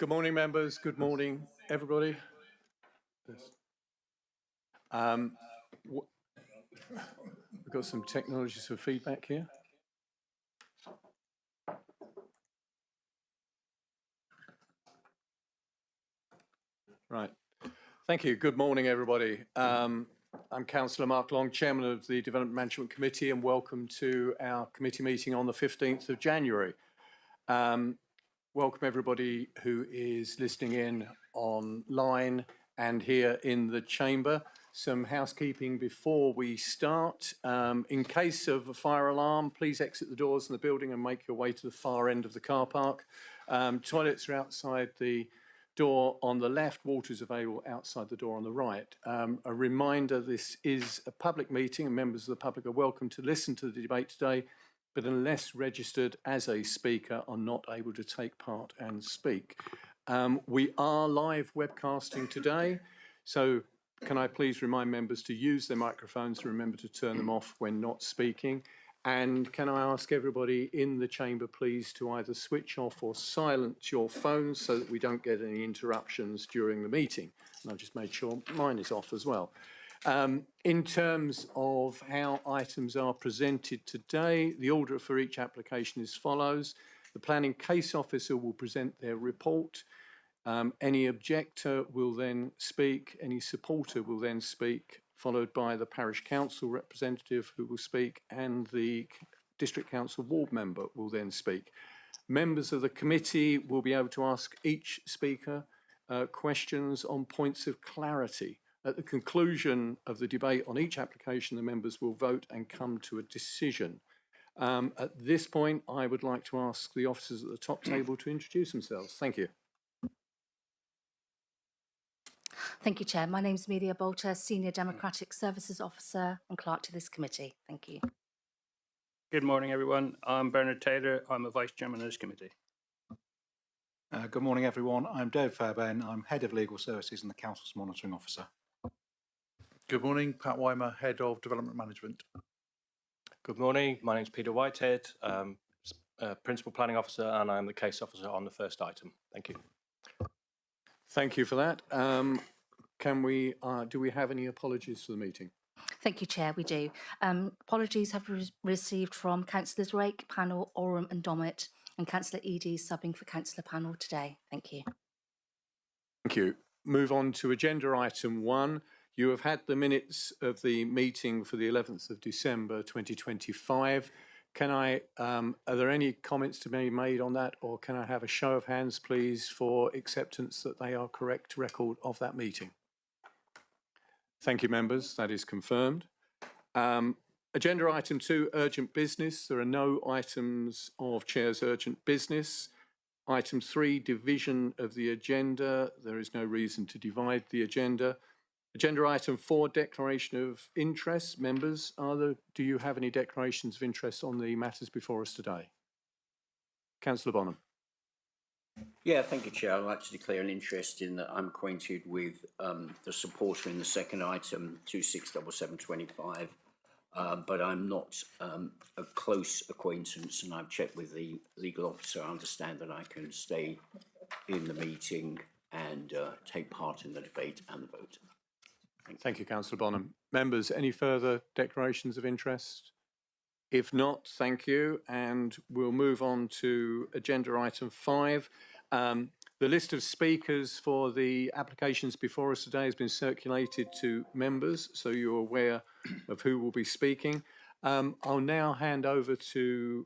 Good morning, members. Good morning, everybody. We've got some technologies for feedback here. Right. Thank you. Good morning, everybody. I'm Councillor Mark Long, Chairman of the Development Management Committee, and welcome to our committee meeting on the 15th of January. Welcome everybody who is listening in online and here in the chamber. Some housekeeping before we start. In case of a fire alarm, please exit the doors in the building and make your way to the far end of the car park. Toilets are outside the door on the left, water is available outside the door on the right. A reminder, this is a public meeting and members of the public are welcome to listen to the debate today, but unless registered as a speaker are not able to take part and speak. We are live webcasting today, so can I please remind members to use their microphones and remember to turn them off when not speaking. And can I ask everybody in the chamber please to either switch off or silence your phones so that we don't get any interruptions during the meeting. And I've just made sure mine is off as well. In terms of how items are presented today, the order for each application is as follows. The Planning Case Officer will present their report. Any objector will then speak, any supporter will then speak, followed by the Parish Council representative who will speak, and the District Council Ward member will then speak. Members of the committee will be able to ask each speaker questions on points of clarity. At the conclusion of the debate on each application, the members will vote and come to a decision. At this point, I would like to ask the officers at the top table to introduce themselves. Thank you. Thank you, Chair. My name is Amelia Bolter, Senior Democratic Services Officer and Clerk to this committee. Thank you. Good morning, everyone. I'm Bernard Taylor. I'm a Vice Chairman of this committee. Good morning, everyone. I'm Dave Fairbairn. I'm Head of Legal Services and the Council's Monitoring Officer. Good morning, Pat Weimer, Head of Development Management. Good morning, my name is Peter Whitehead, Principal Planning Officer, and I'm the Case Officer on the first item. Thank you. Thank you for that. Do we have any apologies for the meeting? Thank you, Chair. We do. Apologies have received from Councillors Rake, Panel, Oram and Dommett, and Councillor Eady subbing for Councillor Panel today. Thank you. Thank you. Move on to agenda item 1. You have had the minutes of the meeting for the 11th of December 2025. Are there any comments to be made on that, or can I have a show of hands, please, for acceptance that they are correct record of that meeting? Thank you, members. That is confirmed. Agenda item 2, urgent business. There are no items of Chair's urgent business. Item 3, division of the agenda. There is no reason to divide the agenda. Agenda item 4, declaration of interest. Members, do you have any declarations of interest on the matters before us today? Councillor Bonham. Yeah, thank you, Chair. I'd like to declare an interest in that I'm acquainted with the supporter in the second item, 267725, but I'm not a close acquaintance, and I've checked with the legal officer. I understand that I can stay in the meeting and take part in the debate and the vote. Thank you, Councillor Bonham. Members, any further declarations of interest? If not, thank you. And we'll move on to agenda item 5. The list of speakers for the applications before us today has been circulated to members, so you're aware of who will be speaking. I'll now hand over to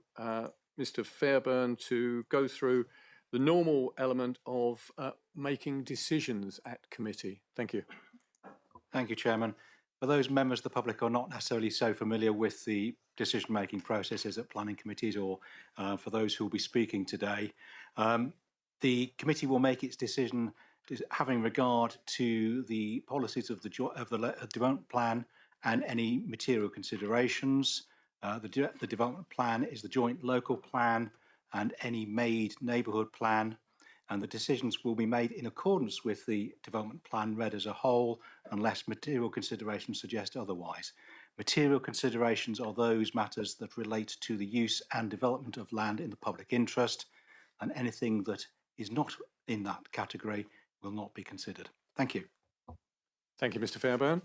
Mr. Fairbairn to go through the normal element of making decisions at committee. Thank you. Thank you, Chairman. For those members of the public who are not necessarily so familiar with the decision-making processes at planning committees, or for those who will be speaking today, the committee will make its decision having regard to the policies of the development plan and any material considerations. The development plan is the joint local plan and any made neighbourhood plan, and the decisions will be made in accordance with the development plan read as a whole, unless material considerations suggest otherwise. Material considerations are those matters that relate to the use and development of land in the public interest, and anything that is not in that category will not be considered. Thank you. Thank you, Mr Fairbairn.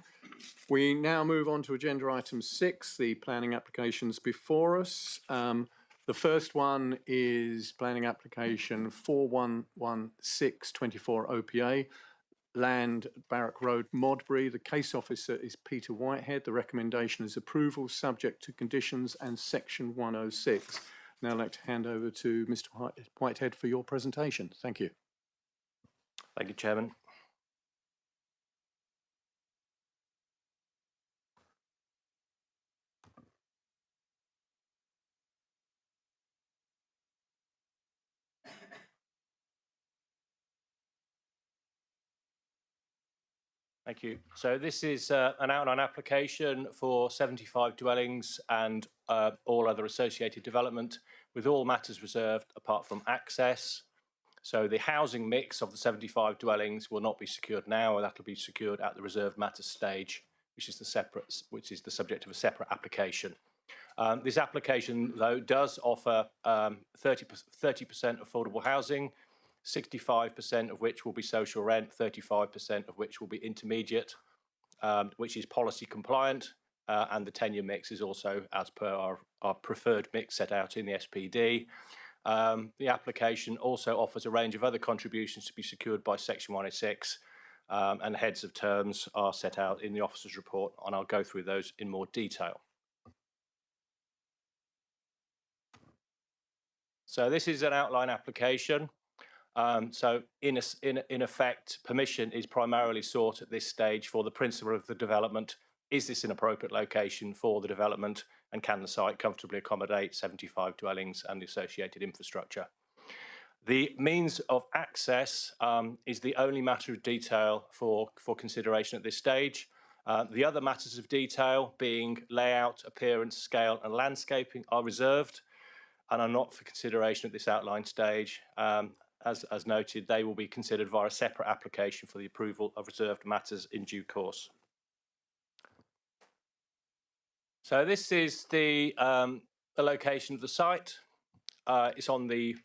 We now move on to agenda item 6, the planning applications before us. The first one is planning application 411624 OPA, land Barrack Road, Modbury. The case officer is Peter Whitehead. The recommendation is approval subject to conditions and section 106. Now I'd like to hand over to Mr Whitehead for your presentation. Thank you. Thank you, Chairman. Thank you. So this is an outline application for 75 dwellings and all other associated development, with all matters reserved apart from access. So the housing mix of the 75 dwellings will not be secured now, and that will be secured at the reserved matters stage, which is the subject of a separate application. This application, though, does offer 30% affordable housing, 65% of which will be social rent, 35% of which will be intermediate, which is policy compliant, and the tenure mix is also as per our preferred mix set out in the SPD. The application also offers a range of other contributions to be secured by Section 106, and heads of terms are set out in the officer's report, and I'll go through those in more detail. So this is an outline application. So in effect, permission is primarily sought at this stage for the principle of the development. Is this an appropriate location for the development, and can the site comfortably accommodate 75 dwellings and the associated infrastructure? The means of access is the only matter of detail for consideration at this stage. The other matters of detail, being layout, appearance, scale and landscaping, are reserved and are not for consideration at this outline stage. As noted, they will be considered via a separate application for the approval of reserved matters in due course. So this is the location of the site. It's on the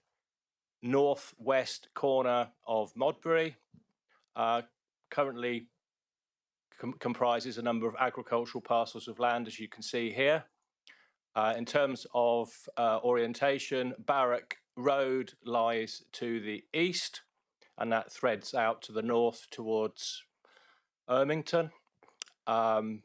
northwest corner of Modbury. Currently comprises a number of agricultural parcels of land, as you can see here. In terms of orientation, Barrack Road lies to the east, and that threads out to the north towards Ermington. The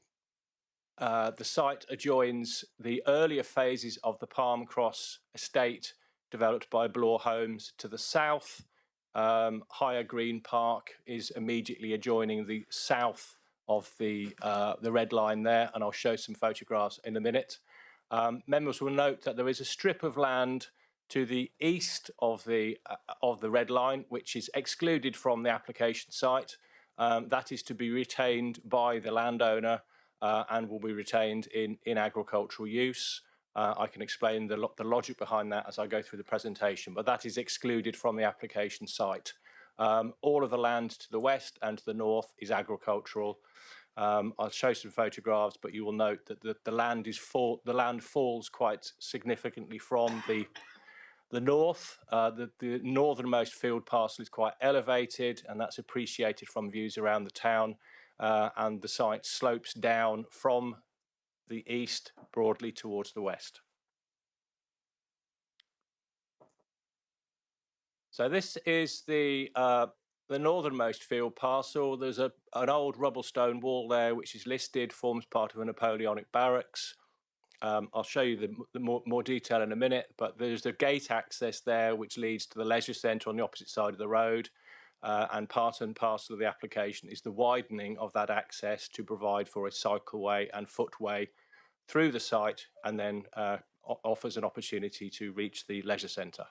site adjoins the earlier phases of the Palm Cross estate developed by Bloor Homes to the south. Higher Green Park is immediately adjoining the south of the red line there, and I'll show some photographs in a minute. Members will note that there is a strip of land to the east of the red line, which is excluded from the application site. That is to be retained by the landowner and will be retained in agricultural use. I can explain the logic behind that as I go through the presentation, but that is excluded from the application site. All of the land to the west and to the north is agricultural. I'll show some photographs, but you will note that the land falls quite significantly from the north. The northernmost field parcel is quite elevated, and that's appreciated from views around the town, and the site slopes down from the east broadly towards the west. So this is the northernmost field parcel. There's an old rubble stone wall there which is listed, forms part of a Napoleonic barracks. I'll show you the more detail in a minute, but there's the gate access there which leads to the leisure centre on the opposite side of the road, and part and parcel of the application is the widening of that access to provide for a cycleway and footway through the site, and then offers an opportunity to reach the leisure centre.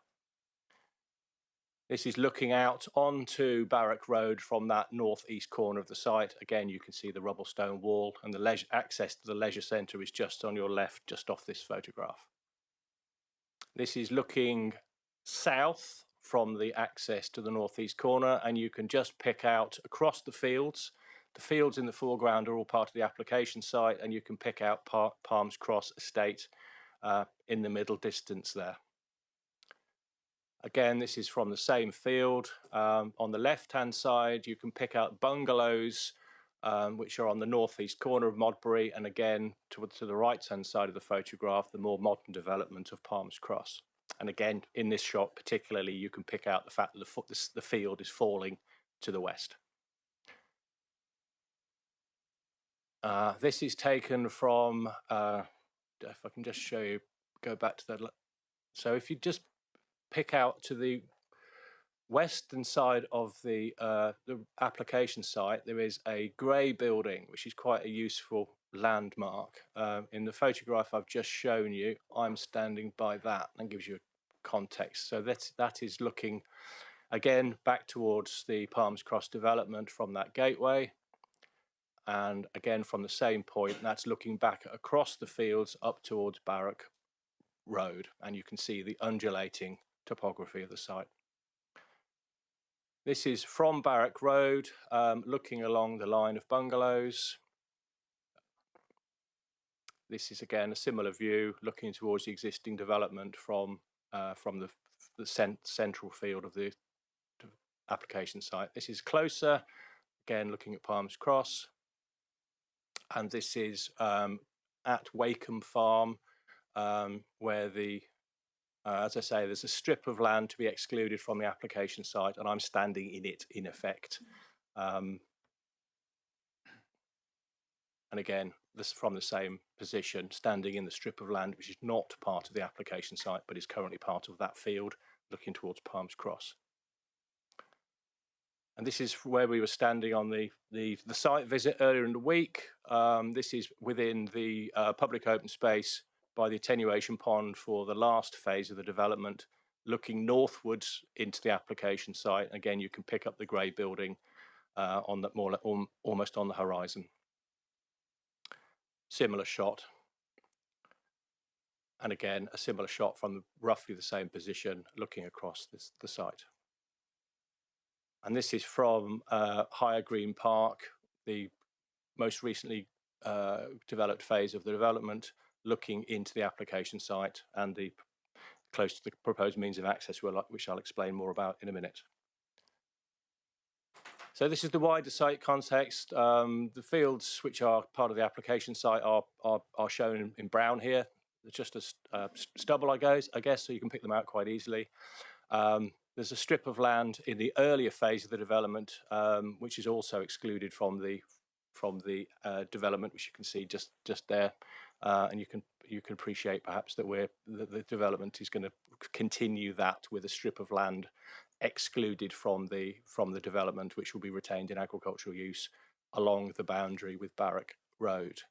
This is looking out onto Barrack Road from that northeast corner of the site. Again, you can see the rubble stone wall, and the access to the leisure centre is just on your left, just off this photograph. This is looking south from the access to the northeast corner, and you can just pick out across the fields. The fields in the foreground are all part of the application site, and you can pick out Palms Cross Estate in the middle distance there. Again, this is from the same field. On the left-hand side, you can pick out bungalows, which are on the northeast corner of Modbury, and again, to the right-hand side of the photograph, the more modern development of Palms Cross. And again, in this shot particularly, you can pick out the fact that the field is falling to the west. This is taken from, if I can just show you, go back to that. So if you just pick out to the western side of the application site, there is a grey building, which is quite a useful landmark. In the photograph I've just shown you, I'm standing by that, and gives you context. So that is looking again back towards the Palms Cross development from that gateway, and again from the same point, that's looking back across the fields up towards Barrack Road, and you can see the undulating topography of the site. This is from Barrack Road, looking along the line of bungalows. This is again a similar view, looking towards the existing development from the central field of the application site. This is closer, again looking at Palms Cross, and this is at Wakeham Farm, where as I say, there's a strip of land to be excluded from the application site, and I'm standing in it in effect. And again, this from the same position, standing in the strip of land which is not part of the application site, but is currently part of that field, looking towards Palms Cross. And this is where we were standing on the site visit earlier in the week. This is within the public open space by the attenuation pond for the last phase of the development, looking northwards into the application site. Again, you can pick up the grey building on the almost on the horizon. Similar shot, and again a similar shot from roughly the same position, looking across the site. And this is from Higher Green Park, the most recently developed phase of the development, looking into the application site and close to the proposed means of access, which I'll explain more about in a minute. So this is the wider site context. The fields which are part of the application site are shown in brown here. It's just a stubble, I guess, so you can pick them out quite easily. There's a strip of land in the earlier phase of the development, which is also excluded from the development, which you can see just there, and you can appreciate perhaps that the development is going to continue that with a strip of land excluded from the development, which will be retained in agricultural use along the boundary with Barrack Road.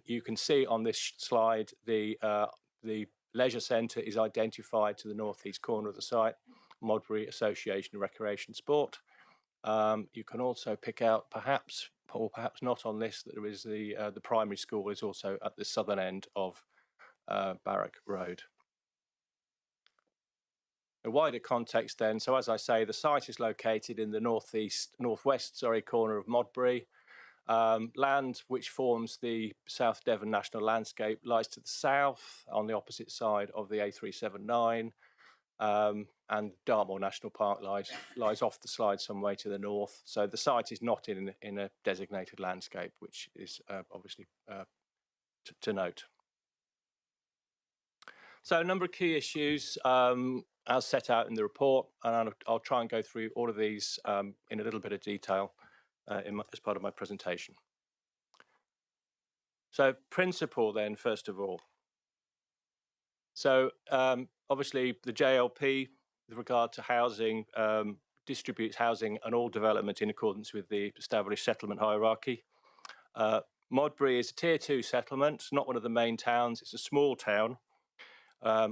You can see on this slide the leisure centre is identified to the northeast corner of the site, Modbury Association of Recreation Sport. You can also pick out, perhaps or perhaps not on this, that there is the primary school is also at the southern end of Barrack Road. A wider context then, so as I say, the site is located in the northwest corner of Modbury. Land which forms the South Devon National Landscape lies to the south on the opposite side of the A379, and Dartmoor National Park lies off the slide some way to the north. So the site is not in a designated landscape, which is obviously to note. So a number of key issues as set out in the report, and I'll try and go through all of these in a little bit of detail as part of my presentation. So principle then, first of all. So obviously the JLP with regard to housing distributes housing and all development in accordance with the established settlement hierarchy. Modbury is a tier 2 settlement, not one of the main towns. It's a small town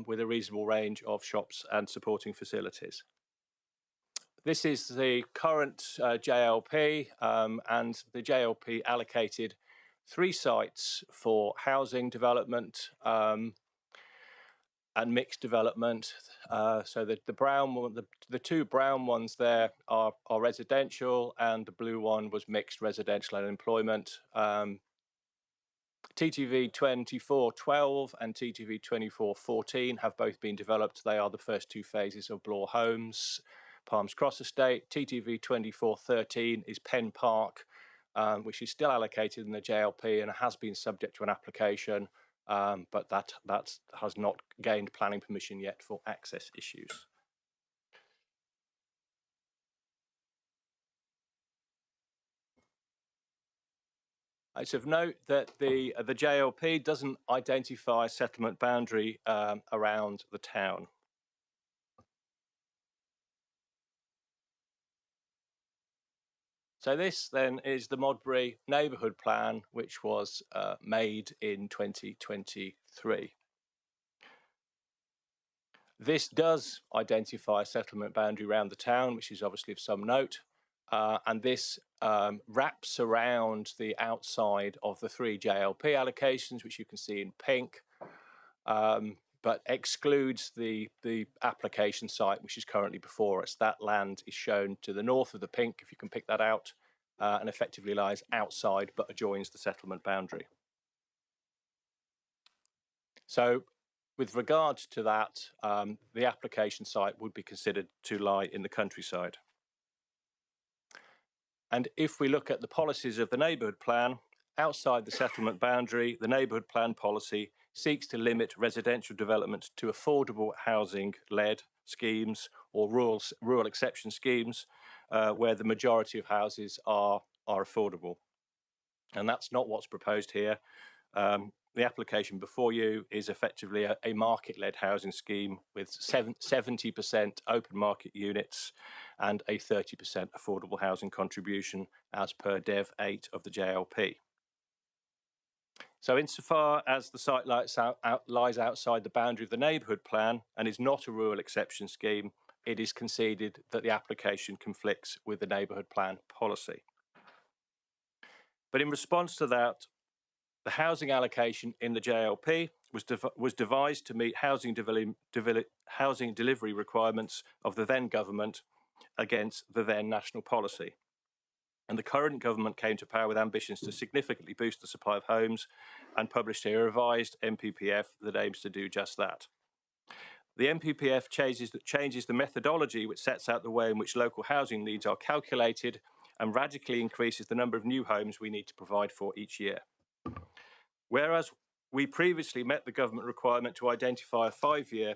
with a reasonable range of shops and supporting facilities. This is the current JLP, and the JLP allocated 3 sites for housing development and mixed development. So the 2 brown ones there are residential, and the blue one was mixed residential and employment. TTV 2412 and TTV 2414 have both been developed. They are the first two phases of Blore Homes, Palms Cross Estate. TTV 2413 is Pen Park, which is still allocated in the JLP and has been subject to an application, but that has not gained planning permission yet for access issues. It's of note that the JLP doesn't identify a settlement boundary around the town. So this then is the Modbury Neighbourhood Plan, which was made in 2023. This does identify a settlement boundary around the town, which is obviously of some note. And this wraps around the outside of the three JLP allocations, which you can see in pink, but excludes the application site, which is currently before us. That land is shown to the north of the pink, if you can pick that out, and effectively lies outside but adjoins the settlement boundary. So with regard to that, the application site would be considered to lie in the countryside. And if we look at the policies of the neighbourhood plan, outside the settlement boundary, the neighbourhood plan policy seeks to limit residential development to affordable housing-led schemes or rural exception schemes where the majority of houses are affordable. And that's not what's proposed here. The application before you is effectively a market-led housing scheme with 70% open market units and a 30% affordable housing contribution as per Dev 8 of the JLP. So insofar as the site lies outside the boundary of the neighbourhood plan and is not a rural exception scheme, it is conceded that the application conflicts with the neighbourhood plan policy. But in response to that, the housing allocation in the JLP was devised to meet housing delivery requirements of the then government against the then national policy. And the current government came to power with ambitions to significantly boost the supply of homes and published a revised NPPF that aims to do just that. The NPPF changes the methodology which sets out the way in which local housing needs are calculated and radically increases the number of new homes we need to provide for each year. Whereas we previously met the government requirement to identify a five-year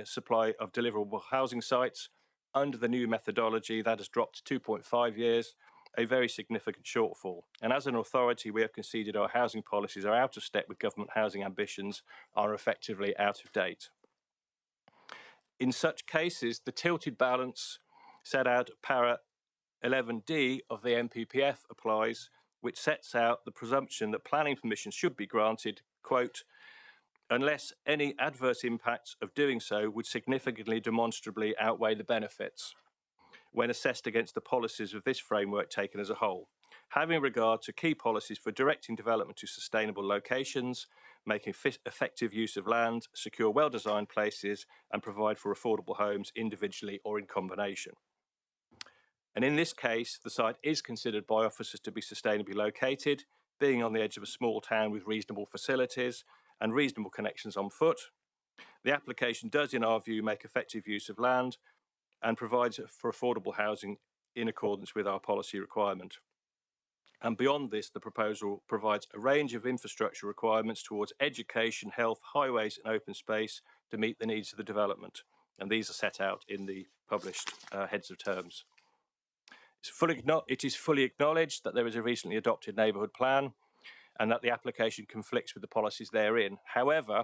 supply of deliverable housing sites, under the new methodology that has dropped to 2.5 years, a very significant shortfall. And as an authority, we have conceded our housing policies are out of step with government housing ambitions, are effectively out of date. In such cases, the tilted balance set out para 11D of the NPPF applies, which sets out the presumption that planning permission should be granted, quote, unless any adverse impacts of doing so would significantly demonstrably outweigh the benefits when assessed against the policies of this framework taken as a whole, having regard to key policies for directing development to sustainable locations, making effective use of land, secure well-designed places, and provide for affordable homes individually or in combination. And in this case, the site is considered by officers to be sustainably located, being on the edge of a small town with reasonable facilities and reasonable connections on foot. The application does, in our view, make effective use of land and provides for affordable housing in accordance with our policy requirement. And beyond this, the proposal provides a range of infrastructure requirements towards education, health, highways and open space to meet the needs of the development. And these are set out in the published heads of terms. It is fully acknowledged that there is a recently adopted neighbourhood plan and that the application conflicts with the policies therein. However,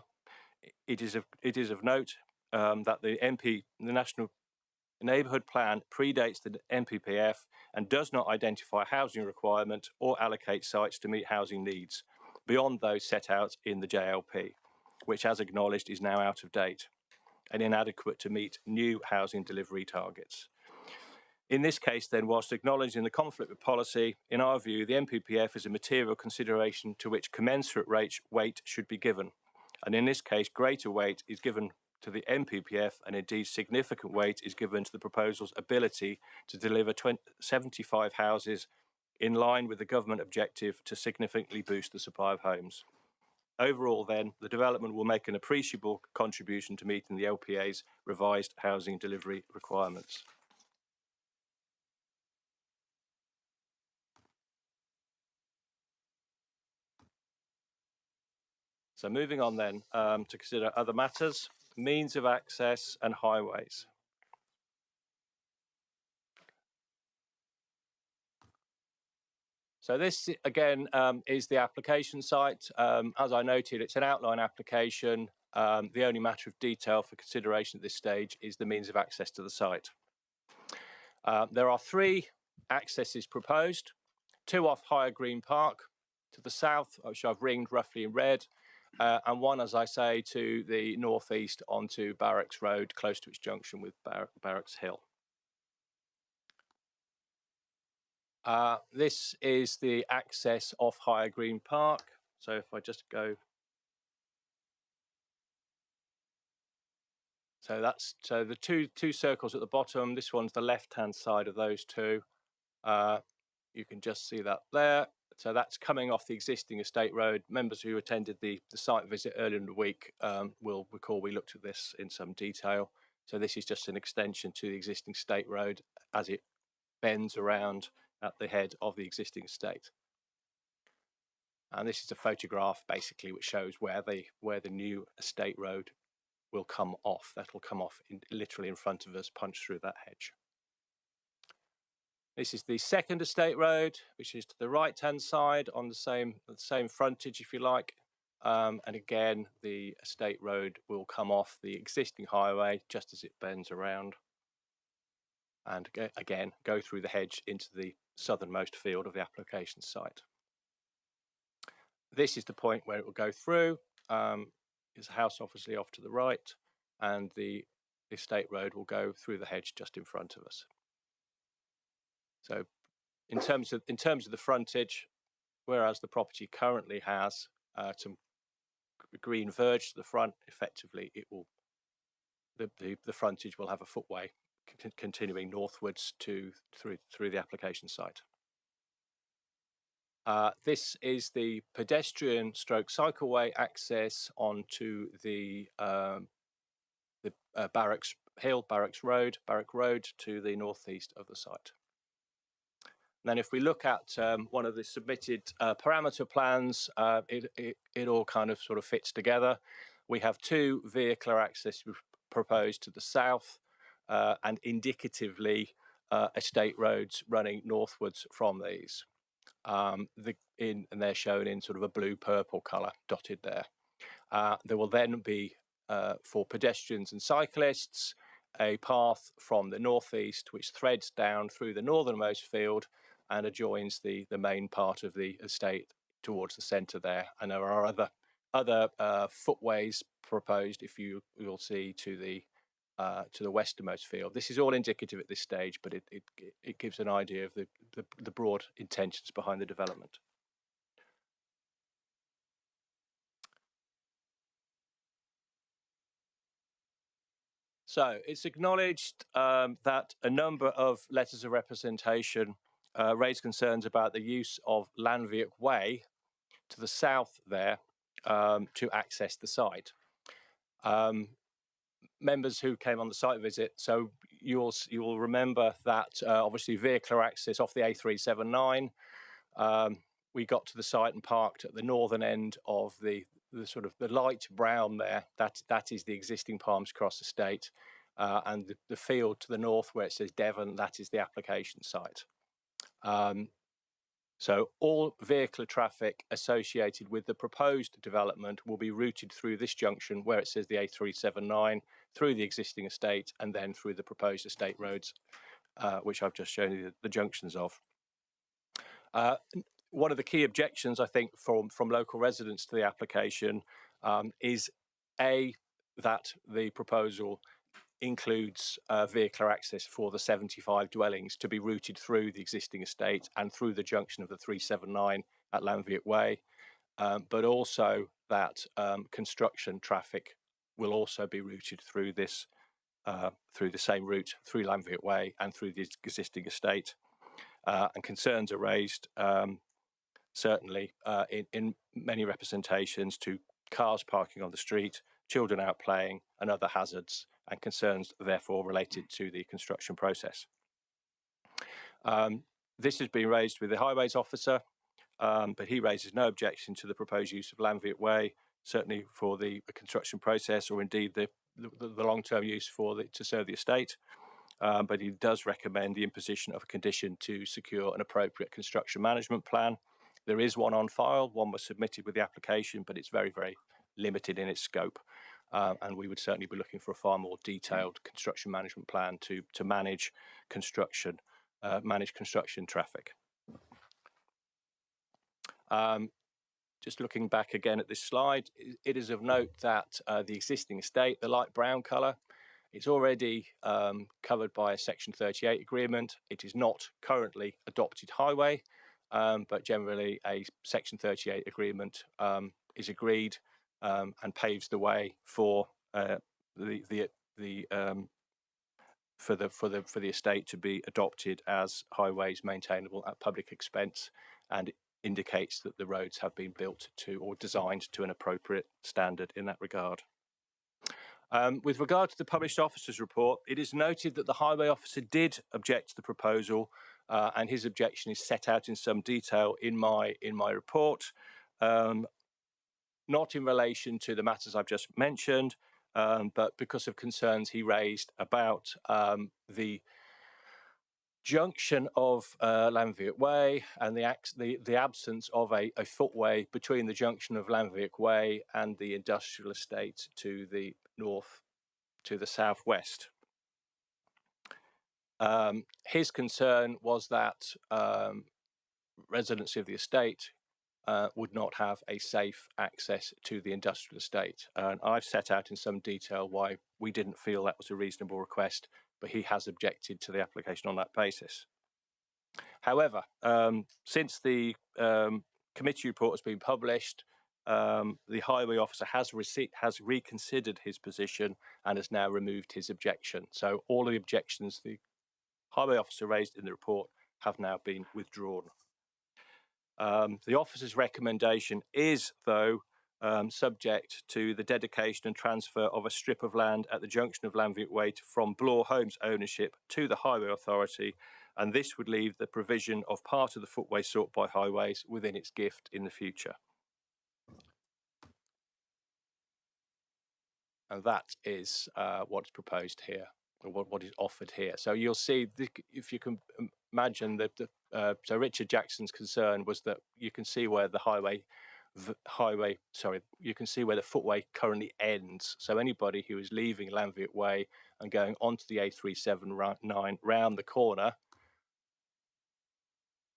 it is of note that the National Neighbourhood Plan predates the NPPF and does not identify a housing requirement or allocate sites to meet housing needs beyond those set out in the JLP, which, as acknowledged, is now out of date and inadequate to meet new housing delivery targets. In this case, then, whilst acknowledging the conflict with policy, in our view, the NPPF is a material consideration to which commensurate weight should be given. And in this case, greater weight is given to the NPPF, and indeed significant weight is given to the proposal's ability to deliver 75 houses in line with the government objective to significantly boost the supply of homes. Overall, then, the development will make an appreciable contribution to meeting the LPA's revised housing delivery requirements. So moving on then to consider other matters, means of access and highways. So this, again, is the application site. As I noted, it's an outline application. The only matter of detail for consideration at this stage is the means of access to the site. There are 3 accesses proposed, 2 off Higher Green Park to the south, which I've ringed roughly in red, and 1, as I say, to the northeast onto Barracks Road, close to its junction with Barracks Hill. This is the access off Higher Green Park. So if I just go, so the two circles at the bottom. This one's the left-hand side of those 2. You can just see that there. So that's coming off the existing estate road. Members who attended the site visit earlier in the week will recall we looked at this in some detail. So this is just an extension to the existing state road as it bends around at the head of the existing estate. And this is a photograph basically which shows where the new estate road will come off. That will come off literally in front of us, punch through that hedge. This is the second estate road, which is to the right-hand side on the same frontage, if you like. And again, the estate road will come off the existing highway just as it bends around. And again, go through the hedge into the southernmost field of the application site. This is the point where it will go through. There's a house obviously off to the right, and the estate road will go through the hedge just in front of us. So in terms of the frontage, whereas the property currently has some green verge to the front, effectively it will the frontage will have a footway continuing northwards through the application site. This is the pedestrian stroke cycleway access onto the Barracks Hill, Barrack Road to the northeast of the site. And then if we look at one of the submitted parameter plans, it all kind of sort of fits together. We have 2 vehicular access proposed to the south, and indicatively estate roads running northwards from these. And they're shown in sort of a blue-purple colour dotted there. There will then be, for pedestrians and cyclists, a path from the northeast which threads down through the northernmost field and adjoins the main part of the estate towards the centre there. And there are other footways proposed, if you'll see, to the westernmost field. This is all indicative at this stage, but it gives an idea of the broad intentions behind the development. So it's acknowledged that a number of letters of representation raise concerns about the use of Lanviac Way to the south there to access the site. Members who came on the site visit, so you will remember that obviously vehicular access off the A379. We got to the site and parked at the northern end of the sort of the light brown there. That is the existing Palms Cross estate, and the field to the north where it says Devon, that is the application site. So all vehicular traffic associated with the proposed development will be routed through this junction where it says the A379, through the existing estate, and then through the proposed estate roads, which I've just shown you the junctions of. One of the key objections, I think, from local residents to the application is that the proposal includes vehicular access for the 75 dwellings to be routed through the existing estate and through the junction of the 379 at Lanviac Way, but also that construction traffic will also be routed through through the same route through Lanviac Way and through the existing estate. and concerns are raised certainly in many representations to cars parking on the street, children out playing, and other hazards and concerns therefore related to the construction process. This has been raised with the highways officer, but he raises no objection to the proposed use of Llanviet Way, certainly for the construction process or indeed the long-term use to serve the estate. But he does recommend the imposition of a condition to secure an appropriate construction management plan. There is one on file, one was submitted with the application, but it's very, very limited in its scope. And we would certainly be looking for a far more detailed construction management plan to manage construction traffic. Just looking back again at this slide, it is of note that the existing estate, the light brown colour, it's already covered by a Section 38 agreement. It is not currently adopted highway, but generally a Section 38 agreement is agreed and paves the way for the estate to be adopted as highways maintainable at public expense, and indicates that the roads have been built to or designed to an appropriate standard in that regard. With regard to the published officer's report, it is noted that the highway officer did object to the proposal, and his objection is set out in some detail in my report, not in relation to the matters I've just mentioned, but because of concerns he raised about the junction of Llanviet Way and the absence of a footway between the junction of Llanviet Way and the industrial estate to the north, to the southwest. His concern was that residents of the estate would not have a safe access to the industrial estate. And I've set out in some detail why we didn't feel that was a reasonable request, but he has objected to the application on that basis. However, since the committee report has been published, the highway officer has reconsidered his position and has now removed his objection. So all the objections the highway officer raised in the report have now been withdrawn. The officer's recommendation is, though, subject to the dedication and transfer of a strip of land at the junction of Llanviet Way from Blore Homes ownership to the Highway Authority, and this would leave the provision of part of the footway sought by highways within its gift in the future. And that is what's proposed here, or what is offered here. So you'll see, if you can imagine that, so Richard Jackson's concern was that you can see where the you can see where the footway currently ends. So anybody who is leaving Llanviet Way and going onto the A379 round the corner,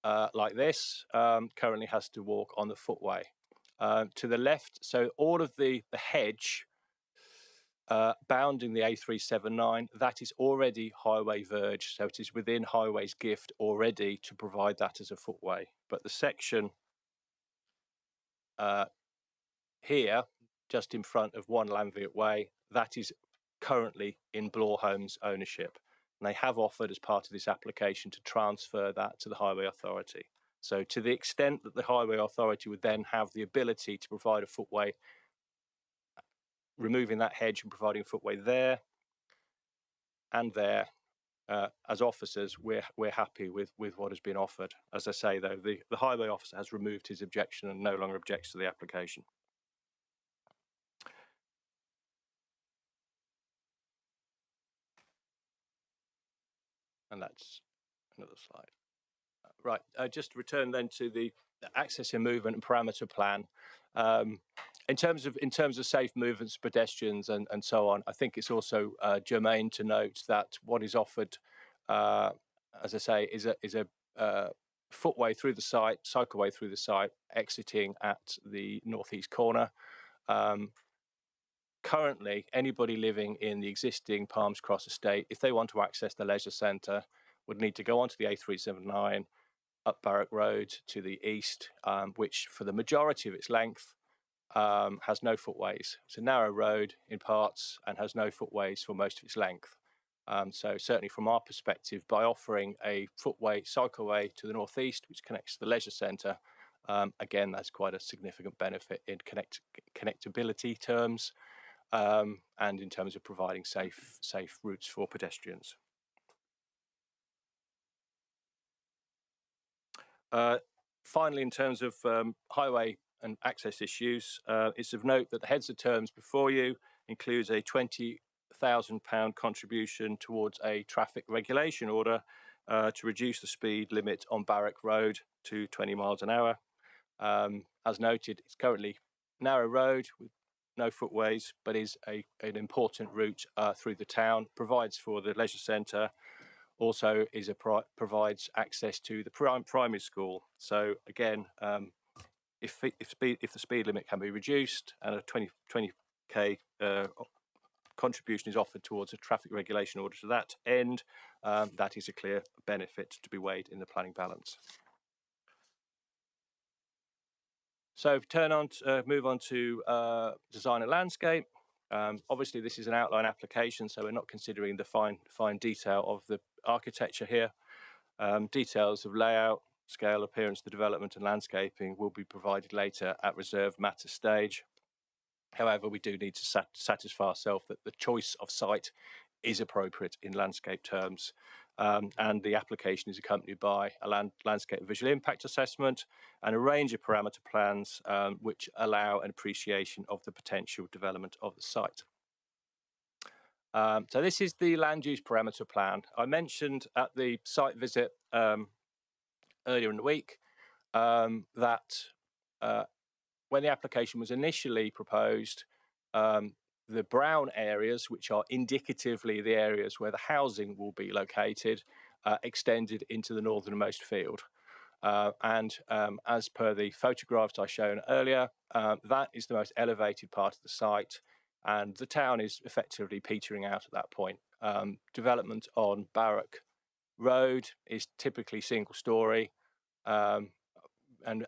like this, currently has to walk on the footway. To the left, so all of the hedge bounding the A379, that is already highway verge, so it is within highway's gift already to provide that as a footway. But the section here, just in front of 1 Llanviet Way, that is currently in Blore Homes ownership. And they have offered as part of this application to transfer that to the Highway Authority. So to the extent that the Highway Authority would then have the ability to provide a footway, removing that hedge and providing a footway there and there, as officers, we're happy with what has been offered. As I say, though, the highway officer has removed his objection and no longer objects to the application. And that's another slide. Right, just to return then to the access and movement and parameter plan. In terms of safe movements, pedestrians and so on, I think it's also germane to note that what is offered, as I say, is a footway through the site, cycleway through the site, exiting at the northeast corner. Currently, anybody living in the existing Palms Cross estate, if they want to access the leisure centre, would need to go onto the A379, up Barrack Road to the east, which for the majority of its length has no footways. It's a narrow road in parts and has no footways for most of its length. So certainly from our perspective, by offering a footway, cycleway to the northeast, which connects to the leisure centre, again, that's quite a significant benefit in connectability terms and in terms of providing safe routes for pedestrians. Finally, in terms of highway and access issues, it's of note that the heads of terms before you includes a £20,000 contribution towards a traffic regulation order to reduce the speed limit on Barrack Road to 20 miles an hour. As noted, it's currently narrow road with no footways, but is an important route through the town, provides for the leisure centre, also provides access to the primary school. So again, if the speed limit can be reduced and a 20k contribution is offered towards a traffic regulation order to that end, that is a clear benefit to be weighed in the planning balance. So if we move on to design and landscape. Obviously, this is an outline application, so we're not considering the fine detail of the architecture here. Details of layout, scale, appearance, the development and landscaping will be provided later at reserved matter stage. However, we do need to satisfy ourselves that the choice of site is appropriate in landscape terms. And the application is accompanied by a landscape visual impact assessment and a range of parameter plans which allow an appreciation of the potential development of the site. So this is the land use parameter plan. I mentioned at the site visit earlier in the week that when the application was initially proposed, the brown areas, which are indicatively the areas where the housing will be located, extended into the northernmost field. As per the photographs I shown earlier, that is the most elevated part of the site, and the town is effectively petering out at that point. Development on Barrack Road is typically single story and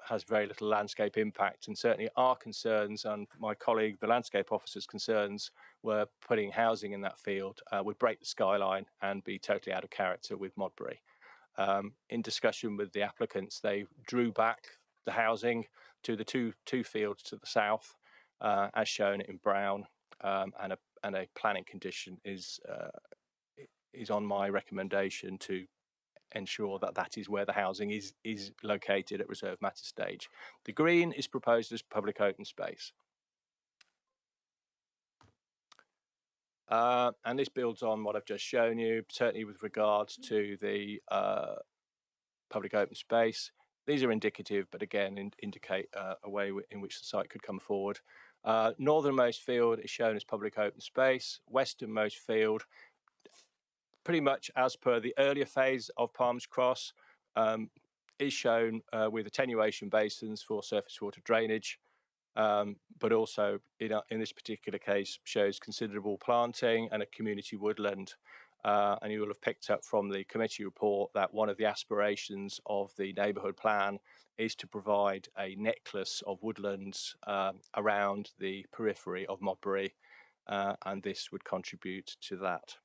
has very little landscape impact, and certainly our concerns and my colleague, the landscape officer's concerns, were putting housing in that field would break the skyline and be totally out of character with Modbury. In discussion with the applicants, they drew back the housing to the two fields to the south, as shown in brown, and a planning condition is on my recommendation to ensure that that is where the housing is located at reserved matter stage. The green is proposed as public open space. And this builds on what I've just shown you, certainly with regards to the public open space. These are indicative, but again, indicate a way in which the site could come forward. Northernmost field is shown as public open space. Westernmost field, pretty much as per the earlier phase of Palms Cross, is shown with attenuation basins for surface water drainage, but also in this particular case shows considerable planting and a community woodland. And you will have picked up from the committee report that one of the aspirations of the neighbourhood plan is to provide a necklace of woodlands around the periphery of Modbury, and this would contribute to that.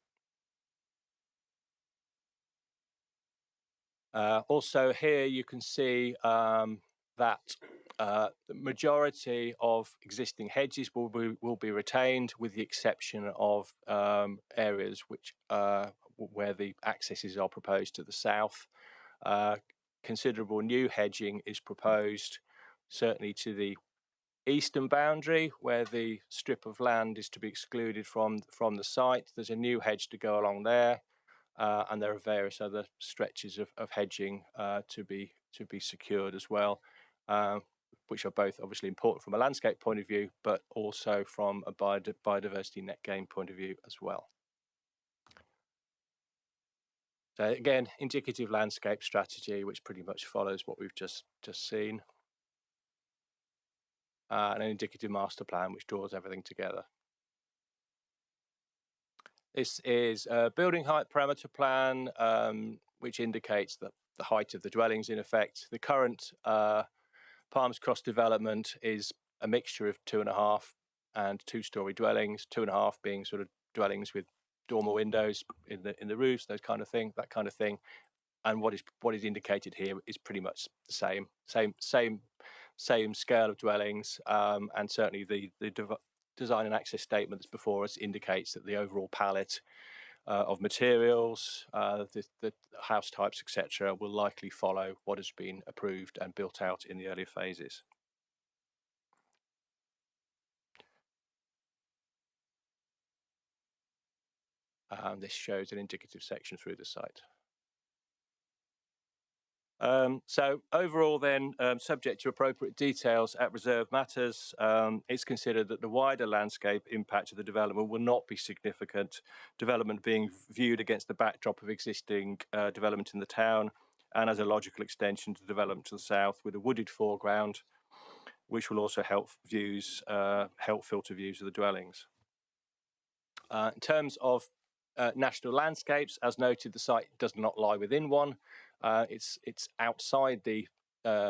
Also here you can see that the majority of existing hedges will be retained, with the exception of areas which where the accesses are proposed to the south. Considerable new hedging is proposed, certainly to the eastern boundary, where the strip of land is to be excluded from the site. There's a new hedge to go along there. And there are various other stretches of hedging to be secured as well, which are both obviously important from a landscape point of view, but also from a biodiversity net gain point of view as well. So again, indicative landscape strategy, which pretty much follows what we've just seen, and an indicative master plan, which draws everything together. This is a building height parameter plan, which indicates that the height of the dwellings in effect. The current Palms Cross development is a mixture of 2.5 and 2-storey dwellings, 2.5 being sort of dwellings with dormer windows in the roofs, that kind of thing. And what is indicated here is pretty much the same scale of dwellings, and certainly the design and access statement that's before us indicates that the overall palette of materials, the house types, etc., will likely follow what has been approved and built out in the earlier phases. This shows an indicative section through the site. So overall then, subject to appropriate details at reserve matters, it's considered that the wider landscape impact of the development will not be significant, development being viewed against the backdrop of existing development in the town and as a logical extension to development to the south with a wooded foreground, which will also help filter views of the dwellings. In terms of national landscapes, as noted, the site does not lie within one. It's outside the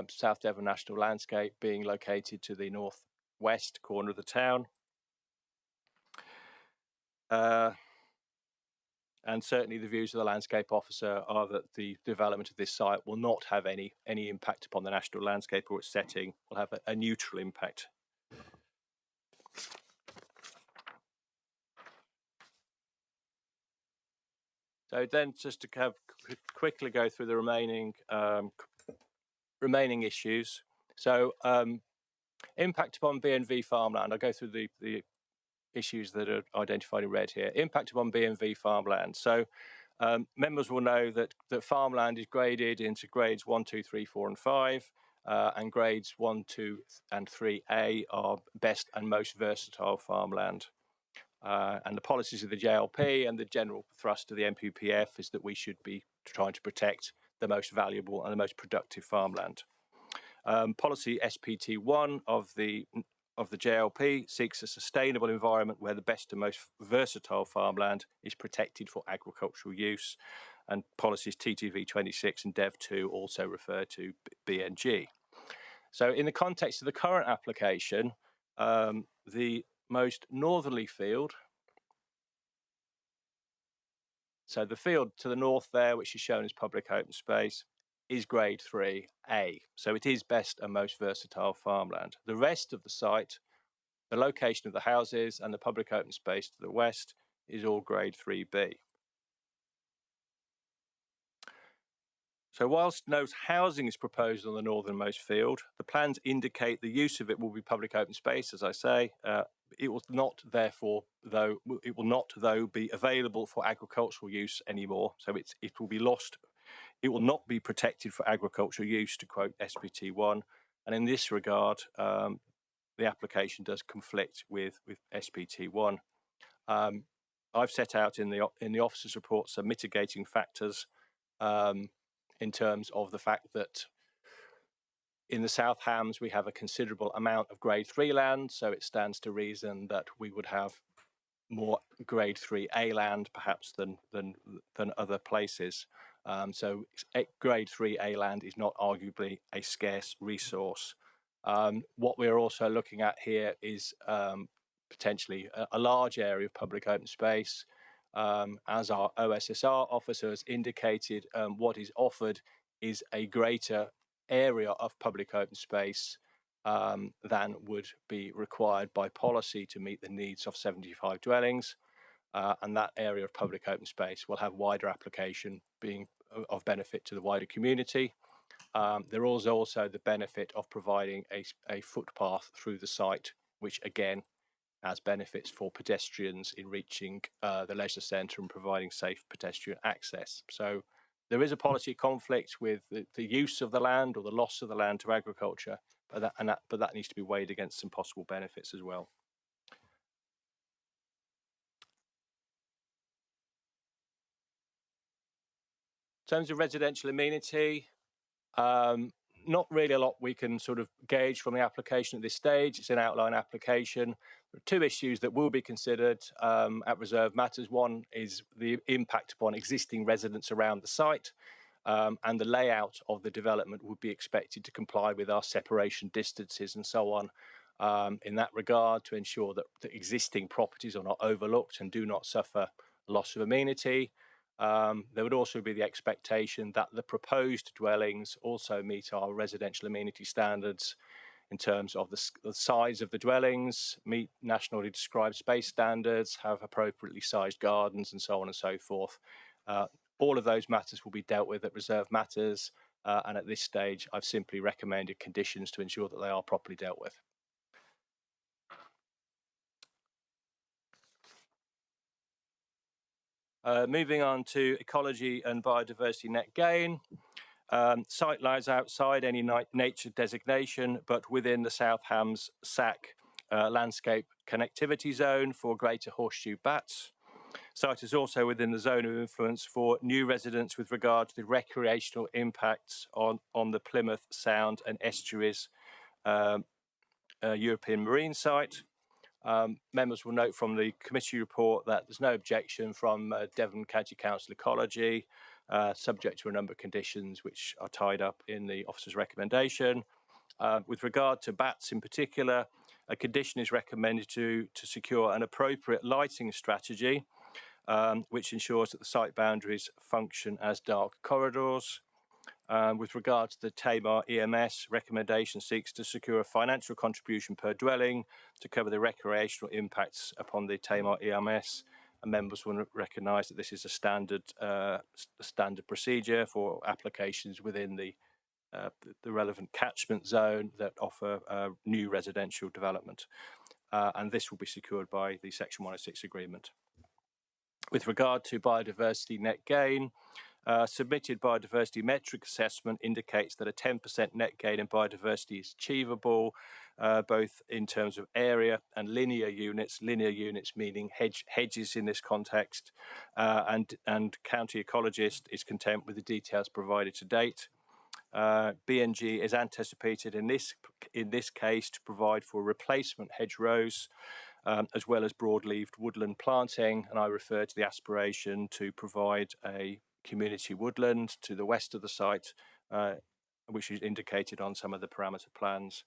South Devon National Landscape, being located to the northwest corner of the town. And certainly the views of the landscape officer are that the development of this site will not have any impact upon the national landscape or its setting, will have a neutral impact. So then just to quickly go through the remaining issues. So impact upon B&V farmland. I'll go through the issues that are identified in red here. Impact upon B&V farmland. So members will know that farmland is graded into grades 1, 2, 3, 4 and 5. And grades 1, 2 and 3A are best and most versatile farmland. And the policies of the JLP and the general thrust of the NPPF is that we should be trying to protect the most valuable and the most productive farmland. Policy SPT1 of the JLP seeks a sustainable environment where the best and most versatile farmland is protected for agricultural use. And policies TTV 26 and Dev 2 also refer to BNG. So in the context of the current application, the most northerly field, so the field to the north there, which is shown as public open space, is grade 3A. So it is best and most versatile farmland. The rest of the site, the location of the houses and the public open space to the west is all grade 3B. So whilst no housing is proposed on the northernmost field, the plans indicate the use of it will be public open space, as I say. It will not though be available for agricultural use anymore. So it will be lost. It will not be protected for agricultural use, to quote SPT1. And in this regard, the application does conflict with SPT1. I've set out in the officer's report some mitigating factors in terms of the fact that in the South Hams, we have a considerable amount of grade 3 land, so it stands to reason that we would have more grade 3A land perhaps than other places. So grade 3A land is not arguably a scarce resource. What we're also looking at here is potentially a large area of public open space. As our OSSR officer has indicated, what is offered is a greater area of public open space than would be required by policy to meet the needs of 75 dwellings. And that area of public open space will have wider application, being of benefit to the wider community. There is also the benefit of providing a footpath through the site, which again has benefits for pedestrians in reaching the leisure centre and providing safe pedestrian access. So there is a policy conflict with the use of the land or the loss of the land to agriculture, but that needs to be weighed against some possible benefits as well. In terms of residential amenity, not really a lot we can sort of gauge from the application at this stage. It's an outline application. There are two issues that will be considered at reserve matters. One is the impact upon existing residents around the site, and the layout of the development would be expected to comply with our separation distances and so on in that regard, to ensure that the existing properties are not overlooked and do not suffer loss of amenity. There would also be the expectation that the proposed dwellings also meet our residential amenity standards in terms of the size of the dwellings, meet nationally described space standards, have appropriately sized gardens, and so on and so forth. All of those matters will be dealt with at Reserve Matters, and at this stage, I've simply recommended conditions to ensure that they are properly dealt with. Moving on to ecology and biodiversity net gain. Site lies outside any nature designation, but within the South Hams SAC landscape connectivity zone for greater horseshoe bats. Site is also within the zone of influence for new residents with regard to the recreational impacts on the Plymouth Sound and Estuaries European Marine Site. Members will note from the committee report that there's no objection from Devon County Council Ecology, subject to a number of conditions which are tied up in the officer's recommendation. With regard to bats in particular, a condition is recommended to secure an appropriate lighting strategy, which ensures that the site boundaries function as dark corridors. With regard to the Tamar EMS, recommendation seeks to secure a financial contribution per dwelling to cover the recreational impacts upon the Tamar EMS. And members will recognise that this is a standard procedure for applications within the relevant catchment zone that offer new residential development. And this will be secured by the Section 106 agreement. With regard to biodiversity net gain, submitted biodiversity metric assessment indicates that a 10% net gain in biodiversity is achievable, both in terms of area and linear units meaning hedges in this context, and county ecologist is content with the details provided to date. BNG is anticipated in this case to provide for replacement hedgerows, as well as broadleaved woodland planting, and I refer to the aspiration to provide a community woodland to the west of the site, which is indicated on some of the parameter plans.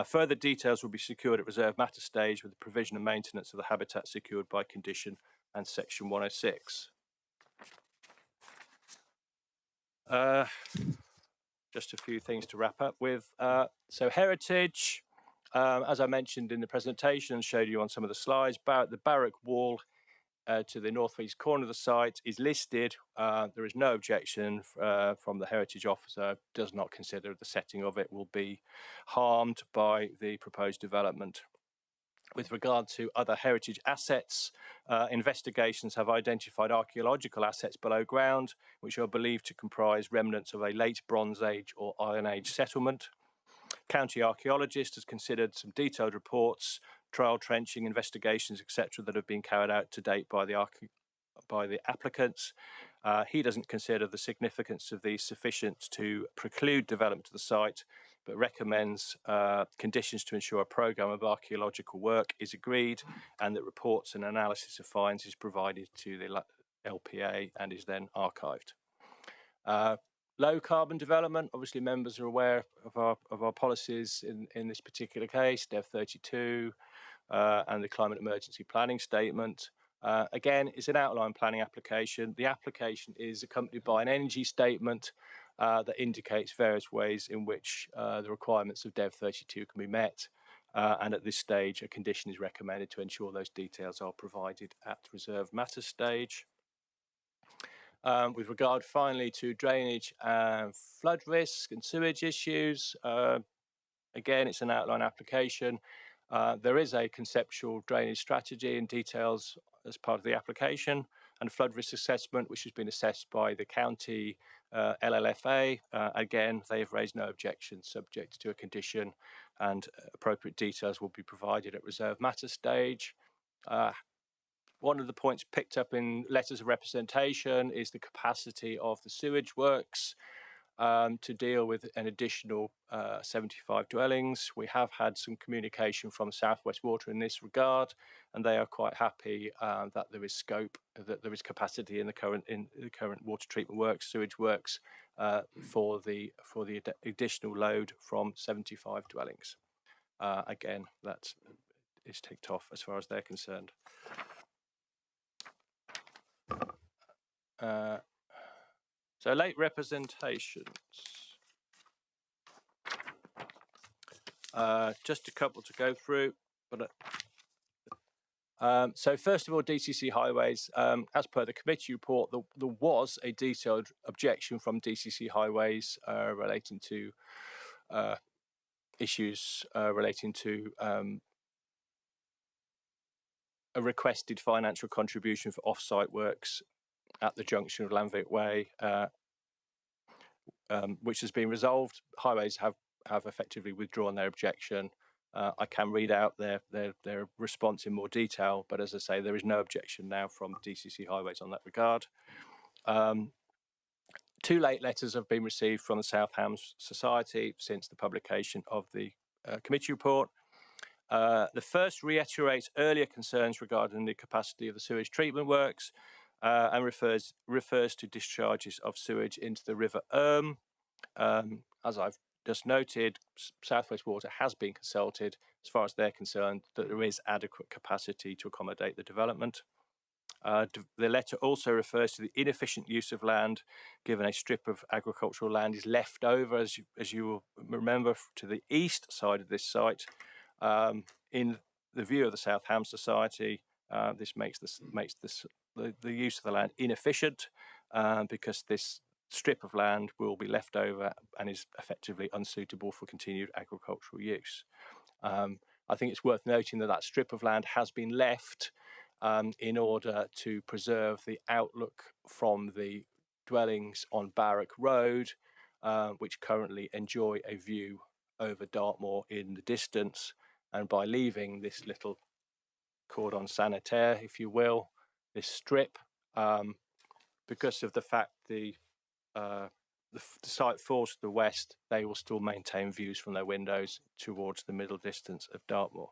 Further details will be secured at Reserve Matter stage with the provision and maintenance of the habitat secured by condition and Section 106. Just a few things to wrap up with. So heritage, as I mentioned in the presentation and showed you on some of the slides, the barrack wall to the northeast corner of the site is listed. There is no objection from the heritage officer, does not consider the setting of it will be harmed by the proposed development. With regard to other heritage assets, investigations have identified archaeological assets below ground, which are believed to comprise remnants of a late Bronze Age or Iron Age settlement. County archaeologist has considered some detailed reports, trial trenching investigations, etc., that have been carried out to date by the applicants. He doesn't consider the significance of these sufficient to preclude development of the site, but recommends conditions to ensure a programme of archaeological work is agreed and that reports and analysis of finds is provided to the LPA and is then archived. Low carbon development, obviously members are aware of our policies in this particular case, DEV 32 and the Climate Emergency Planning Statement. Again, it's an outline planning application. The application is accompanied by an energy statement that indicates various ways in which the requirements of DEV 32 can be met. And at this stage, a condition is recommended to ensure those details are provided at Reserve Matter stage. With regard finally to drainage and flood risk and sewage issues, again, it's an outline application. There is a conceptual drainage strategy and details as part of the application and flood risk assessment, which has been assessed by the county LLFA. Again, they have raised no objection subject to a condition and appropriate details will be provided at Reserve Matter stage. One of the points picked up in letters of representation is the capacity of the sewage works to deal with an additional 75 dwellings. We have had some communication from South West Water in this regard, and they are quite happy that there is scope, that there is capacity in the current water treatment works, sewage works, for the additional load from 75 dwellings. Again, that is ticked off as far as they're concerned. So late representations. Just a couple to go through. But so first of all, DCC Highways, as per the committee report, there was a detailed objection from DCC Highways relating to issues relating to a requested financial contribution for off-site works at the junction of Lanvick Way, which has been resolved. Highways have effectively withdrawn their objection. I can read out their response in more detail, but as I say, there is no objection now from DCC Highways on that regard. 2 late letters have been received from the South Hams Society since the publication of the committee report. The first reiterates earlier concerns regarding the capacity of the sewage treatment works and refers to discharges of sewage into the River Erm. As I've just noted, South West Water has been consulted as far as they're concerned that there is adequate capacity to accommodate the development. The letter also refers to the inefficient use of land, given a strip of agricultural land is left over, as you will remember, to the east side of this site. In the view of the South Hams Society, this makes the use of the land inefficient because this strip of land will be left over and is effectively unsuitable for continued agricultural use. I think it's worth noting that that strip of land has been left in order to preserve the outlook from the dwellings on Barrack Road, which currently enjoy a view over Dartmoor in the distance. And by leaving this little cordon sanitaire, if you will, this strip, because of the fact the site falls to the west, they will still maintain views from their windows towards the middle distance of Dartmoor.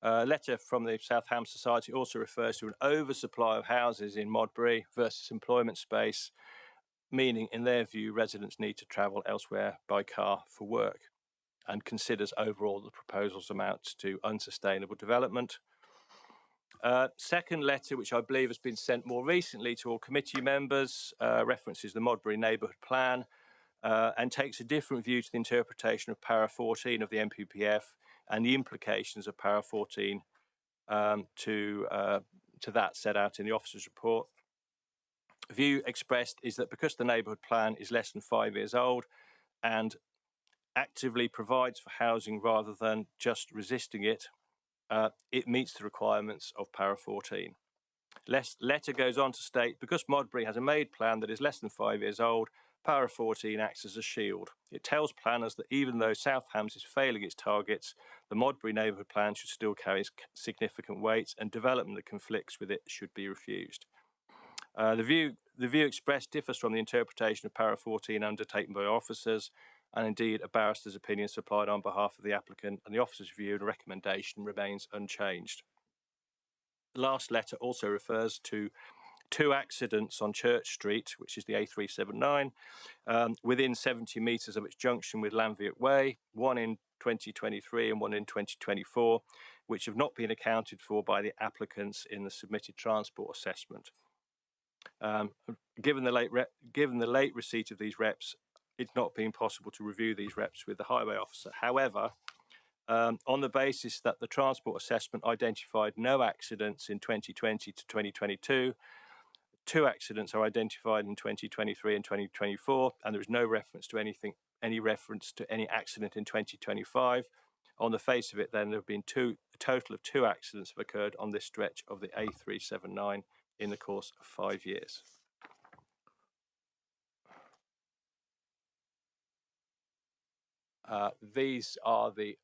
A letter from the South Hams Society also refers to an oversupply of houses in Modbury versus employment space, meaning, in their view, residents need to travel elsewhere by car for work, and considers overall the proposals amount to unsustainable development. Second letter, which I believe has been sent more recently to all committee members, references the Modbury Neighbourhood Plan and takes a different view to the interpretation of Para 14 of the NPPF and the implications of Para 14 to that set out in the officer's report. View expressed is that because the neighbourhood plan is less than 5 years old and actively provides for housing rather than just resisting it, it meets the requirements of Para 14. Letter goes on to state, because Modbury has a made plan that is less than 5 years old, Para 14 acts as a shield. It tells planners that even though South Hams is failing its targets, the Modbury neighbourhood plan should still carry significant weight, and development that conflicts with it should be refused. The view expressed differs from the interpretation of Para 14 undertaken by officers, and indeed a barrister's opinion supplied on behalf of the applicant, and the officer's view and recommendation remains unchanged. The last letter also refers to 2 accidents on Church Street, which is the A379, within 70 metres of its junction with Lanvick Way, one in 2023 and one in 2024, which have not been accounted for by the applicants in the submitted transport assessment. Given the late receipt of these reps, it's not been possible to review these reps with the highway officer. However, on the basis that the transport assessment identified no accidents in 2020 to 2022, 2 accidents are identified in 2023 and 2024, and there is no reference to any reference to any accident in 2025. On the face of it, then, there have been a total of 2 accidents have occurred on this stretch of the A379 in the course of 5 years. These are the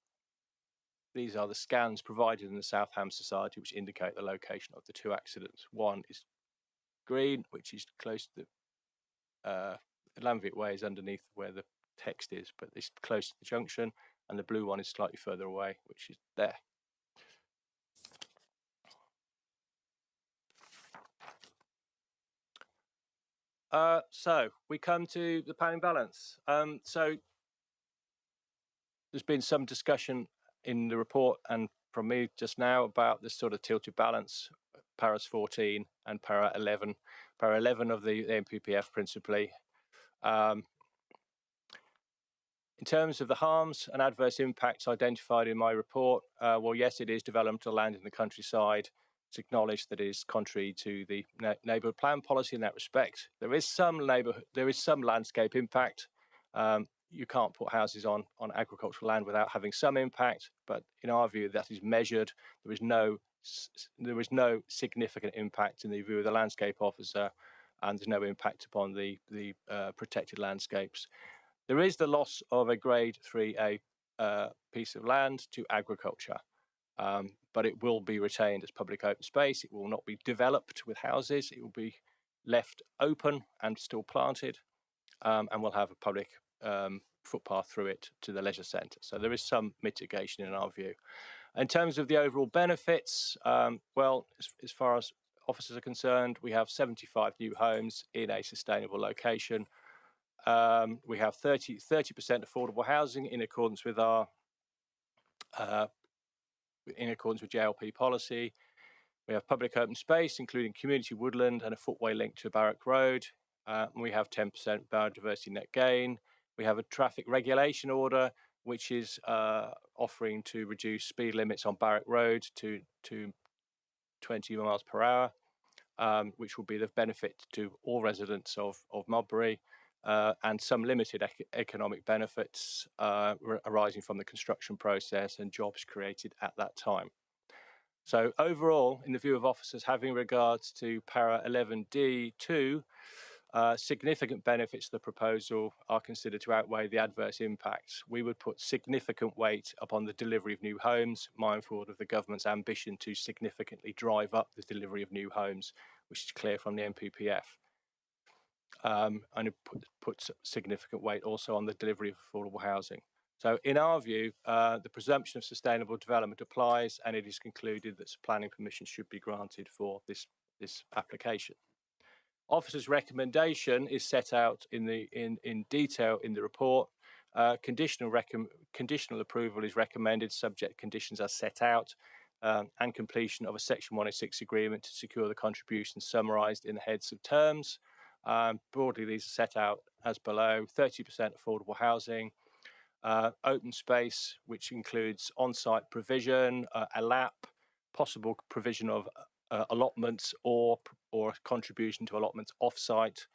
scans provided in the South Hams Society, which indicate the location of the 2 accidents. One is green, which is close to the Lanvick Way, is underneath where the text is, but it's close to the junction, and the blue one is slightly further away, which is there. So we come to the planning balance. So there's been some discussion in the report and from me just now about this sort of tilted balance, paras 14 and para 11. Para 11 of the NPPF principally. In terms of the harms and adverse impacts identified in my report, well, yes, it is developmental land in the countryside. It's acknowledged that it is contrary to the neighbourhood plan policy in that respect. There is some landscape impact. You can't put houses on agricultural land without having some impact, but in our view, that is measured. There is no significant impact in the view of the landscape officer, and there's no impact upon the protected landscapes. There is the loss of a grade 3A piece of land to agriculture, but it will be retained as public open space. It will not be developed with houses. It will be left open and still planted, and we'll have a public footpath through it to the leisure centre. So there is some mitigation in our view. In terms of the overall benefits, well, as far as officers are concerned, we have 75 new homes in a sustainable location. We have 30% affordable housing in accordance with our JLP policy. We have public open space, including community woodland and a footway link to Barrack Road. We have 10% biodiversity net gain. We have a traffic regulation order, which is offering to reduce speed limits on Barrack Road to 20 miles per hour, which will be the benefit to all residents of Modbury. And some limited economic benefits arising from the construction process and jobs created at that time. So overall, in the view of officers having regards to para 11D2, significant benefits of the proposal are considered to outweigh the adverse impacts. We would put significant weight upon the delivery of new homes, mindful of the government's ambition to significantly drive up the delivery of new homes, which is clear from the NPPF. And it puts significant weight also on the delivery of affordable housing. So in our view, the presumption of sustainable development applies, and it is concluded that planning permission should be granted for this application. Officer's recommendation is set out in detail in the report. Conditional approval is recommended subject conditions are set out, and completion of a Section 106 agreement to secure the contributions summarised in the heads of terms. Broadly, these are set out as below: 30% affordable housing, open space, which includes on-site provision, a lap, possible provision of allotments or a contribution to allotments off-site,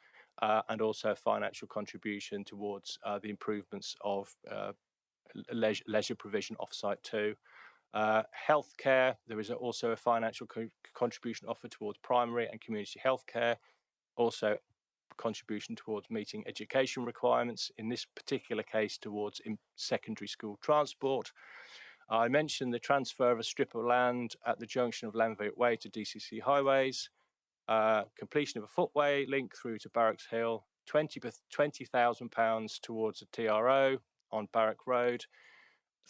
and also a financial contribution towards the improvements of leisure provision off-site too. Healthcare, there is also a financial contribution offered towards primary and community healthcare, also contribution towards meeting education requirements, in this particular case towards secondary school transport. I mentioned the transfer of a strip of land at the junction of Lanviot Way to DCC Highways, completion of a footway link through to Barracks Hill, £20,000 towards a TRO on Barrack Road,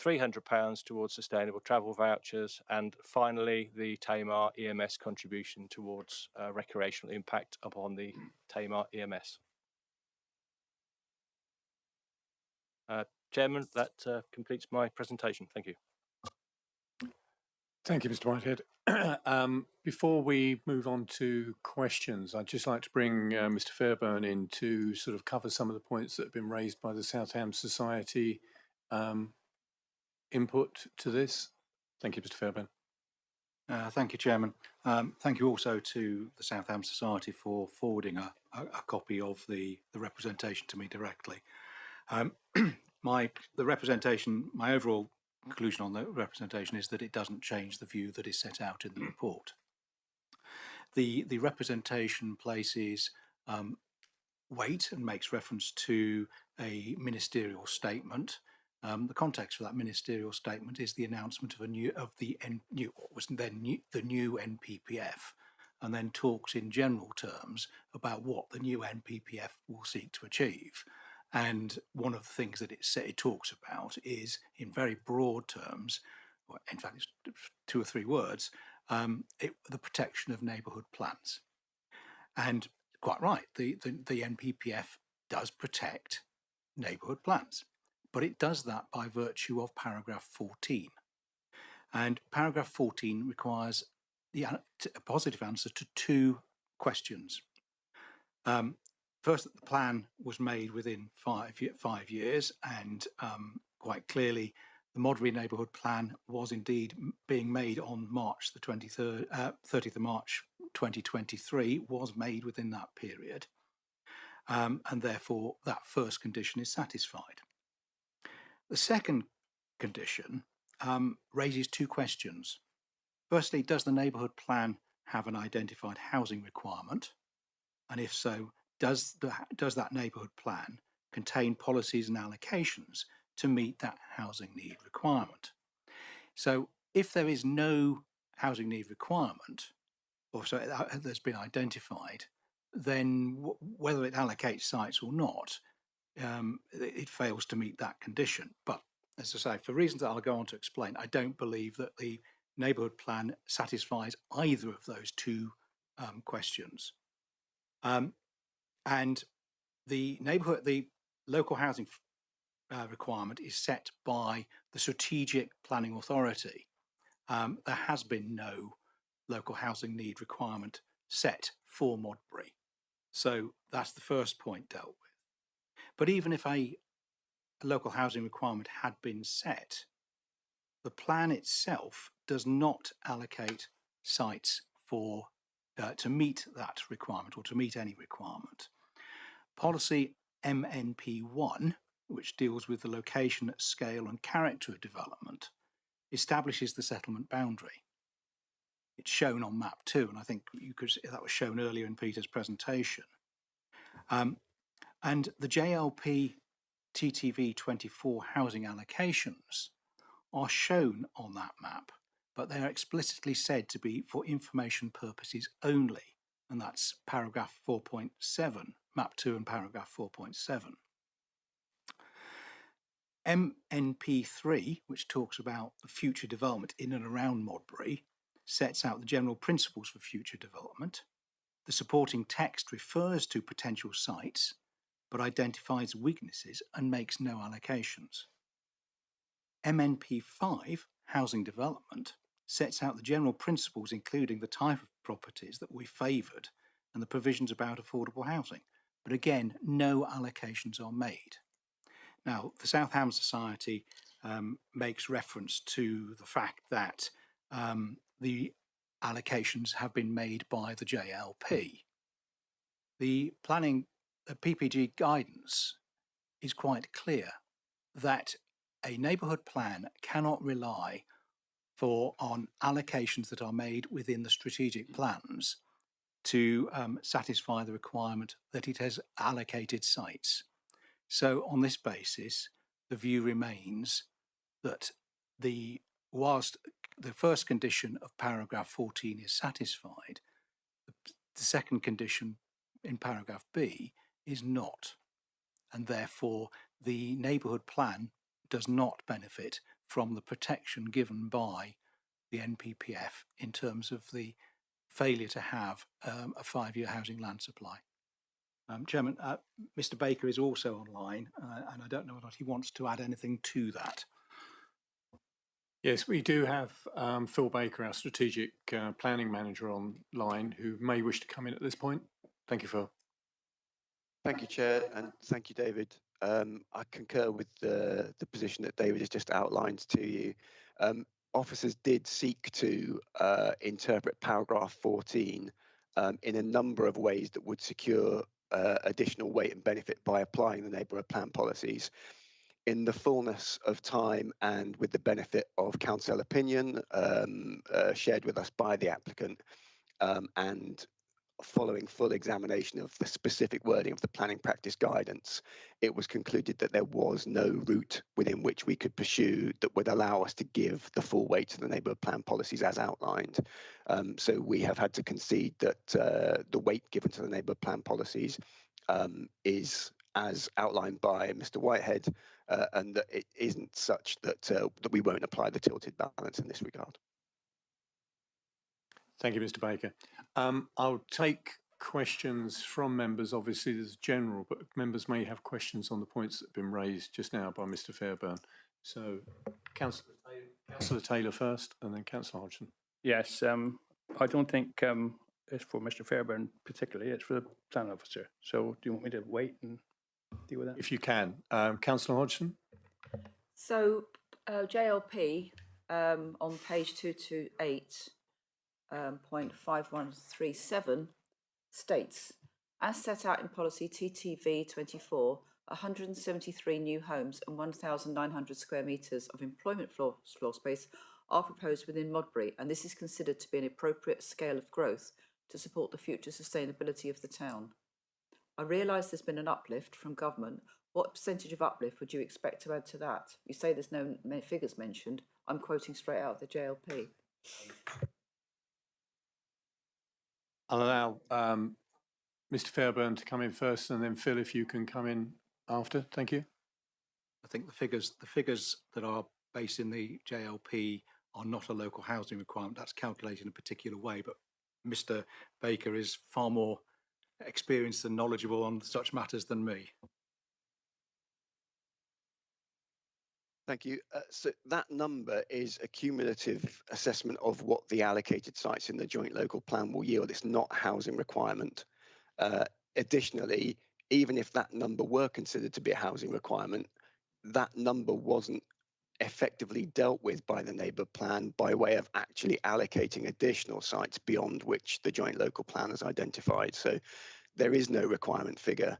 £300 towards sustainable travel vouchers, and finally the Tamar EMS contribution towards recreational impact upon the Tamar EMS. Chairman, that completes my presentation. Thank you. Thank you, Mr. Whitehead. Before we move on to questions, I'd just like to bring Mr. Fairburn in to sort of cover some of the points that have been raised by the South Ham Society input to this. Thank you, Mr. Fairburn. Thank you, Chairman. Thank you also to the South Ham Society for forwarding a copy of the representation to me directly. My overall conclusion on the representation is that it doesn't change the view that is set out in the report. The representation places weight and makes reference to a ministerial statement. The context for that ministerial statement is the announcement of the new NPPF, and then talks in general terms about what the new NPPF will seek to achieve. And one of the things that it talks about is, in very broad terms, or in fact it's 2 or 3 words, the protection of neighbourhood plans. And quite right, the NPPF does protect neighbourhood plans, but it does that by virtue of paragraph 14. And paragraph 14 requires a positive answer to two questions. First, that the plan was made within 5 years, and quite clearly, the Modbury Neighbourhood Plan was indeed being made on March the 30th of March 2023, was made within that period, and therefore that first condition is satisfied. The second condition raises two questions. Firstly, does the neighbourhood plan have an identified housing requirement? And if so, does that neighbourhood plan contain policies and allocations to meet that housing need requirement? So if there is no housing need requirement, or so that's been identified, then whether it allocates sites or not, it fails to meet that condition. But as I say, for reasons that I'll go on to explain, I don't believe that the neighbourhood plan satisfies either of those two questions. And the local housing requirement is set by the Strategic Planning Authority. There has been no local housing need requirement set for Modbury. So that's the first point dealt with. But even if a local housing requirement had been set, the plan itself does not allocate sites for to meet that requirement or to meet any requirement. Policy MNP1, which deals with the location, scale and character of development, establishes the settlement boundary. It's shown on map 2, and I think that was shown earlier in Peter's presentation. And the JLP TTV 24 housing allocations are shown on that map, but they are explicitly said to be for information purposes only, and that's paragraph 4.7, map 2 and paragraph 4.7. MNP3, which talks about the future development in and around Modbury, sets out the general principles for future development. The supporting text refers to potential sites, but identifies weaknesses and makes no allocations. MNP5, housing development, sets out the general principles, including the type of properties that we favoured and the provisions about affordable housing. But again, no allocations are made. Now, the South Ham Society makes reference to the fact that the allocations have been made by the JLP. The PPG guidance is quite clear that a neighbourhood plan cannot rely on allocations that are made within the strategic plans to satisfy the requirement that it has allocated sites. So on this basis, the view remains that whilst the first condition of paragraph 14 is satisfied, the second condition in paragraph B is not, and therefore the neighbourhood plan does not benefit from the protection given by the NPPF in terms of the failure to have a 5-year housing land supply. Chairman, Mr. Baker is also online, and I don't know whether he wants to add anything to that. Yes, we do have Phil Baker, our strategic planning manager, online, who may wish to come in at this point. Thank you, Phil. Thank you, Chair, and thank you, David. I concur with the position that David has just outlined to you. Officers did seek to interpret paragraph 14 in a number of ways that would secure additional weight and benefit by applying the neighbourhood plan policies. In the fullness of time and with the benefit of council opinion shared with us by the applicant, and following full examination of the specific wording of the planning practice guidance, it was concluded that there was no route within which we could pursue that would allow us to give the full weight to the neighbourhood plan policies as outlined. So we have had to concede that the weight given to the neighbourhood plan policies is as outlined by Mr. Whitehead, and that it isn't such that that we won't apply the tilted balance in this regard. Thank you, Mr. Baker. I'll take questions from members. Obviously, there's general, but members may have questions on the points that have been raised just now by Mr. Fairburn. So, Councillor Councillor Taylor first and then Councillor Hodgson. Yes, I don't think it's for Mr Fairbairn particularly, it's for the planning officer. So do you want me to wait and deal with that? If you can. Councillor Hodgson? So JLP on page 228, point 5137 states, as set out in policy TTV 24, 173 new homes and 1,900 square metres of employment floor space are proposed within Modbury, and this is considered to be an appropriate scale of growth to support the future sustainability of the town. I realise there's been an uplift from government. What percentage of uplift would you expect to add to that? You say there's no figures mentioned. I'm quoting straight out of the JLP. I'll allow Mr Fairbairn to come in first and then Phil, if you can come in after. Thank you. I think the figures that are based in the JLP are not a local housing requirement. That's calculated in a particular way, but Mr Baker is far more experienced and knowledgeable on such matters than me. Thank you. So that number is a cumulative assessment of what the allocated sites in the joint local plan will yield. It's not a housing requirement. Additionally, even if that number were considered to be a housing requirement, that number wasn't effectively dealt with by the neighbourhood plan by way of actually allocating additional sites beyond which the joint local plan has identified. So there is no requirement figure.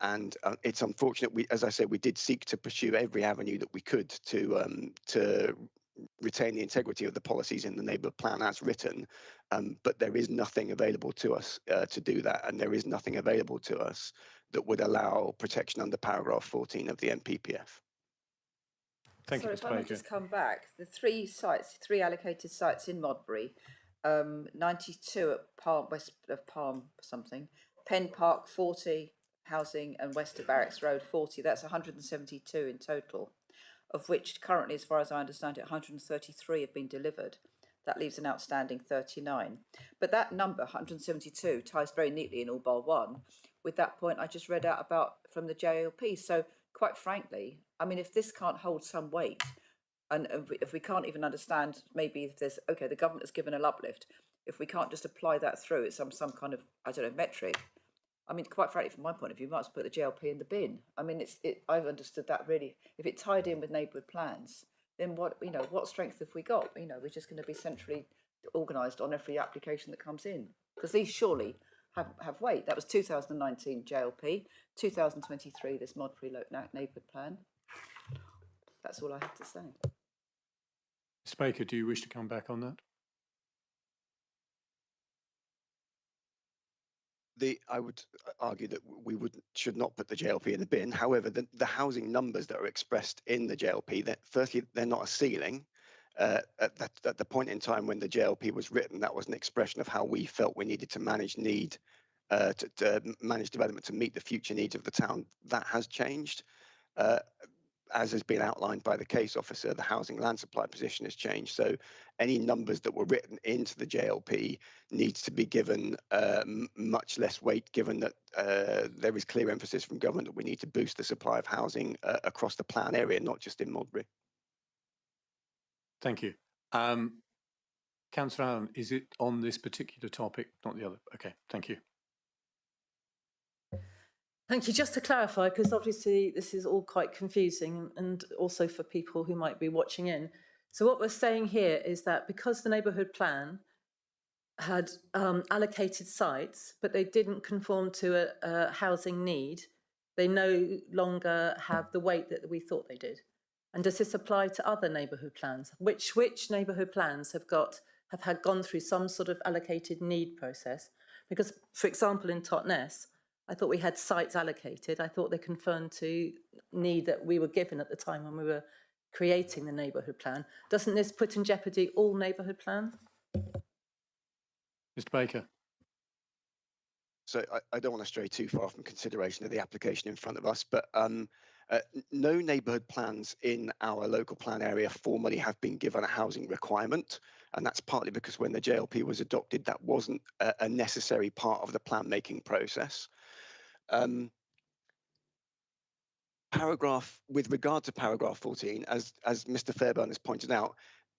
And it's unfortunate. As I said, we did seek to pursue every avenue that we could to retain the integrity of the policies in the neighbourhood plan as written, but there is nothing available to us to do that, and there is nothing available to us that would allow protection under paragraph 14 of the NPPF. Thank you, So Mr if I may Baker. just come back, the three allocated sites in Modbury, 92 at Palm, west of Palm something, Penn Park 40 housing, and west of Barracks Road 40. That's 172 in total, of which currently, as far as I understand it, 133 have been delivered. That leaves an outstanding 39. But that number, 172, ties very neatly in all bar one with that point I just read out about from the JLP. So quite frankly, I mean, if this can't hold some weight, and if we can't even understand, maybe if there's, okay, the government has given an uplift, if we can't just apply that through at some kind of, I don't know, metric, I mean, quite frankly, from my point of view, you might as well put the JLP in the bin. I mean, I've understood that really. If it tied in with neighbourhood plans, then what strength have we got? We're just going to be centrally organised on every application that comes in, because these surely have weight. That was 2019 JLP, 2023 this Modbury neighbourhood plan. That's all I have to say. Mr Baker, do you wish to come back on that? I would argue that we should not put the JLP in the bin. However, the housing numbers that are expressed in the JLP, that firstly, they're not a ceiling. At the point in time when the JLP was written, that was an expression of how we felt we needed to manage to manage development to meet the future needs of the town. That has changed. As has been outlined by the case officer, the housing land supply position has changed. So any numbers that were written into the JLP needs to be given much less weight, given that there is clear emphasis from government that we need to boost the supply of housing across the plan area, not just in Modbury. Thank you. Councillor Allen, is it on this particular topic, not the other? Okay, thank you. Thank you. Just to clarify, because obviously this is all quite confusing and also for people who might be watching in. So what we're saying here is that because the neighbourhood plan had allocated sites, but they didn't conform to a housing need, they no longer have the weight that we thought they did. And does this apply to other neighbourhood plans? Which neighbourhood plans have gone through some sort of allocated need process? Because, for example, in Totnes, I thought we had sites allocated. I thought they confirmed to need that we were given at the time when we were creating the neighbourhood plan. Doesn't this put in jeopardy all neighbourhood plans? Mr Baker. So I don't want to stray too far from consideration of the application in front of us, but no neighbourhood plans in our local plan area formally have been given a housing requirement. And that's partly because when the JLP was adopted, that wasn't a necessary part of the plan making process. with regard to paragraph 14, as Mr. Fairburn has pointed out,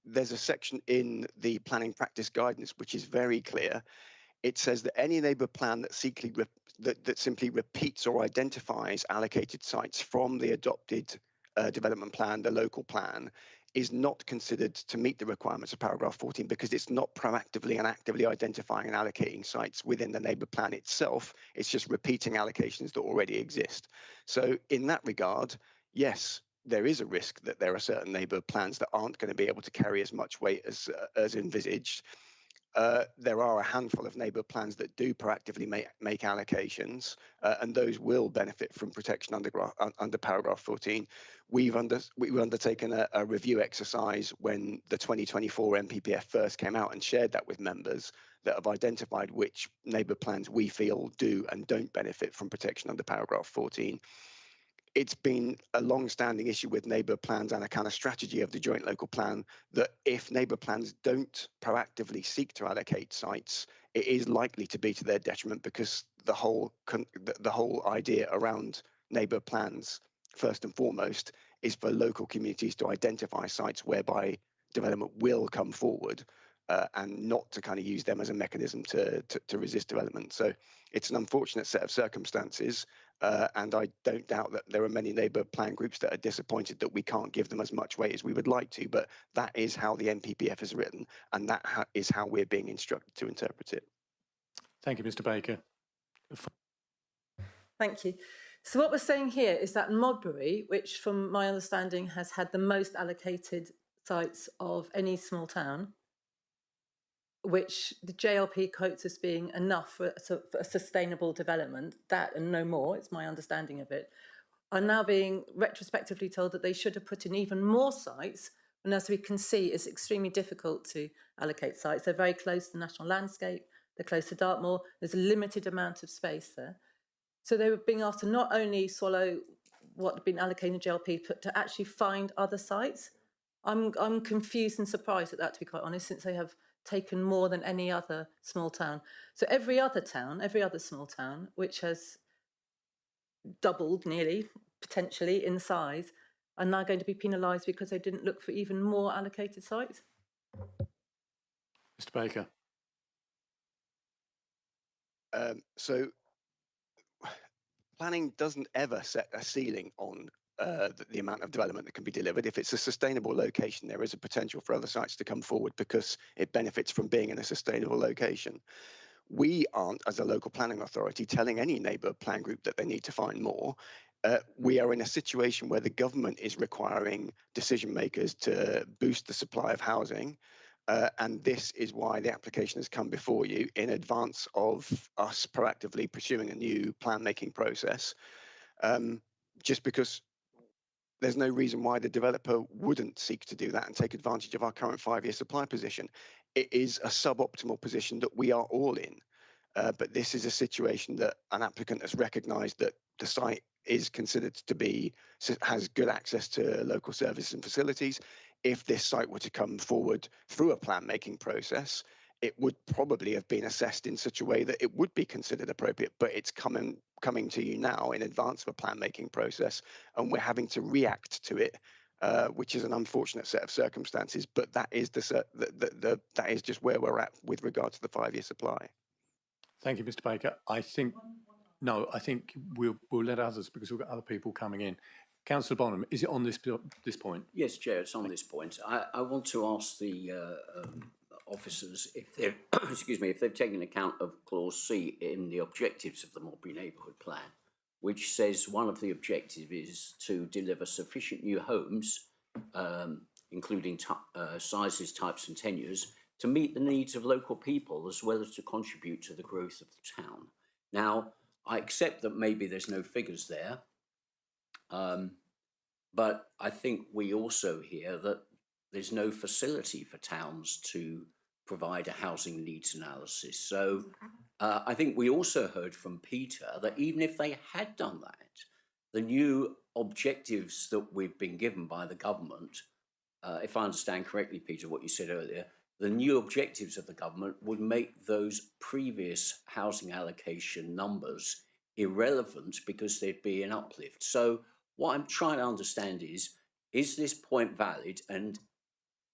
there's a section in the planning practice guidance which is very clear. It says that any neighbour plan that simply repeats or identifies allocated sites from the adopted development plan, the local plan, is not considered to meet the requirements of paragraph 14 because it's not proactively and actively identifying and allocating sites within the neighbour plan itself. It's just repeating allocations that already exist. So in that regard, yes, there is a risk that there are certain neighbour plans that aren't going to be able to carry as much weight as envisaged. There are a handful of neighbour plans that do proactively make allocations, and those will benefit from protection under paragraph 14. We've undertaken a review exercise when the 2024 NPPF first came out and shared that with members that have identified which neighbour plans we feel do and don't benefit from protection under paragraph 14. It's been a long-standing issue with neighbour plans and a kind of strategy of the joint local plan that if neighbour plans don't proactively seek to allocate sites, it is likely to be to their detriment because the whole idea around neighbour plans, first and foremost, is for local communities to identify sites whereby development will come forward and not to kind of use them as a mechanism to resist development. So it's an unfortunate set of circumstances. And I don't doubt that there are many neighbour plan groups that are disappointed that we can't give them as much weight as we would like to, but that is how the NPPF is written, and that is how we're being instructed to interpret it. Thank you, Mr. Baker. Thank you. So what we're saying here is that Modbury, which from my understanding has had the most allocated sites of any small town, which the JLP quotes as being enough for a sustainable development, that and no more, it's my understanding of it, are now being retrospectively told that they should have put in even more sites, and as we can see, it's extremely difficult to allocate sites. They're very close to the national landscape, they're close to Dartmoor, there's a limited amount of space there. So they were being asked to not only swallow what had been allocated in JLP, but to actually find other sites. I'm confused and surprised at that, to be quite honest, since they have taken more than any other small town. So every other small town, which has doubled nearly, potentially, in size, are now going to be penalised because they didn't look for even more allocated sites? Mr. Baker. So planning doesn't ever set a ceiling on the amount of development that can be delivered. If it's a sustainable location, there is a potential for other sites to come forward because it benefits from being in a sustainable location. We aren't, as a local planning authority, telling any neighbour plan group that they need to find more. We are in a situation where the government is requiring decision makers to boost the supply of housing. And this is why the application has come before you in advance of us proactively pursuing a new plan-making process, just because there's no reason why the developer wouldn't seek to do that and take advantage of our current 5-year supply position. It is a suboptimal position that we are all in. But this is a situation that an applicant has recognised that the site is considered to be, has good access to local services and facilities. If this site were to come forward through a plan-making process, it would probably have been assessed in such a way that it would be considered appropriate, but it's coming to you now in advance of a plan-making process, and we're having to react to it, which is an unfortunate set of circumstances, but that is that is just where we're at with regard to the 5-year supply. Thank you, Mr. Baker. I think we'll let others, because we've got other people coming in. Councillor Bonham, is it on this point? Yes, Chair, it's on this point. I want to ask the officers if they've excuse me, if they've taken account of clause C in the objectives of the Modbury Neighbourhood Plan, which says one of the objectives is to deliver sufficient new homes, including sizes, types and tenures, to meet the needs of local people as well as to contribute to the growth of the town. Now, I accept that maybe there's no figures there, but I think we also hear that there's no facility for towns to provide a housing needs analysis. So I think we also heard from Peter that even if they had done that, the new objectives that we've been given by the government, if I understand correctly, Peter, what you said earlier, the new objectives of the government would make those previous housing allocation numbers irrelevant because there'd be an uplift. So What I'm trying to understand is this point valid? And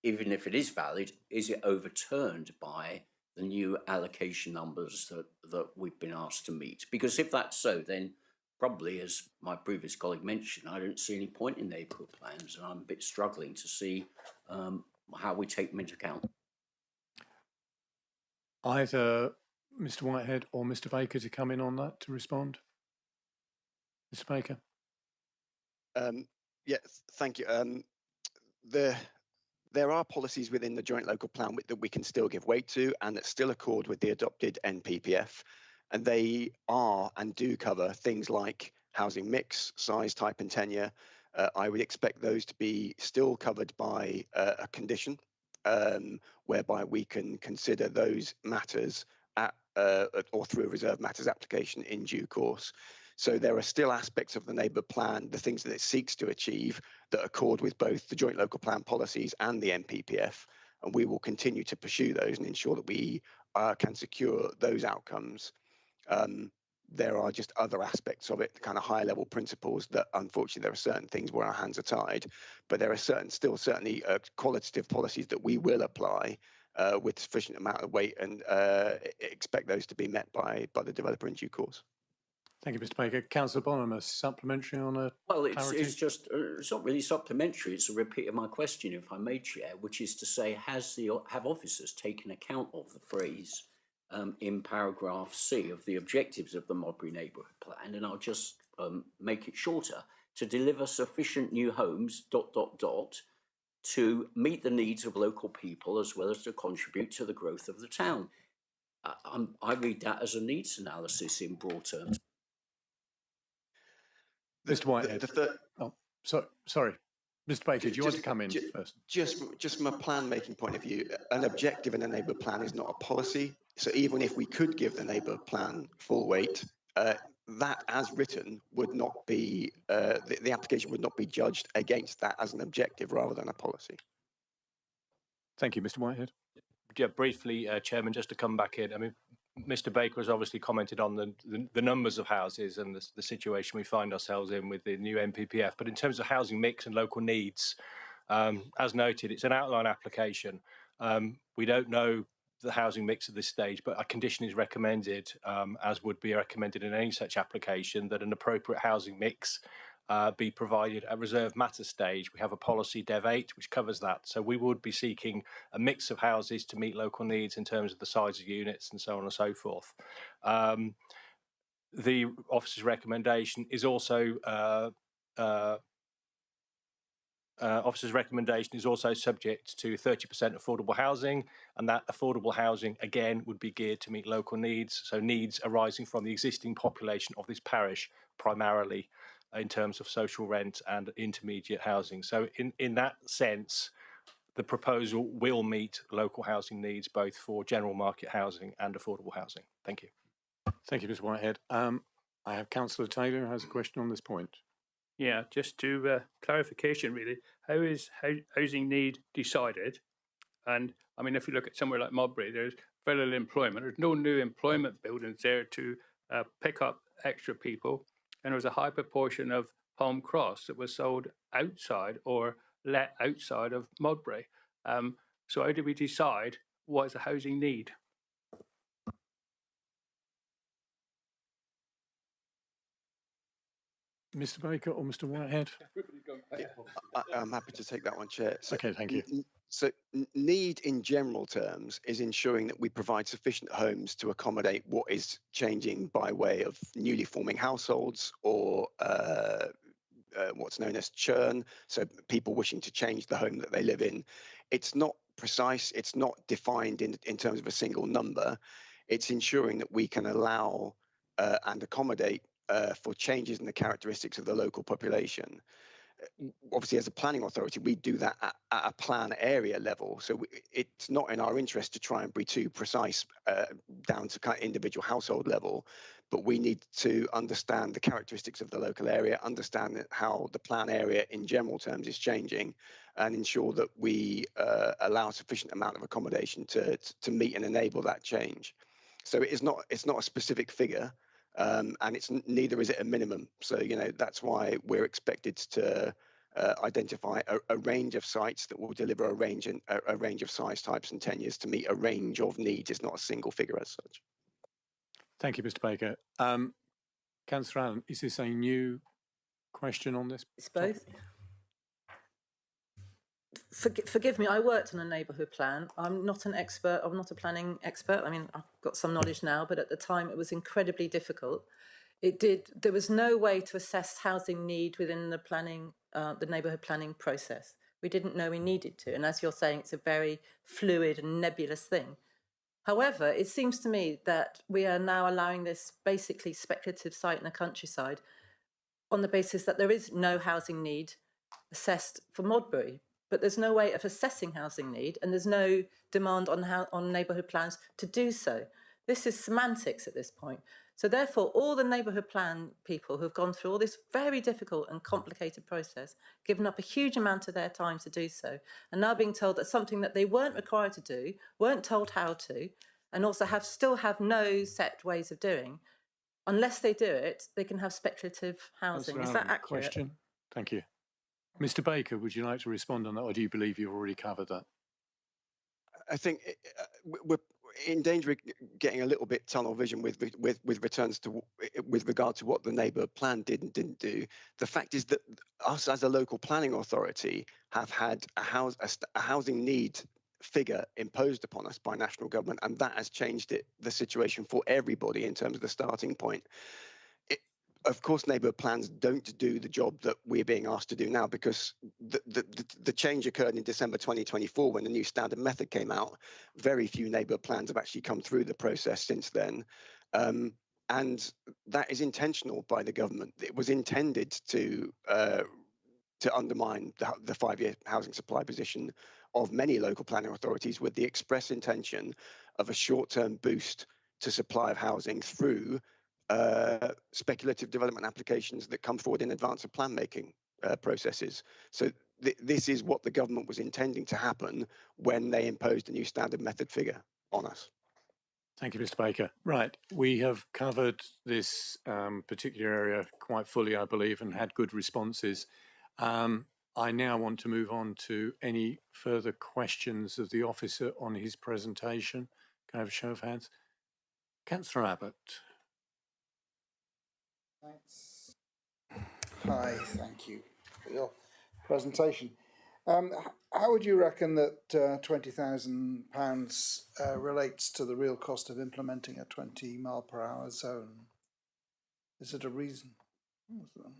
even if it is valid, is it overturned by the new allocation numbers that we've been asked to meet? Because if that's so, then probably, as my previous colleague mentioned, I don't see any point in neighbourhood plans, and I'm a bit struggling to see how we take them into account. Either Mr. Whitehead or Mr. Baker to come in on that to respond. Mr. Baker. Yes, thank you. There are policies within the joint local plan that we can still give weight to and that still accord with the adopted NPPF. And they are and do cover things like housing mix, size, type and tenure. I would expect those to be still covered by a condition whereby we can consider those matters at or through a reserved matters application in due course. So there are still aspects of the neighbourhood plan, the things that it seeks to achieve, that accord with both the joint local plan policies and the NPPF, and we will continue to pursue those and ensure that we can secure those outcomes. There are just other aspects of it, the kind of higher level principles that unfortunately there are certain things where our hands are tied, but there are certainly qualitative policies that we will apply with sufficient amount of weight and expect those to be met by the developer in due course. Thank you, Mr. Baker. Councillor Bonham, a supplementary on a Well, it's just, it's not really supplementary, it's a repeat of my question, if I may, Chair, which is to say, have officers taken account of the phrase in paragraph C of the objectives of the Modbury Neighbourhood Plan? And I'll just make it shorter: to deliver sufficient new homes, ... to meet the needs of local people as well as to contribute to the growth of the town. I read that as a needs analysis in broad terms. Mr. Whitehead. Sorry. Mr. Baker, do you want to come in first? Just from a plan making point of view, an objective in a neighbourhood plan is not a policy. So even if we could give the neighbourhood plan full weight, that as written would not be, the application would not be judged against that as an objective rather than a policy. Thank you, Mr. Whitehead. Yeah, briefly, Chairman, just to come back in. I mean, Mr. Baker has obviously commented on the numbers of houses and the situation we find ourselves in with the new NPPF. But in terms of housing mix and local needs, as noted, it's an outline application. We don't know the housing mix at this stage, but a condition is recommended, as would be recommended in any such application, that an appropriate housing mix be provided at reserved matter stage. We have a policy Dev 8 which covers that. So we would be seeking a mix of houses to meet local needs in terms of the size of units and so on and so forth. The officer's recommendation is also subject to 30% affordable housing, and that affordable housing again would be geared to meet local needs, so needs arising from the existing population of this parish primarily, in terms of social rent and intermediate housing. So in that sense, the proposal will meet local housing needs, both for general market housing and affordable housing. Thank you. Thank you, Mr. Whitehead. I have Councillor Taylor who has a question on this point. Yeah, just to clarification really, how is housing need decided? And I mean, if you look at somewhere like Modbury, there's very little employment. There's no new employment buildings there to pick up extra people. And there was a high proportion of Palm Cross that was sold outside or let outside of Modbury. So how do we decide what is a housing need? Mr. Baker or Mr. Whitehead? I'm happy to take that one, Chair. So, okay, thank you. So need in general terms is ensuring that we provide sufficient homes to accommodate what is changing by way of newly forming households or what's known as churn, so people wishing to change the home that they live in. It's not precise, it's not defined in terms of a single number. It's ensuring that we can allow and accommodate for changes in the characteristics of the local population. Obviously, as a planning authority, we do that at a plan area level. So it's not in our interest to try and be too precise down to kind of individual household level, but we need to understand the characteristics of the local area, understand how the plan area in general terms is changing, and ensure that we allow sufficient amount of accommodation to meet and enable that change. So it's not a specific figure. and neither is it a minimum. So, you know, that's why we're expected to identify a range of sites that will deliver a range of size types and tenures to meet a range of needs. It's not a single figure as such. Thank you, Mr. Baker. Councillor Allen, is this a new question on this? It's both. Forgive me, I worked on a neighbourhood plan. I'm not an expert, I'm not a planning expert. I mean, I've got some knowledge now, but at the time it was incredibly difficult. There was no way to assess housing need within the planning, the neighbourhood planning process. We didn't know we needed to. And as you're saying, it's a very fluid and nebulous thing. However, it seems to me that we are now allowing this basically speculative site in the countryside on the basis that there is no housing need assessed for Modbury. But there's no way of assessing housing need, and there's no demand on neighbourhood plans to do so. This is semantics at this point. So therefore, all the neighbourhood plan people who have gone through all this very difficult and complicated process, given up a huge amount of their time to do so, are now being told that something that they weren't required to do, weren't told how to, and also still have no set ways of doing. Unless they do it, they can have speculative housing. Councillor Is that Allen, accurate? question? Thank you. Mr. Baker, would you like to respond on that, or do you believe you've already covered that? I think we're in danger of getting a little bit tunnel vision with regard to what the neighbourhood plan did and didn't do. The fact is that us as a local planning authority have had a housing need figure imposed upon us by national government, and that has changed the situation for everybody in terms of the starting point. Of course, neighbourhood plans don't do the job that we're being asked to do now, because the change occurred in December 2024 when the new standard method came out. Very few neighbourhood plans have actually come through the process since then. And that is intentional by the government. It was intended to undermine the 5-year housing supply position of many local planning authorities, with the express intention of a short-term boost to supply of housing through speculative development applications that come forward in advance of plan making processes. So this is what the government was intending to happen when they imposed a new standard method figure on us. Thank you, Mr. Baker. Right, we have covered this particular area quite fully, I believe, and had good responses. I now want to move on to any further questions of the officer on his presentation. Can I have a show of hands? Councillor Abbott. Thanks. Hi, thank you for your presentation. How would you reckon that £20,000 relates to the real cost of implementing a 20-mile-per-hour zone? Is it a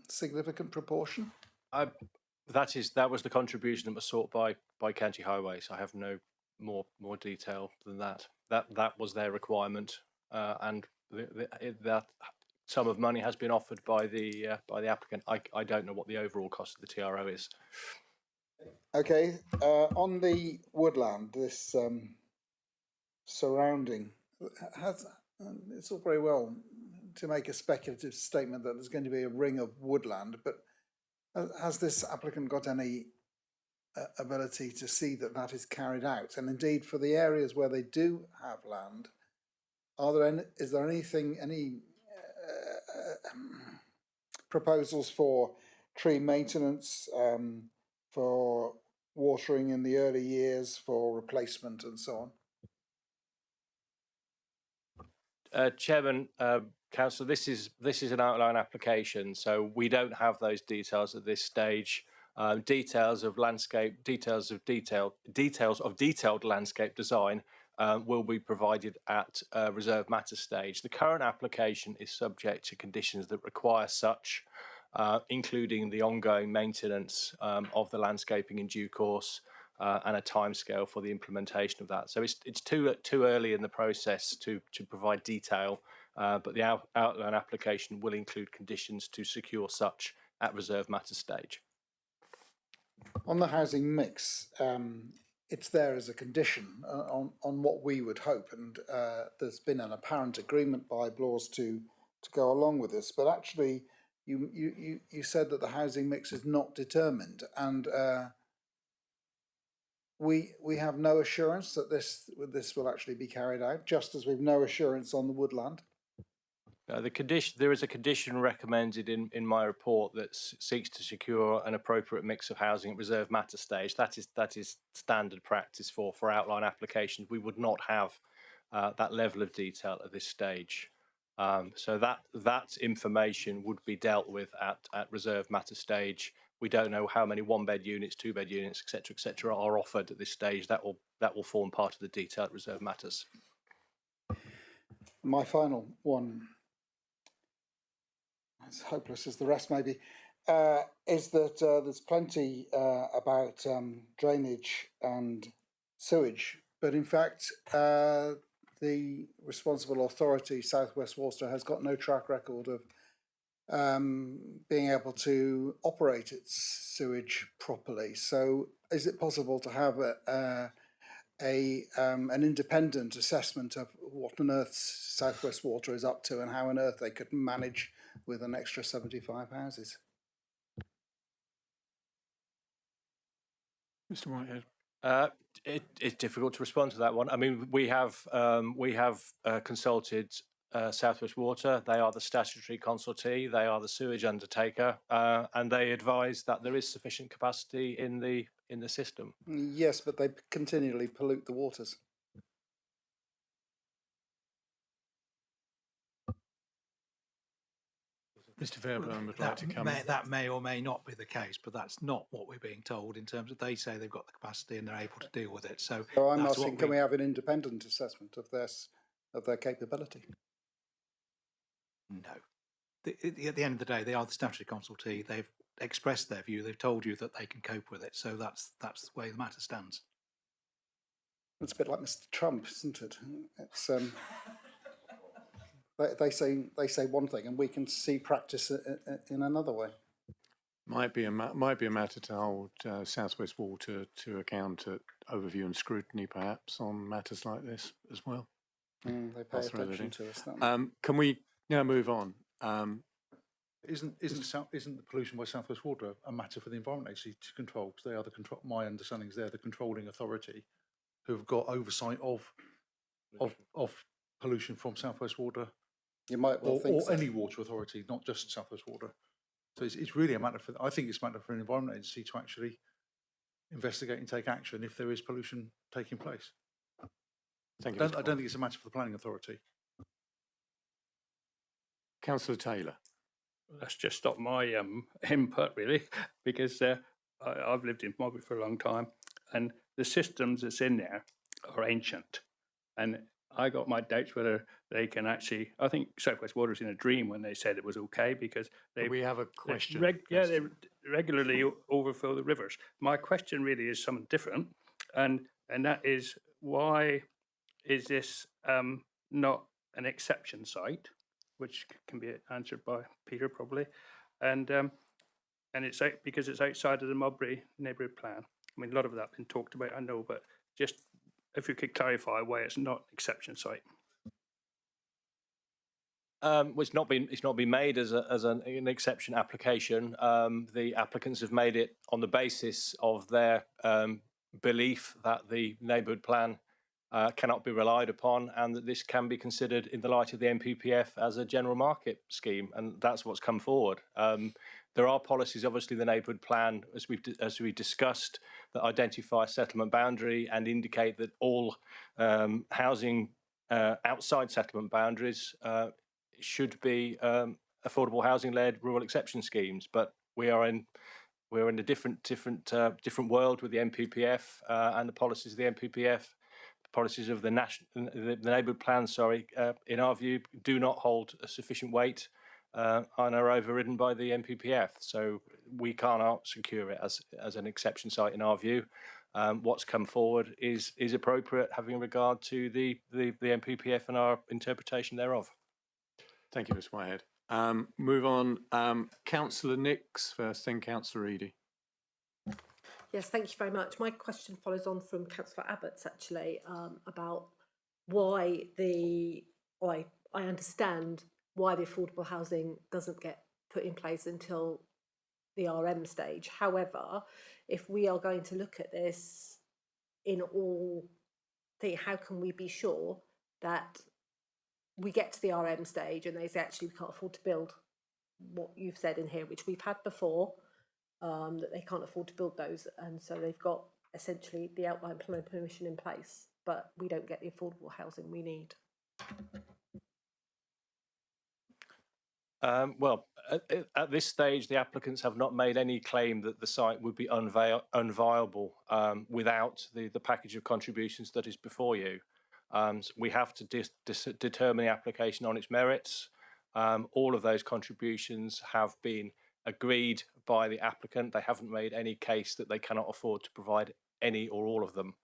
significant proportion? That was the contribution that was sought by County Highways. I have no more detail than that. That was their requirement, and that sum of money has been offered by the applicant. I don't know what the overall cost of the TRO is. Okay, on the woodland, this surrounding, it's all very well to make a speculative statement that there's going to be a ring of woodland, but has this applicant got any ability to see that that is carried out? And indeed, for the areas where they do have land, is there any proposals for tree maintenance, for watering in the early years, for replacement and so on? Chairman, Councillor, this is an outline application, so we don't have those details at this stage. Details of detailed landscape design will be provided at reserve matter stage. The current application is subject to conditions that require such, including the ongoing maintenance of the landscaping in due course and a timescale for the implementation of that. So it's too early in the process to provide detail, but the outline application will include conditions to secure such at reserve matter stage. On the housing mix, it's there as a condition on what we would hope, and there's been an apparent agreement by Bloors to go along with this, but actually you said that the housing mix is not determined, and we have no assurance that this will actually be carried out, just as we've no assurance on the woodland. There is a condition recommended in my report that seeks to secure an appropriate mix of housing at reserve matter stage. That is standard practice for outline applications. We would not have that level of detail at this stage. So that information would be dealt with at reserve matter stage. We don't know how many 1-bed units, 2-bed units, etc., are offered at this stage. That will form part of the detail at reserve matters. My final one, as hopeless as the rest maybe, is that there's plenty about drainage and sewage, but in fact the responsible authority, South West Water, has got no track record of being able to operate its sewage properly. So is it possible to have an independent assessment of what on earth South West Water is up to and how on earth they could manage with an extra 75 houses? Mr. Whitehead. It's difficult to respond to that one. I mean, we have consulted South West Water. They are the statutory consultee. They are the sewage undertaker, and they advise that there is sufficient capacity in the system. Yes, but they continually pollute the waters. Mr. Fairburn would like to come in. That may or may not be the case, but that's not what we're being told in terms of they say they've got the capacity and they're able to deal with it. So I'm asking, can we have an independent assessment of their capability? No. At the end of the day, they are the statutory consultee. They've expressed their view. They've told you that they can cope with it. So that's the way the matter stands. It's a bit like Mr. Trump, isn't it? It's they say one thing, and we can see practice in another way. Might be a matter to hold South West Water to account at overview and scrutiny, perhaps, on matters like this as well. They pay attention to us. Can we now move on? Isn't the pollution by South West Water a matter for the Environment Agency to control? Because they are the control. My understanding is they're the controlling authority, who have got oversight of pollution from South West Water. You might well think so. Any water authority, not just South West Water. So it's really a matter for. I think it's a matter for an Environment Agency to actually investigate and take action if there is pollution taking place. Thank you. I don't think it's a matter for the Planning Authority. Councillor Taylor. That's just stopped my input really, because I've lived in Modbury for a long time, and the systems that's in there are ancient, and I got my doubts whether they can actually. I think South West Water's in a dream when they said it was okay, because we have a question. They regularly overfill the rivers. My question really is something different, and that is, why is this not an exception site, which can be answered by Peter probably, and it's because it's outside of the Modbury neighbourhood plan. I mean, a lot of that been talked about, I know, but just if you could clarify why it's not an exception site. Well, it's not been made as an exception application. The applicants have made it on the basis of their belief that the neighbourhood plan cannot be relied upon, and that this can be considered in the light of the NPPF as a general market scheme, and that's what's come forward. There are policies, obviously, the neighbourhood plan, as we discussed, that identify a settlement boundary and indicate that all housing outside settlement boundaries should be affordable housing-led rural exception schemes. But we're in a different world with the NPPF and the policies of the NPPF. Policies of the neighbourhood plan, in our view, do not hold a sufficient weight and are overridden by the NPPF. So we can't secure it as an exception site in our view. What's come forward is appropriate, having regard to the NPPF and our interpretation thereof. Thank you, Mr. Whitehead. Move on. Councillor Nix first, then Councillor Eadie. Yes, thank you very much. My question follows on from Councillor Abbott's actually, about why I understand why the affordable housing doesn't get put in place until the RM stage. However, if we are going to look at this in all, how can we be sure that we get to the RM stage and they say, actually, we can't afford to build what you've said in here, which we've had before, that they can't afford to build those. And so they've got essentially the outline planning permission in place, but we don't get the affordable housing we need. Well, at this stage, the applicants have not made any claim that the site would be unviable without the package of contributions that is before you. So we have to determine the application on its merits. All of those contributions have been agreed by the applicant. They haven't made any case that they cannot afford to provide any or all of them.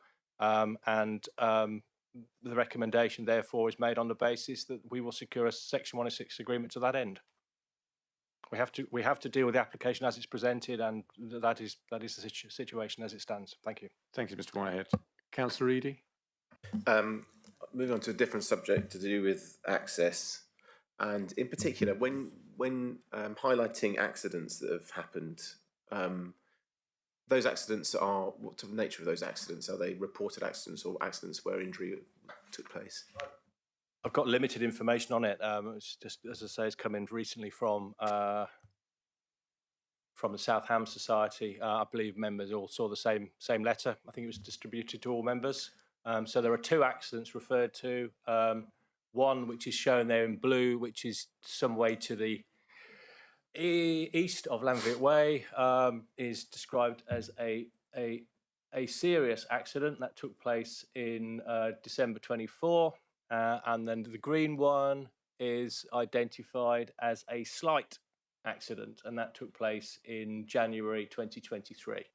The recommendation, therefore, is made on the basis that we will secure a Section 106 agreement to that end. We have to deal with the application as it's presented, and that is the situation as it stands. Thank you. Thank you, Mr. Whitehead. Councillor Eadie. Moving on to a different subject to do with access, and in particular, when highlighting accidents that have happened, those accidents are, what's the nature of those accidents? Are they reported accidents or accidents where injury took place? I've got limited information on it. It's just, as I say, it's come in recently from the South Ham Society. I believe members all saw the same letter. I think it was distributed to all members. So there are two accidents referred to. One which is shown there in blue, which is some way to the east of Lanviet Way, is described as a serious accident that took place in December 24. And then the green one is identified as a slight accident, and that took place in January 2023.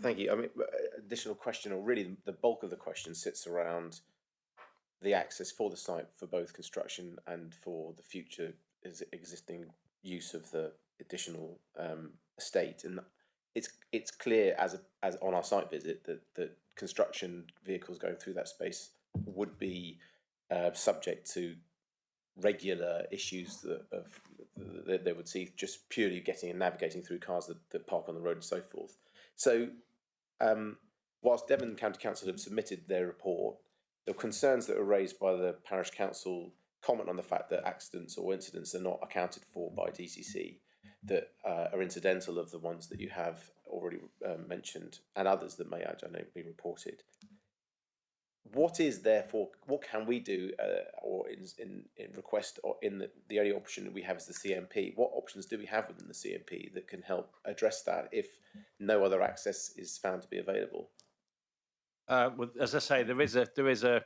Thank you. I mean, additional question, or really the bulk of the question, sits around the access for the site for both construction and for the future existing use of the additional estate. And it's clear as on our site visit that construction vehicles going through that space would be subject to regular issues that they would see just purely getting and navigating through cars that park on the road and so forth. So whilst Devon County Council have submitted their report, the concerns that are raised by the parish council comment on the fact that accidents or incidents are not accounted for by DCC that are incidental of the ones that you have already mentioned and others that may, I don't know, be reported. What is therefore, what can we do, or in request, or in the only option that we have is the CMP? What options do we have within the CMP that can help address that if no other access is found to be available? Well, as I say, there is a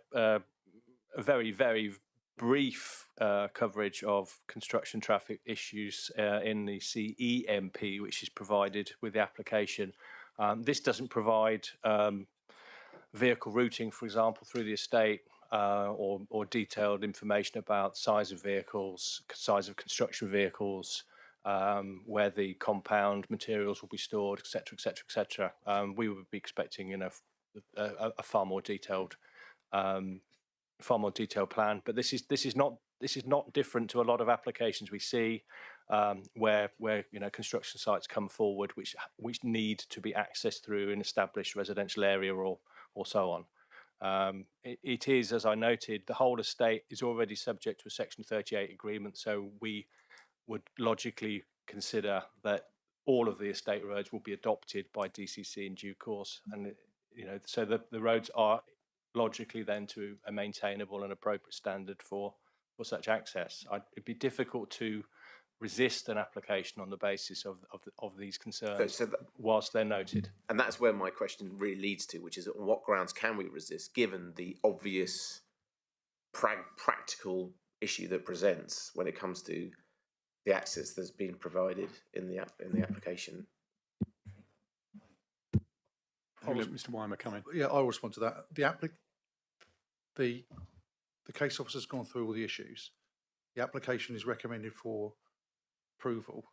very, very brief coverage of construction traffic issues in the CEMP, which is provided with the application. This doesn't provide vehicle routing, for example, through the estate, or detailed information about size of vehicles, size of construction vehicles, where the compound materials will be stored, etc., etc., etc. We would be expecting, a far more detailed plan. But this is not different to a lot of applications we see, where construction sites come forward which need to be accessed through an established residential area or so on. It is, as I noted, the whole estate is already subject to a Section 38 agreement, so we would logically consider that all of the estate roads will be adopted by DCC in due course, and so the roads are logically then to a maintainable and appropriate standard for such access. It'd be difficult to resist an application on the basis of these concerns whilst they're noted. And that's where my question really leads to, which is on what grounds can we resist, given the obvious practical issue that presents when it comes to the access that's been provided in the application. Mr. Weimer, come in. Yeah, I'll respond to that. The case officer's gone through all the issues. The application is recommended for approval.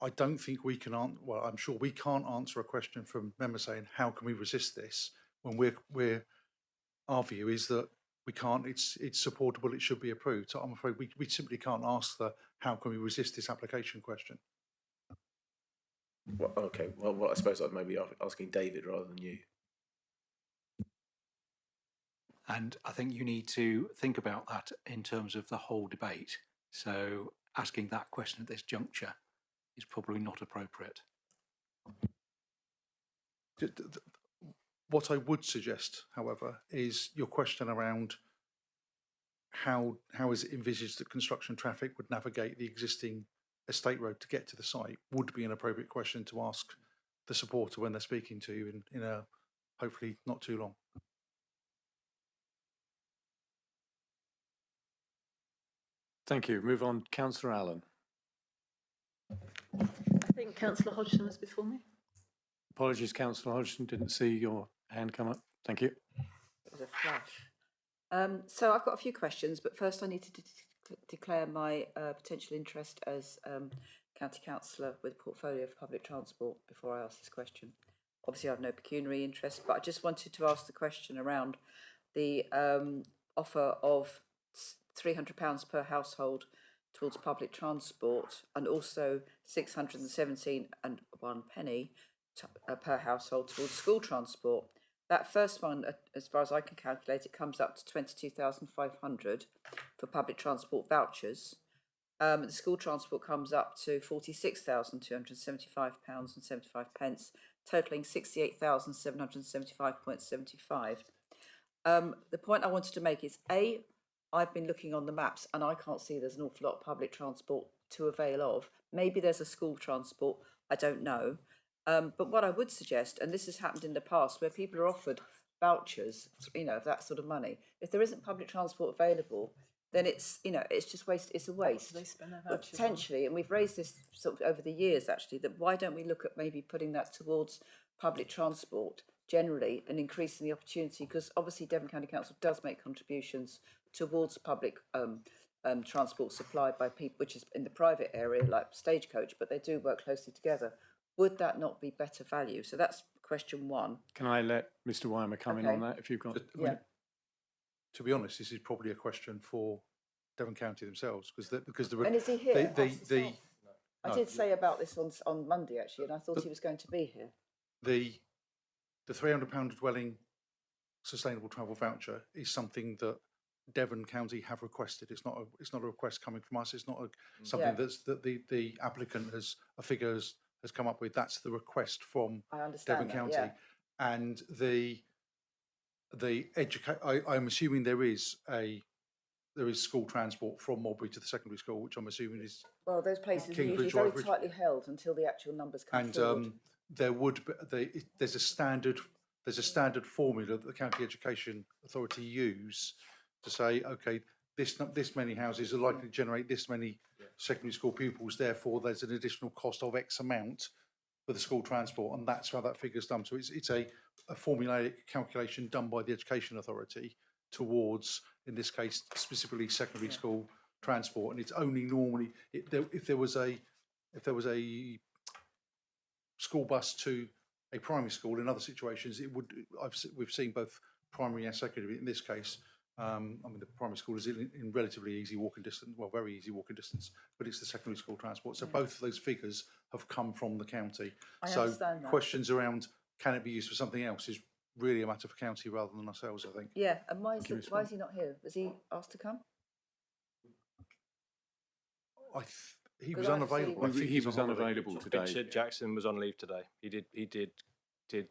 I don't think we can answer. Well, I'm sure we can't answer a question from members saying how can we resist this when our view is that we can't. It's supportable. It should be approved. So I'm afraid we simply can't ask the how can we resist this application question. Well, okay. Well, I suppose I'd maybe asking David rather than you. And I think you need to think about that in terms of the whole debate. So asking that question at this juncture is probably not appropriate. What I would suggest, however, is your question around how is it envisaged that construction traffic would navigate the existing estate road to get to the site would be an appropriate question to ask the supporter when they're speaking to you in a hopefully not too long. Thank you. Move on, Councillor Allen. I think Councillor Hodgson was before me. Apologies, Councillor Hodgson, didn't see your hand come up. Thank you. It was a flash. So I've got a few questions, but first I need to declare my potential interest as County Councillor with a portfolio of public transport before I ask this question. Obviously I have no pecuniary interest, but I just wanted to ask the question around the offer of £300 per household towards public transport and also 617 and 1 penny per household towards school transport. That first one, as far as I can calculate, it comes up to 22,500 for public transport vouchers. The school transport comes up to £46,275 and 75 pence, totalling 68,775.75. The point I wanted to make is, I've been looking on the maps and I can't see there's an awful lot of public transport to avail of. Maybe there's a school transport, I don't know. But what I would suggest, and this has happened in the past, where people are offered vouchers, of that sort of money. If there isn't public transport available, then it's just waste. It's a waste. They spend their But vouchers potentially, and we've raised this sort of over the years actually, that why don't we look at maybe putting that towards public transport generally and increasing the opportunity? Because obviously Devon County Council does make contributions towards public transport supplied by people, which is in the private area like Stagecoach, but they do work closely together. Would that not be better value? So that's question one. Can I let Mr. Weimer come in on that if you've got... Yeah. To be honest, this is probably a question for Devon County themselves because the And is he here? I no. did say about this on Monday actually, and I thought he was going to be here. The £300 dwelling sustainable travel voucher is something that Devon County have requested. It's not a request coming from us. It's not something that the applicant has come up with. That's the request from Devon County, and I'm assuming there is school transport from Modbury to the secondary school, which I'm assuming is those places are usually Kingsbridge, very Ivebridge. tightly held until the actual numbers come forward. There's a standard formula that the County Education Authority use to say, okay, this many houses are likely to generate this many secondary school pupils, therefore there's an additional cost of X amount for the school transport, and that's how that figure's done. So it's a formulaic calculation done by the Education Authority towards, in this case, specifically secondary school transport, and it's only normally if there was a school bus to a primary school. In other situations, we've seen both primary and secondary. In this case, the primary school is in relatively easy walking distance, well, very easy walking distance, but it's the secondary school transport. So both of those figures have come from the county. I understand that. Questions around can it be used for something else is really a matter for county rather than ourselves, I think. Yeah, and why is he not here? Was he asked to come? He was unavailable. I think He was unavailable today. Richard Jackson was on leave today. He did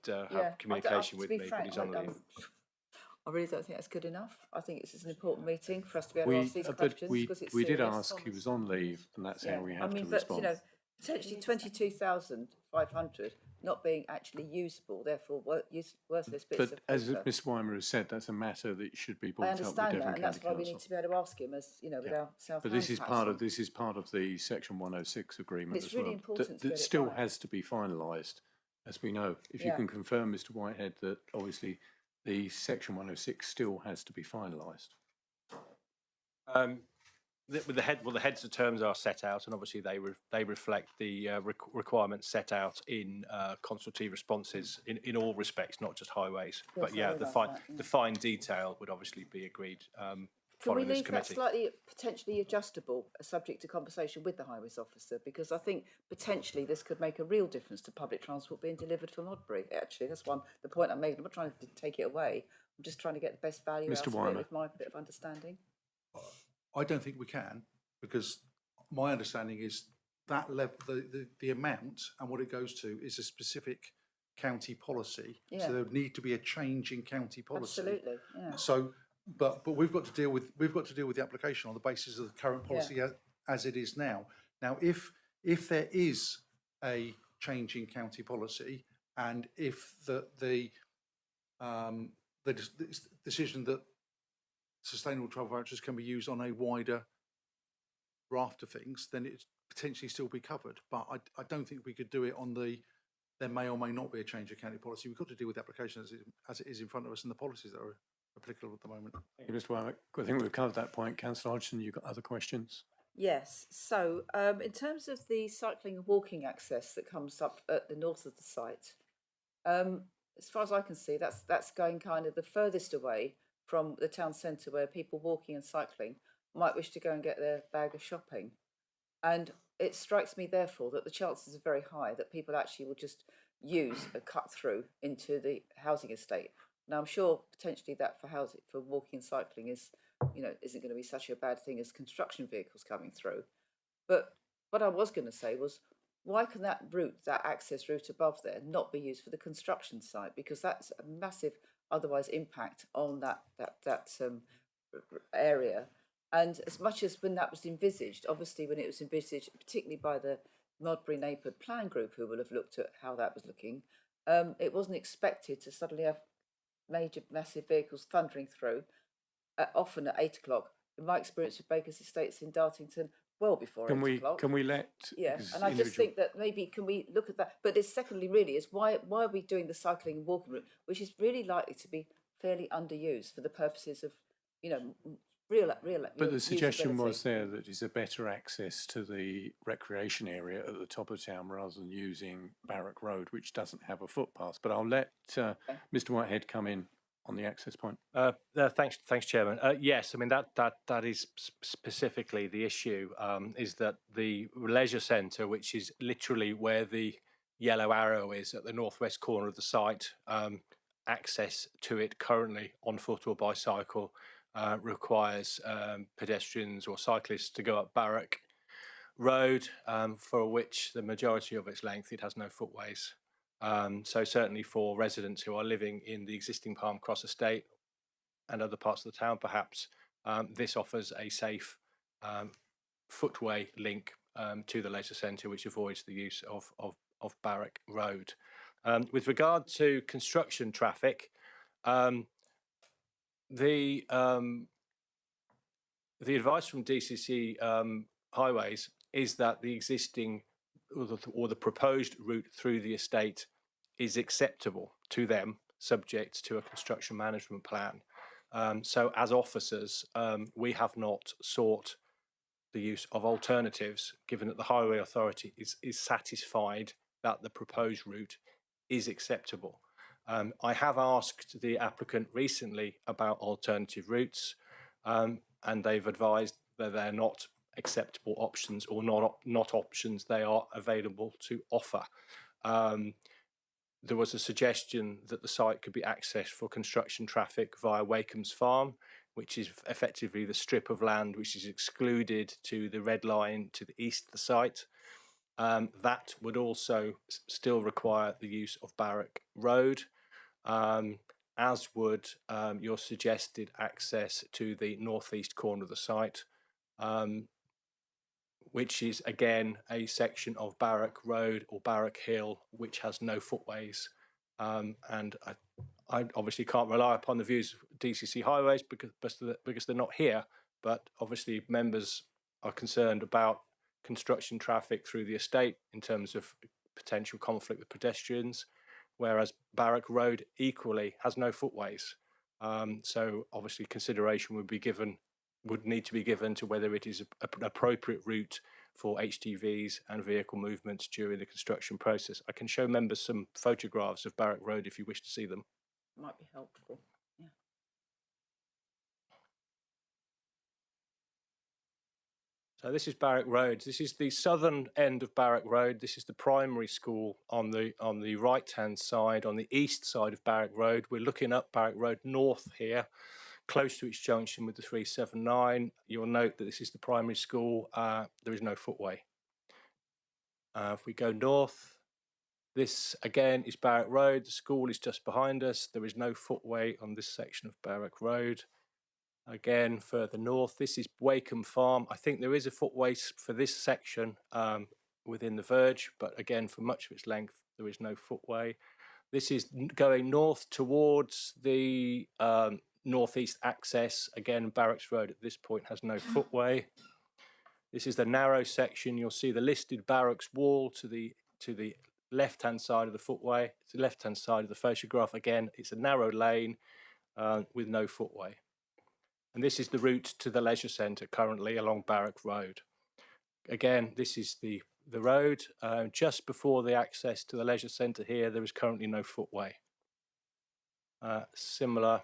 have communication with me, but he's on leave. I really don't think that's good enough. I think it's an important meeting for us to be able to ask these questions because it's we did serious. ask. He was on leave, and that's how we have to but respond. potentially 22,500 not being actually usable, therefore worthless bits But of as paper. Ms. Weimer has said, that's a matter that should be I brought up with understand Devon that, County and that's why we Council. need to be able to ask him, as with our South. But this is part of the Section 106 agreement It's as really well. important to That get it still right. has to be finalised, as we know. If you Yeah. can confirm, Mr. Whitehead, that obviously the Section 106 still has to be finalised. The heads of terms are set out, and obviously they reflect the requirements set out in consultative responses in all respects, not just highways. Yes, But yeah, I realise that, the fine detail would obviously be agreed Can we following this leave that committee. slightly potentially adjustable, subject to conversation with the highways officer? Because I think potentially this could make a real difference to public transport being delivered from Modbury. Actually, that's the point I'm making. I'm not trying to take it away. I'm just trying to get the best value Mr. out of Weimer. it with my bit of understanding. I don't think we can, because my understanding is that level, the amount and what it goes to is a specific county policy. Yeah. So there would need to be a change in county policy. Absolutely, yeah. So, but we've got to deal with the application on the basis of the current policy as it is now. Now, if there is a change in county policy, and if the decision that sustainable travel vouchers can be used on a wider raft of things, then it potentially still be covered. But I don't think we could do it on there may or may not be a change of county policy. We've got to deal with the application as it is in front of us and the policies that are applicable at the moment. Thank you, Mr. Wyman. I think we've covered that point. Councillor Hodgson, you've got other questions? Yes. So, in terms of the cycling and walking access that comes up at the north of the site, as far as I can see, that's going kind of the furthest away from the town centre, where people walking and cycling might wish to go and get their bag of shopping. And it strikes me, therefore, that the chances are very high that people actually will just use a cut through into the housing estate. Now, I'm sure potentially that for walking and cycling isn't going to be such a bad thing as construction vehicles coming through. But what I was going to say was, why can that access route above there, not be used for the construction site? Because that's a massive otherwise impact on that area. And as much as when that was envisaged, obviously when it was envisaged, particularly by the Modbury Neighbourhood Plan Group, who will have looked at how that was looking, it wasn't expected to suddenly have massive vehicles thundering through, often at 8 o'clock. In my experience with Baker's Estates in Dartington, well before 8 o'clock. Can we let? Yeah, and I just think that maybe can we look at that? But it's secondly, really, is why are we doing the cycling and walking route, which is really likely to be fairly underused for the purposes of, real. But the suggestion usability. was there that it's a better access to the recreation area at the top of town rather than using Barrack Road, which doesn't have a footpath. But I'll let Mr. Whitehead come in on the access point. Thanks, Chairman. Yes, I mean that is specifically the issue. Is that the leisure centre, which is literally where the yellow arrow is at the northwest corner of the site. Access to it currently on foot or bicycle requires pedestrians or cyclists to go up Barrack Road, for which the majority of its length it has no footways. So certainly for residents who are living in the existing Palm Cross estate and other parts of the town, perhaps this offers a safe footway link to the leisure centre, which avoids the use of Barrack Road. With regard to construction traffic, the advice from DCC Highways is that the existing or the proposed route through the estate is acceptable to them, subject to a construction management plan. So as officers, we have not sought the use of alternatives, given that the Highway Authority is satisfied that the proposed route is acceptable. I have asked the applicant recently about alternative routes, and they've advised that they're not acceptable options or not options they are available to offer. There was a suggestion that the site could be accessed for construction traffic via Wakeham's Farm, which is effectively the strip of land which is excluded to the red line to the east of the site. That would also still require the use of Barrack Road, as would your suggested access to the northeast corner of the site, which is again a section of Barrack Road or Barrack Hill which has no footways. And I obviously can't rely upon the views of DCC Highways because they're not here, but obviously members are concerned about construction traffic through the estate in terms of potential conflict with pedestrians, whereas Barrack Road equally has no footways. So obviously consideration would need to be given to whether it is an appropriate route for HGVs and vehicle movements during the construction process. I can show members some photographs of Barrack Road if you wish to see them. Might be helpful. Yeah. So this is Barrack Road. This is the southern end of Barrack Road. This is the primary school on the right-hand side, on the east side of Barrack Road. We're looking up Barrack Road north here, close to its junction with the 379. You'll note that this is the primary school. There is no footway. If we go north, this again is Barrack Road. The school is just behind us. There is no footway on this section of Barrack Road. Again, further north, this is Wakeham Farm. I think there is a footway for this section within the verge, but again, for much of its length, there is no footway. This is going north towards the northeast access. Again, Barracks Road at this point has no footway. This is the narrow section. You'll see the listed barracks wall to the left-hand side of the footway. It's the left-hand side of the photograph. Again, it's a narrow lane with no footway. And this is the route to the leisure centre currently along Barrack Road. Again, this is the road. Just before the access to the leisure centre here, there is currently no footway. Similar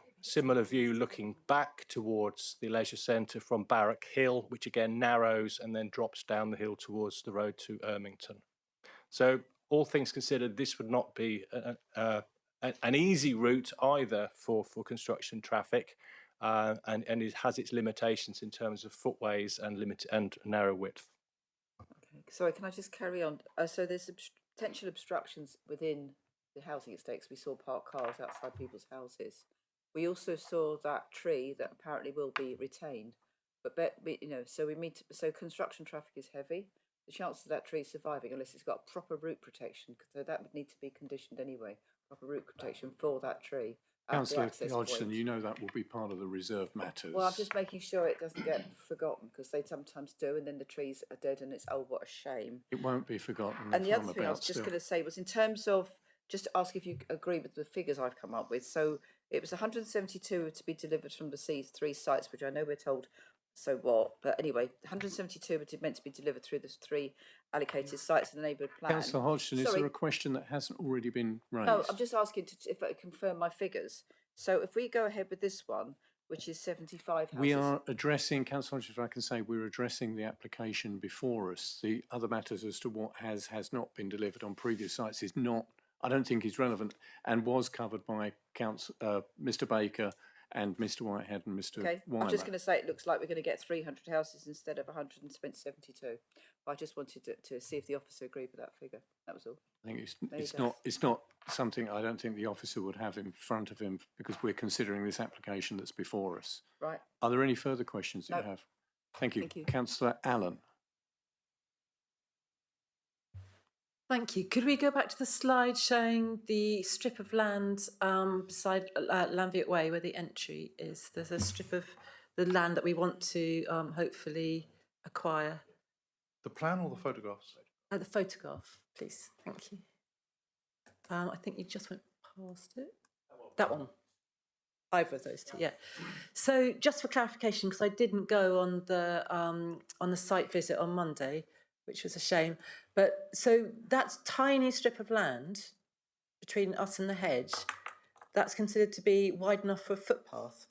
view looking back towards the leisure centre from Barrack Hill, which again narrows and then drops down the hill towards the road to Ermington. So all things considered, this would not be an easy route either for construction traffic. And it has its limitations in terms of footways and narrow width. Okay. Sorry, can I just carry on? So there's potential obstructions within the housing estates. We saw parked cars outside people's houses. We also saw that tree that apparently will be retained. But so construction traffic is heavy. The chances of that tree surviving, unless it's got proper root protection, so that would need to be conditioned anyway. Proper root protection for that tree. Councillor Hodgson, you know that will be part of the reserve matters. Well, I'm just making sure it doesn't get forgotten, because they sometimes do, and then the trees are dead and it's, oh, what a shame. It won't be forgotten. And the other thing I was just going to say was, in terms of, just to ask if you agree with the figures I've come up with. So it was 172 to be delivered from the C3 sites, which I know we're told, so what? But anyway, 172 were meant to be delivered through the 3 allocated sites in the neighbourhood plan. Councillor Hodgson, is there a question that hasn't already been raised? No, I'm just asking if I confirm my figures. So if we go ahead with this one, which is 75 houses. We are addressing, Councillor Hodgson, if I can say, we're addressing the application before us. The other matters as to what has not been delivered on previous sites is not, I don't think is relevant, and was covered by Mr Baker and Mr Whitehead and Mr Weimer. I'm just going to say it looks like we're going to get 300 houses instead of 172. But I just wanted to see if the officer agreed with that figure. That was all. I think it's not something I don't think the officer would have in front of him, because we're considering this application that's before us. Right. Are there any further questions that you have? Thank you. Councillor Allen. Thank you. Could we go back to the slide showing the strip of land beside Lanviot Way where the entry is? There's a strip of the land that we want to hopefully acquire. The plan or the photographs? The photograph, please. Thank you. I think you just went past it. That one. Either of those two, yeah. So just for clarification, because I didn't go on the site visit on Monday, which was a shame. But so that tiny strip of land between us and the hedge, that's considered to be wide enough for a footpath.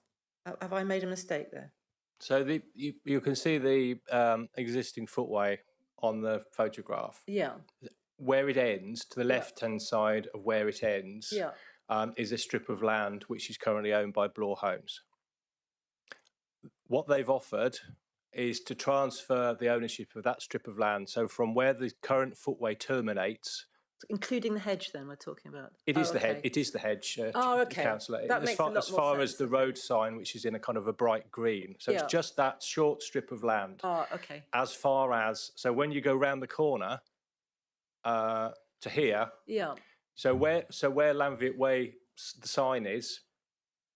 Have I made a mistake there? So you can see the existing footway on the photograph. Yeah. Where it ends, to the left-hand side of where it ends, yeah. Is a strip of land which is currently owned by Bloor Homes. What they've offered is to transfer the ownership of that strip of land. So from where the current footway terminates, including the hedge, then we're talking about. It is the hedge. It is the hedge, Councillor. That makes a lot more as far sense. as the road sign, which is in a kind of a bright green. So it's just that short strip of land. Oh, okay. As far as, so when you go round the corner to here. Yeah. So where Lanviot Way, the sign is,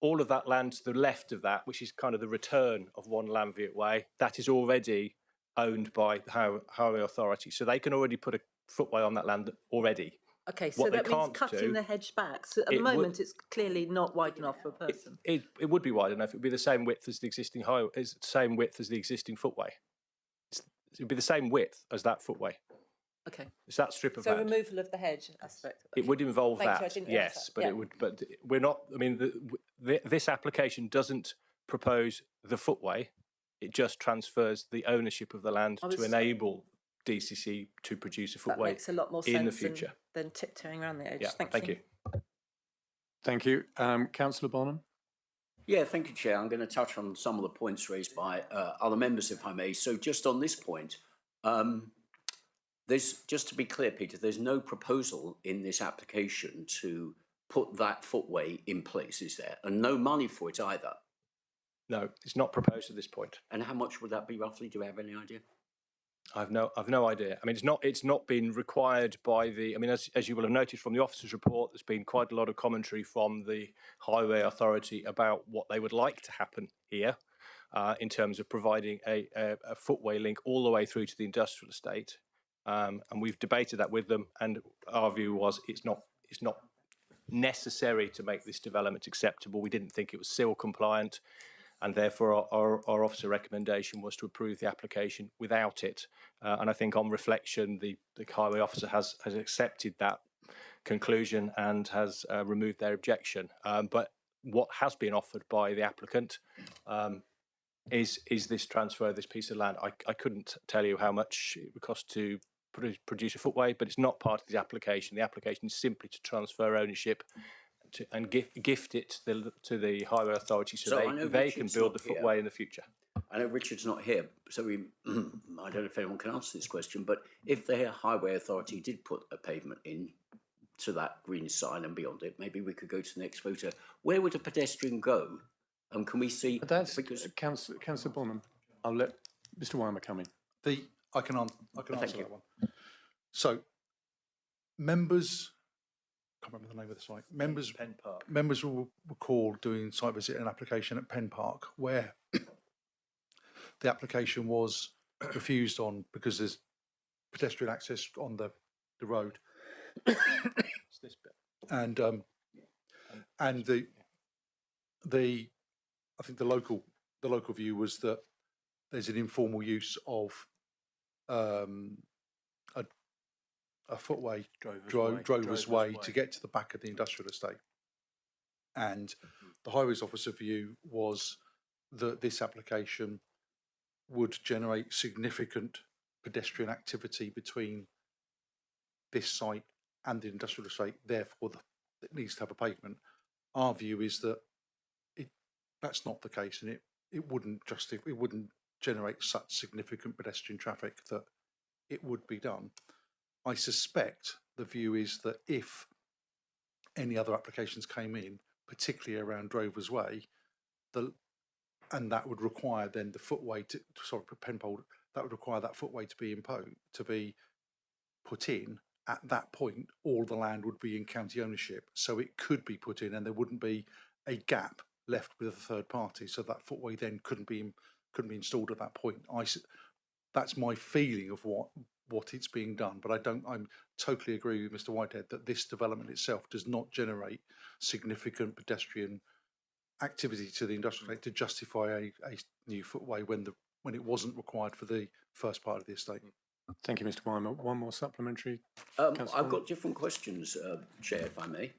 all of that land to the left of that, which is kind of the return of one Lanviot Way, that is already owned by the Highway Authority. So they can already put a footway on that land already. Okay, so that means cutting the hedge back. So at the moment, it's clearly not wide enough for a person. It would be wide enough. It would be the same width as the existing highway, same width as the existing footway. It would be the same width as that footway. Okay. It's that strip of land. land. So removal of the hedge aspect. It would involve that, yes, but it would. But we're not. I mean, this application doesn't propose the footway. It just transfers the ownership of the land I to was- enable DCC to produce a That footway makes a lot more in the sense future. than tiptoeing around the edge. Yeah, thank you. Thank you. Councillor Bonham? Yeah, thank you, Chair. I'm going to touch on some of the points raised by other members, if I may. So just on this point, there's, just to be clear, Peter, there's no proposal in this application to put that footway in place, is there? And no money for it either. No, it's not proposed at this point. And how much would that be roughly? Do we have any idea? I've no idea. I mean, it's not been required by the. I mean, as you will have noticed from the officer's report, there's been quite a lot of commentary from the Highway Authority about what they would like to happen here, in terms of providing a footway link all the way through to the industrial estate, and we've debated that with them. And our view was it's not necessary to make this development acceptable. We didn't think it was SIL compliant. And therefore, our officer recommendation was to approve the application without it. And I think on reflection, the highway officer has accepted that conclusion and has removed their objection. But what has been offered by the applicant is this transfer of this piece of land. I couldn't tell you how much it would cost to produce a footway, but it's not part of the application. The application is simply to transfer ownership and gift it to the Highway Authority so they can build the footway in the future. I know Richard's not here, so I don't know if anyone can answer this question, but if the Highway Authority did put a pavement in to that green sign and beyond it, maybe we could go to the next photo. Where would a pedestrian go? Can we see? That's because Councillor Bonham. I'll let Mr. Weimer come in. I can answer Thank you. that one. So, members, I can't remember the name of the site. Members will recall doing site visit and application at Penn Park, where the application was refused on because there's pedestrian access on the road, and the I think the local view was that there's an informal use of a footway, drover's way to get to the back of the industrial estate. And the highways officer view was that this application would generate significant pedestrian activity between this site and the industrial estate, therefore it needs to have a pavement. Our view is that that's not the case, and it wouldn't generate such significant pedestrian traffic that it would be done. I suspect the view is that if any other applications came in, particularly around Drover's Way, and that would require then the footway that would require that footway to be put in. At that point, all the land would be in county ownership, so it could be put in, and there wouldn't be a gap left with a third party. So that footway then couldn't be installed at that point. That's my feeling of what it's being done, but I totally agree with Mr. Whitehead that this development itself does not generate significant pedestrian activity to the industrial estate to justify a new footway when it wasn't required for the first part of the estate. Thank you, Mr. Weimer. One more supplementary. I've got different questions, Chair, if I may.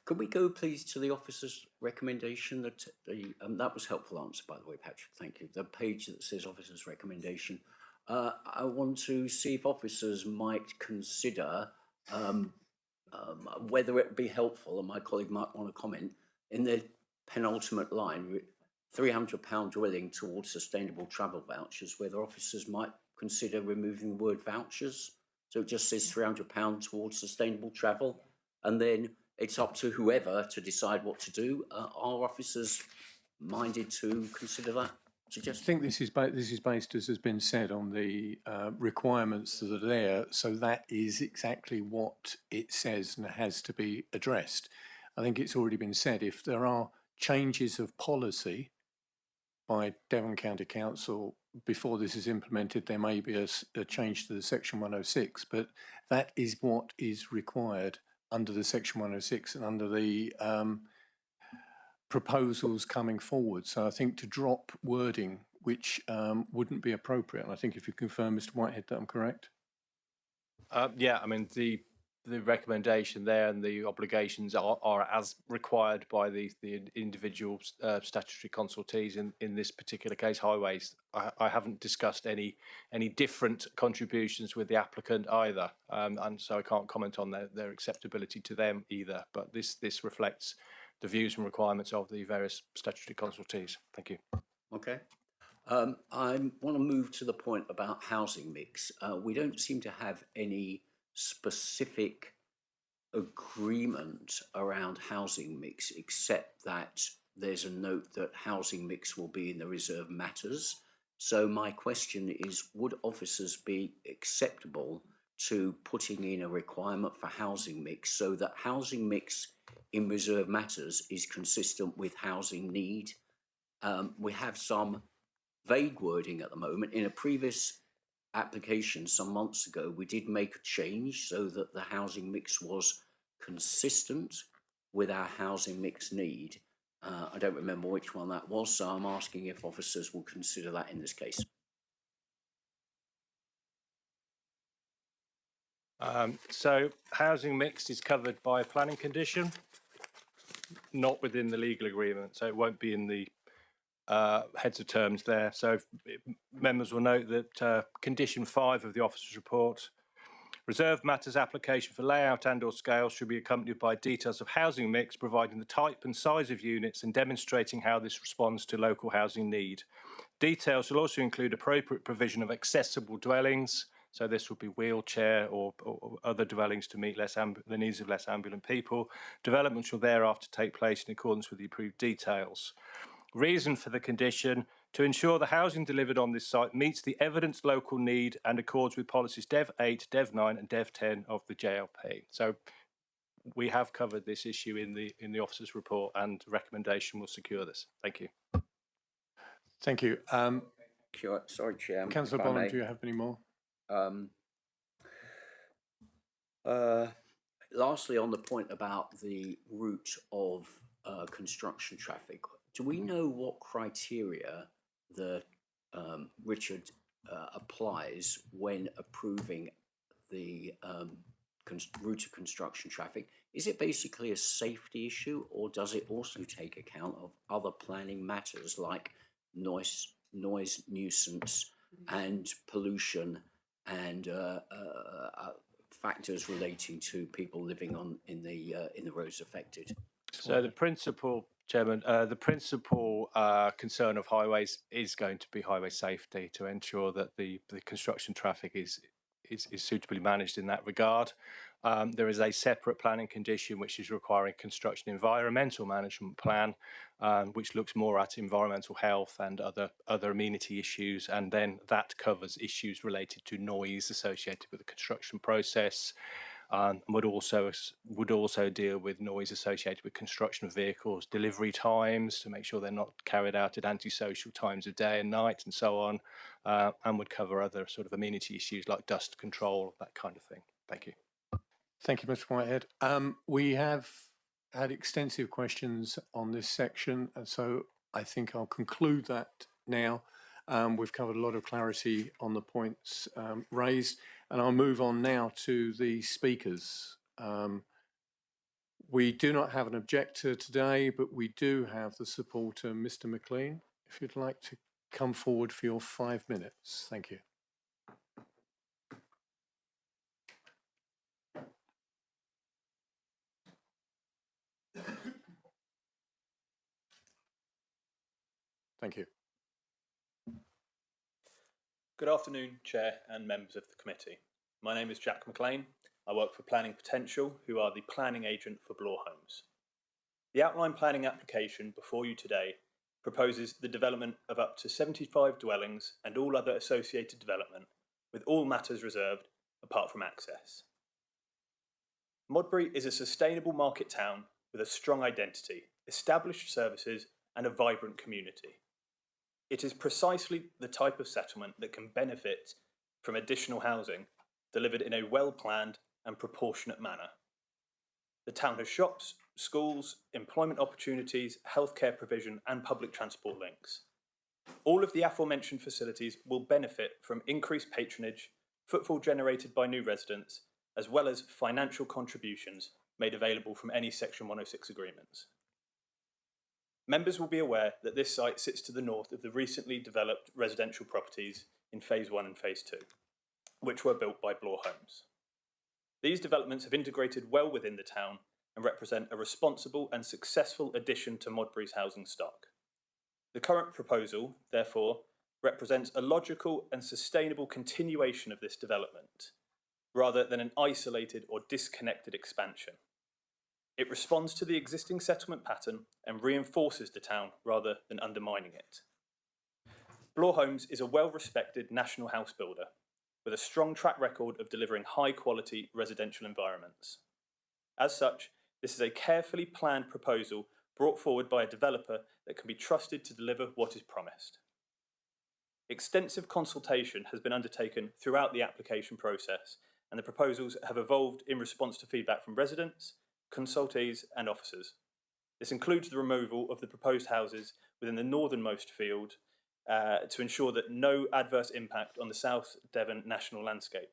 Could we go, please, to the officer's recommendation? That was helpful answer, by the way, Patrick. Thank you. The page that says officer's recommendation. I want to see if officers might consider whether it would be helpful, and my colleague might want to comment, in the penultimate line, £300 dwelling towards sustainable travel vouchers, whether officers might consider removing the word vouchers. So it just says £300 towards sustainable travel, and then it's up to whoever to decide what to do. Are officers minded to consider that suggestion? I think this is based, as has been said, on the requirements that are there. So that is exactly what it says and has to be addressed. I think it's already been said, if there are changes of policy by Devon County Council before this is implemented, there may be a change to the Section 106, but that is what is required under the Section 106 and under the proposals coming forward. So I think to drop wording which wouldn't be appropriate, and I think if you confirm, Mr. Whitehead, that I'm correct? Yeah, I mean, the recommendation there and the obligations are as required by the individual statutory consultees in this particular case, highways. I haven't discussed any different contributions with the applicant either, and so I can't comment on their acceptability to them either. But this reflects the views and requirements of the various statutory consultees. Thank you. Okay. I want to move to the point about housing mix. We don't seem to have any specific agreement around housing mix, except that there's a note that housing mix will be in the reserve matters. So my question is, would officers be acceptable to putting in a requirement for housing mix so that housing mix in reserve matters is consistent with housing need? We have some vague wording at the moment. In a previous application some months ago, we did make a change so that the housing mix was consistent with our housing mix need. I don't remember which one that was, so I'm asking if officers will consider that in this case. So housing mix is covered by a planning condition, not within the legal agreement, so it won't be in the heads of terms there. So members will note that condition 5 of the officer's report, reserved matters application for layout and or scale should be accompanied by details of housing mix, providing the type and size of units and demonstrating how this responds to local housing need. Details shall also include appropriate provision of accessible dwellings. So this would be wheelchair or other dwellings to meet the needs of less ambulant people. Development shall thereafter take place in accordance with the approved details. Reason for the condition: to ensure the housing delivered on this site meets the evidenced local need and accords with policies Dev 8, Dev 9 and Dev 10 of the JLP. So we have covered this issue in the officer's report, and recommendation will secure this. Thank you. Thank you. Sorry, Chair. Councillor Bonham, do you have any more? Lastly, on the point about the route of construction traffic, do we know what criteria that Richard applies when approving the route of construction traffic? Is it basically a safety issue, or does it also take account of other planning matters like noise, nuisance, and pollution, and factors relating to people living in the roads affected? So the principal, Chairman, the principal concern of highways is going to be highway safety, to ensure that the construction traffic is suitably managed in that regard. There is a separate planning condition which is requiring construction environmental management plan, which looks more at environmental health and other amenity issues, and then that covers issues related to noise associated with the construction process. Would also deal with noise associated with construction of vehicles, delivery times to make sure they're not carried out at antisocial times of day and night, and so on, and would cover other sort of amenity issues like dust control, that kind of thing. Thank you. Thank you, Mr. Whitehead. We have had extensive questions on this section, and so I think I'll conclude that now. We've covered a lot of clarity on the points raised, and I'll move on now to the speakers. We do not have an objector today, but we do have the supporter, Mr. McLean. If you'd like to come forward for your 5 minutes. Thank you. Thank you. Good afternoon, Chair and members of the committee. My name is Jack McLean. I work for Planning Potential, who are the planning agent for Bloor Homes. The outline planning application before you today proposes the development of up to 75 dwellings and all other associated development, with all matters reserved apart from access. Modbury is a sustainable market town with a strong identity, established services and a vibrant community. It is precisely the type of settlement that can benefit from additional housing delivered in a well-planned and proportionate manner. The town has shops, schools, employment opportunities, healthcare provision and public transport links. All of the aforementioned facilities will benefit from increased patronage, footfall generated by new residents, as well as financial contributions made available from any Section 106 agreements. Members will be aware that this site sits to the north of the recently developed residential properties in Phase 1 and Phase 2, which were built by Bloor Homes. These developments have integrated well within the town and represent a responsible and successful addition to Modbury's housing stock. The current proposal, therefore, represents a logical and sustainable continuation of this development, rather than an isolated or disconnected expansion. It responds to the existing settlement pattern and reinforces the town rather than undermining it. Bloor Homes is a well-respected national house builder with a strong track record of delivering high-quality residential environments. As such, this is a carefully planned proposal brought forward by a developer that can be trusted to deliver what is promised. Extensive consultation has been undertaken throughout the application process, and the proposals have evolved in response to feedback from residents, consultees and officers. This includes the removal of the proposed houses within the northernmost field to ensure that no adverse impact on the South Devon national landscape.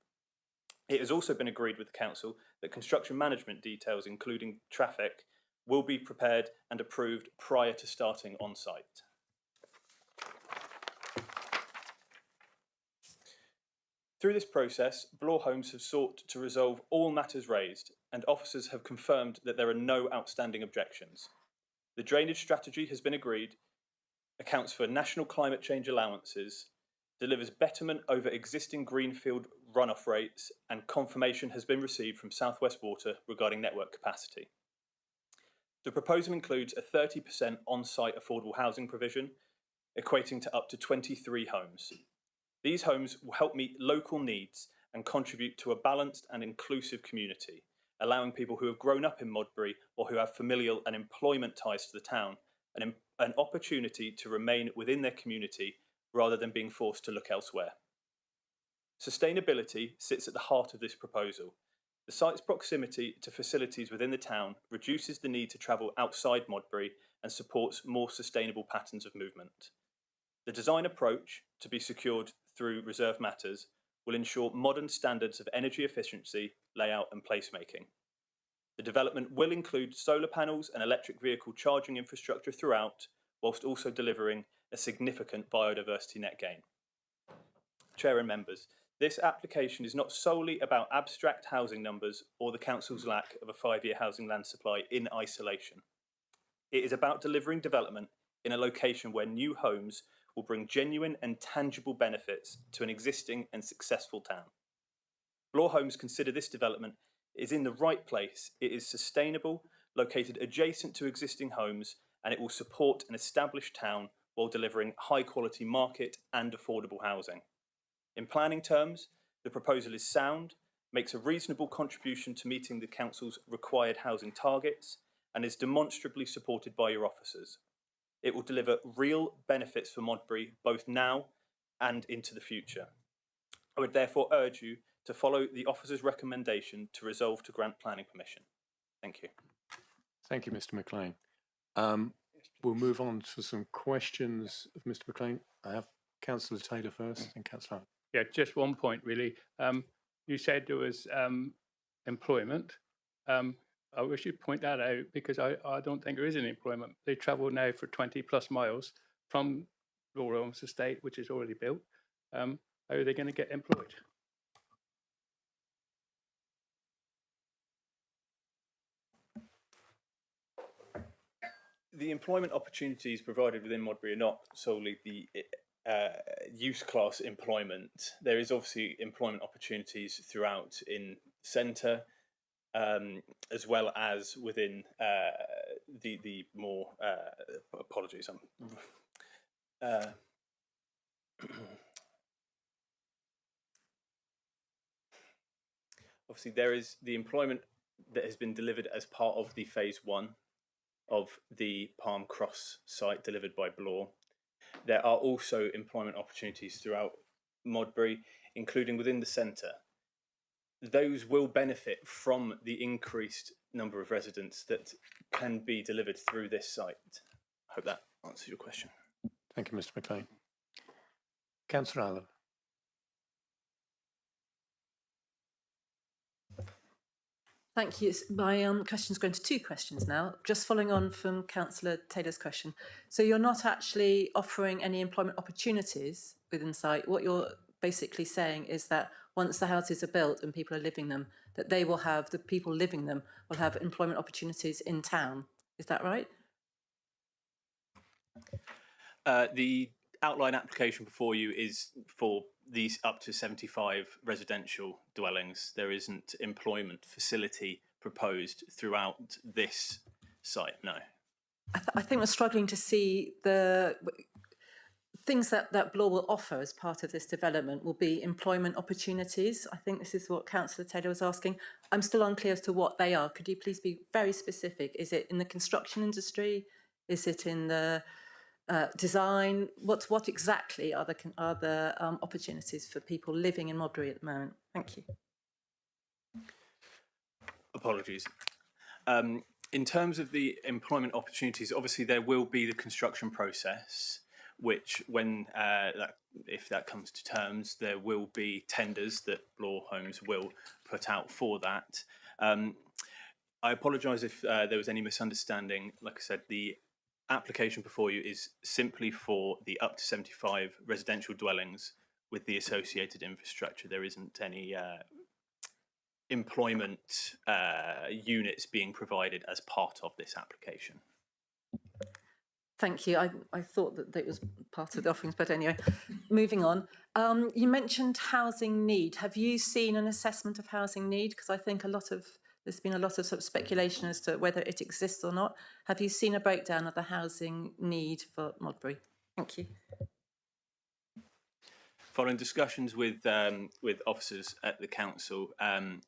It has also been agreed with the Council that construction management details, including traffic, will be prepared and approved prior to starting on site. Through this process, Bloor Homes have sought to resolve all matters raised, and officers have confirmed that there are no outstanding objections. The drainage strategy has been agreed, accounts for national climate change allowances, delivers betterment over existing greenfield runoff rates, and confirmation has been received from South West Water regarding network capacity. The proposal includes a 30% on-site affordable housing provision, equating to up to 23 homes. These homes will help meet local needs and contribute to a balanced and inclusive community, allowing people who have grown up in Modbury or who have familial and employment ties to the town an opportunity to remain within their community rather than being forced to look elsewhere. Sustainability sits at the heart of this proposal. The site's proximity to facilities within the town reduces the need to travel outside Modbury and supports more sustainable patterns of movement. The design approach, to be secured through reserve matters, will ensure modern standards of energy efficiency, layout and placemaking. The development will include solar panels and electric vehicle charging infrastructure throughout, whilst also delivering a significant biodiversity net gain. Chair and members, this application is not solely about abstract housing numbers or the Council's lack of a 5-year housing land supply in isolation. It is about delivering development in a location where new homes will bring genuine and tangible benefits to an existing and successful town. Bloor Homes consider this development is in the right place. It is sustainable, located adjacent to existing homes, and it will support an established town while delivering high-quality market and affordable housing. In planning terms, the proposal is sound, makes a reasonable contribution to meeting the Council's required housing targets, and is demonstrably supported by your officers. It will deliver real benefits for Modbury both now and into the future. I would therefore urge you to follow the officer's recommendation to resolve to grant planning permission. Thank you. Thank you, Mr. McLean. We'll move on to some questions of Mr. McLean. I have Councillor Taylor first and Councillor. Yeah, just one point really. You said there was employment. I wish you'd point that out because I don't think there is any employment. They travel now for 20 plus miles from Bloor Homes estate, which is already built. How are they going to get employed? The employment opportunities provided within Modbury are not solely the use class employment. There is obviously employment opportunities throughout in centre, as well as within the more apologies. Obviously, there is the employment that has been delivered as part of the phase 1 of the Palm Cross site delivered by Bloor. There are also employment opportunities throughout Modbury, including within the centre. Those will benefit from the increased number of residents that can be delivered through this site. I hope that answers your question. Thank you, Mr. McLean. Councillor Allen. Thank you. My question's going to two questions now. Just following on from Councillor Taylor's question. So you're not actually offering any employment opportunities within site. What you're basically saying is that once the houses are built and people are living them, that they will have, the people living them will have employment opportunities in town. Is that right? The outline application before you is for these up to 75 residential dwellings. There isn't employment facility proposed throughout this site, no. I think we're struggling to see the things that Bloor will offer as part of this development will be employment opportunities. I think this is what Councillor Taylor was asking. I'm still unclear as to what they are. Could you please be very specific? Is it in the construction industry? Is it in the design? What exactly are the opportunities for people living in Modbury at the moment? Thank you. Apologies. In terms of the employment opportunities, obviously there will be the construction process, which when if that comes to terms, there will be tenders that Bloor Homes will put out for that. I apologise if there was any misunderstanding. Like I said, the application before you is simply for the up to 75 residential dwellings with the associated infrastructure. There isn't any employment units being provided as part of this application. Thank you. I thought that it was part of the offerings, but anyway, moving on. You mentioned housing need. Have you seen an assessment of housing need? Because I think there's been a lot of sort of speculation as to whether it exists or not. Have you seen a breakdown of the housing need for Modbury? Thank you. Following discussions with officers at the council, and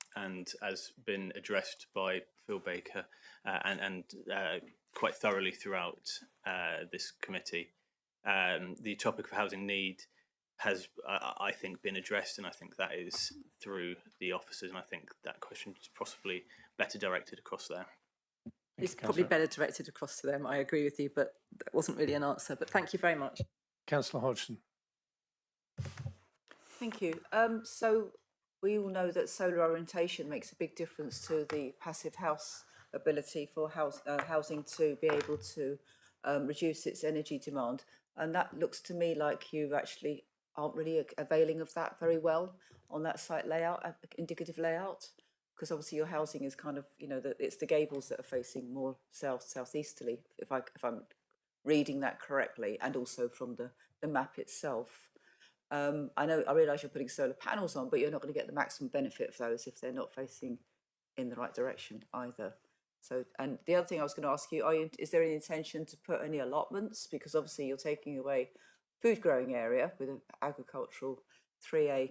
has been addressed by Phil Baker and quite thoroughly throughout this committee, the topic of housing need has, I think, been addressed, and I think that is through the officers, and I think that question is possibly better directed across there. It's probably better directed across to them. I agree with you, but that wasn't really an answer. But thank you very much. Councillor Hodgson. Thank you. So we all know that solar orientation makes a big difference to the passive house ability for housing to be able to reduce its energy demand. And that looks to me like you actually aren't really availing of that very well on that site layout, indicative layout, because obviously your housing is kind of, it's the gables that are facing more southeasterly, if I'm reading that correctly, and also from the map itself. I realise you're putting solar panels on, but you're not going to get the maximum benefit of those if they're not facing in the right direction either. So, and the other thing I was going to ask you, is there any intention to put any allotments? Because obviously you're taking away food growing area with an agricultural 3A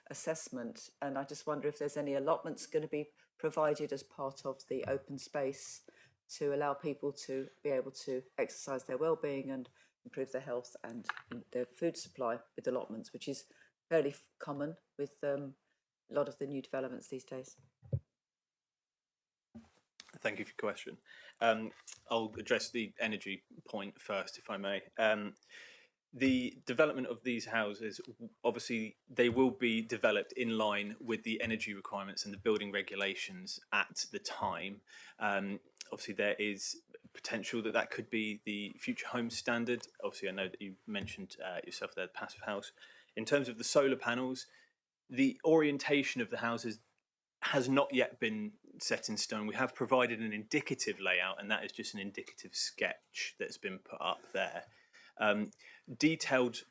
assessment. And I just wonder if there's any allotments going to be provided as part of the open space to allow people to be able to exercise their well-being and improve their health and their food supply with allotments, which is fairly common with a lot of the new developments these days. Thank you for your question. I'll address the energy point first, if I may. The development of these houses, obviously, they will be developed in line with the energy requirements and the building regulations at the time. Obviously, there is potential that could be the future home standard. Obviously, I know that you mentioned yourself there, the passive house. In terms of the solar panels, the orientation of the houses has not yet been set in stone. We have provided an indicative layout, and that is just an indicative sketch that's been put up there. Details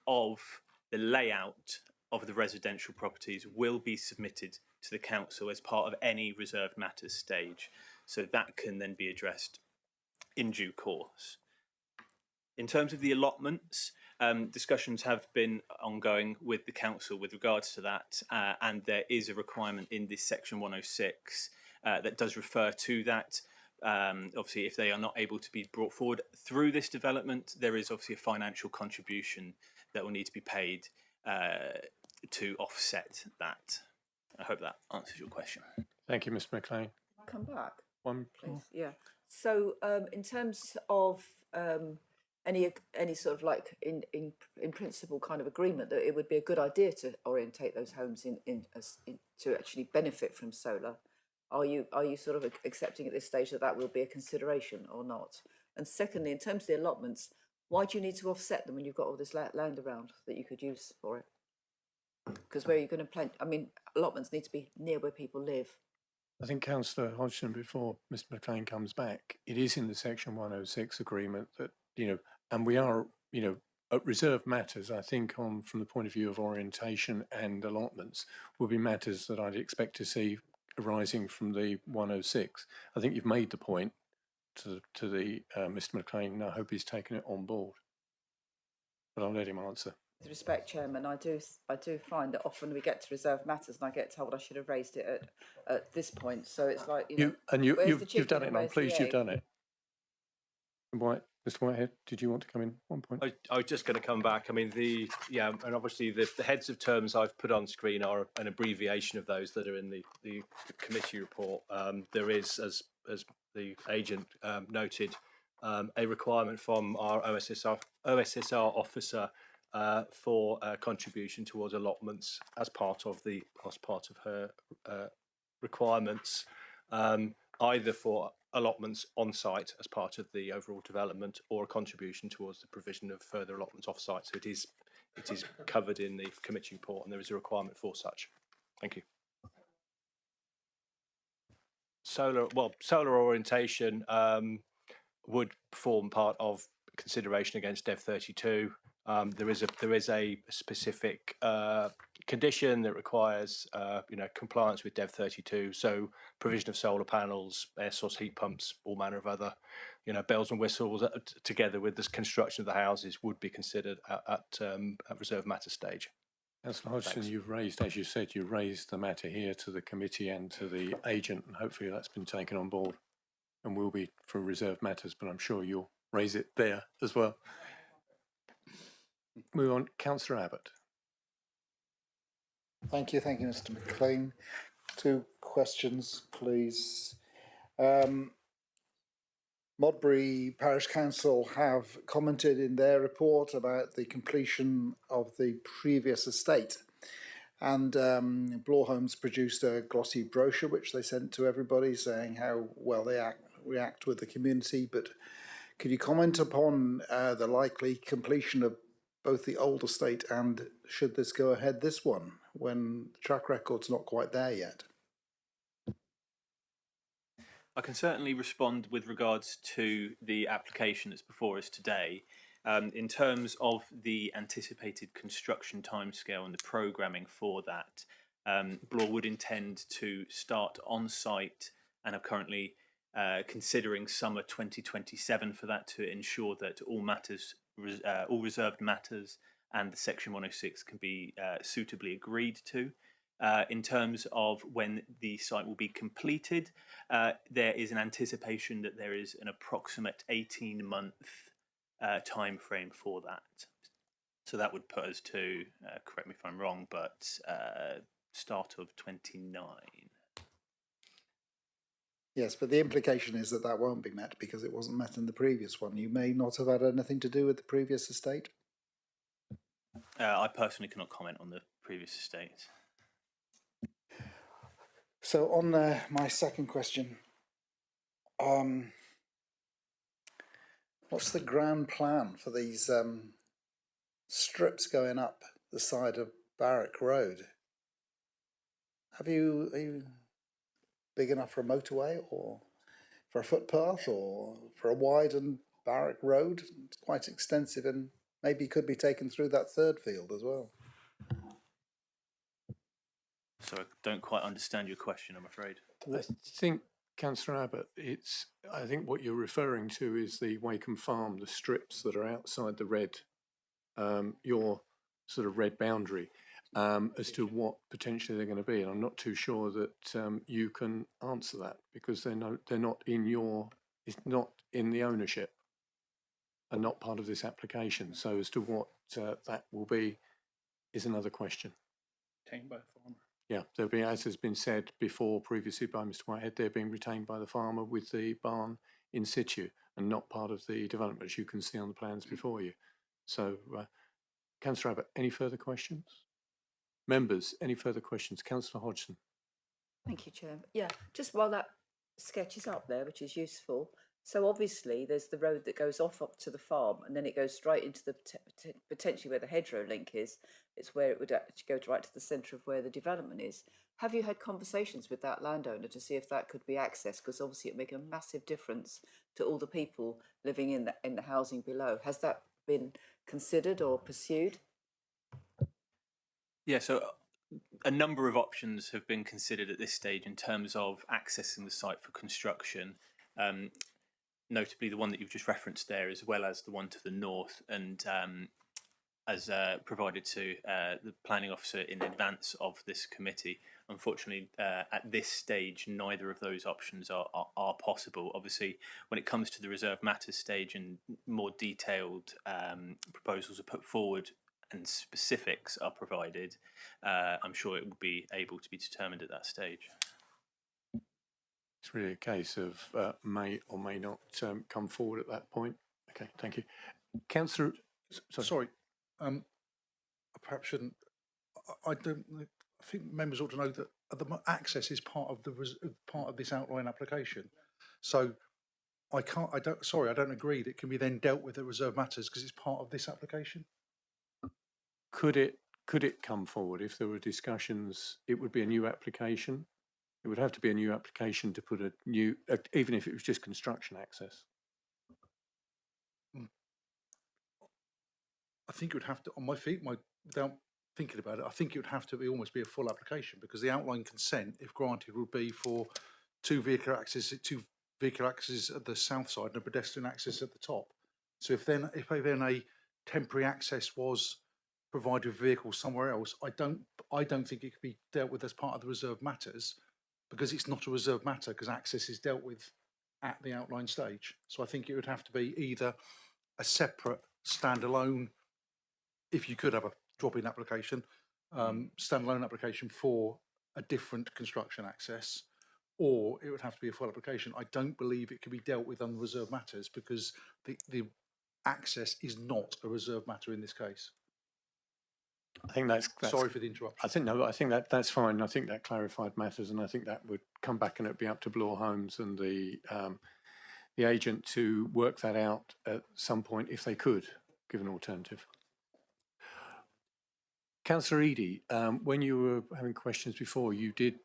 of the layout of the residential properties will be submitted to the council as part of any reserved matters stage, so that can then be addressed in due course. In terms of the allotments, discussions have been ongoing with the council with regards to that, and there is a requirement in this section 106 that does refer to that. Obviously, if they are not able to be brought forward through this development, there is obviously a financial contribution that will need to be paid to offset that. I hope that answers your question. Thank you, Mr. McLean. Come back. One, please. Yeah. So in terms of any sort of like in principle kind of agreement that it would be a good idea to orientate those homes in to actually benefit from solar? Are you sort of accepting at this stage that will be a consideration or not? And secondly, in terms of the allotments, why do you need to offset them when you've got all this land around that you could use for it? Because where are you going to plant? I mean, allotments need to be near where people live. I think Councillor Hodgson, before Mr McLean comes back, it is in the Section 106 agreement that, and we are, at reserved matters, I think from the point of view of orientation and allotments, will be matters that I'd expect to see arising from the 106. I think you've made the point to the Mr McLean, and I hope he's taken it on board. But I'll let him answer. With respect, Chairman, I do find that often we get to reserved matters and I get told I should have raised it at this point. So it's like, you've done it, and I'm pleased you've done it. Mr Whitehead, did you want to come in 1 point? I was just going to come back. I mean, and obviously the heads of terms I've put on screen are an abbreviation of those that are in the committee report. There is, as the agent noted, a requirement from our OSSR officer for contribution towards allotments as part of her requirements, either for allotments on site as part of the overall development, or a contribution towards the provision of further allotments off site. So it is covered in the committee report, and there is a requirement for such. Thank you. Solar orientation would form part of consideration against DEV 32. There is a specific condition that requires compliance with DEV 32. So provision of solar panels, air source heat pumps, all manner of other bells and whistles, together with the construction of the houses, would be considered at reserved matter stage. Councillor Hodgson, you've raised, as you said, you raised the matter here to the committee and to the agent, and hopefully that's been taken on board and will be for reserved matters, but I'm sure you'll raise it there as well. Move on, Councillor Abbott. Thank you, Mr McLean. 2 questions, please. Modbury Parish Council have commented in their report about the completion of the previous estate, and Bloor Homes produced a glossy brochure which they sent to everybody saying how well they react with the community. But could you comment upon the likely completion of both the old estate and, should this go ahead, this one, when the track record's not quite there yet? I can certainly respond with regards to the application that's before us today. In terms of the anticipated construction timescale and the programming for that, Bloor would intend to start on site and are currently considering summer 2027 for that, to ensure that all reserved matters and the Section 106 can be suitably agreed to. In terms of when the site will be completed, there is an anticipation that there is an approximate 18-month time frame for that. So that would put us to, correct me if I'm wrong, but start of 29. Yes, but the implication is that won't be met because it wasn't met in the previous one. You may not have had anything to do with the previous estate. I personally cannot comment on the previous estate. So on my second question, what's the grand plan for these strips going up the side of Barrack Road? Are you big enough for a motorway, or for a footpath, or for a widened Barrack Road? It's quite extensive and maybe could be taken through that third field as well. So I don't quite understand your question, I'm afraid. I think, Councillor Abbott, I think what you're referring to is the Wakeham Farm, the strips that are outside the red, your sort of red boundary, as to what potentially they're going to be. And I'm not too sure that you can answer that because they're not it's not in the ownership and not part of this application. So as to what that will be is another question. Retained by the farmer. Yeah, they'll be, as has been said before previously by Mr Whitehead, they're being retained by the farmer with the barn in situ. and not part of the development, as you can see on the plans before you. So, Councillor Abbott, any further questions? Members, any further questions? Councillor Hodgson. Thank you, Chair. Yeah, just while that sketch is up there, which is useful. So obviously there's the road that goes off up to the farm, and then it goes straight into the potentially where the hedgerow link is. It's where it would actually go right to the centre of where the development is. Have you had conversations with that landowner to see if that could be accessed? Because obviously it make a massive difference to all the people living in the housing below. Has that been considered or pursued? Yeah, so a number of options have been considered at this stage in terms of accessing the site for construction. Notably the one that you've just referenced there, as well as the one to the north, and as provided to the planning officer in advance of this committee. Unfortunately, at this stage, neither of those options are possible. Obviously, when it comes to the reserve matters stage and more detailed proposals are put forward and specifics are provided, I'm sure it will be able to be determined at that stage. It's really a case of may or may not come forward at that point. Okay, thank you. Councillor, sorry, I perhaps shouldn't. I don't. I think members ought to know that access is part of this outline application. So I can't. I don't. Sorry, I don't agree that it can be then dealt with at reserve matters because it's part of this application. Could it come forward if there were discussions? It would be a new application. It would have to be a new application to put a new, even if it was just construction access. I think it would have to, on my feet, without thinking about it, I think it would have to be almost be a full application, because the outline consent, if granted, would be for two vehicle access at the south side and a pedestrian access at the top. So if then a temporary access was provided with vehicles somewhere else, I don't think it could be dealt with as part of the reserve matters, because it's not a reserve matter, because access is dealt with at the outline stage. So I think it would have to be either a separate standalone, if you could have a drop-in application, standalone application for a different construction access, or it would have to be a full application. I don't believe it could be dealt with under reserve matters, because the access is not a reserve matter in this case. I think that's sorry for the interruption. I think that's fine. I think that clarified matters, and I think that would come back and it'd be up to Bloor Homes and the agent to work that out at some point if they could give an alternative. Councillor Eadie, when you were having questions before, you did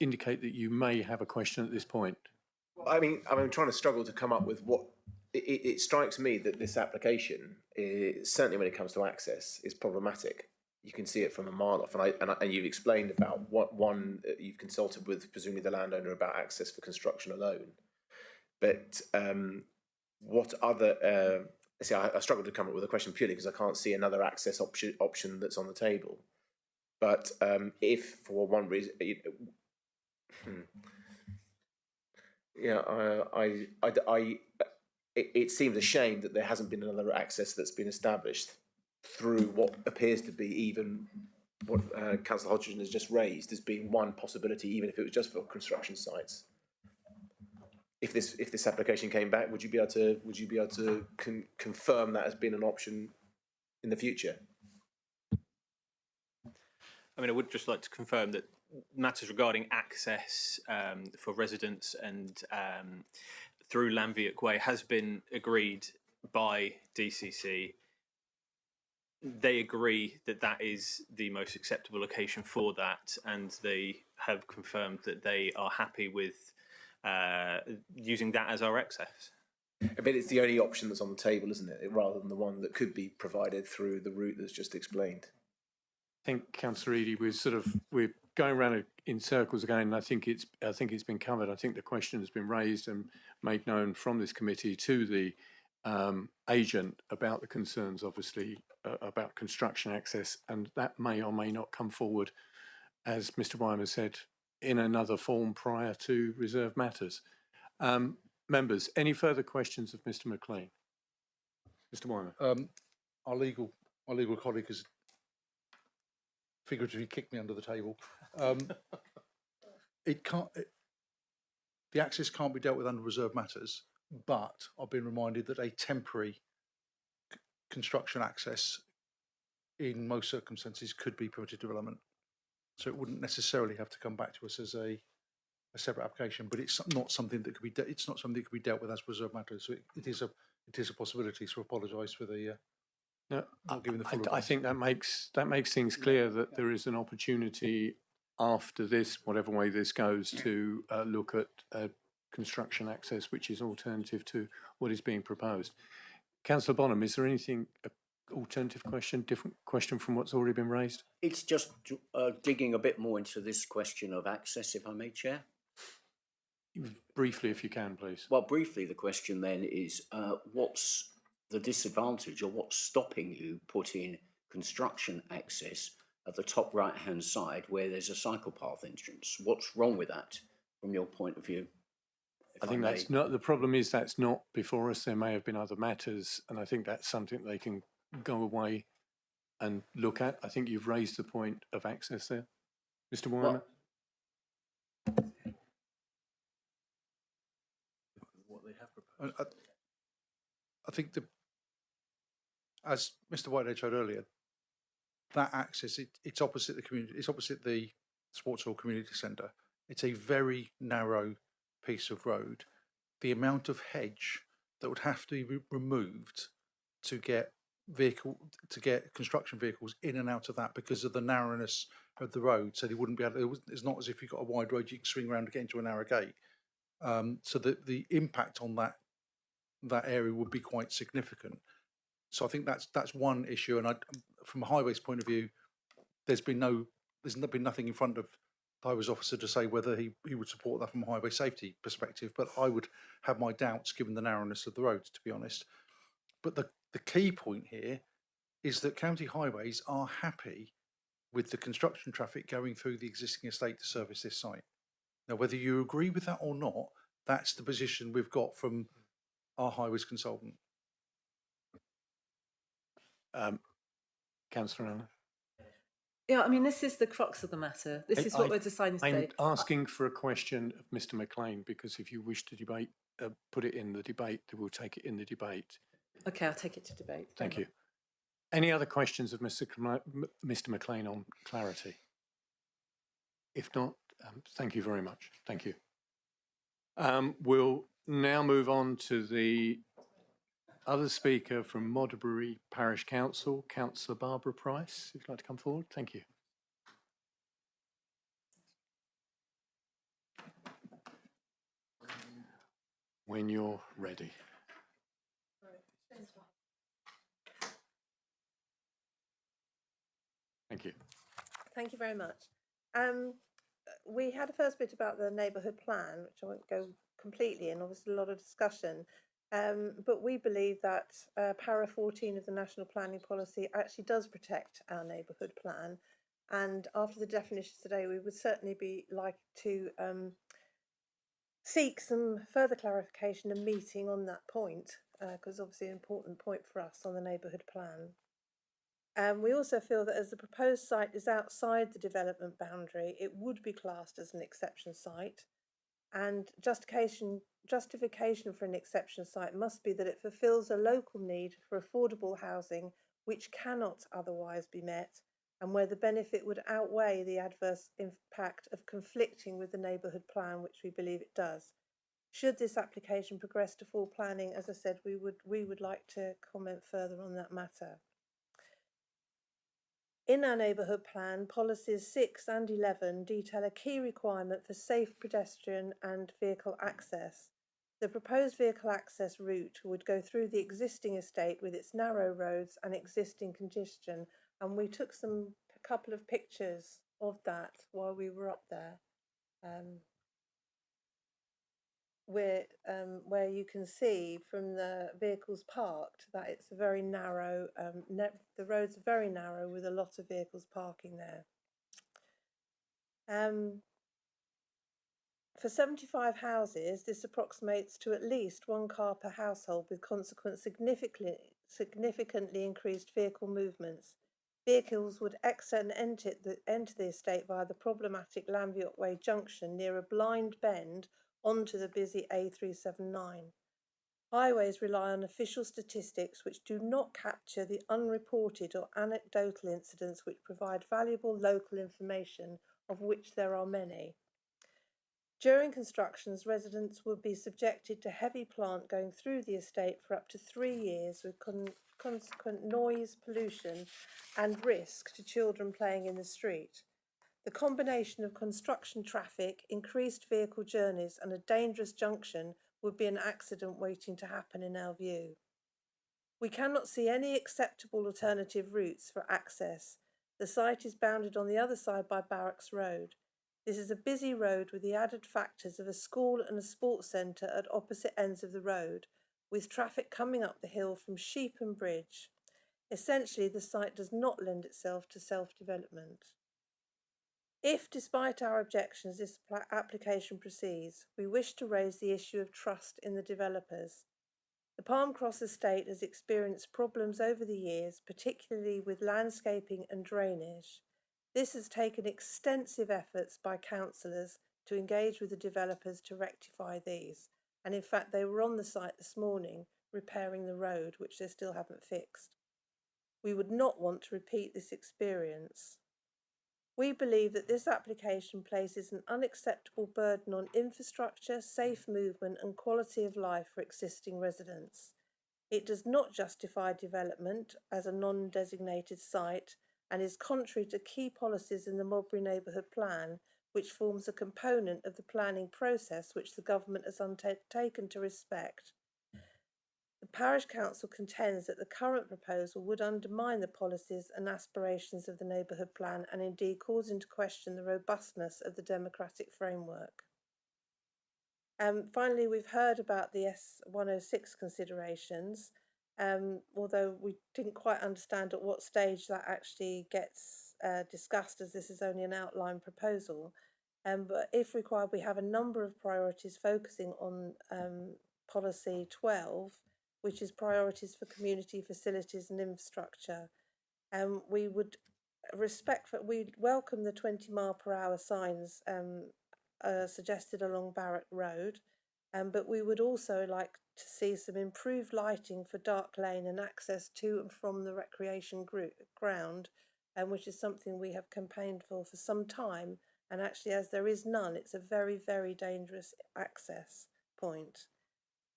indicate that you may have a question at this point. I mean, I'm trying to struggle to come up with what. It strikes me that this application, certainly when it comes to access, is problematic. You can see it from a mile off, and you've explained about what one you've consulted with, presumably the landowner, about access for construction alone. But what other? See, I struggle to come up with a question purely because I can't see another access option that's on the table. But if for one reason, it seems a shame that there hasn't been another access that's been established through what appears to be even what Councillor Hodgson has just raised as being one possibility, even if it was just for construction sites. If this application came back, would you be able to confirm that as being an option in the future? I mean, I would just like to confirm that matters regarding access for residents and through Lanviac Way has been agreed by DCC. They agree that that is the most acceptable location for that, and they have confirmed that they are happy with using that as our access. But it's the only option that's on the table, isn't it? Rather than the one that could be provided through the route that's just explained. I think, Councillor Eadie, we're going around in circles again. And I think it's been covered. I think the question has been raised and made known from this committee to the agent about the concerns, obviously, about construction access, and that may or may not come forward, as Mr. Weimer said, in another form prior to reserve matters. Members, any further questions of Mr. McLean? Mr. Weimer. Our legal colleague has figuratively kicked me under the table. The access can't be dealt with under reserve matters, but I've been reminded that a temporary construction access in most circumstances could be permitted development. So it wouldn't necessarily have to come back to us as a separate application, but it's not something that could be it's not something that could be dealt with as reserved matters. So it is a possibility. So apologise for the No, not giving the full I advice. think that makes things clear that there is an opportunity after this, whatever way this goes, to look at construction access, which is alternative to what is being proposed. Councillor Bonham, is there anything, alternative question, different question from what's already been raised? It's just digging a bit more into this question of access, if I may, Chair. Briefly, if you can, please. Well, briefly, the question then is, what's the disadvantage or what's stopping you putting construction access at the top right-hand side where there's a cycle path entrance? What's wrong with that from your point of view? I think that's not, the problem is that's not before us. There may have been other matters, and I think that's something they can go away and look at. I think you've raised the point of access there. Mr. Weimer? What they have proposed. I think as Mr. Whitehead showed earlier, that access, it's opposite the community, it's opposite the Sports Hall Community Centre. It's a very narrow piece of road. The amount of hedge that would have to be removed to get construction vehicles in and out of that because of the narrowness of the road, so they wouldn't be able to, it's not as if you've got a wide road you can swing around to get into a narrow gate. So the impact on that area would be quite significant. So I think that's one issue, and from a highways point of view, there's been nothing in front of the highways officer to say whether he would support that from a highway safety perspective, but I would have my doubts given the narrowness of the roads, to be honest. But the key point here is that county highways are happy with the construction traffic going through the existing estate to service this site. Now, whether you agree with that or not, that's the position we've got from our highways consultant. Councillor Allen? Yeah, I mean, this is the crux of the matter. This is what we're deciding today. I'm asking for a question of Mr. McLean, because if you wish to debate, put it in the debate, then we'll take it in the debate. Okay, I'll take it to debate. Thank you. Any other questions of Mr. McLean on clarity? If not, thank you very much. Thank you. We'll now move on to the other speaker from Modbury Parish Council, Councillor Barbara Price. If you'd like to come forward, thank you. When you're ready. Thank you. Thank you very much. We had a first bit about the neighbourhood plan, which I won't go completely in, obviously a lot of discussion. But we believe that para 14 of the National Planning Policy actually does protect our neighbourhood plan. And after the definitions today, we would certainly be like to seek some further clarification and meeting on that point, because obviously an important point for us on the neighbourhood plan. We also feel that as the proposed site is outside the development boundary, it would be classed as an exception site. And justification for an exception site must be that it fulfills a local need for affordable housing which cannot otherwise be met, and where the benefit would outweigh the adverse impact of conflicting with the neighbourhood plan, which we believe it does. Should this application progress to full planning, as I said, we would like to comment further on that matter. In our neighbourhood plan, policies 6 and 11 detail a key requirement for safe pedestrian and vehicle access. The proposed vehicle access route would go through the existing estate with its narrow roads and existing congestion, and we took a couple of pictures of that while we were up there. Where you can see from the vehicles parked that it's a very narrow, the roads are very narrow with a lot of vehicles parking there. For 75 houses, this approximates to at least 1 car per household, with consequent significantly increased vehicle movements. Vehicles would exit and enter the estate via the problematic Lambert Way junction near a blind bend onto the busy A379. Highways rely on official statistics which do not capture the unreported or anecdotal incidents which provide valuable local information, of which there are many. During constructions, residents will be subjected to heavy plant going through the estate for up to 3 years with consequent noise, pollution and risk to children playing in the street. The combination of construction traffic, increased vehicle journeys and a dangerous junction would be an accident waiting to happen in our view. We cannot see any acceptable alternative routes for access. The site is bounded on the other side by Barracks Road. This is a busy road with the added factors of a school and a sports centre at opposite ends of the road, with traffic coming up the hill from Sheepham Bridge. Essentially, the site does not lend itself to self-development. If, despite our objections, this application proceeds, we wish to raise the issue of trust in the developers. The Palm Cross estate has experienced problems over the years, particularly with landscaping and drainage. This has taken extensive efforts by councillors to engage with the developers to rectify these, and in fact they were on the site this morning repairing the road, which they still haven't fixed. We would not want to repeat this experience. We believe that this application places an unacceptable burden on infrastructure, safe movement and quality of life for existing residents. It does not justify development as a non-designated site and is contrary to key policies in the Modbury Neighbourhood Plan, which forms a component of the planning process which the government has undertaken to respect. The Parish Council contends that the current proposal would undermine the policies and aspirations of the Neighbourhood Plan and indeed cause into question the robustness of the democratic framework. Finally, we've heard about the S106 considerations, although we didn't quite understand at what stage that actually gets discussed, as this is only an outline proposal. But if required, we have a number of priorities focusing on policy 12, which is priorities for community facilities and infrastructure. We would we welcome the 20-mile-per-hour signs suggested along Barrack Road, but we would also like to see some improved lighting for Dark Lane and access to and from the recreation ground, which is something we have campaigned for some time, and actually as there is none, it's a very, very dangerous access point.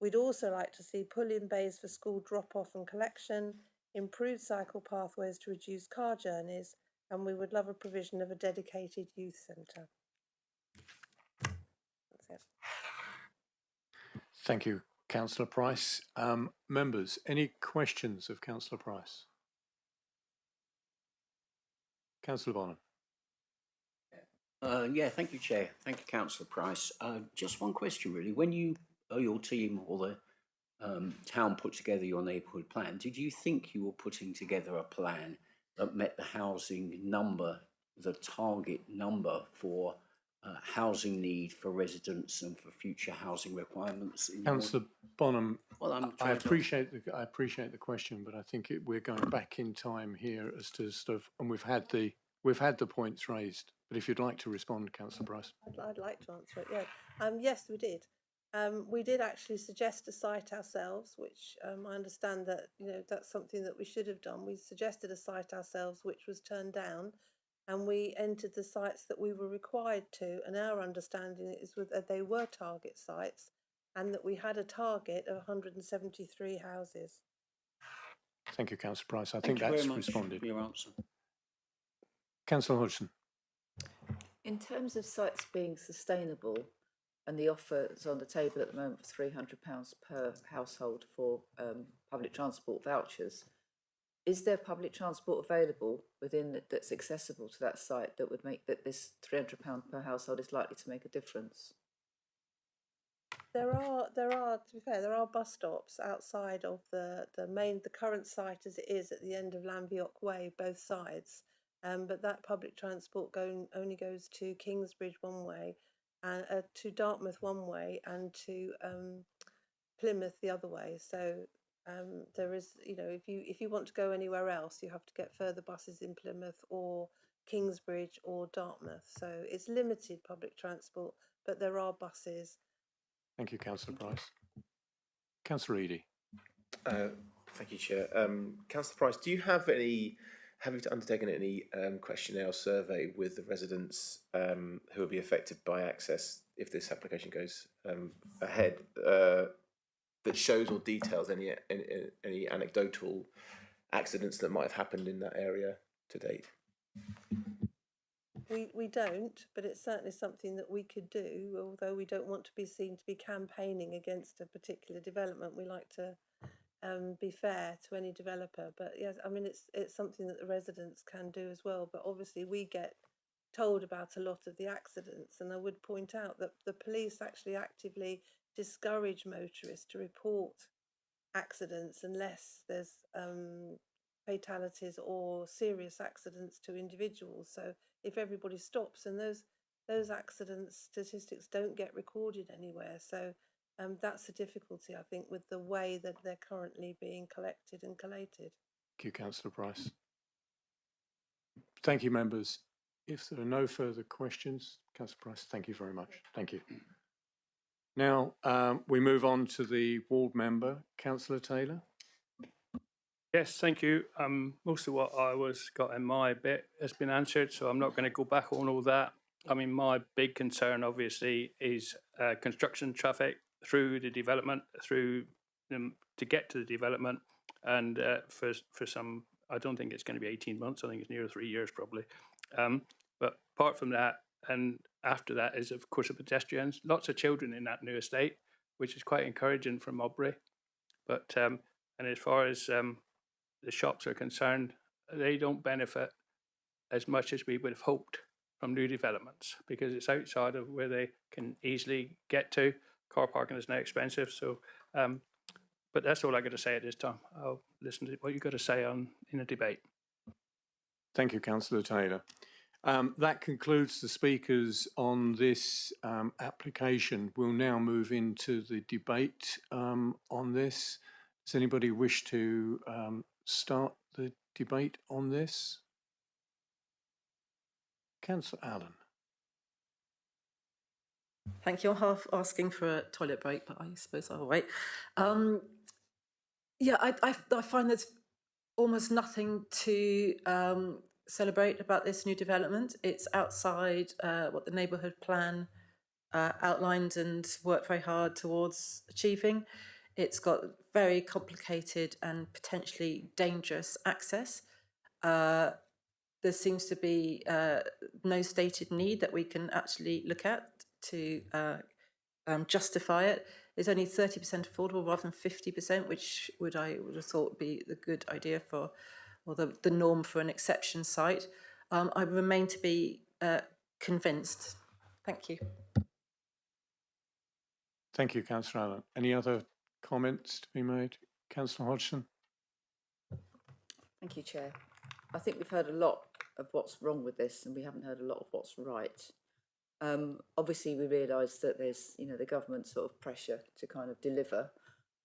We'd also like to see pull-in bays for school drop-off and collection, improved cycle pathways to reduce car journeys, and we would love a provision of a dedicated youth centre. That's it. Thank you, Councillor Price. Members, any questions of Councillor Price? Councillor Bonham. Yeah, thank you, Chair. Thank you, Councillor Price. Just one question, really. When you, your team or the town put together your neighbourhood plan, did you think you were putting together a plan that met the housing number, the target number for housing need for residents and for future housing requirements? Councillor Bonham, well, I appreciate the question, but I think we're going back in time here as to sort of, and we've had the points raised. But if you'd like to respond, Councillor Price. I'd like to answer it. Yeah. Yes, we did. We did actually suggest a site ourselves, which I understand that that's something that we should have done. We suggested a site ourselves, which was turned down, and we entered the sites that we were required to. And our understanding is that they were target sites, and that we had a target of 173 houses. Thank you, Councillor Price. I think that's responded. For your answer. Councillor Hodgson. In terms of sites being sustainable, and the offer that's on the table at the moment for £300 per household for public transport vouchers, is there public transport available within that's accessible to that site that would make that this £300 per household is likely to make a difference? There are, to be fair, there are bus stops outside of the current site as it is at the end of Lambiock Way, both sides. But that public transport only goes to Kingsbridge one way, and to Dartmouth one way, and to Plymouth the other way. So there is, if you want to go anywhere else, you have to get further buses in Plymouth or Kingsbridge or Dartmouth. So it's limited public transport, but there are buses. Thank you, Councillor Price. Councillor Eadie. Thank you, Chair. Councillor Price, have you undertaken any questionnaire or survey with the residents who will be affected by access if this application goes ahead that shows or details any anecdotal accidents that might have happened in that area to date? We don't, but it's certainly something that we could do, although we don't want to be seen to be campaigning against a particular development. We like to be fair to any developer. But yes, I mean, it's something that the residents can do as well. But obviously we get told about a lot of the accidents, and I would point out that the police actually actively discourage motorists to report accidents unless there's fatalities or serious accidents to individuals. So if everybody stops, and those accident statistics don't get recorded anywhere. So that's a difficulty, I think, with the way that they're currently being collected and collated. Thank you, Councillor Price. Thank you, members. If there are no further questions, Councillor Price, thank you very much. Thank you. Now we move on to the ward member, Councillor Taylor. Yes, thank you. Most of what I got in my bit has been answered, so I'm not going to go back on all that. I mean, my big concern, obviously, is construction traffic through the development, to get to the development, and for some, I don't think it's going to be 18 months. I think it's near 3 years probably. But apart from that, and after that is, of course, the pedestrians. Lots of children in that new estate, which is quite encouraging for Modbury. But and as far as the shops are concerned, they don't benefit as much as we would have hoped from new developments, because it's outside of where they can easily get to. Car parking is now expensive. So, but that's all I got to say at this time. I'll listen to what you got to say in a debate. Thank you, Councillor Taylor. That concludes the speakers on this application. We'll now move into the debate on this. Does anybody wish to start the debate on this? Councillor Allen. Thank you. I'm half asking for a toilet break, but I suppose I'll wait. Yeah, I find there's almost nothing to celebrate about this new development. It's outside what the neighbourhood plan outlined and worked very hard towards achieving. It's got very complicated and potentially dangerous access. There seems to be no stated need that we can actually look at to justify it. It's only 30% affordable rather than 50%, which I would have thought would be the good idea for, or the norm for an exception site. I remain to be convinced. Thank you. Thank you, Councillor Allen. Any other comments to be made? Councillor Hodgson. Thank you, Chair. I think we've heard a lot of what's wrong with this, and we haven't heard a lot of what's right. Obviously, we realise that there's, the government sort of pressure to kind of deliver,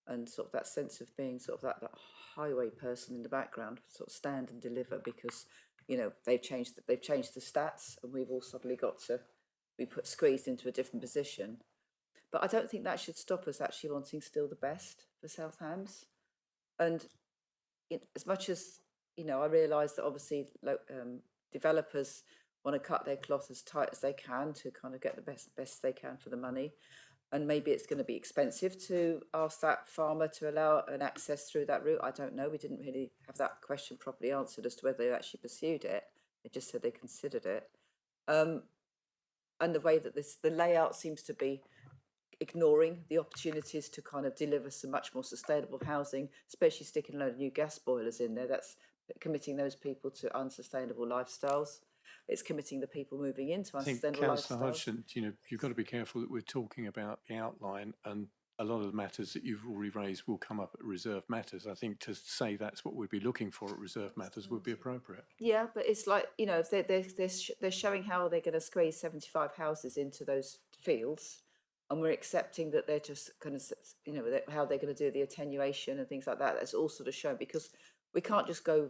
and sort of that sense of being sort of that highway person in the background, sort of stand and deliver, because they've changed the stats, and we've all suddenly got to be squeezed into a different position. But I don't think that should stop us actually wanting still the best for South Hams. And as much as I realise that obviously developers want to cut their cloth as tight as they can to kind of get the best they can for the money. And maybe it's going to be expensive to ask that farmer to allow an access through that route. I don't know. We didn't really have that question properly answered as to whether they actually pursued it. They just said they considered it. And the way that the layout seems to be ignoring the opportunities to kind of deliver some much more sustainable housing, especially sticking a load of new gas boilers in there. That's committing those people to unsustainable lifestyles. It's committing the people moving into unsustainable lifestyles. Councillor Hodgson, you've got to be careful that we're talking about the outline, and a lot of the matters that you've already raised will come up at reserve matters. I think to say that's what we'd be looking for at reserve matters would be appropriate. Yeah, but it's like, they're showing how they're going to squeeze 75 houses into those fields, and we're accepting that they're just going to, how they're going to do the attenuation and things like that. That's all sort of shown, because we can't just go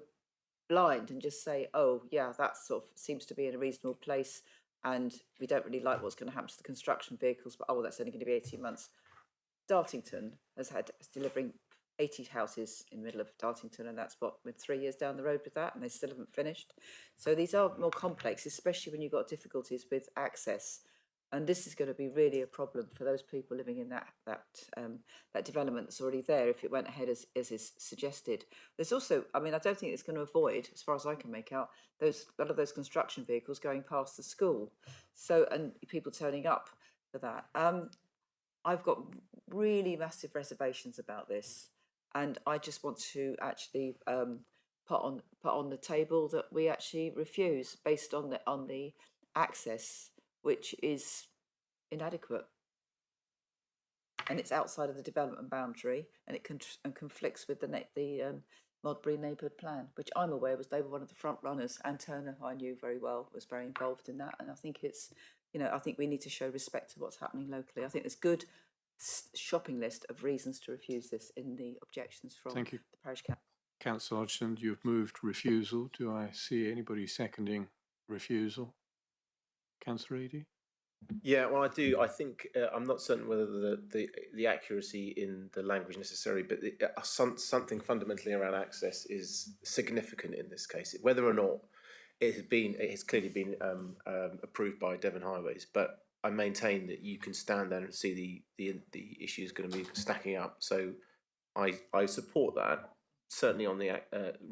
blind and just say, oh yeah, that sort of seems to be in a reasonable place, and we don't really like what's going to happen to the construction vehicles, but oh, well, that's only going to be 18 months. Dartington is delivering 80 houses in the middle of Dartington, and that's what, we're 3 years down the road with that, and they still haven't finished. So these are more complex, especially when you've got difficulties with access. And this is going to be really a problem for those people living in that development that's already there if it went ahead as is suggested. There's also, I mean, I don't think it's going to avoid, as far as I can make out, a lot of those construction vehicles going past the school. So, and people turning up for that. I've got really massive reservations about this, and I just want to actually put on the table that we actually refuse based on the access, which is inadequate, and it's outside of the development boundary, and it conflicts with the Modbury neighbourhood plan, which I'm aware was they were one of the front runners. And Turner, who I knew very well, was very involved in that, and I think it's, you know, I think we need to show respect to what's happening locally. I think there's good shopping list of reasons to refuse this in the objections from Thank you. the parish council. Councillor Hodgson, you've moved refusal. Do I see anybody seconding refusal? Councillor Eadie? Yeah, well, I do. I think I'm not certain whether the accuracy in the language necessary, but something fundamentally around access is significant in this case. Whether or not it has clearly been approved by Devon Highways, but I maintain that you can stand there and see the issue is going to be stacking up. So I support that. Certainly on the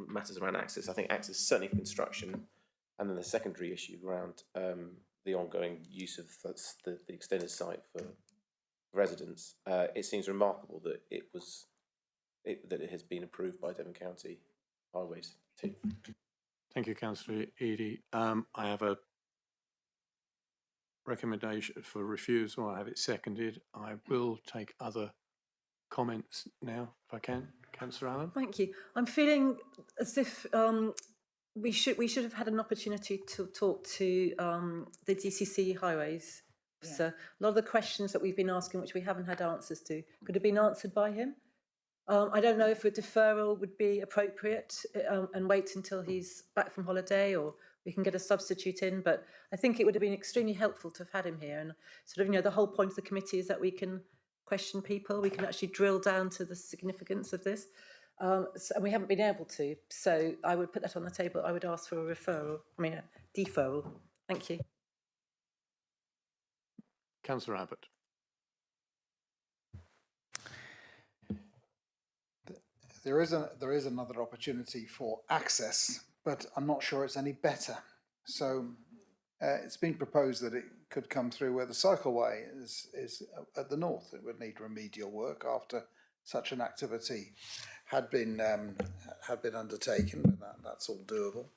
matters around access. I think access certainly for construction, and then the secondary issue around the ongoing use of the extended site for residents. It seems remarkable that it has been approved by Devon County Highways too. Thank you, Councillor Eadie. I have a recommendation for refusal. I have it seconded. I will take other comments now, if I can. Councillor Allen? Thank you. I'm feeling as if we should have had an opportunity to talk to the DCC Highways. Yeah. So a lot of the questions that we've been asking, which we haven't had answers to, could have been answered by him. I don't know if a deferral would be appropriate and wait until he's back from holiday, or we can get a substitute in, but I think it would have been extremely helpful to have had him here. And sort of, you know, the whole point of the committee is that we can question people, we can actually drill down to the significance of this, and we haven't been able to. So I would put that on the table. I would ask for a deferral. Thank you. Councillor Abbott. There is another opportunity for access, but I'm not sure it's any better. So it's been proposed that it could come through where the cycleway is at the north. It would need remedial work after such an activity had been undertaken, but that's all doable.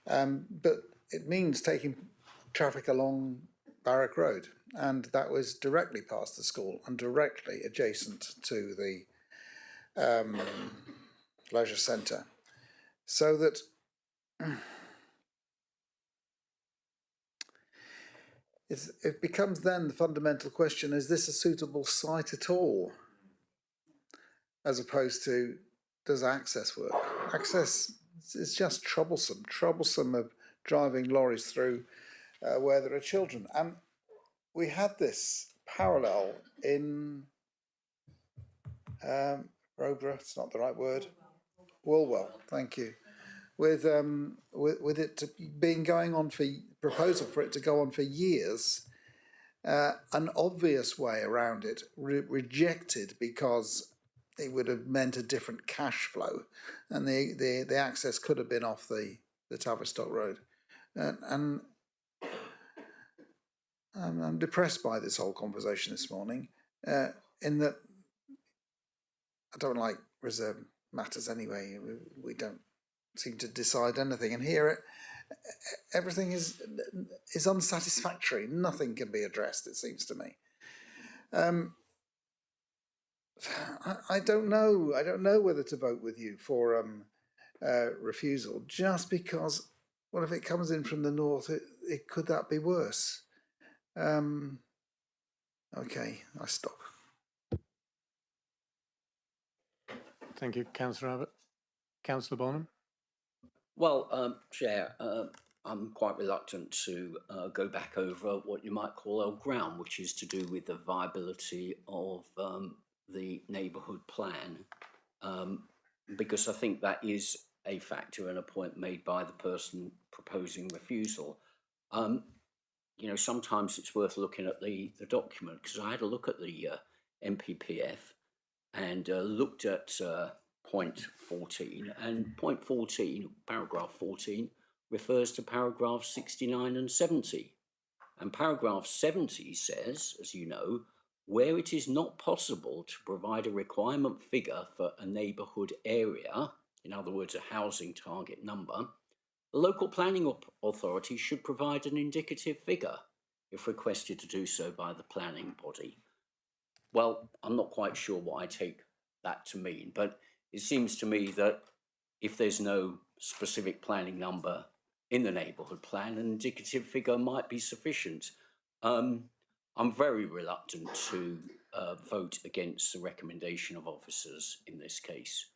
But it means taking traffic along Barrack Road, and that was directly past the school and directly adjacent to the leisure centre, so that it becomes then the fundamental question: is this a suitable site at all? As opposed to, does access work? Access is just troublesome of driving lorries through where there are children. And we had this parallel in Roborough, it's not the right word, Woolwell, thank you, with it being going on for, proposal for it to go on for years, an obvious way around it, rejected because it would have meant a different cash flow, and the access could have been off the Tavistock Road, and I'm depressed by this whole conversation this morning, in that I don't like reserve matters anyway. We don't seem to decide anything, and here everything is unsatisfactory. Nothing can be addressed, it seems to me. I don't know. I don't know whether to vote with you for refusal, just because, well, if it comes in from the north, it could that be worse? Okay, I stop. Thank you, Councillor Abbott. Councillor Bonham. Well, Chair, I'm quite reluctant to go back over what you might call old ground, which is to do with the viability of the neighbourhood plan, because I think that is a factor and a point made by the person proposing refusal. You know, sometimes it's worth looking at the document, because I had a look at the MPPF and looked at point 14, and point 14, paragraph 14, refers to paragraphs 69 and 70. And paragraph 70 says, as you know, where it is not possible to provide a requirement figure for a neighbourhood area, in other words, a housing target number, the local planning authority should provide an indicative figure if requested to do so by the planning body. Well, I'm not quite sure what I take that to mean, but it seems to me that if there's no specific planning number in the neighbourhood plan, an indicative figure might be sufficient. I'm very reluctant to vote against the recommendation of officers in this case,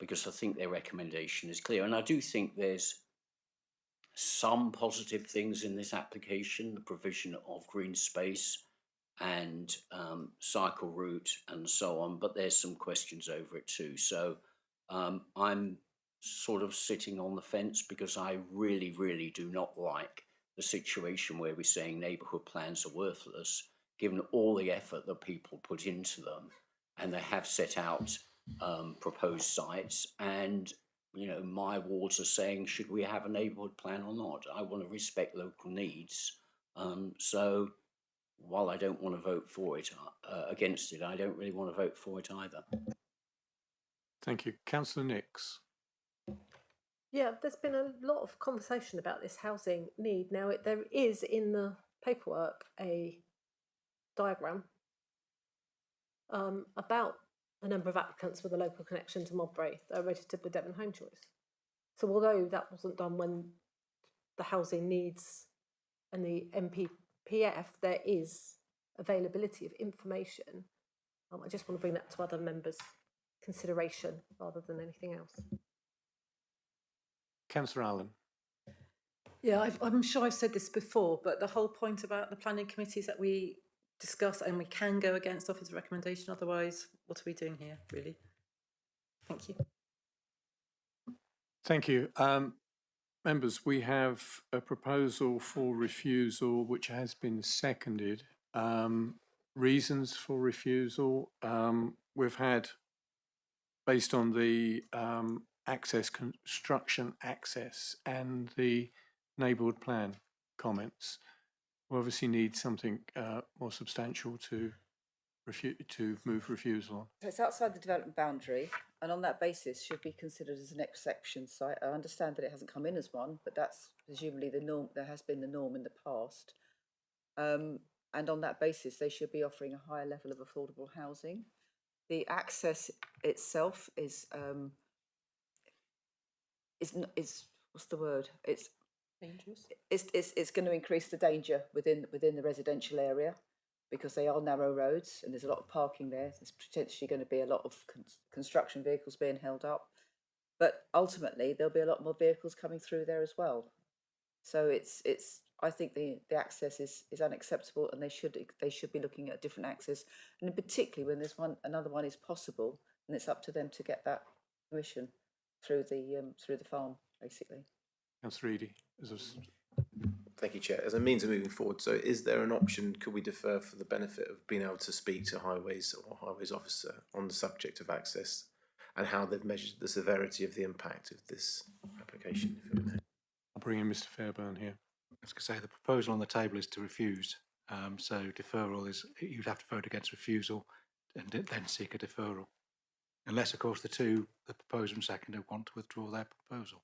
because I think their recommendation is clear. And I do think there's some positive things in this application, the provision of green space and cycle route and so on, but there's some questions over it too. So I'm sort of sitting on the fence, because I really do not like the situation where we're saying neighbourhood plans are worthless, given all the effort that people put into them, and they have set out proposed sites. And, you know, my wards are saying, should we have a neighbourhood plan or not? I want to respect local needs. So while I don't want to vote for it, against it, I don't really want to vote for it either. Thank you. Councillor Nix. Yeah, there's been a lot of conversation about this housing need. Now, there is in the paperwork a diagram about a number of applicants with a local connection to Modbury that are registered with Devon Home Choice. So although that wasn't done when the housing needs and the MPPF, there is availability of information. I just want to bring that to other members' consideration rather than anything else. Councillor Allen. Yeah, I'm sure I've said this before, but the whole point about the planning committee is that we discuss and we can go against officer's recommendation. Otherwise, what are we doing here, really? Thank you. Thank you. Members, we have a proposal for refusal which has been seconded. Reasons for refusal, we've had, based on the construction access and the neighbourhood plan comments, we obviously need something more substantial to move refusal on. So it's outside the development boundary, and on that basis should be considered as an exception site. I understand that it hasn't come in as one, but that's presumably the norm. There has been the norm in the past. And on that basis, they should be offering a higher level of affordable housing. The access itself is what's the word? It's dangerous. It's going to increase the danger within the residential area, because they are narrow roads and there's a lot of parking there. There's potentially going to be a lot of construction vehicles being held up, but ultimately there'll be a lot more vehicles coming through there as well. So I think the access is unacceptable, and they should be looking at different access, and particularly when there's another one is possible, and it's up to them to get that permission through the farm, basically. Councillor Eadie. Thank you, Chair. As a means of moving forward, so is there an option, could we defer for the benefit of being able to speak to highways or highways officer on the subject of access and how they've measured the severity of the impact of this application? If you may. I'll bring in Mr. Fairburn here. I was going to say the proposal on the table is to refuse. So deferral is, you'd have to vote against refusal and then seek a deferral. Unless, of course, the proposer and seconder, want to withdraw their proposal.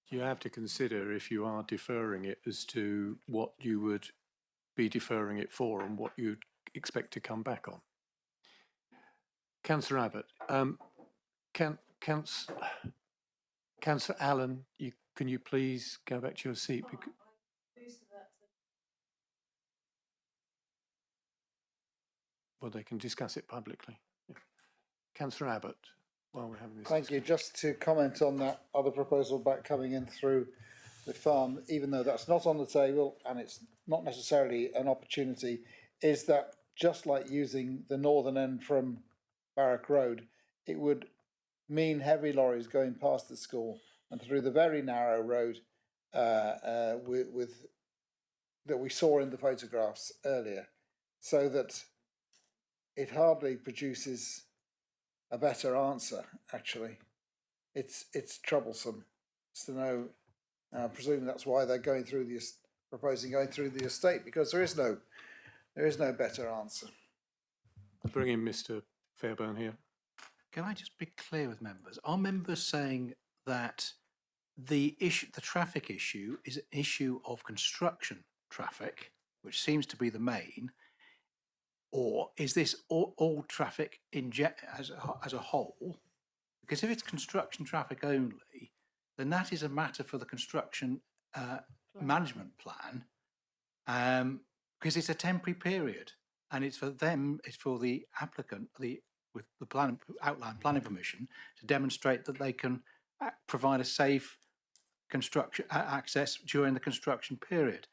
You have to consider, if you are deferring it, as to what you would be deferring it for and what you'd expect to come back on. Councillor Abbott, Councillor Allen, can you please go back to your seat? Well, they can discuss it publicly. Yeah. Councillor Abbott, while we're having this. Thank you. Just to comment on that other proposal back coming in through the farm, even though that's not on the table and it's not necessarily an opportunity, is that just like using the northern end from Barrack Road, it would mean heavy lorries going past the school and through the very narrow road with that we saw in the photographs earlier, so that it hardly produces a better answer. Actually, it's troublesome to know. I presume that's why they're proposing going through the estate, because there is no better answer. Bring in Mr. Fairburn here. Can I just be clear with members? Are members saying that the traffic issue is an issue of construction traffic, which seems to be the main, or is this all traffic as a whole? Because if it's construction traffic only, then that is a matter for the construction management plan, because it's a temporary period, and it's for them, it's for the applicant, with the outline planning permission, to demonstrate that they can provide a safe construction access during the construction period.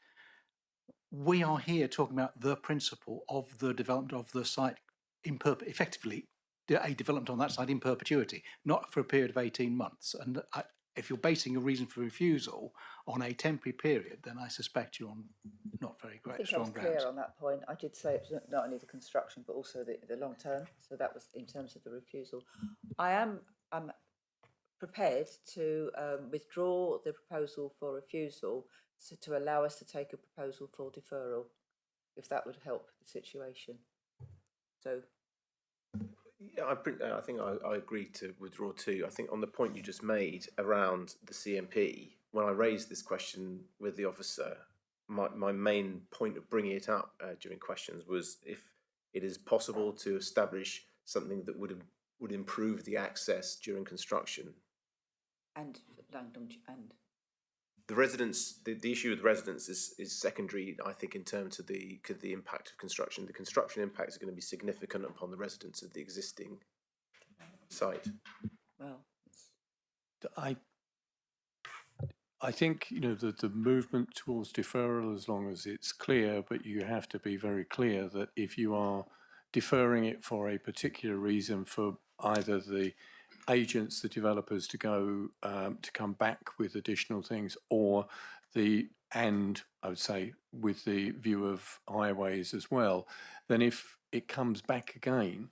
We are here talking about the principle of the development of the site effectively a development on that site in perpetuity, not for a period of 18 months. And if you're basing a reason for refusal on a temporary period, then I suspect you're on not very great, strong grounds. I was clear on that point. I did say it was not only the construction, but also the long term. So that was in terms of the refusal. I'm prepared to withdraw the proposal for refusal to allow us to take a proposal for deferral, if that would help the situation. So. Yeah, I think I agree to withdraw too. I think on the point you just made around the CMP, when I raised this question with the officer, my main point of bringing it up during questions was if it is possible to establish something that would improve the access during construction. And the residents, the issue with residents is secondary, I think, in terms of the impact of construction. The construction impact is going to be significant upon the residents of the existing site. Well, I think, you know, the movement towards deferral, as long as it's clear, but you have to be very clear that if you are deferring it for a particular reason, for either the agents, the developers to come back with additional things, or and I would say with the view of highways as well, then if it comes back again,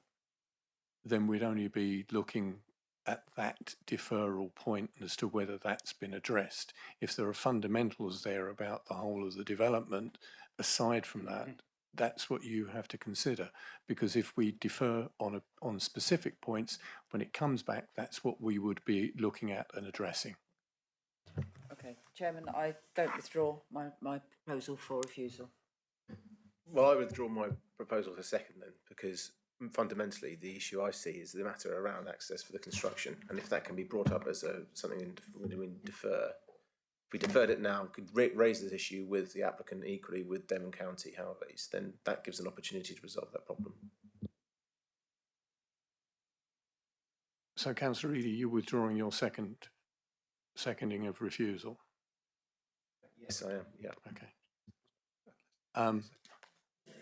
then we'd only be looking at that deferral point as to whether that's been addressed. If there are fundamentals there about the whole of the development, aside from that, that's what you have to consider, because if we defer on specific points, when it comes back, that's what we would be looking at and addressing. Okay, Chairman, I don't withdraw my proposal for refusal. Well, I withdraw my proposal for second then, because fundamentally the issue I see is the matter around access for the construction, and if that can be brought up as something when we defer. If we deferred it now, could raise this issue with the applicant equally with Devon County Highways, then that gives an opportunity to resolve that problem. So, Councillor Eadie, you're withdrawing your seconding of refusal? Yes, I am, yeah. Okay.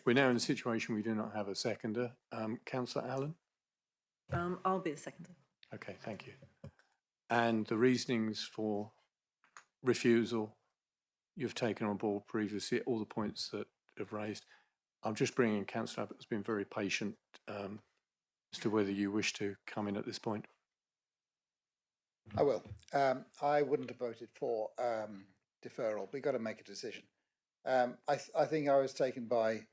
We're now in a situation we do not have a seconder. Councillor Allen? I'll be the seconder. Okay, thank you. And the reasonings for refusal, you've taken on board previously, all the points that have raised. I'm just bringing in Councillor Abbott, who's been very patient as to whether you wish to come in at this point. I will. I wouldn't have voted for deferral. We've got to make a decision. I think I was taken by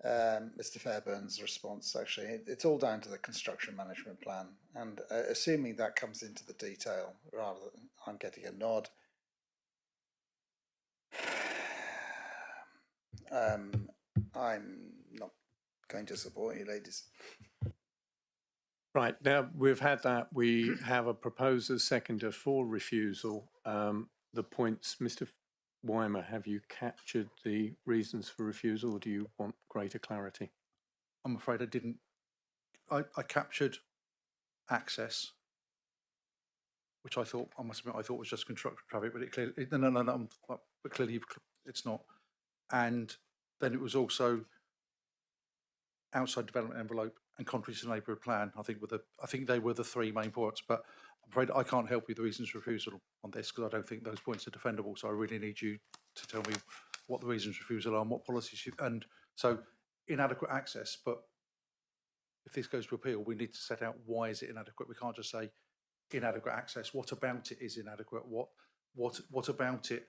Mr. Fairburn's response, actually. It's all down to the construction management plan, and assuming that comes into the detail, rather than I'm getting a nod, I'm not going to support you, ladies. Right, now we've had that. We have a proposer, seconder for refusal. The points, Mr. Weimer, have you captured the reasons for refusal, or do you want greater clarity? I'm afraid I didn't. I captured access which I thought, I must admit, I thought was just constructive traffic, but it clearly, but clearly it's not. And then it was also outside development envelope and contrary to the neighbourhood plan. I think they were the three main points, but I'm afraid I can't help with the reasons for refusal on this because I don't think those points are defendable. So I really need you to tell me what the reasons for refusal are and what policies you, and so inadequate access. But if this goes to appeal, we need to set out why is it inadequate. We can't just say inadequate access. What about it is inadequate? What about it?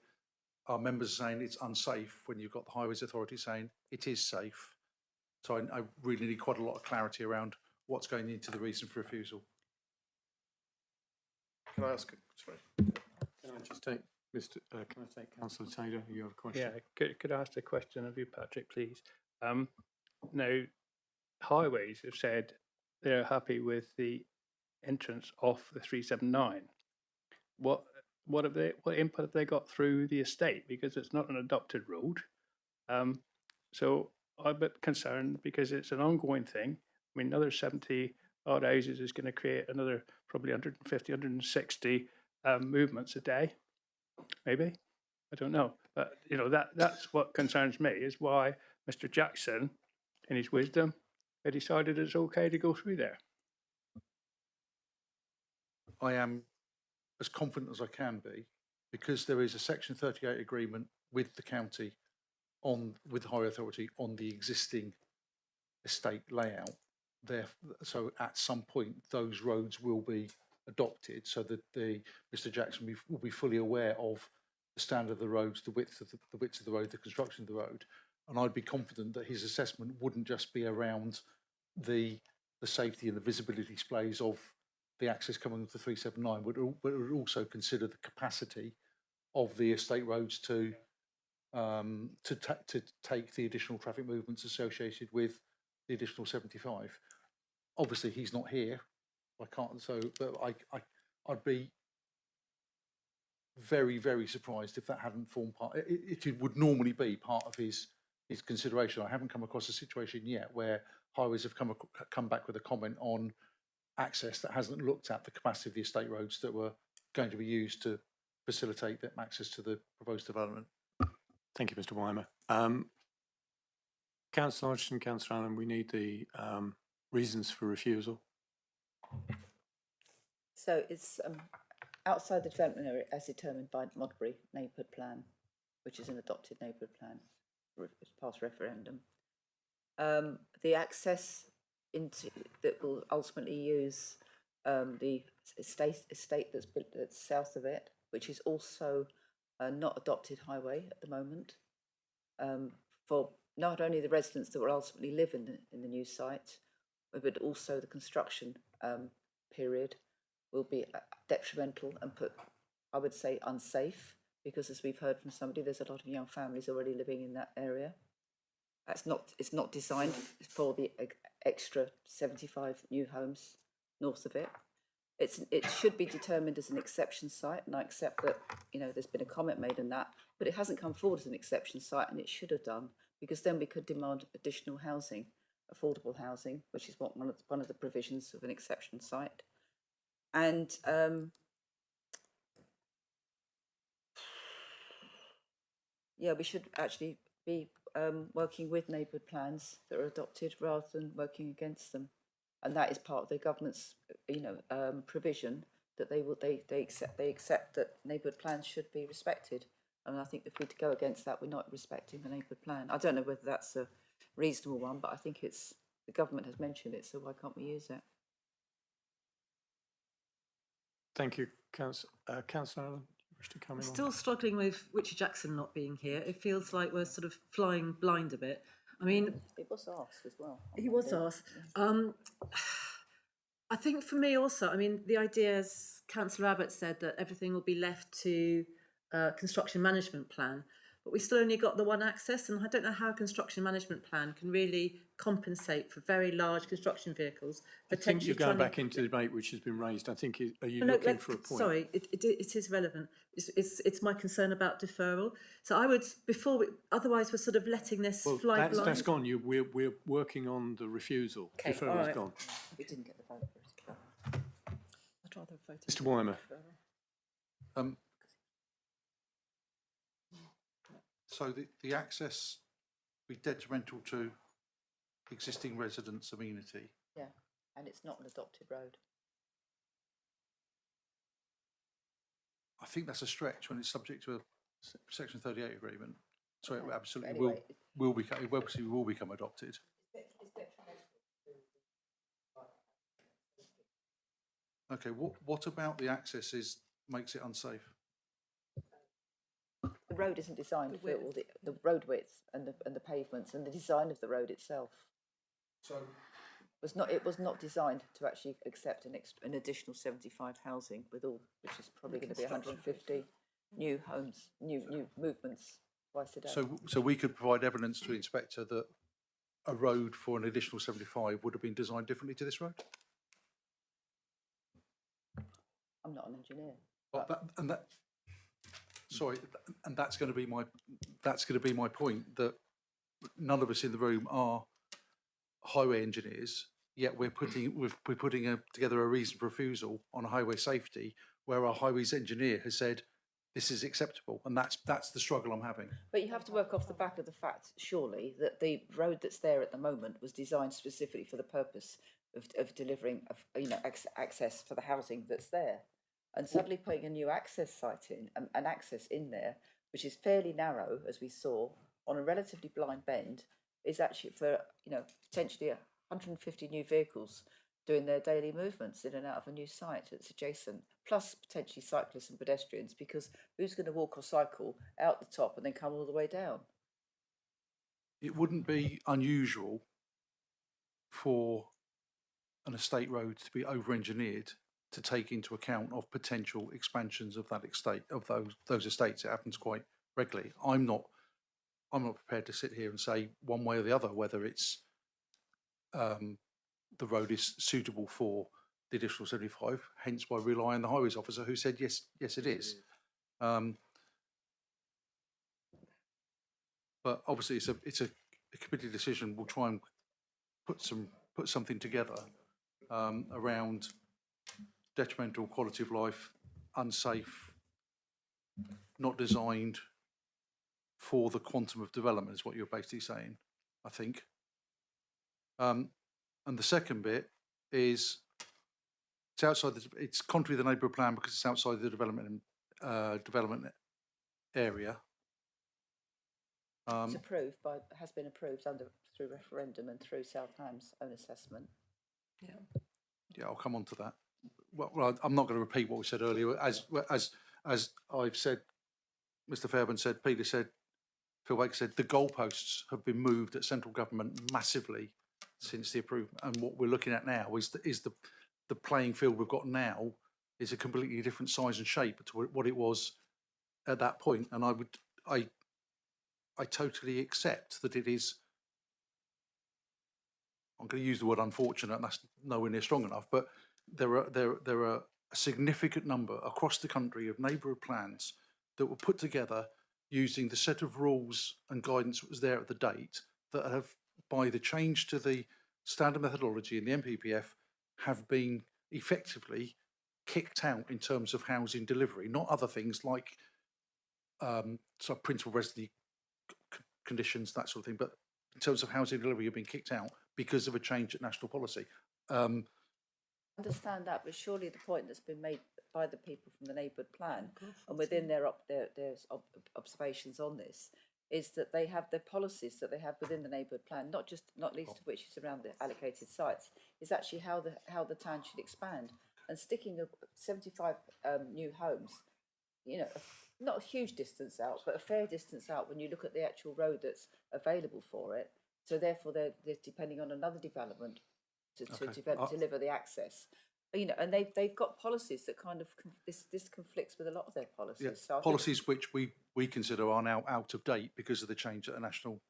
Our members are saying it's unsafe when you've got the Highways Authority saying it is safe. So I really need quite a lot of clarity around what's going into the reason for refusal. Can I ask? Sorry. Can I just take can I take Councillor Taylor? You have a question? Yeah, could I ask a question of you, Patrick, please? Now, Highways have said they're happy with the entrance off the 379. What input have they got through the estate? Because it's not an adopted road. So I'm a bit concerned because it's an ongoing thing. I mean, another 70 odd houses is going to create another probably 150, 160 movements a day, maybe. I don't know. But, you know, that's what concerns me, is why Mr. Jackson, in his wisdom, had decided it's okay to go through there. I am as confident as I can be because there is a Section 38 agreement with the county with the Highway Authority on the existing estate layout there. So at some point those roads will be adopted so that Mr. Jackson will be fully aware of the standard of the roads, the width of the road, the construction of the road. And I'd be confident that his assessment wouldn't just be around the safety and the visibility displays of the access coming with the 379, but it would also consider the capacity of the estate roads to take the additional traffic movements associated with the additional 75. Obviously, he's not here. I can't. So, but I'd be very, very surprised if that hadn't formed part. It would normally be part of his consideration. I haven't come across a situation yet where Highways have come back with a comment on access that hasn't looked at the capacity of the estate roads that were going to be used to facilitate that access to the proposed development. Thank you, Mr. Weimer. Councillor Hodgson, Councillor Allen, we need the reasons for refusal. So it's outside the development area as determined by Modbury Neighbourhood Plan, which is an adopted neighbourhood plan, it's past referendum. The access into that will ultimately use the estate that's south of it, which is also not adopted highway at the moment, for not only the residents that will ultimately live in the new site, but also the construction period will be detrimental and I would say unsafe, because as we've heard from somebody, there's a lot of young families already living in that area. It's not designed for the extra 75 new homes north of it. It should be determined as an exception site, and I accept that, you know, there's been a comment made on that, but it hasn't come forward as an exception site, and it should have done, because then we could demand additional housing, affordable housing, which is what one of the provisions of an exception site. And yeah, we should actually be working with neighbourhood plans that are adopted rather than working against them, and that is part of the government's, you know, provision that they accept that neighbourhood plans should be respected. And I think if we go against that, we're not respecting the neighbourhood plan. I don't know whether that's a reasonable one, but I think the government has mentioned it, so why can't we use it? Thank you, Councillor Allen. To come in Still struggling with Richard Jackson not being here. It feels like we're sort of flying blind a bit. I mean, it was asked as well. He was asked. I think for me also, I mean, the idea, as Councillor Abbott said, that everything will be left to construction management plan, but we still only got the one access, and I don't know how a construction management plan can really compensate for very large construction vehicles. I think you're going back into the debate which has been raised. I think, are you looking for a point? Sorry, it is relevant. It's my concern about deferral. So I would, otherwise we're sort of letting this fly blind. That's gone. We're working on the refusal. Okay, Deferral's gone. We didn't get the vote for it. I'd rather have voted. Mr. Weimer. So the access be detrimental to existing residents' amenity. Yeah, and it's not an adopted road. I think that's a stretch when it's subject to a Section 38 agreement. So it Okay, absolutely but anyway, will become, it obviously will become adopted. Okay, what about the access makes it unsafe? The road isn't designed for all the road width and the pavements and the design of the road itself. So It was not designed to actually accept an additional 75 housing with all, which is probably going to be 150 new homes, new movements twice a day. So we could provide evidence to the inspector that a road for an additional 75 would have been designed differently to this road? I'm not an engineer. And that's going to be my point, that none of us in the room are highway engineers, yet we're putting together a reason for refusal on highway safety, where our highways engineer has said this is acceptable, and that's the struggle I'm having. But you have to work off the back of the fact, surely, that the road that's there at the moment was designed specifically for the purpose of delivering, access for the housing that's there. And suddenly putting a new access site in, an access in there, which is fairly narrow, as we saw, on a relatively blind bend, is actually for, potentially 150 new vehicles doing their daily movements in and out of a new site that's adjacent, plus potentially cyclists and pedestrians, because who's going to walk or cycle out the top and then come all the way down? It wouldn't be unusual for an estate road to be over-engineered to take into account of potential expansions of that estate, of those estates. It happens quite regularly. I'm not prepared to sit here and say one way or the other whether it's the road is suitable for the additional 75. Hence why I rely on the highways officer who said yes, it is. But obviously it's a committee decision. We'll try and put something together around detrimental quality of life, unsafe, not designed for the quantum of development is what you're basically saying, I think. And the second bit is it's contrary to the neighbourhood plan because it's outside the development area. It's has been approved through referendum and through Southam's own assessment. Yeah, I'll come on to that. Well, I'm not going to repeat what we said earlier. As I've said, Mr. Fairbairn said, Peter said, Phil Baker said, the goalposts have been moved at central government massively since the approval. And what we're looking at now is the playing field we've got now is a completely different size and shape to what it was at that point. And I totally accept that it is. I'm going to use the word unfortunate, and that's nowhere near strong enough, but there are a significant number across the country of neighbourhood plans that were put together using the set of rules and guidance that was there at the date that have, by the change to the standard methodology in the NPPF, have been effectively kicked out in terms of housing delivery, not other things like principal residence conditions, that sort of thing, but in terms of housing delivery, have been kicked out because of a change at national policy. Understand that, but surely the point that's been made by the people from the neighbourhood plan and within their observations on this is that they have the policies that they have within the neighbourhood plan, not least of which is around the allocated sites, is actually how the town should expand. And sticking the 75 new homes, not a huge distance out, but a fair distance out when you look at the actual road that's available for it. So therefore, they're depending on another development to deliver the access. And they've got policies that kind of this conflicts with a lot of their policies. Yeah, so policies which we consider are now out of date because of the change at a national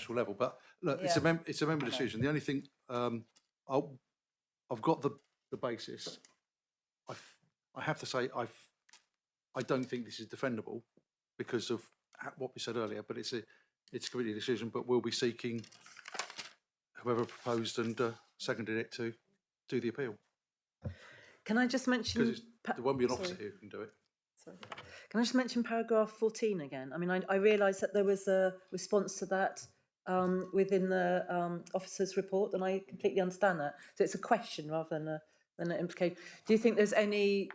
level. But look, it's a member decision. The only thing I've got the basis. I have to say I don't think this is defendable because of what we said earlier. But it's a committee decision. But we'll be seeking whoever proposed and seconded it to do the appeal. Can I just mention? There won't be an officer here who can do it. Sorry. Can I just mention paragraph 14 again? I mean, I realise that there was a response to that within the officer's report, and I completely understand that. So it's a question rather than an implication. Do you think there's any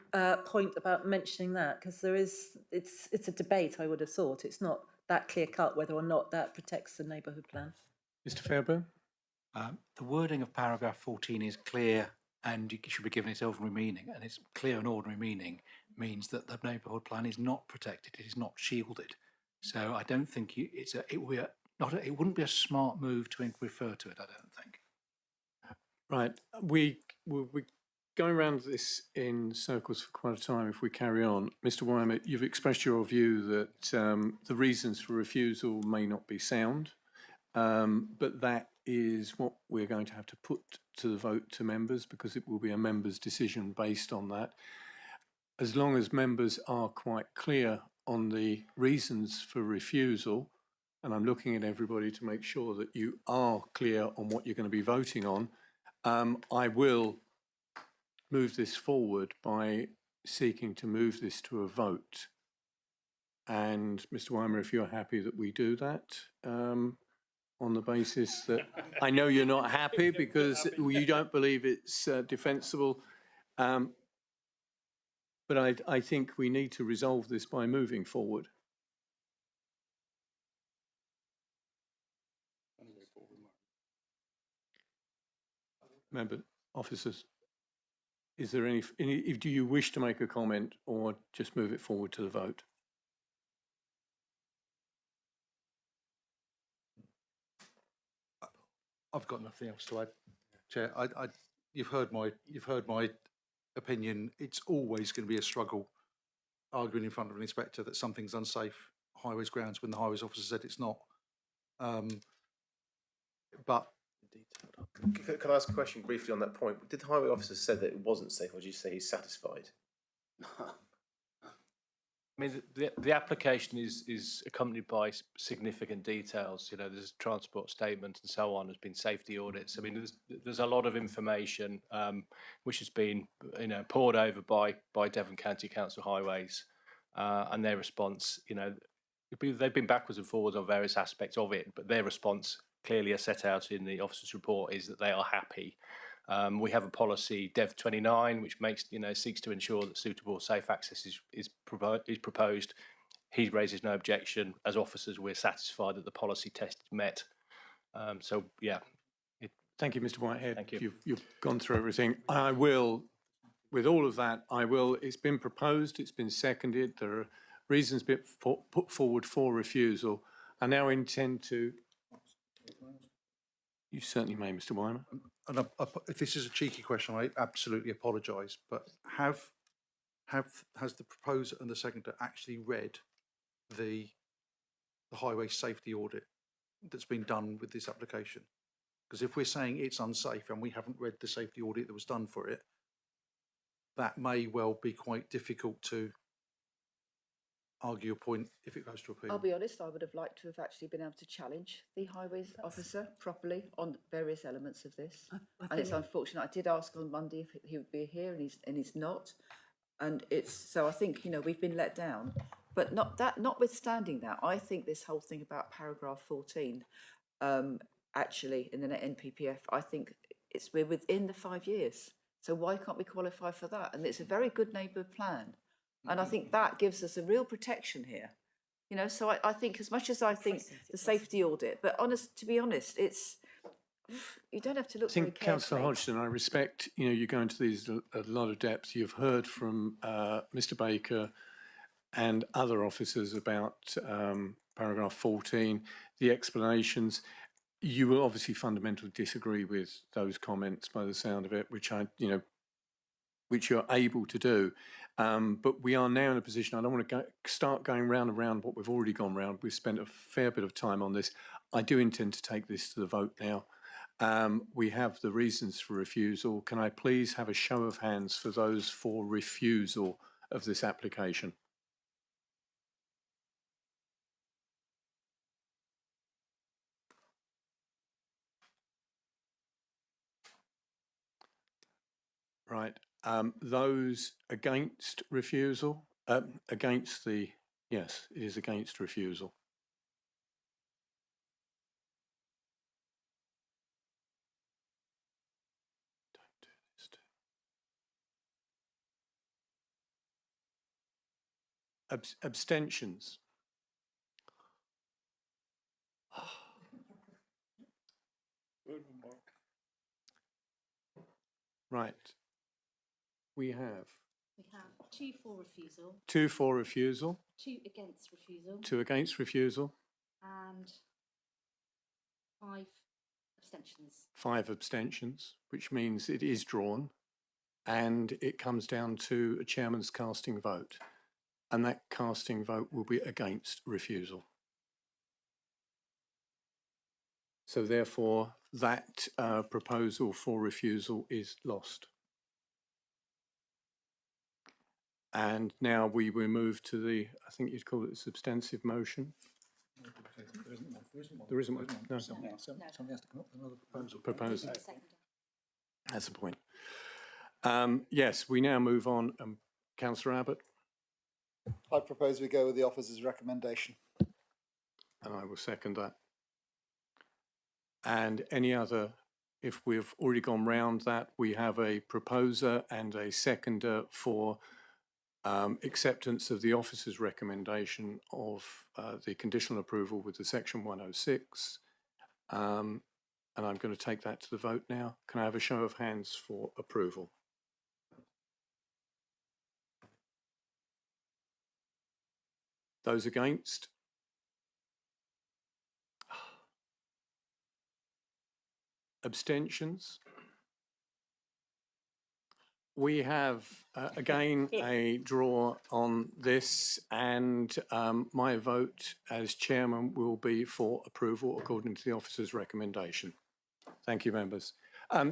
point about mentioning that? Because it's a debate, I would have thought. It's not that clear cut whether or not that protects the neighbourhood plan. Mr Fairburn? The wording of paragraph 14 is clear and it should be given its ordinary meaning, and its clear and ordinary meaning means that the neighbourhood plan is not protected, it is not shielded. So I don't think it wouldn't be a smart move to refer to it, I don't think. Right, we're going around this in circles for quite a time if we carry on. Mr Wyman, you've expressed your view that the reasons for refusal may not be sound, but that is what we're going to have to put to the vote to members, because it will be a member's decision based on that. As long as members are quite clear on the reasons for refusal, and I'm looking at everybody to make sure that you are clear on what you're going to be voting on, I will move this forward by seeking to move this to a vote. And Mr Weimer, if you're happy that we do that, on the basis that I know you're not happy because you don't believe it's defensible, but I think we need to resolve this by moving forward. Member officers, is there any, do you wish to make a comment or just move it forward to the vote? I've got nothing else to add, Chair. You've heard my opinion. It's always going to be a struggle arguing in front of an inspector that something's unsafe highways grounds when the highways officer said it's not. But can I ask a question briefly on that point? Did the highway officer say that it wasn't safe, or did you say he's satisfied? I mean, the application is accompanied by significant details. You know, there's a transport statement and so on. There's been safety audits. I mean, there's a lot of information which has been, you know, poured over by Devon County Council Highways, and their response. You know, they've been backwards and forwards on various aspects of it, but their response clearly, as set out in the officer's report, is that they are happy. We have a policy, Dev 29, which makes, you know, seeks to ensure that suitable safe access is proposed. He raises no objection. As officers, we're satisfied that the policy test is met. So, yeah. Thank you, Mr Whitehead. Thank you. You've gone through everything. I will, with all of that, it's been proposed, it's been seconded. There are reasons put forward for refusal. I now intend to... You certainly may, Mr Weimer. And if this is a cheeky question, I absolutely apologise, but has the proposer and the seconder actually read the highway safety audit that's been done with this application? Because if we're saying it's unsafe and we haven't read the safety audit that was done for it, that may well be quite difficult to argue a point if it goes to appeal. I'll be honest, I would have liked to have actually been able to challenge the highways officer properly on various elements of this. And it's unfortunate. I did ask on Monday if he would be here, and he's not. And so I think, you know, we've been let down. But notwithstanding that, I think this whole thing about paragraph 14, actually in the NPPF, I think we're within the 5 years. So why can't we qualify for that? And it's a very good neighbourhood plan. And I think that gives us a real protection here. You know, so I think, as much as I think the safety audit, but to be honest, you don't have to look very carefully. I think, Councillor Hodgson, I respect, you know, you go into these at a lot of depth. You've heard from Mr Baker and other officers about paragraph 14, the explanations. You will obviously fundamentally disagree with those comments by the sound of it, which you're able to do. But we are now in a position, I don't want to start going round and round what we've already gone round. We've spent a fair bit of time on this. I do intend to take this to the vote now. We have the reasons for refusal. Can I please have a show of hands for those for refusal of this application? Right. Those against refusal, Against the, yes, it is against refusal. Don't do this to- Abstentions. Right. We have We have 2 for refusal, 2 for refusal, 2 against refusal, 2 against refusal, and 5 abstentions. 5 abstentions, which means it is drawn, and it comes down to a chairman's casting vote, and that casting vote will be against refusal. So therefore, that proposal for refusal is lost. And now we will move to the, I think you'd call it a substantive motion. There isn't one. No. Somebody has to come up with another proposal. Proposal. That's the point. Yes, we now move on. Councillor Abbott, I propose we go with the officer's recommendation. and I will second that. And any other, if we've already gone round that, we have a proposer and a seconder for acceptance of the officer's recommendation of the conditional approval with the section 106. And I'm going to take that to the vote now. Can I have a show of hands for approval? Those against? Abstentions? We have, again, a draw on this, and my vote as chairman will be for approval according to the officer's recommendation. Thank you, members.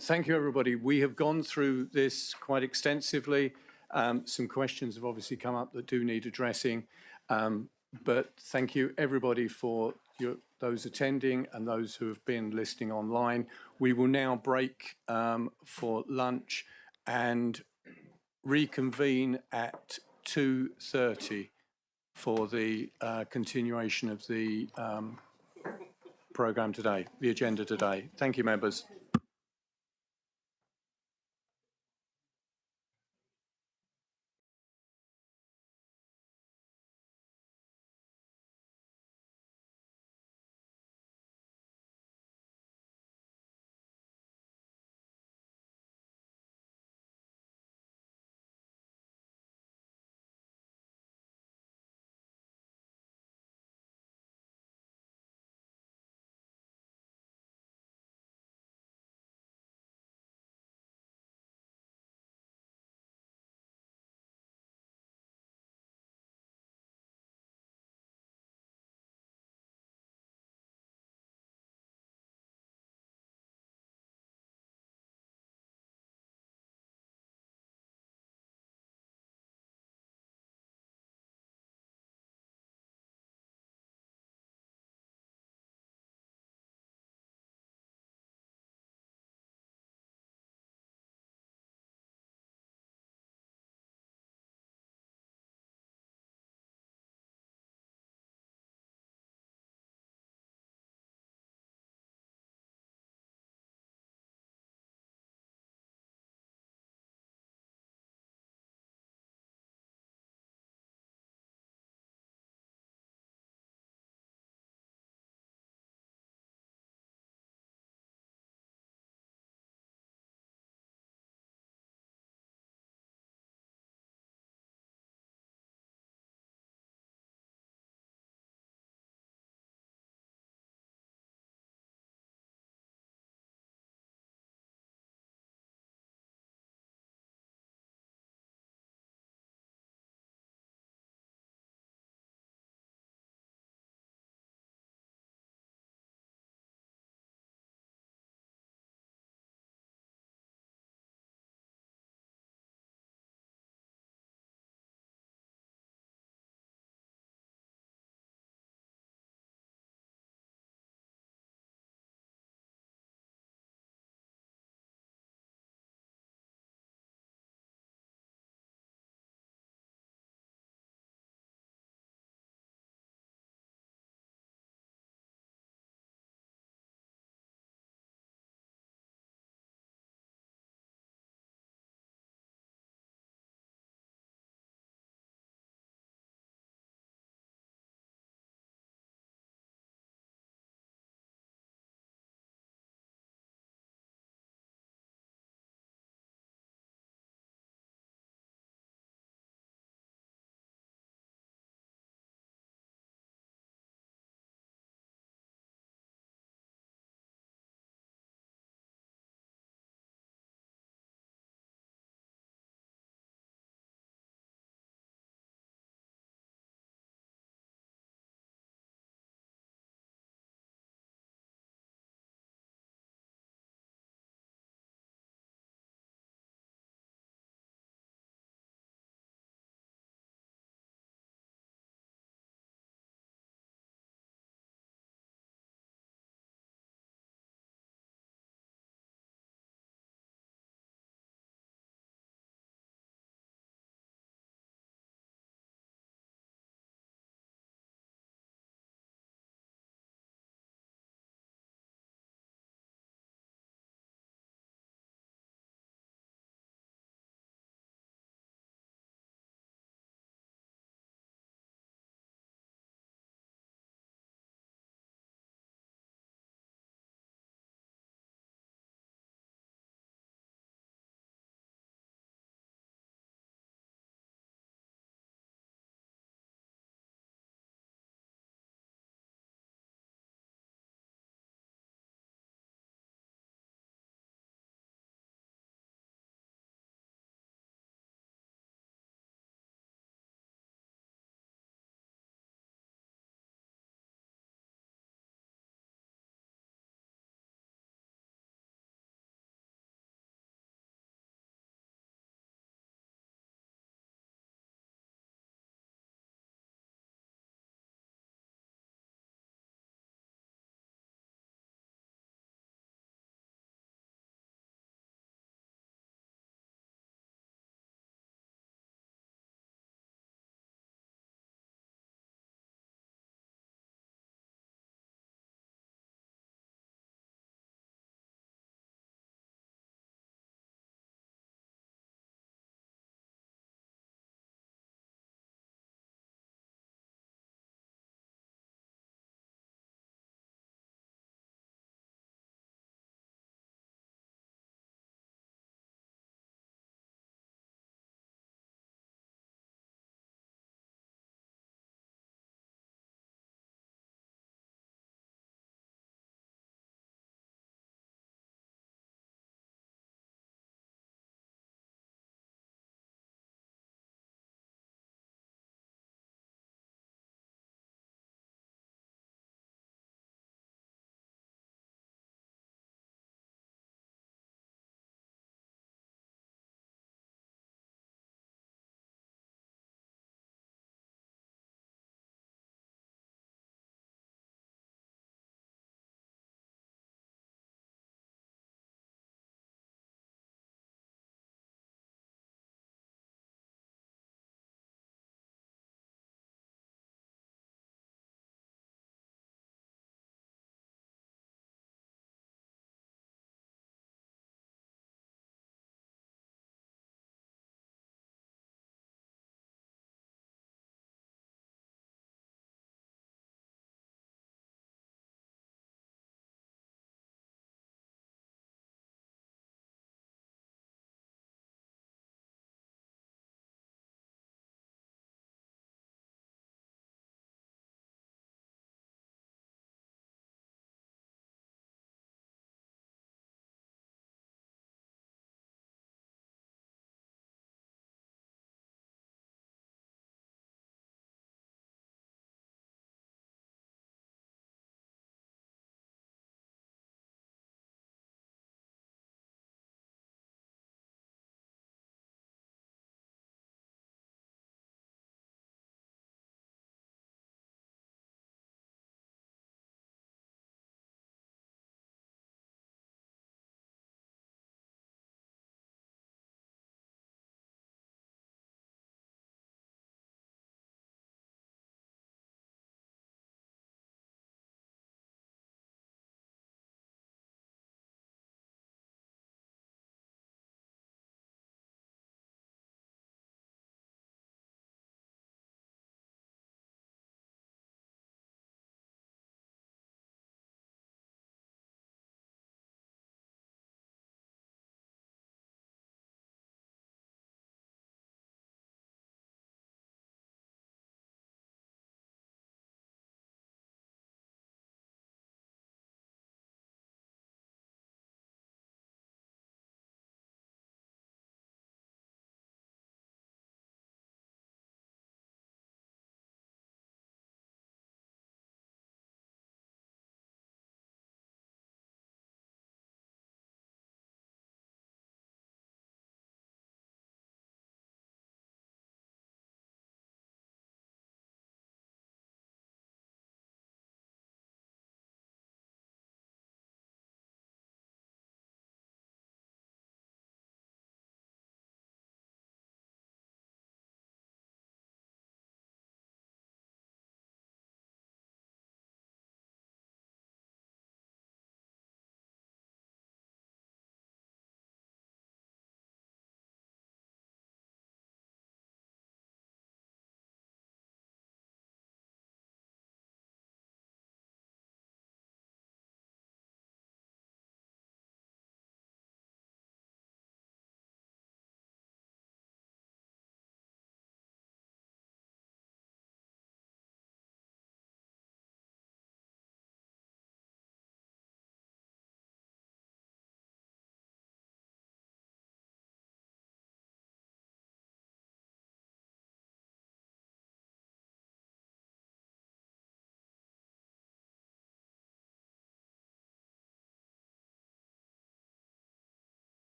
Thank you, everybody. We have gone through this quite extensively. Some questions have obviously come up that do need addressing, but thank you, everybody, for those attending and those who have been listening online. We will now break for lunch and reconvene at 2:30 for the continuation of the programme today, the agenda today. Thank you, members.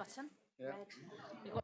button. Yeah. Red. You've got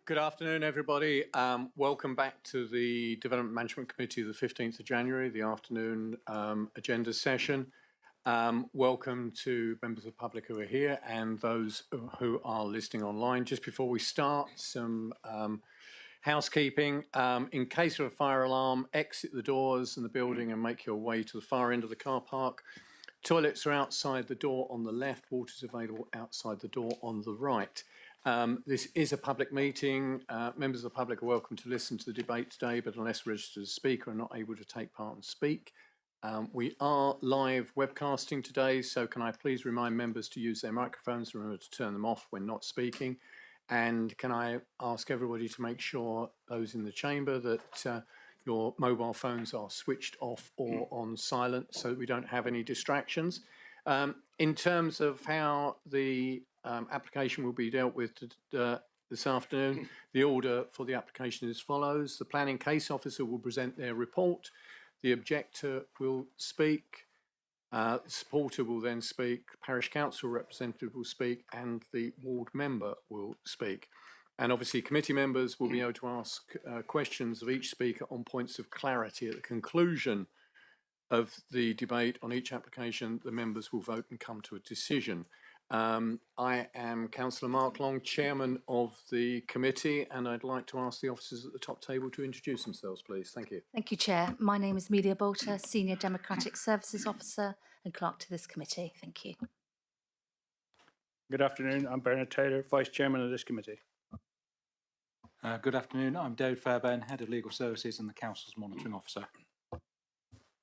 Good afternoon, everybody. Welcome back to the Development Management Committee of the 15th of January, the afternoon agenda session. Welcome to members of the public who are here and those who are listening online. Just before we start, some housekeeping. In case of a fire alarm, exit the doors in the building and make your way to the far end of the car park. Toilets are outside the door on the left, water is available outside the door on the right. This is a public meeting. Members of the public are welcome to listen to the debate today, but unless registered as a speaker are not able to take part and speak. We are live webcasting today, so can I please remind members to use their microphones, remember to turn them off when not speaking. And can I ask everybody to make sure, those in the chamber, that your mobile phones are switched off or on silent so that we don't have any distractions. In terms of how the application will be dealt with this afternoon, the order for the application is as follows. The planning case officer will present their report. The objector will speak. The supporter will then speak. Parish council representative will speak, and the ward member will speak. And obviously, committee members will be able to ask questions of each speaker on points of clarity. At the conclusion of the debate on each application, the members will vote and come to a decision. I am Councillor Mark Long, Chairman of the committee, and I'd like to ask the officers at the top table to introduce themselves, please. Thank you. Thank you, Chair. My name is Amelia Bolter, Senior Democratic Services Officer and Clerk to this committee. Thank you. Good afternoon. I'm Bernard Taylor, Vice Chairman of this committee. Good afternoon. I'm David Fairbairn, Head of Legal Services and the Council's Monitoring Officer.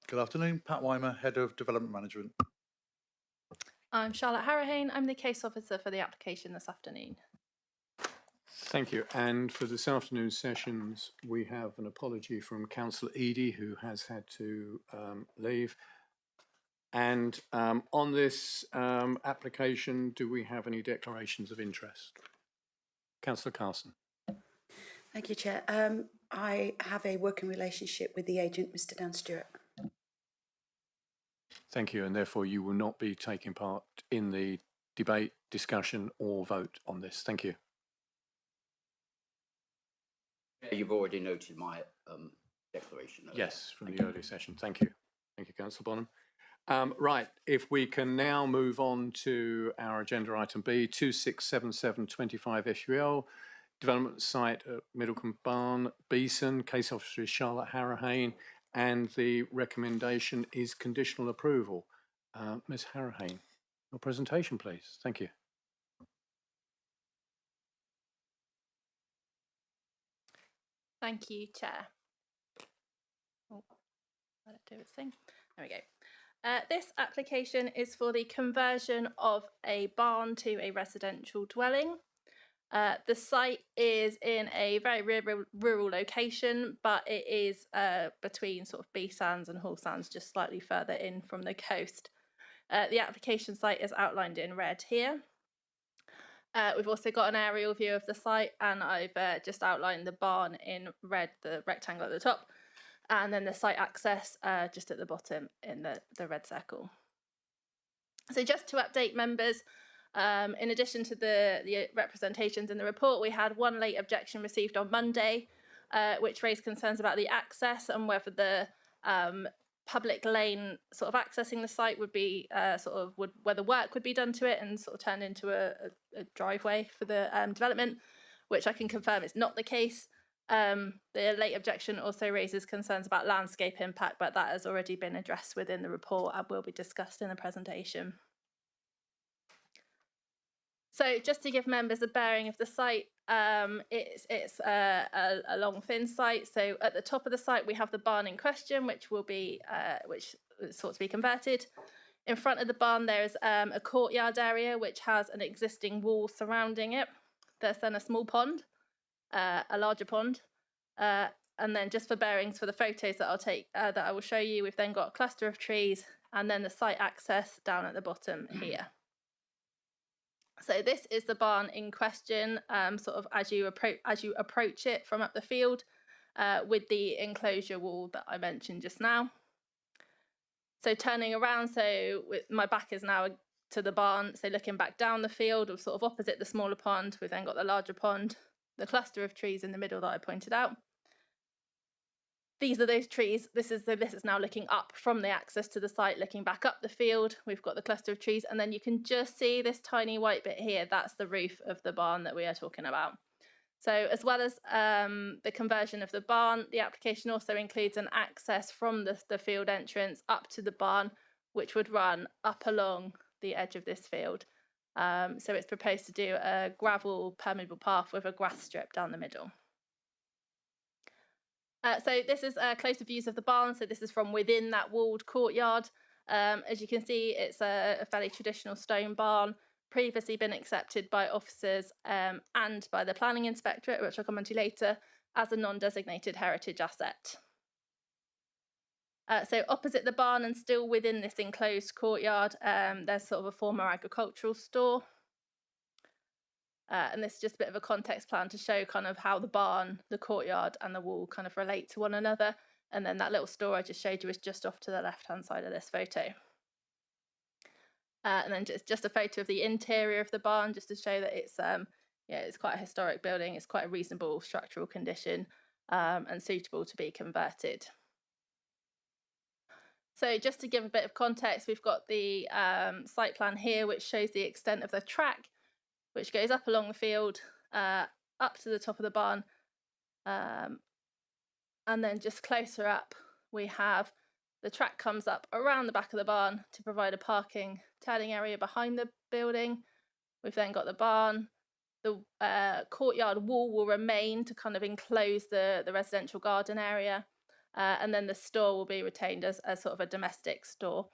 Good afternoon, Pat Weimer, Head of Development Management. I'm Charlotte Harrahane. I'm the case officer for the application this afternoon. Thank you. And for this afternoon's sessions, we have an apology from Councillor Eadie, who has had to leave. And on this application, do we have any declarations of interest? Councillor Carson. Thank you, Chair. I have a working relationship with the agent, Mr. Dan Stewart. Thank you. And therefore, you will not be taking part in the debate, discussion or vote on this. Thank you. You've already noted my declaration. Yes, from the earlier session. Thank you. Thank you, Councillor Bonham. Right, if we can now move on to our agenda item B, 267725 FUL, development site at Middlecombe Barn, Beeson. Case officer is Charlotte Harrahane, and the recommendation is conditional approval. Ms. Harrahane, your presentation, please. Thank you. Thank you, Chair. Oh, let it do its thing. There we go. This application is for the conversion of a barn to a residential dwelling. The site is in a very rural location, but it is between sort of Bee Sands and Hall Sands, just slightly further in from the coast. The application site is outlined in red here. We've also got an aerial view of the site, and I've just outlined the barn in red, the rectangle at the top, and then the site access just at the bottom in the red circle. So just to update members, in addition to the representations in the report, we had one late objection received on Monday, which raised concerns about the access and whether the public lane sort of accessing the site would be whether work would be done to it and sort of turned into a driveway for the development, which I can confirm is not the case. The late objection also raises concerns about landscape impact, but that has already been addressed within the report and will be discussed in the presentation. So just to give members a bearing of the site, it's a long thin site. So at the top of the site we have the barn in question, which will be which is sought to be converted. In front of the barn there is a courtyard area which has an existing wall surrounding it. There's then a small pond, a larger pond, and then just for bearings for the photos that I'll take that I will show you, we've then got a cluster of trees and then the site access down at the bottom here. So this is the barn in question, sort of as you approach it from up the field, with the enclosure wall that I mentioned just now. So turning around, so my back is now to the barn, so looking back down the field, of sort of opposite the smaller pond, we've then got the larger pond, the cluster of trees in the middle that I pointed out. These are those trees. This is now looking up from the access to the site, looking back up the field. We've got the cluster of trees, and then you can just see this tiny white bit here. That's the roof of the barn that we are talking about. So as well as the conversion of the barn, the application also includes an access from the field entrance up to the barn, which would run up along the edge of this field. So it's proposed to do a gravel permeable path with a grass strip down the middle. So this is closer views of the barn. So this is from within that walled courtyard. As you can see, it's a fairly traditional stone barn, previously been accepted by officers and by the planning inspectorate, which I'll come on to later, as a non-designated heritage asset. So opposite the barn and still within this enclosed courtyard, there's sort of a former agricultural store. And this is just a bit of a context plan to show kind of how the barn, the courtyard and the wall kind of relate to one another. And then that little store I just showed you is just off to the left-hand side of this photo. And then just a photo of the interior of the barn, just to show that it's it's quite a historic building. It's quite a reasonable structural condition and suitable to be converted. So just to give a bit of context, we've got the site plan here, which shows the extent of the track, which goes up along the field, up to the top of the barn. And then just closer up, we have the track comes up around the back of the barn to provide a parking turning area behind the building. We've then got the barn. The courtyard wall will remain to kind of enclose the residential garden area. And then the store will be retained as sort of a domestic store.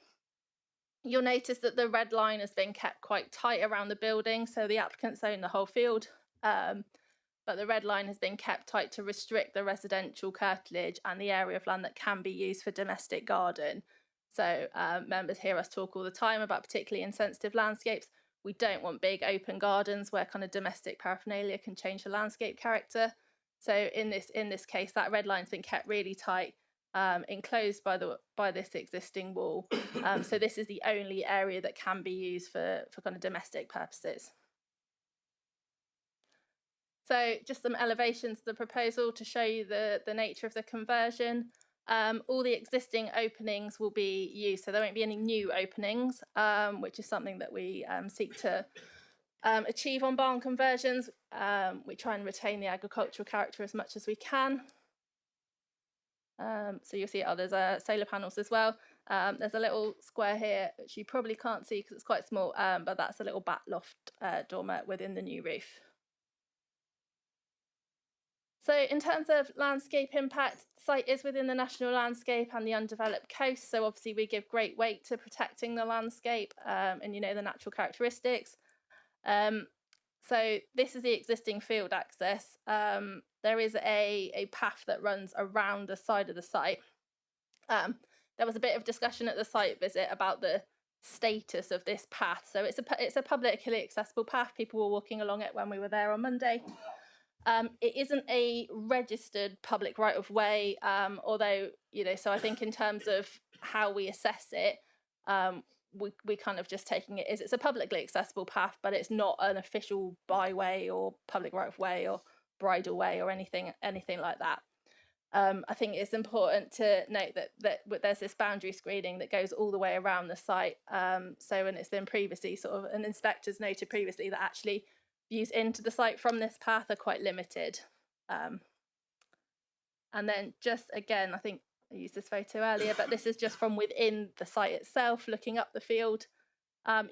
You'll notice that the red line has been kept quite tight around the building, so the applicants own the whole field, but the red line has been kept tight to restrict the residential curtilage and the area of land that can be used for domestic garden. So members hear us talk all the time about particularly insensitive landscapes. We don't want big open gardens where kind of domestic paraphernalia can change the landscape character. So in this case, that red line's been kept really tight, enclosed by this existing wall. So this is the only area that can be used for kind of domestic purposes. So just some elevations of the proposal to show you the nature of the conversion. All the existing openings will be used, so there won't be any new openings, which is something that we seek to achieve on barn conversions. We try and retain the agricultural character as much as we can. So you'll see, there's solar panels as well. There's a little square here, which you probably can't see because it's quite small, but that's a little bat loft dormer within the new roof. So in terms of landscape impact, the site is within the national landscape and the undeveloped coast. So obviously we give great weight to protecting the landscape and, you know, the natural characteristics. So this is the existing field access. There is a path that runs around the side of the site. There was a bit of discussion at the site visit about the status of this path. So it's a publicly accessible path. People were walking along it when we were there on Monday. It isn't a registered public right of way, although, you know, so I think in terms of how we assess it, we kind of just taking it as it's a publicly accessible path, but it's not an official byway or public right of way or bridle way or anything like that. I think it's important to note that there's this boundary screening that goes all the way around the site. And it's been previously an inspector's noted previously that actually views into the site from this path are quite limited. And then just again, I think I used this photo earlier, but this is just from within the site itself, looking up the field.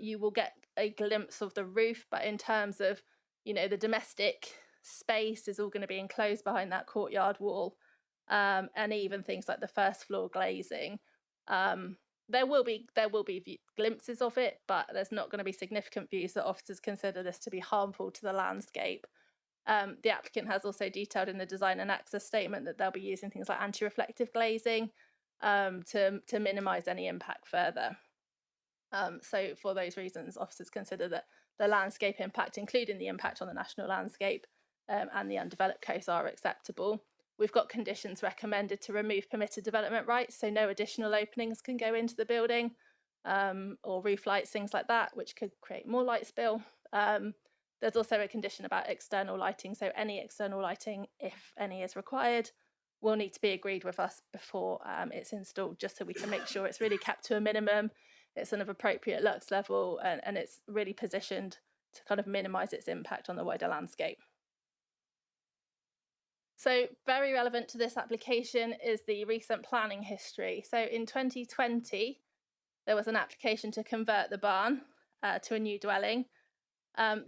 You will get a glimpse of the roof, but in terms of, you know, the domestic space is all going to be enclosed behind that courtyard wall. And even things like the first floor glazing. There will be glimpses of it, but there's not going to be significant views that officers consider this to be harmful to the landscape. The applicant has also detailed in the design and access statement that they'll be using things like anti-reflective glazing to minimise any impact further. So for those reasons, officers consider that the landscape impact, including the impact on the national landscape and the undeveloped coast, are acceptable. We've got conditions recommended to remove permitted development rights, so no additional openings can go into the building or roof lights, things like that, which could create more light spill. There's also a condition about external lighting, so any external lighting, if any is required, will need to be agreed with us before it's installed, just so we can make sure it's really kept to a minimum, it's an appropriate lux level, and it's really positioned to kind of minimise its impact on the wider landscape. So very relevant to this application is the recent planning history. So in 2020, there was an application to convert the barn to a new dwelling.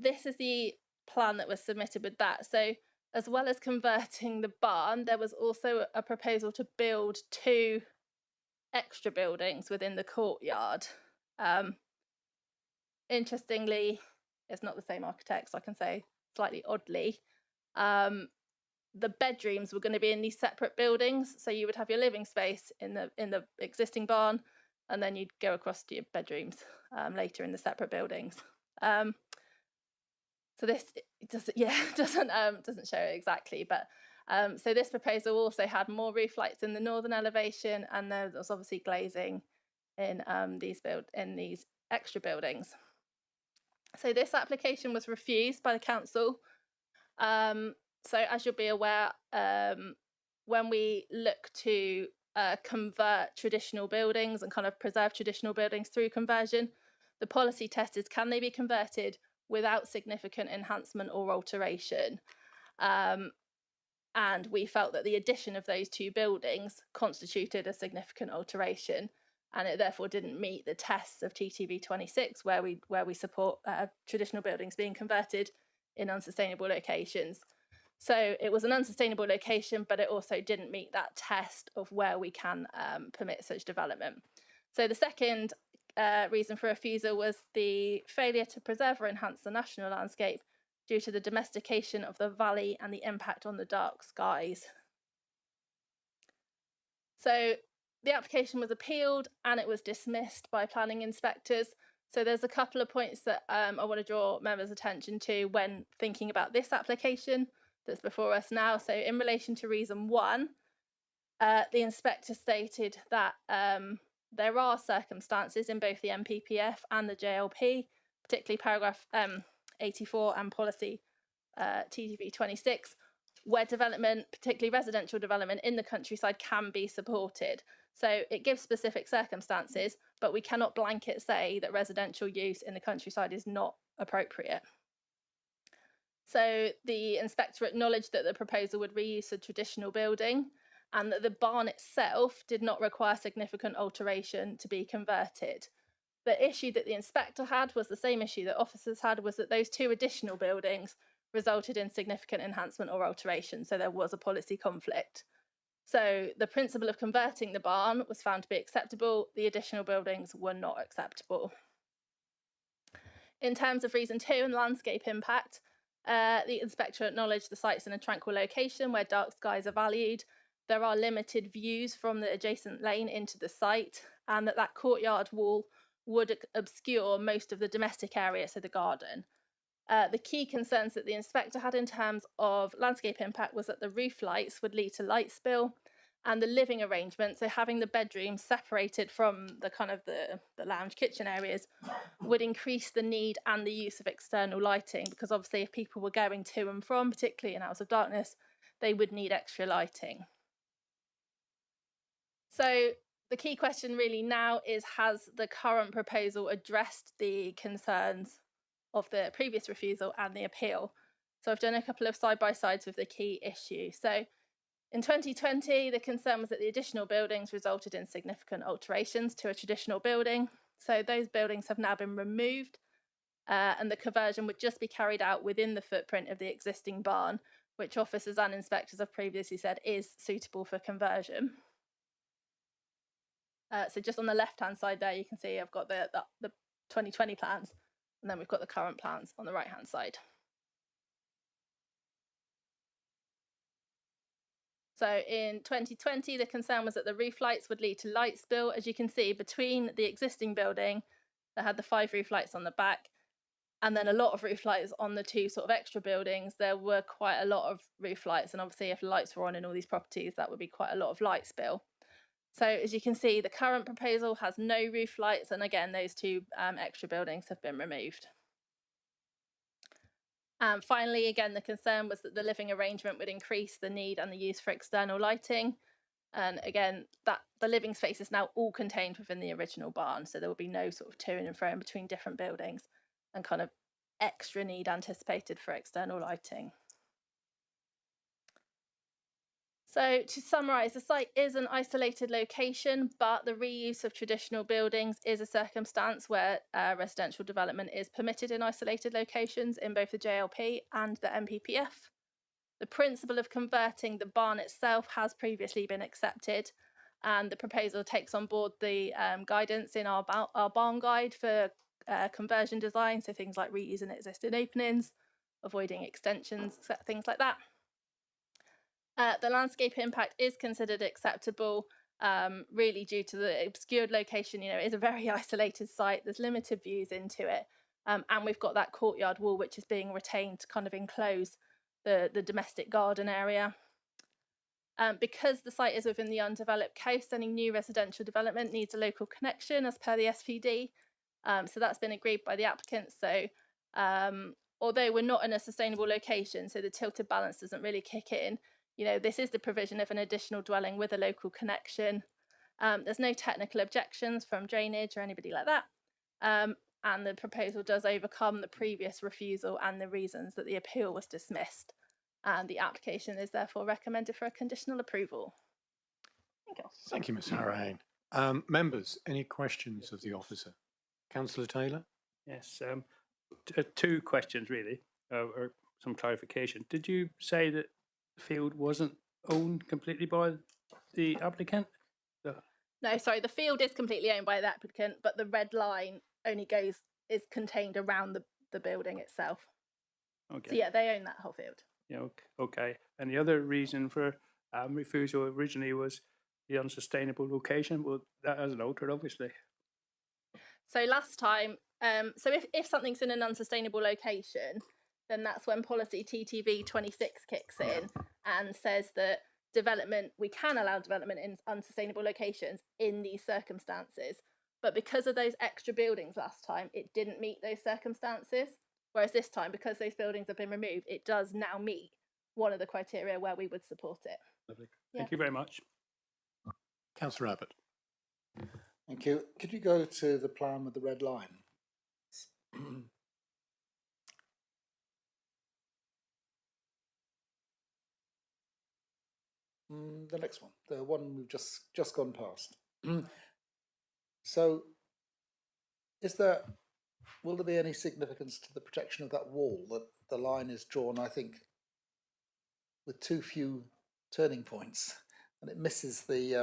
This is the plan that was submitted with that. So as well as converting the barn, there was also a proposal to build 2 extra buildings within the courtyard. Interestingly, it's not the same architect, so I can say slightly oddly. The bedrooms were going to be in these separate buildings, so you would have your living space in the existing barn, and then you'd go across to your bedrooms later in the separate buildings. So this doesn't show it exactly, but so this proposal also had more roof lights in the northern elevation, and there was obviously glazing in these extra buildings. So this application was refused by the council. So as you'll be aware, when we look to convert traditional buildings and kind of preserve traditional buildings through conversion, the policy test is, can they be converted without significant enhancement or alteration? And we felt that the addition of those 2 buildings constituted a significant alteration, and it therefore didn't meet the tests of TTB 26, where we support traditional buildings being converted in unsustainable locations. So it was an unsustainable location, but it also didn't meet that test of where we can permit such development. So the second reason for refusal was the failure to preserve or enhance the national landscape due to the domestication of the valley and the impact on the dark skies. So the application was appealed and it was dismissed by planning inspectors. So there's a couple of points that I want to draw members' attention to when thinking about this application that's before us now. So in relation to reason 1, the inspector stated that there are circumstances in both the MPPF and the JLP, particularly paragraph 84 and policy TGV 26, where development, particularly residential development in the countryside, can be supported. So it gives specific circumstances, but we cannot blanket say that residential use in the countryside is not appropriate. So the inspector acknowledged that the proposal would reuse a traditional building and that the barn itself did not require significant alteration to be converted. The issue that the inspector had was the same issue that officers had, was that those 2 additional buildings resulted in significant enhancement or alteration, so there was a policy conflict. So the principle of converting the barn was found to be acceptable, the additional buildings were not acceptable. In terms of reason 2 and landscape impact, the inspector acknowledged the site's in a tranquil location where dark skies are valued. There are limited views from the adjacent lane into the site, and that courtyard wall would obscure most of the domestic area, so the garden. The key concerns that the inspector had in terms of landscape impact was that the roof lights would lead to light spill, and the living arrangement, so having the bedrooms separated from the kind of the lounge kitchen areas, would increase the need and the use of external lighting, because obviously if people were going to and from, particularly in hours of darkness, they would need extra lighting. So the key question really now is, has the current proposal addressed the concerns of the previous refusal and the appeal? So I've done a couple of side-by-sides with the key issue. So in 2020, the concern was that the additional buildings resulted in significant alterations to a traditional building. So those buildings have now been removed, and the conversion would just be carried out within the footprint of the existing barn, which officers and inspectors have previously said is suitable for conversion. So just on the left-hand side there, you can see I've got the 2020 plans, and then we've got the current plans on the right-hand side. So in 2020, the concern was that the roof lights would lead to light spill. As you can see, between the existing building that had the 5 roof lights on the back, and then a lot of roof lights on the 2 sort of extra buildings, there were quite a lot of roof lights. And obviously if lights were on in all these properties, that would be quite a lot of light spill. So as you can see, the current proposal has no roof lights, and again, those 2 extra buildings have been removed. Finally, again, the concern was that the living arrangement would increase the need and the use for external lighting. And again, that the living space is now all contained within the original barn, so there will be no sort of to-ing and fro-ing between different buildings, and kind of extra need anticipated for external lighting. So to summarise, the site is an isolated location, but the reuse of traditional buildings is a circumstance where residential development is permitted in isolated locations in both the JLP and the MPPF. The principle of converting the barn itself has previously been accepted, and the proposal takes on board the guidance in our barn guide for conversion design, so things like reusing existing openings, avoiding extensions, things like that. The landscape impact is considered acceptable, really due to the obscured location. You know, it is a very isolated site, there's limited views into it, and we've got that courtyard wall which is being retained to kind of enclose the domestic garden area. Because the site is within the undeveloped coast, any new residential development needs a local connection as per the SPD, so that's been agreed by the applicants. So although we're not in a sustainable location, so the tilted balance doesn't really kick in, you know, this is the provision of an additional dwelling with a local connection. There's no technical objections from drainage or anybody like that. And the proposal does overcome the previous refusal and the reasons that the appeal was dismissed. And the application is therefore recommended for a conditional approval. Thank you. Thank you, Ms. Harrain. Members, any questions of the officer? Councillor Taylor? Yes, 2 questions really, or some clarification. Did you say that the field wasn't owned completely by the applicant? No, sorry, the field is completely owned by the applicant, but the red line only is contained around the building itself. Okay. So yeah, they own that whole field. Yeah, okay. And the other reason for refusal originally was the unsustainable location. Well, that hasn't altered, obviously. So last time, so if something's in an unsustainable location, then that's when policy TTV 26 kicks in and says that we can allow development in unsustainable locations in these circumstances. But because of those extra buildings last time, it didn't meet those circumstances. Whereas this time, because those buildings have been removed, it does now meet one of the criteria where we would support it. Lovely. Thank you very much. Councillor Abbott. Thank you. Could you go to the plan with the red line? The next one, the one we've just gone past. So, will there be any significance to the protection of that wall that the line is drawn, I think, with too few turning points, and it misses the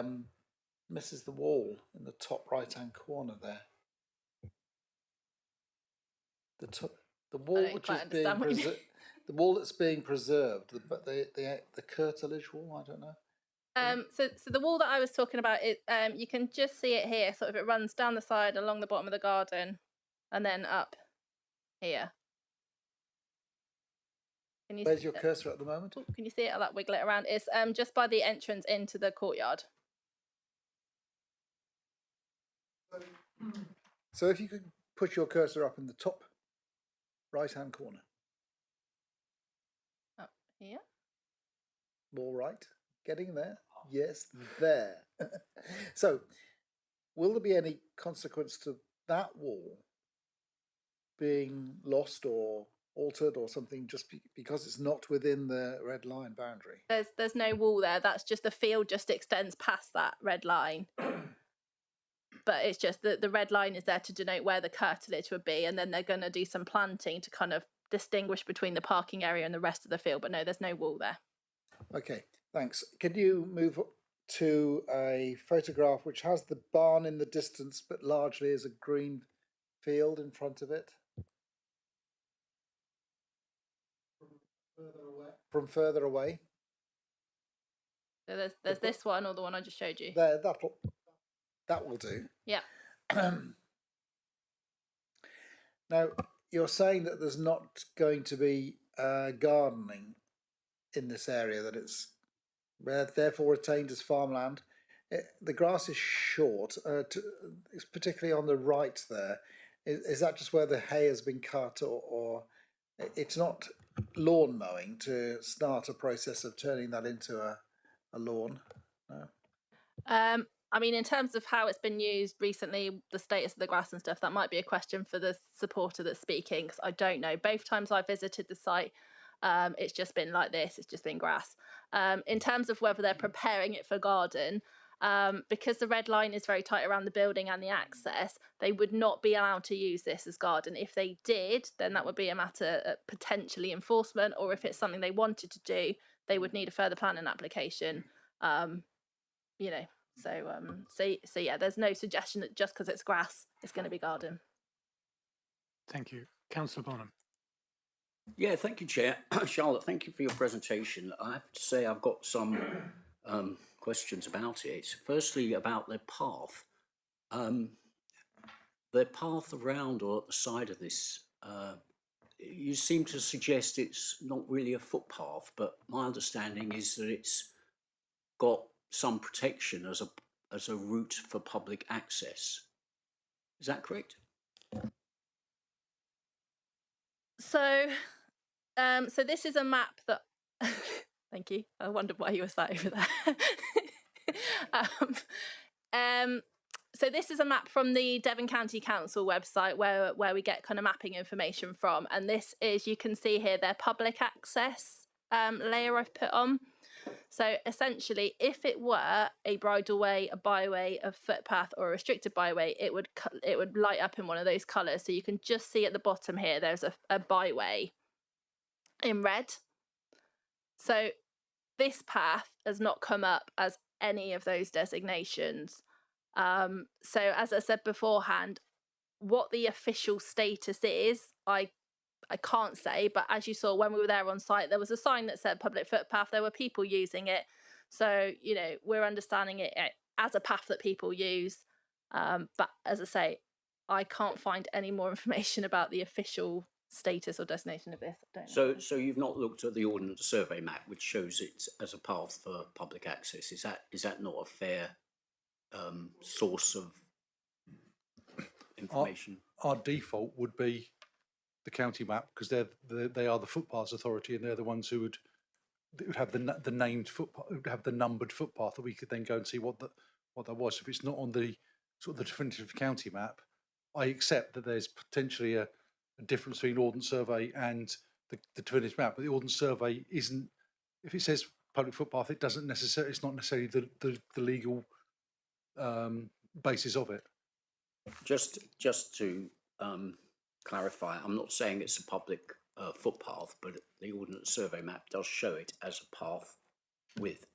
wall in the top right-hand corner there. The wall which is being the wall that's being preserved, but the curtilage wall, I don't know. So the wall that I was talking about, you can just see it here. Sort of, it runs down the side along the bottom of the garden, and then up here. Can you Where's your cursor at the moment? Can you see it? That wiggle it around. It's just by the entrance into the courtyard. So if you could put your cursor up in the top right-hand corner. Up here. More right. Getting there. Yes, there. So, will there be any consequence to that wall being lost or altered or something just because it's not within the red line boundary? There's no wall there. That's just the field just extends past that red line. But it's just that the red line is there to denote where the curtilage would be, and then they're going to do some planting to kind of distinguish between the parking area and the rest of the field. But no, there's no wall there. Okay, thanks. Could you move to a photograph which has the barn in the distance, but largely is a green field in front of it? From further away. So there's this one, or the one I just showed you. There, that will do. Yeah. Now, you're saying that there's not going to be gardening in this area, that it's therefore retained as farmland. The grass is short, it's particularly on the right there. Is that just where the hay has been cut, or it's not lawn mowing to start a process of turning that into a lawn? No. I mean, in terms of how it's been used recently, the status of the grass and stuff, that might be a question for the supporter that's speaking, because I don't know. Both times I visited the site, it's just been like this, it's just been grass. In terms of whether they're preparing it for garden, because the red line is very tight around the building and the access, they would not be allowed to use this as garden. If they did, then that would be a matter of potentially enforcement, or if it's something they wanted to do, they would need a further planning application. You know. So yeah, there's no suggestion that just because it's grass, it's going to be garden. Thank you. Councillor Bonham. Yeah, thank you, Chair. Charlotte, thank you for your presentation. I have to say I've got some questions about it. Firstly, about the path. The path around or at the side of this, you seem to suggest it's not really a footpath, but my understanding is that it's got some protection as a route for public access. Is that correct? So, so this is a map that. Thank you. I wondered why you were sat over there. So this is a map from the Devon County Council website where we get kind of mapping information from, and this is, you can see here, their public access layer I've put on. So essentially, if it were a bridleway, a byway, a footpath, or a restricted byway, it would light up in one of those colours. So you can just see at the bottom here, there's a byway in red. So this path has not come up as any of those designations. So as I said beforehand, what the official status is, I can't say, but as you saw when we were there on site, there was a sign that said public footpath. There were people using it. So, you know, we're understanding it as a path that people use. But as I say, I can't find any more information about the official status or destination of this. I don't know. So you've not looked at the ordnance survey map, which shows it as a path for public access. Is that not a fair source of information? Our default would be the county map, because they are the footpaths authority, and they're the ones who would have the named footpath, would have the numbered footpath that we could then go and see what that was. If it's not on the sort of the definitive county map, I accept that there's potentially a difference between ordnance survey and the definitive map, but the ordnance survey isn't. If it says public footpath, it doesn't necessarily. It's not necessarily the legal basis of it. Just to clarify, I'm not saying it's a public footpath, but the ordnance survey map does show it as a path with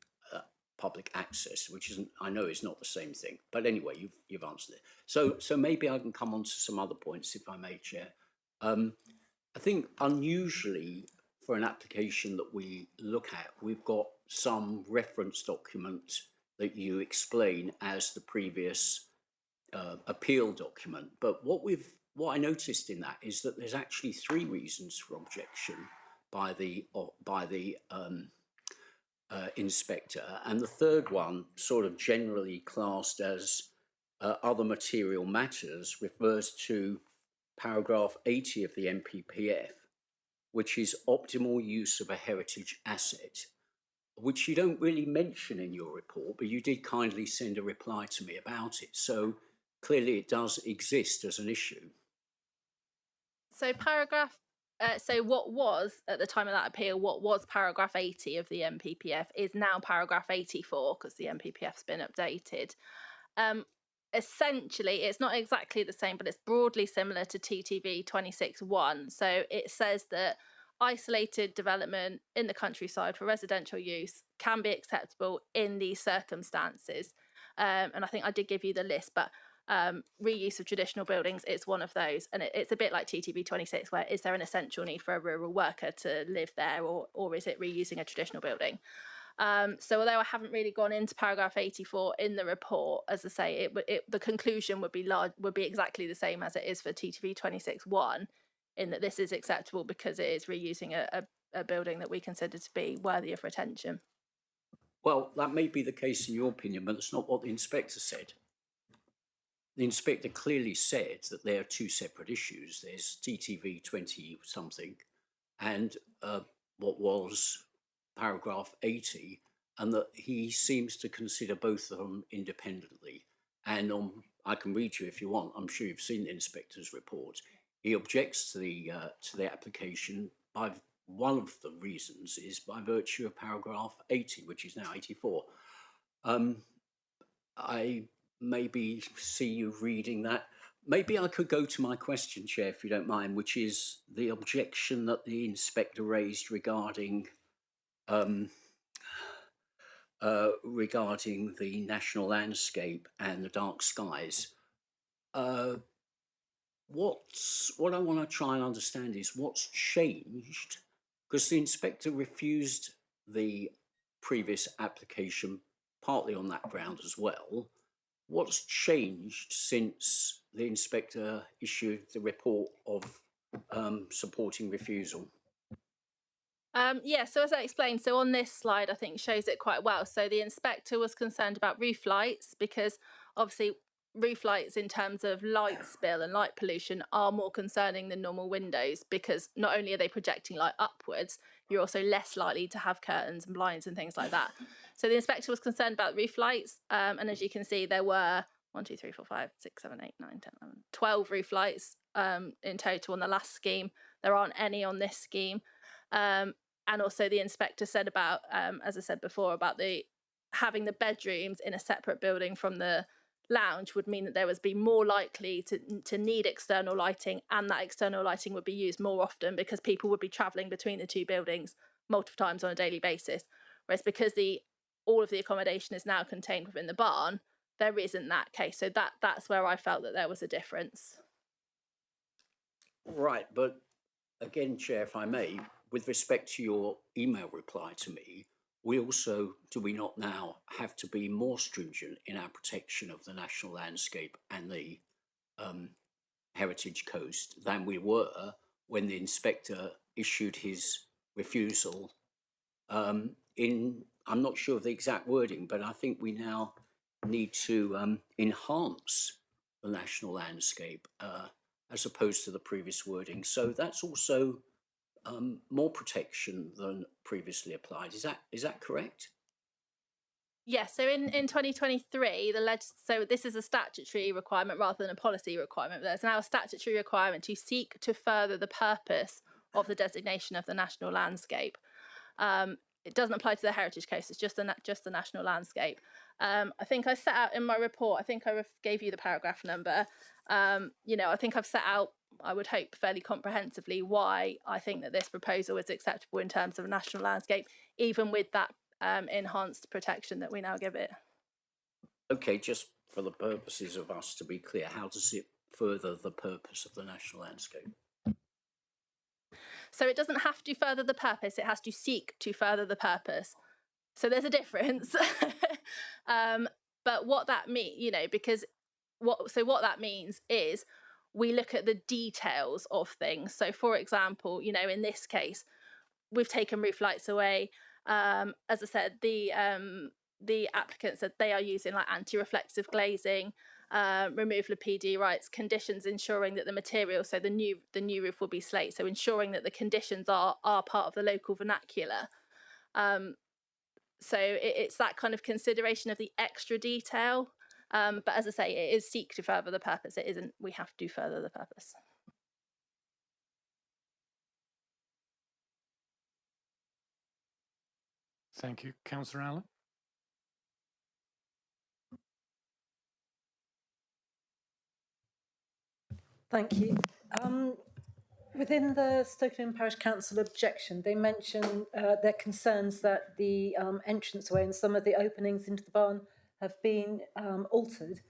public access, which isn't. I know it's not the same thing, but anyway, you've answered it. So maybe I can come on to some other points, if I may, Chair. I think unusually for an application that we look at, we've got some reference document that you explain as the previous appeal document. But what I noticed in that is that there's actually 3 reasons for objection by the inspector, and the third one, sort of generally classed as other material matters, refers to paragraph 80 of the NPPF, which is optimal use of a heritage asset, which you don't really mention in your report, but you did kindly send a reply to me about it. So clearly it does exist as an issue. So so what was, at the time of that appeal, what was paragraph 80 of the NPPF is now paragraph 84, because the NPPF's been updated. Essentially, it's not exactly the same, but it's broadly similar to TTV 26.1. So it says that isolated development in the countryside for residential use can be acceptable in these circumstances. And I think I did give you the list, but reuse of traditional buildings is one of those. And it's a bit like TTV 26, where is there an essential need for a rural worker to live there, or is it reusing a traditional building? So although I haven't really gone into paragraph 84 in the report, as I say, the conclusion would be exactly the same as it is for TTV 26.1, in that this is acceptable because it is reusing a building that we consider to be worthy of retention. Well, that may be the case in your opinion, but that's not what the inspector said. The inspector clearly said that there are 2 separate issues. There's TTV 20 something and what was paragraph 80, and that he seems to consider both of them independently. And I can read you if you want. I'm sure you've seen the inspector's report. He objects to the application by one of the reasons is by virtue of paragraph 80, which is now 84. I maybe see you reading that. Maybe I could go to my question, Chair, if you don't mind, which is the objection that the inspector raised regarding the national landscape and the dark skies. What I want to try and understand is what's changed, because the inspector refused the previous application partly on that ground as well. What's changed since the inspector issued the report of supporting refusal? Yeah, so as I explained, so on this slide, I think shows it quite well. So the inspector was concerned about roof lights, because obviously roof lights in terms of light spill and light pollution are more concerning than normal windows, because not only are they projecting light upwards, you're also less likely to have curtains and blinds and things like that. So the inspector was concerned about roof lights, and as you can see, there were 1, 2, 3, 4, 5, 6, 7, 8, 9, 10, 11, 12 roof lights in total on the last scheme. There aren't any on this scheme. And also the inspector said about, as I said before, about having the bedrooms in a separate building from the lounge would mean that there would be more likely to need external lighting, and that external lighting would be used more often because people would be travelling between the 2 buildings multiple times on a daily basis. Whereas because all of the accommodation is now contained within the barn, there isn't that case. So that's where I felt that there was a difference. Right, but again, Chair, if I may, with respect to your email reply to me, we also, do we not now, have to be more stringent in our protection of the national landscape and the heritage coast than we were when the inspector issued his refusal I'm not sure of the exact wording, but I think we now need to enhance the national landscape as opposed to the previous wording. So that's also more protection than previously applied. Is that correct? Yeah, so in 2023, so this is a statutory requirement rather than a policy requirement. There's now a statutory requirement to seek to further the purpose of the designation of the national landscape. It doesn't apply to the heritage coast, it's just the national landscape. I think I set out in my report, I think I gave you the paragraph number. You know, I think I've set out, I would hope, fairly comprehensively why I think that this proposal is acceptable in terms of a national landscape, even with that enhanced protection that we now give it. Okay, just for the purposes of us to be clear, how does it further the purpose of the national landscape? So it doesn't have to further the purpose, it has to seek to further the purpose. So there's a difference. But what that means, you know, because what that means is we look at the details of things. So for example, you know, in this case, we've taken roof lights away. As I said, the applicant said they are using like anti-reflective glazing, removal of PD rights, conditions ensuring that the material, so the new roof will be slate, so ensuring that the conditions are part of the local vernacular. So it's that kind of consideration of the extra detail. But as I say, it is seek to further the purpose. It isn't we have to further the purpose. Thank you. Councillor Allen? Thank you. Within the Stoke Parish Council objection, they mention their concerns that the entranceway and some of the openings into the barn have been altered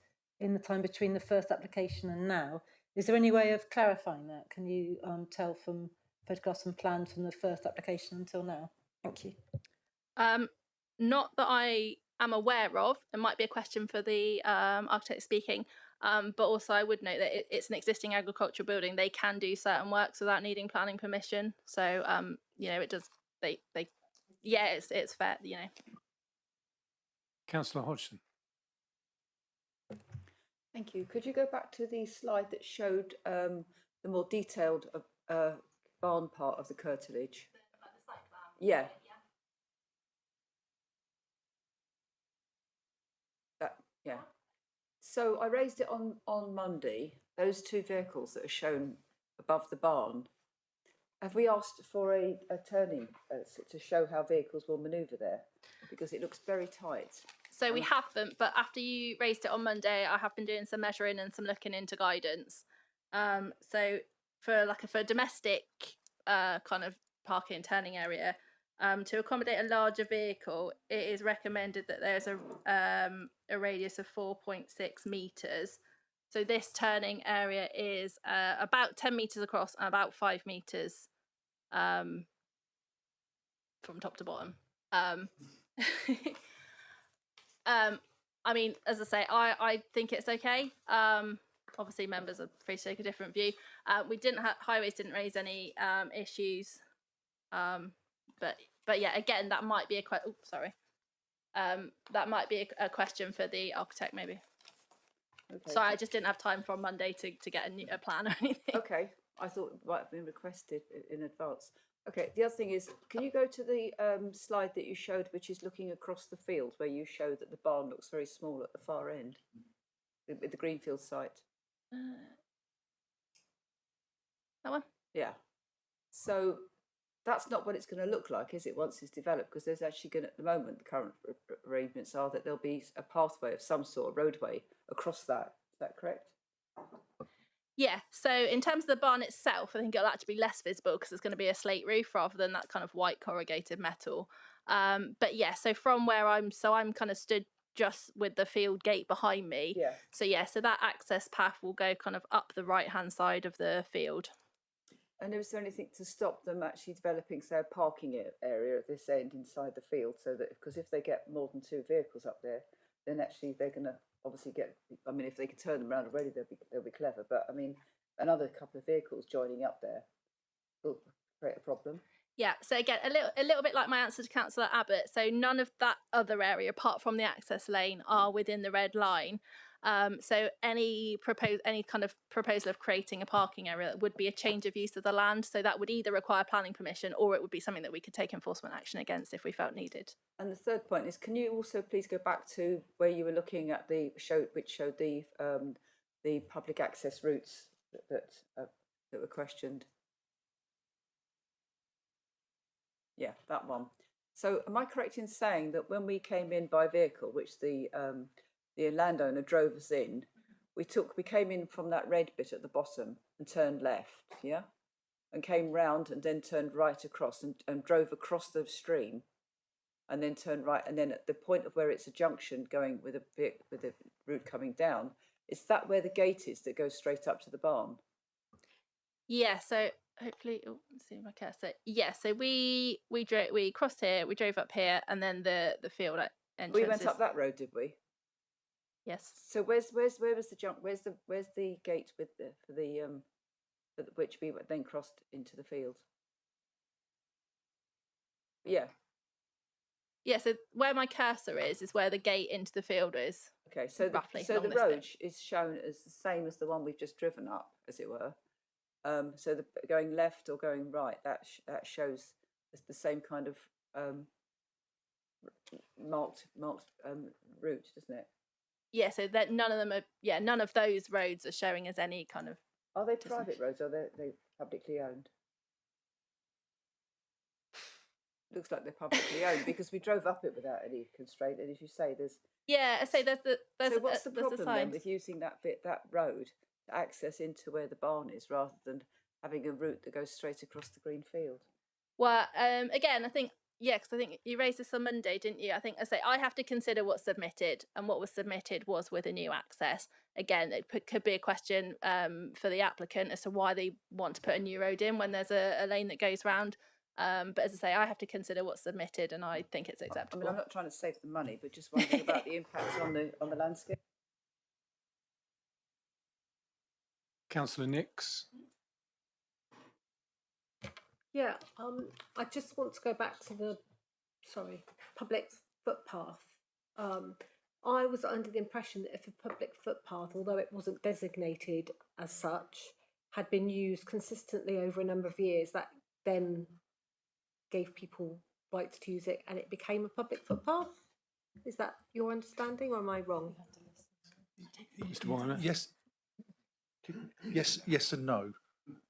in the time between the first application and now. Is there any way of clarifying that? Can you tell from photographs and plans from the first application until now? Thank you. Not that I am aware of. It might be a question for the architect speaking. But also I would note that it's an existing agricultural building. They can do certain works without needing planning permission. So, you know, it does, yeah, it's fair, you know. Councillor Hodgson. Thank you. Could you go back to the slide that showed the more detailed barn part of the curtilage? Yeah. Yeah. So I raised it on Monday, those two vehicles that are shown above the barn. Have we asked for a turning to show how vehicles will manoeuvre there? Because it looks very tight. So we haven't, but after you raised it on Monday, I have been doing some measuring and some looking into guidance. So for a domestic kind of parking and turning area, to accommodate a larger vehicle, it is recommended that there's a radius of 4.6 metres. So this turning area is about 10 metres across and about 5 metres from top to bottom. I mean, as I say, I think it's okay. Obviously, members are free to take a different view. Highways didn't raise any issues. But yeah, again, that might be that might be a question for the architect, maybe. Okay. Sorry, I just didn't have time from Monday to get a plan or anything. Okay, I thought it might have been requested in advance. Okay, the other thing is, can you go to the slide that you showed, which is looking across the field, where you show that the barn looks very small at the far end, with the Greenfield site? That one? Yeah. So that's not what it's going to look like, is it, once it's developed? Because there's actually going to, at the moment, the current arrangements are that there'll be a pathway of some sort, of roadway across that. Is that correct? Yeah, so in terms of the barn itself, I think it'll actually be less visible because it's going to be a slate roof rather than that kind of white corrugated metal. But yeah, so from where I'm kind of stood just with the field gate behind me. Yeah. So yeah, so that access path will go kind of up the right-hand side of the field. And is there anything to stop them actually developing, say, a parking area at this end inside the field, so that, because if they get more than 2 vehicles up there, then actually they're going to obviously get, I mean, if they can turn them around already, they'll be clever. But I mean, another couple of vehicles joining up there will create a problem. Yeah, so again, a little bit like my answer to Councillor Abbott. So none of that other area, apart from the access lane, are within the red line. So any kind of proposal of creating a parking area would be a change of use of the land. So that would either require planning permission, or it would be something that we could take enforcement action against if we felt needed. And the third point is, can you also please go back to where you were looking at which showed the public access routes that were questioned? Yeah, that one. So am I correct in saying that when we came in by vehicle, which the landowner drove us in, we came in from that red bit at the bottom and turned left, yeah, and came round and then turned right across and drove across the stream, and then turned right, and then at the point of where it's a junction going with a route coming down, is that where the gate is that goes straight up to the barn? Yeah, so hopefully, let's see my cursor. Yeah, so we crossed here, we drove up here, and then the field entrance. We went up that road, did we? Yes. So where was the jump? Where's the gate with which we then crossed into the field? Yeah. Yeah, so where my cursor is where the gate into the field is. Okay, so roughly. So the road is shown as the same as the one we've just driven up, as it were. So going left or going right, that shows the same kind of marked route, doesn't it? Yeah, so that none of them are. Yeah, none of those roads are showing as any kind of. Are they private roads or are they publicly owned? Looks like they're publicly owned because we drove up it without any constraint, and as you say, there's. Yeah, I say there's so what's the problem sign then with using that road to access into where the barn is, rather than having a route that goes straight across the green field? Well, again, I think. Yeah, because I think you raised this on Monday, didn't you? I think I have to consider what's submitted, and what was submitted was with a new access. Again, it could be a question for the applicant as to why they want to put a new road in when there's a lane that goes round. But as I say, I have to consider what's submitted, and I think it's acceptable. I mean, I'm not trying to save the money, but just wondering about the impacts on the landscape. Councillor Nix. Yeah, I just want to go back to the, public footpath. I was under the impression that if a public footpath, although it wasn't designated as such, had been used consistently over a number of years, that then gave people rights to use it and it became a public footpath. Is that your understanding, or am I wrong? Mr. Warner? Yes and no.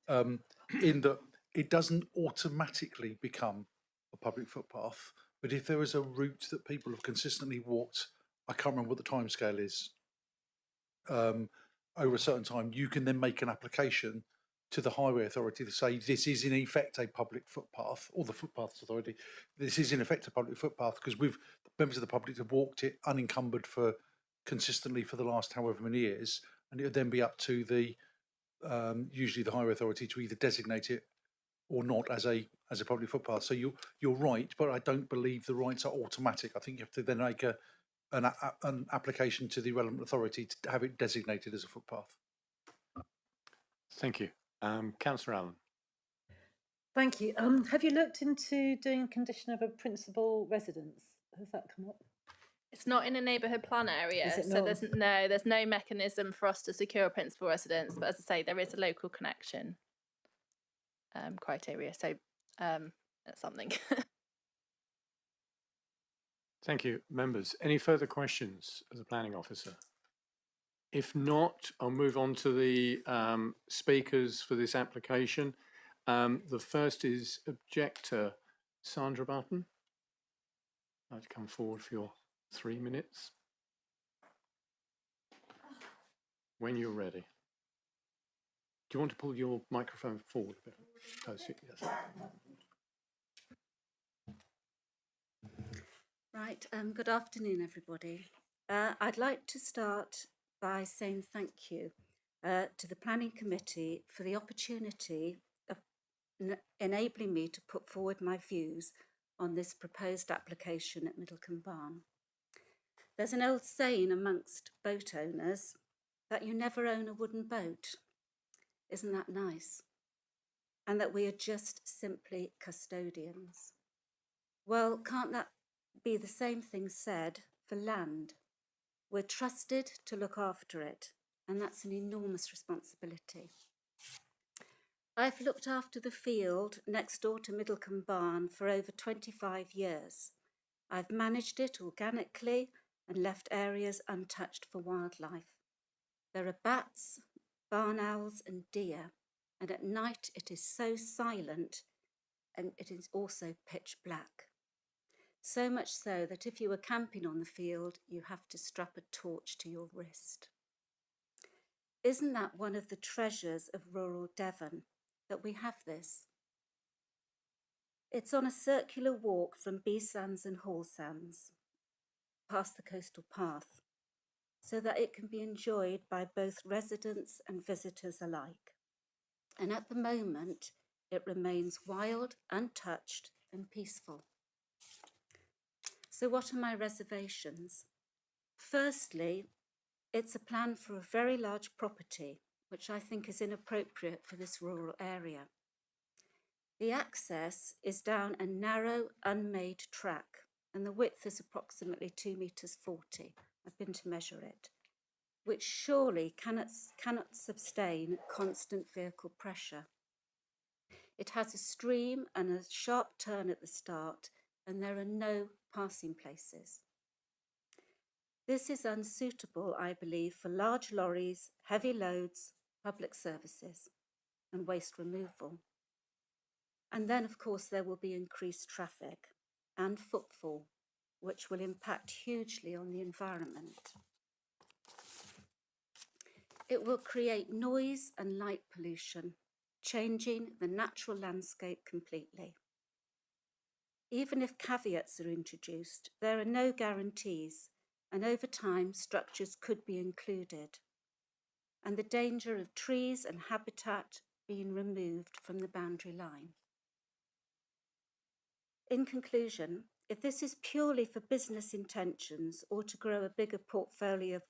In that it doesn't automatically become a public footpath, but if there is a route that people have consistently walked, I can't remember what the timescale is, over a certain time, you can then make an application to the Highway Authority to say this is in effect a public footpath, or the Footpaths Authority, this is in effect a public footpath because members of the public have walked it unencumbered consistently for the last however many years, and it would then be up to the usually the Highway Authority to either designate it or not as a public footpath. So you're right, but I don't believe the rights are automatic. I think you have to then make an application to the relevant authority to have it designated as a footpath. Thank you. Councillor Allen. Thank you. Have you looked into doing condition of a principal residence? Has that come up? It's not in a neighbourhood plan area, Is it so not? there's no mechanism for us to secure a principal residence. But as I say, there is a local connection criteria, so that's something. Thank you, members. Any further questions of the planning officer? If not, I'll move on to the speakers for this application. The first is objector Sandra Button. I'd like to come forward for your 3 minutes. When you're ready. Do you want to pull your microphone forward a bit? Yes. Right, good afternoon, everybody. I'd like to start by saying thank you to the Planning Committee for the opportunity of enabling me to put forward my views on this proposed application at Middlecombe Barn. There's an old saying amongst boat owners that you never own a wooden boat. Isn't that nice? And that we are just simply custodians. Well, can't that be the same thing said for land? We're trusted to look after it, and that's an enormous responsibility. I've looked after the field next door to Middlecombe Barn for over 25 years. I've managed it organically and left areas untouched for wildlife. There are bats, barn owls and deer, and at night it is so silent and it is also pitch black. So much so that if you were camping on the field, you have to strap a torch to your wrist. Isn't that one of the treasures of rural Devon, that we have this? It's on a circular walk from Bee Sands and Hall Sands, past the coastal path, so that it can be enjoyed by both residents and visitors alike. And at the moment, it remains wild, untouched, and peaceful. So what are my reservations? Firstly, it's a plan for a very large property, which I think is inappropriate for this rural area. The access is down a narrow, unmade track, and the width is approximately 2 metres 40. I've been to measure it, which surely cannot sustain constant vehicle pressure. It has a stream and a sharp turn at the start, and there are no passing places. This is unsuitable, I believe, for large lorries, heavy loads, public services, and waste removal. And then, of course, there will be increased traffic and footfall, which will impact hugely on the environment. It will create noise and light pollution, changing the natural landscape completely. Even if caveats are introduced, there are no guarantees, and over time, structures could be included, and the danger of trees and habitat being removed from the boundary line. In conclusion, if this is purely for business intentions or to grow a bigger portfolio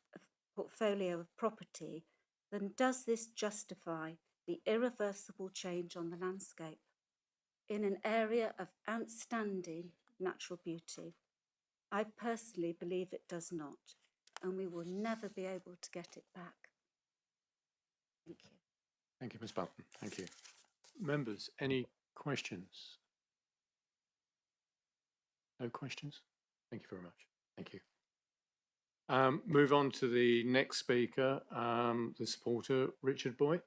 of property, then does this justify the irreversible change on the landscape in an area of outstanding natural beauty? I personally believe it does not, and we will never be able to get it back. Thank you. Thank you, Ms. Button. Thank you. Members, any questions? No questions? Thank you very much. Thank you. Move on to the next speaker, the supporter, Richard Boyd.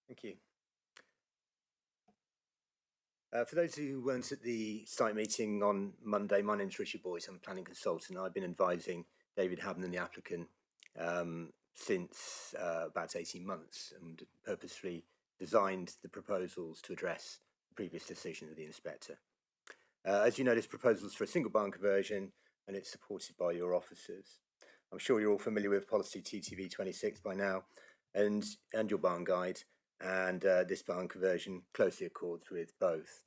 Thank you. For those who weren't at the site meeting on Monday, my name is Richard Boyce. I'm a planning consultant. I've been advising David Habnan, the applicant, since about 18 months, and purposefully designed the proposals to address the previous decision of the inspector. As you know, this proposal is for a single barn conversion, and it's supported by your officers. I'm sure you're all familiar with policy TTV 26 by now, and your barn guide. And this barn conversion closely accords with both.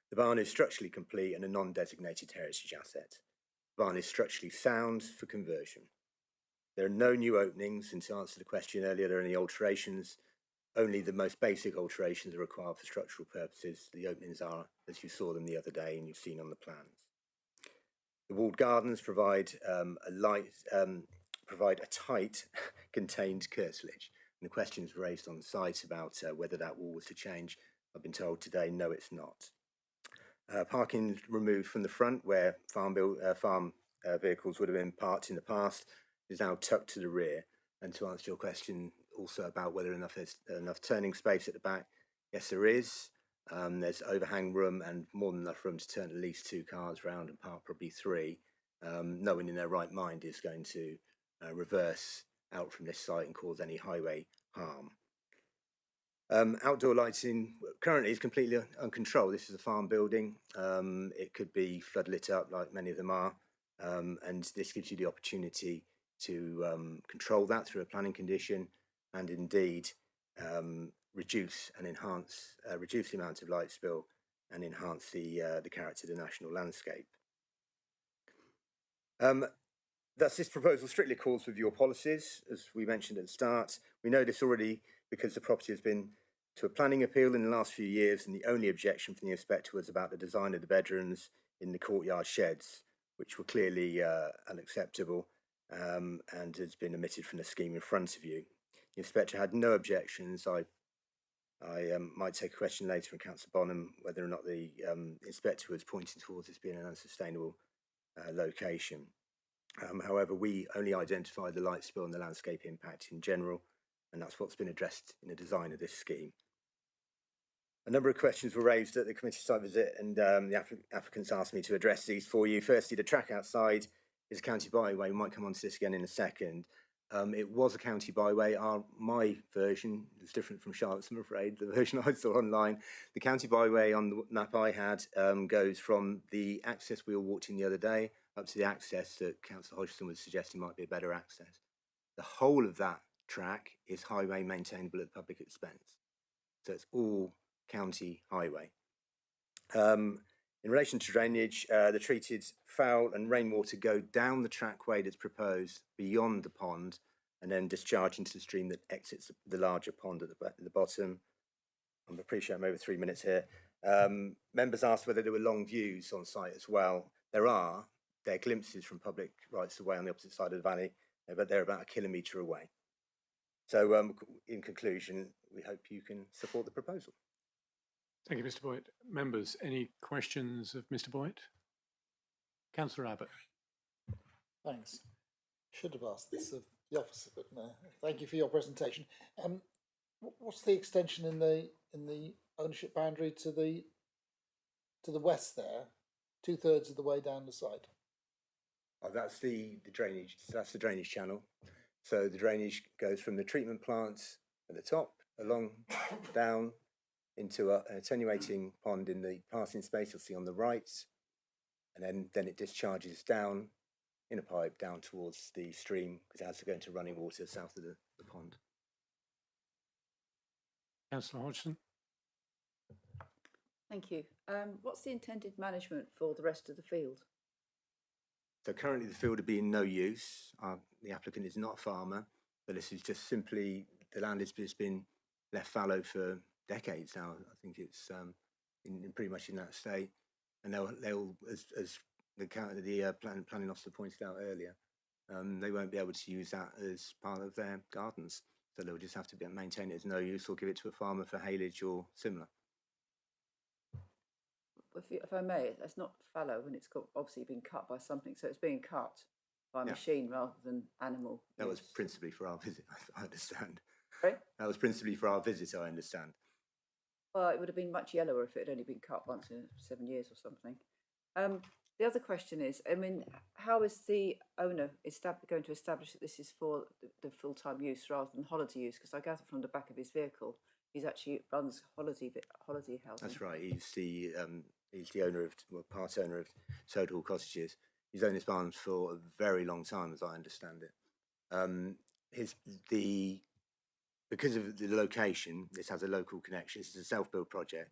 The barn is structurally complete and a non-designated heritage asset. The barn is structurally sound for conversion. There are no new openings, and to answer the question earlier, there are any alterations. Only the most basic alterations are required for structural purposes. The openings are, as you saw them the other day and you've seen on the plans. The walled gardens provide provide a tight, contained curtilage. And the questions raised on the site about whether that wall was to change, I've been told today, no, it's not. Parking removed from the front, where farm vehicles would have been parked in the past, is now tucked to the rear. And to answer your question also about whether there's enough turning space at the back, yes, there is. There's overhang room and more than enough room to turn at least 2 cars round and park probably 3. No one in their right mind is going to reverse out from this site and cause any highway harm. Outdoor lighting currently is completely uncontrolled. This is a farm building. It could be flood lit up like many of them are. And this gives you the opportunity to control that through a planning condition and indeed reduce and enhance, reduce the amount of light spill and enhance the character of the national landscape. Thus, this proposal strictly calls with your policies, as we mentioned at the start. We know this already because the property has been to a planning appeal in the last few years, and the only objection from the inspector was about the design of the bedrooms in the courtyard sheds, which were clearly unacceptable and has been omitted from the scheme in front of you. The inspector had no objections. I might take a question later from Councillor Bonham whether or not the inspector was pointing towards this being an unsustainable location. However, we only identified the light spill and the landscape impact in general, and that's what's been addressed in the design of this scheme. A number of questions were raised at the committee site visit, and the applicants asked me to address these for you. Firstly, the track outside is a county byway. We might come on to this again in a second. It was a county byway. My version is different from Charlotte's, I'm afraid. The version I saw online, the county byway on the map I had goes from the access we all walked in the other day up to the access that Councillor Hodgson was suggesting might be a better access. The whole of that track is highway maintainable at public expense. So it's all county highway. In relation to drainage, the treated foul and rainwater go down the trackway that's proposed beyond the pond and then discharge into the stream that exits the larger pond at the bottom. I appreciate I'm over 3 minutes here. Members asked whether there were long views on site as well. There are. They're glimpses from public rights of way on the opposite side of the valley, but they're about 1 kilometre away. So in conclusion, we hope you can support the proposal. Thank you, Mr. Boyd. Members, any questions of Mr. Boyd? Councillor Abbott. Thanks. Should have asked this of the officer, but no. Thank you for your presentation. What's the extension in the ownership boundary to the west there? 2/3 of the way down the site. Oh, that's the drainage. That's the drainage channel. So the drainage goes from the treatment plant at the top along down into an attenuating pond in the passing space you'll see on the right, and then it discharges down in a pipe down towards the stream because it has to go into running water south of the pond. Councillor Hodgson. Thank you. What's the intended management for the rest of the field? So currently the field would be in no use. The applicant is not a farmer, but this is just simply, the land has just been left fallow for decades now. I think it's in pretty much in that state. And they'll as the planning officer pointed out earlier, they won't be able to use that as part of their gardens. So they'll just have to maintain it as no use or give it to a farmer for haylage or similar. If I may, it's not fallow when it's obviously been cut by something, so it's being cut by machine rather than animal. That was principally for our visit, I understand. Sorry? That was principally for our visit, I understand. Well, it would have been much yellower if it had only been cut once in 7 years or something. The other question is, I mean, how is the owner going to establish that this is for the full-time use rather than holiday use? Because I gather from the back of his vehicle, he's actually runs holiday housing. That's right. He's the owner of, well, part owner of Soda Hall Cottages. He's owned his farms for a very long time, as I understand it. Because of the location, this has a local connection. This is a self-build project,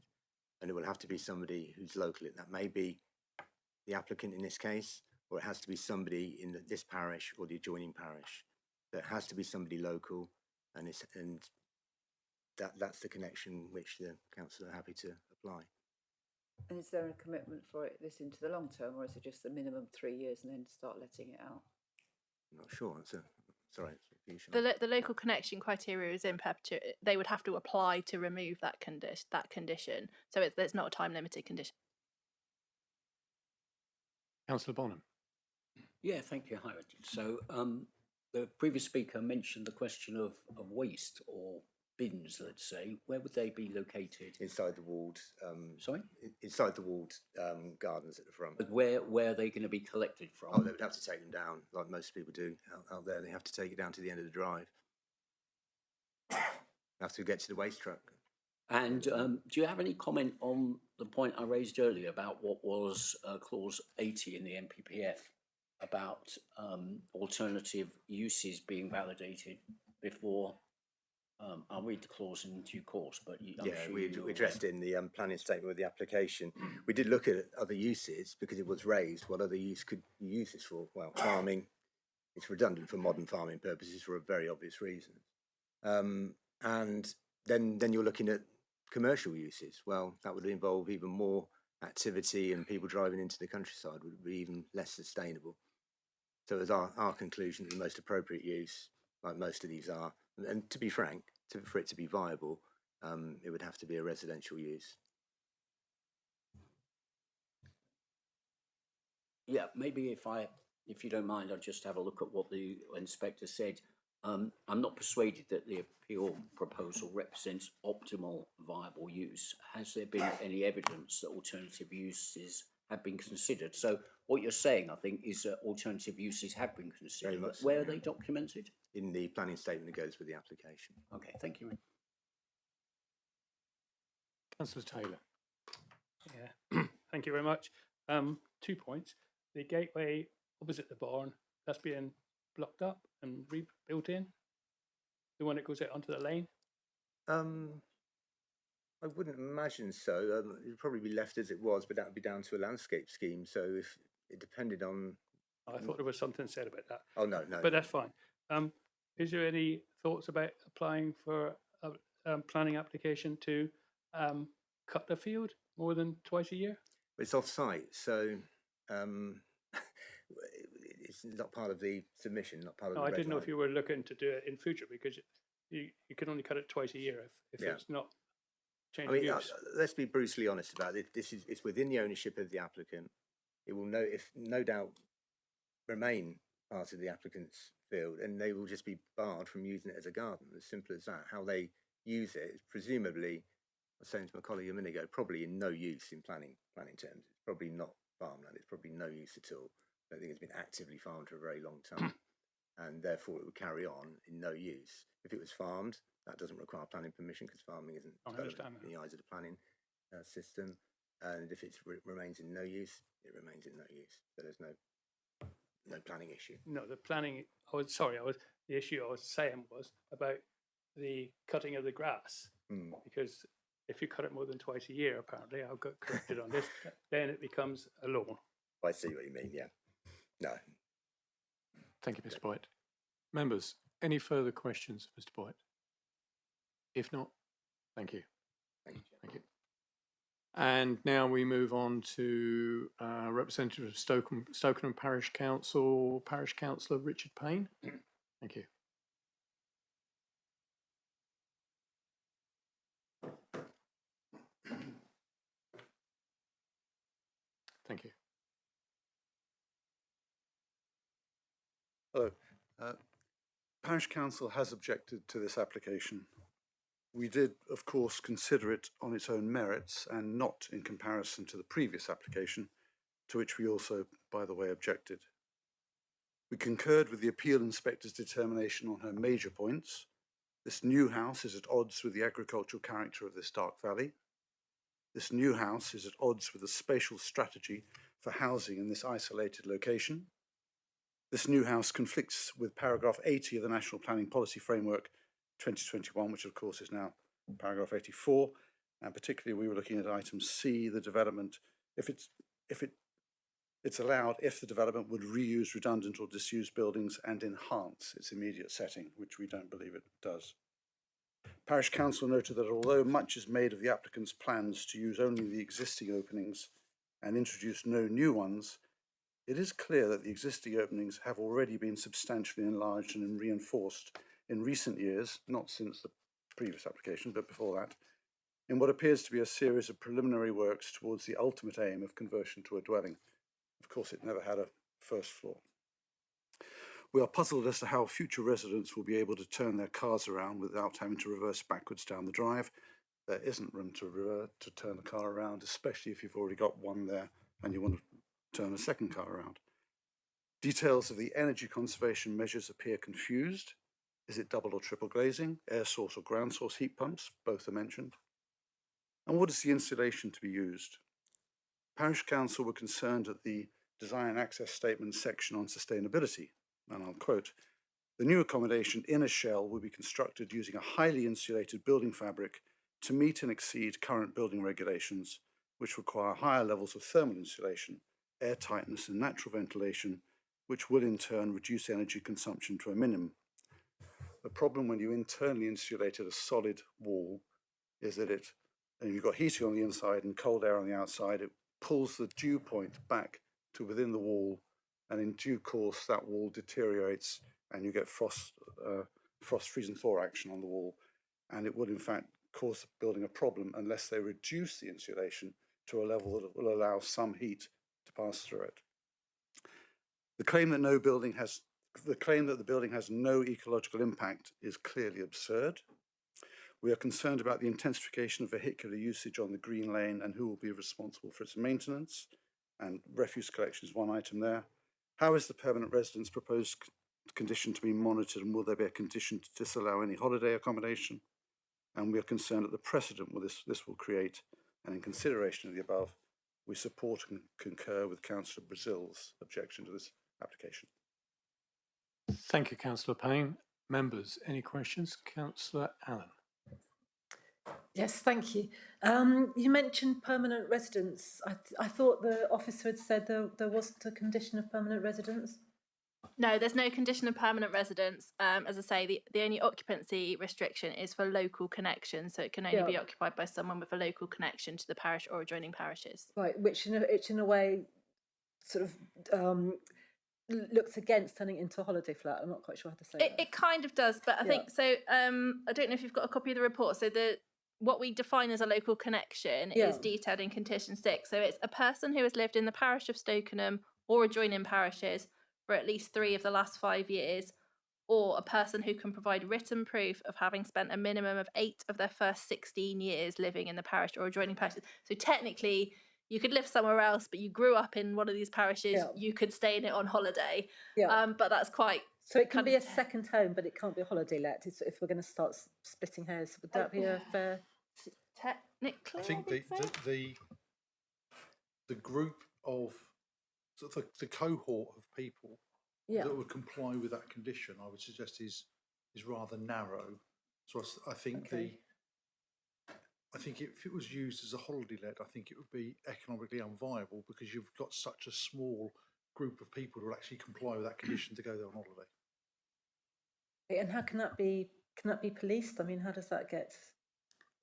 and it will have to be somebody who's local. That may be the applicant in this case, or it has to be somebody in this parish or the adjoining parish. So it has to be somebody local, and that's the connection which the council are happy to apply. And is there a commitment for this into the long term, or is it just the minimum 3 years and then start letting it out? I'm not sure. Sorry. The local connection criteria is in perpetuity. They would have to apply to remove that condition. So it's not a time limited condition. Councillor Bonham. Yeah, thank you, Howard. So the previous speaker mentioned the question of waste or bins, let's say, where would they be located? Inside the walled. Sorry? Inside the walled gardens at the front. But where are they going to be collected from? Oh, they would have to take them down, like most people do out there. They have to take it down to the end of the drive. Have to get to the waste truck. And do you have any comment on the point I raised earlier about what was clause 80 in the NPPF about alternative uses being validated before? I'll read the clause in due course, but we addressed it in the planning statement with the application. We did look at other uses because it was raised. What other use could you use this for? Well, farming. It's redundant for modern farming purposes for a very obvious reason. And then you're looking at commercial uses. Well, that would involve even more activity, and people driving into the countryside would be even less sustainable. So it was our conclusion that the most appropriate use, like most of these are, and to be frank, for it to be viable, it would have to be a residential use. Yeah, maybe if you don't mind, I'll just have a look at what the inspector said. I'm not persuaded that the appeal proposal represents optimal viable use. Has there been any evidence that alternative uses have been considered? So what you're saying, I think, is that alternative uses have been considered. Very much Where so, are they documented? In the planning statement that goes with the application. Okay, thank you. Councillor Taylor. Yeah, thank you very much. 2 points. The gateway opposite the barn, that's being blocked up and rebuilt in. The one that goes out onto the lane. I wouldn't imagine so. It'd probably be left as it was, but that would be down to a landscape scheme. So if it depended on, I thought there was something said about that. Oh no. But that's fine. Is there any thoughts about applying for a planning application to cut the field more than twice a year? It's off-site, so it's not part of the submission, not part of No, the I red didn't know line. if you were looking to do it in future, because you can only cut it twice a year if Yeah. it's not I changing mean, use. let's be brutally honest about it. It's within the ownership of the applicant. It will no doubt remain part of the applicant's field, and they will just be barred from using it as a garden. As simple as that. How they use it is presumably, I was saying to my colleague a minute ago, probably in no use in planning terms. It's probably not farmland. It's probably no use at all. I don't think it's been actively farmed for a very long time, and therefore it would carry on in no use. If it was farmed, that doesn't require planning permission because farming isn't I understand in the eyes of the planning system. And if it remains in no use, it remains in no use. So there's no planning issue. No, the planning. The issue I was saying was about the cutting of the grass, because if you cut it more than twice a year, apparently I'll get corrected on this, then it becomes a lawn. I see what you mean. Yeah. No. Thank you, Mr. Boyd. Members, any further questions, Mr. Boyd? If not, thank you. Thank you. And now we move on to representative of Stokenham Parish Council, Parish Councillor Richard Payne. Thank you. Thank you. Hello. Parish Council has objected to this application. We did, of course, consider it on its own merits and not in comparison to the previous application, to which we also, by the way, objected. We concurred with the appeal inspector's determination on her major points. This new house is at odds with the agricultural character of this dark valley. This new house is at odds with the spatial strategy for housing in this isolated location. This new house conflicts with paragraph 80 of the National Planning Policy Framework 2021, which of course is now paragraph 84, and particularly we were looking at item C, the development, if it's allowed if the development would reuse redundant or disused buildings and enhance its immediate setting, which we don't believe it does. Parish Council noted that although much is made of the applicant's plans to use only the existing openings and introduce no new ones, it is clear that the existing openings have already been substantially enlarged and reinforced in recent years, not since the previous application, but before that, in what appears to be a series of preliminary works towards the ultimate aim of conversion to a dwelling. Of course, it never had a first floor. We are puzzled as to how future residents will be able to turn their cars around without having to reverse backwards down the drive. There isn't room to turn the car around, especially if you've already got one there and you want to turn a second car around. Details of the energy conservation measures appear confused. Is it double or triple glazing, air source or ground source heat pumps? Both are mentioned. And what is the insulation to be used? Parish Council were concerned at the Design and Access Statement section on sustainability, and I'll quote, "The new accommodation in a shell will be constructed using a highly insulated building fabric to meet and exceed current building regulations, which require higher levels of thermal insulation, air tightness and natural ventilation, which will in turn reduce energy consumption to a minimum." The problem when you internally insulated a solid wall is that and you've got heating on the inside and cold air on the outside, it pulls the dew point back to within the wall, and in due course that wall deteriorates and you get frost, freeze and thaw action on the wall, and it would in fact cause the building a problem unless they reduce the insulation to a level that will allow some heat to pass through it. The claim that the building has no ecological impact is clearly absurd. We are concerned about the intensification of vehicular usage on the Green Lane and who will be responsible for its maintenance, and refuse collection is one item there. How is the permanent residence proposed condition to be monitored, and will there be a condition to disallow any holiday accommodation? And we are concerned at the precedent this will create, and in consideration of the above, we support and concur with Councillor Brazil's objection to this application. Thank you, Councillor Payne. Members, any questions? Councillor Allen. Yes, thank you. You mentioned permanent residence. I thought the officer had said there wasn't a condition of permanent residence. No, there's no condition of permanent residence. As I say, the only occupancy restriction is for local connection, so it can only be occupied by someone with a local connection to the parish or adjoining parishes. Right, which in a way sort of looks against turning it into a holiday flat. I'm not quite sure how to say that. It kind of does, but I think so. I don't know if you've got a copy of the report. So what we define as a local connection is detailed in condition 6. So it's a person who has lived in the parish of Stokenham or adjoining parishes for at least 3 of the last 5 years, or a person who can provide written proof of having spent a minimum of 8 of their first 16 years living in the parish or adjoining parishes. So technically, you could live somewhere else, but you grew up in one of these parishes, you could stay in it on holiday. But that's quite... So it can be a second home, but it can't be a holiday let. If we're going to start splitting hairs, would that be a fair... Technically, I think the group of, the cohort of people that would comply with that condition, I would suggest is rather narrow. So I think I think if it was used as a holiday let, I think it would be economically unviable because you've got such a small group of people who will actually comply with that condition to go there on holiday. And how can that be policed? I mean, how does that get...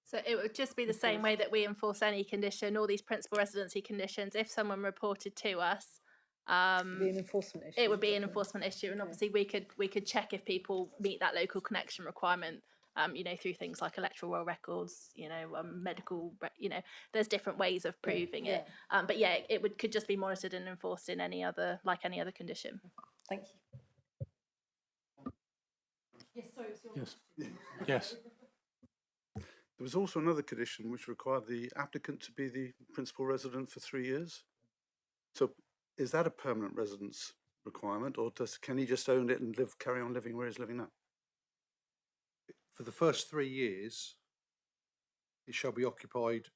So it would just be the same way that we enforce any condition, all these principal residency conditions. If someone reported to us, it would be an enforcement issue. It would be an enforcement issue, and obviously we could check if people meet that local connection requirement. Through things like electoral roll records, medical, there's different ways of proving it. But yeah, it could just be monitored and enforced in any other condition. Thank you. Yes, sorry. Yes. Yes. There was also another condition which required the applicant to be the principal resident for 3 years. So is that a permanent residence requirement, or can he just own it and carry on living where he's living now? For the first 3 years, it shall be occupied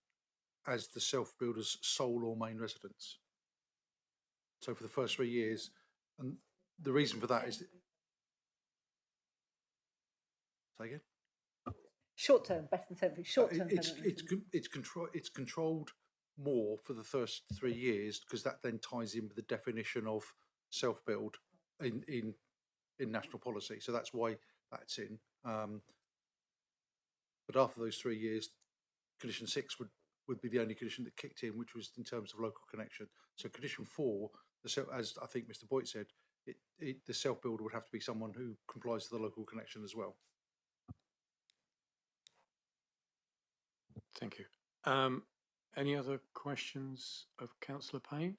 as the self-builder's sole or main residence. So for the first 3 years, and the reason for that is... Say again? Short term, better than temporary. Short term. It's controlled more for the first 3 years because that then ties in with the definition of self-build in national policy. So that's why that's in. But after those 3 years, condition 6 would be the only condition that kicked in, which was in terms of local connection. So condition 4, as I think Mr. Boyd said, the self-builder would have to be someone who complies with the local connection as well. Thank you. Any other questions of Councillor Payne?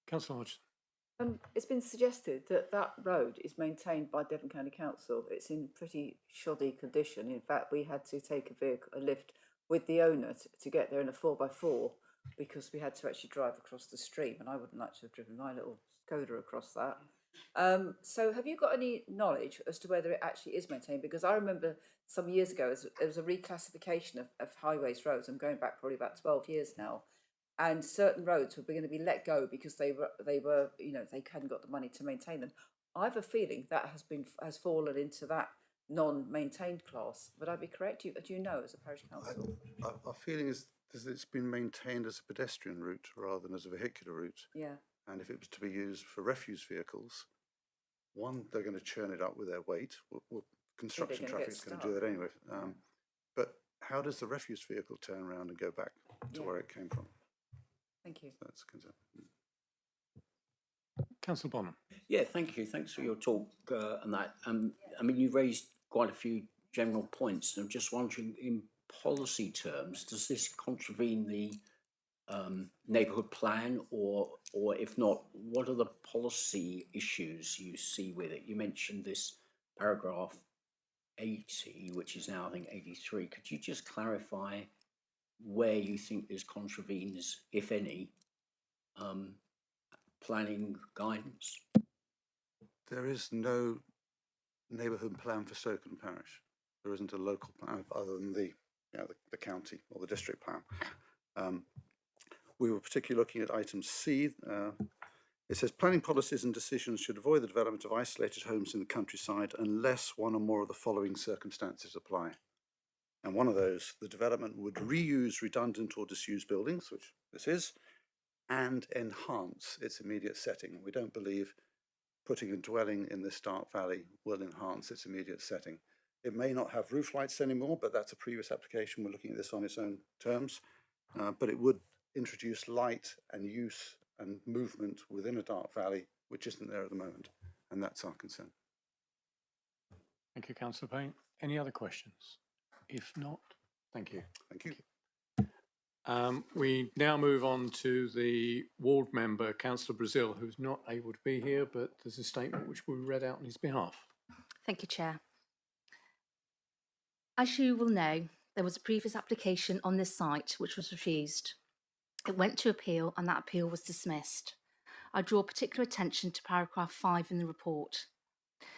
Councillor Hodgson. It's been suggested that that road is maintained by Devon County Council. It's in pretty shoddy condition. In fact, we had to take a lift with the owner to get there in a 4x4 because we had to actually drive across the stream, and I wouldn't like to have driven my little Skoda across that. So have you got any knowledge as to whether it actually is maintained? Because I remember some years ago, there was a reclassification of highways roads. I'm going back probably about 12 years now. And certain roads were going to be let go because they were, they hadn't got the money to maintain them. I have a feeling that has fallen into that non-maintained class. Would I be correct? Do you know as a parish council? Our feeling is that it's been maintained as a pedestrian route rather than as a vehicular route. Yeah. And if it was to be used for refuse vehicles, one, they're going to churn it up with their weight. Construction traffic is going to do that anyway. But how does the refuse vehicle turn around and go back to where it came from? Thank you. That's a concern. Councillor Bonham. Yeah, thank you. Thanks for your talk and that. I mean, you've raised quite a few general points. I'm just wondering, in policy terms, does this contravene the neighbourhood plan, or if not, what are the policy issues you see with it? You mentioned this paragraph 80, which is now I think 83. Could you just clarify where you think this contravenes, if any, planning guidance? There is no neighbourhood plan for Stoken Parish. There isn't a local plan other than the county or the district plan. We were particularly looking at item C. It says planning policies and decisions should avoid the development of isolated homes in the countryside unless one or more of the following circumstances apply. And one of those, the development would reuse redundant or disused buildings, which this is, and enhance its immediate setting. We don't believe putting a dwelling in the Start Valley will enhance its immediate setting. It may not have roof lights anymore, but that's a previous application. We're looking at this on its own terms. But it would introduce light and use and movement within a dark valley, which isn't there at the moment. And that's our concern. Thank you, Councillor Payne. Any other questions? If not, thank you. Thank you. We now move on to the ward member, Councillor Brazil, who's not able to be here, but there's a statement which will be read out on his behalf. Thank you, Chair. As you will know, there was a previous application on this site which was refused. It went to appeal and that appeal was dismissed. I draw particular attention to paragraph 5 in the report.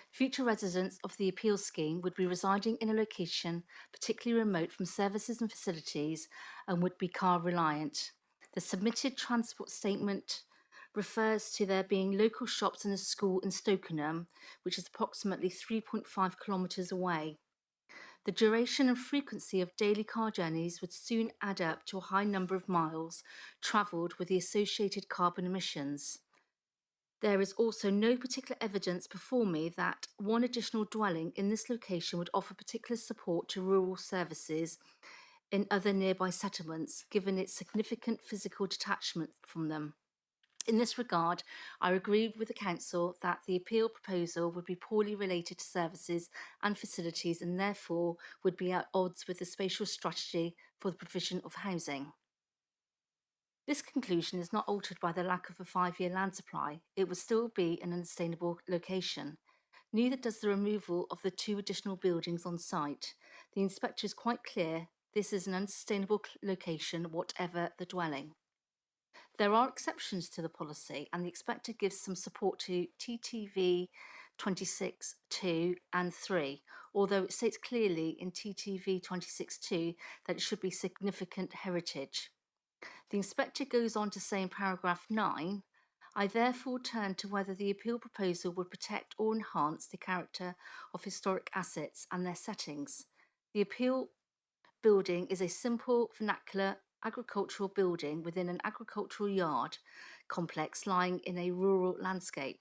Future residents of the appeal scheme would be residing in a location particularly remote from services and facilities and would be car reliant. The submitted transport statement refers to there being local shops and a school in Stokenham, which is approximately 3.5 kilometres away. The duration and frequency of daily car journeys would soon add up to a high number of miles travelled with the associated carbon emissions. There is also no particular evidence before me that one additional dwelling in this location would offer particular support to rural services in other nearby settlements, given its significant physical detachment from them. In this regard, I agreed with the Council that the appeal proposal would be poorly related to services and facilities and therefore would be at odds with the spatial strategy for the provision of housing. This conclusion is not altered by the lack of a 5-year land supply. It would still be an unsustainable location. Neither does the removal of the 2 additional buildings on site. The inspector is quite clear this is an unsustainable location, whatever the dwelling. There are exceptions to the policy and the inspector gives some support to TTV 26.2 and 3, although it states clearly in TTV 26.2 that it should be significant heritage. The inspector goes on to say in paragraph 9, I therefore turn to whether the appeal proposal would protect or enhance the character of historic assets and their settings. The appeal building is a simple vernacular agricultural building within an agricultural yard complex lying in a rural landscape.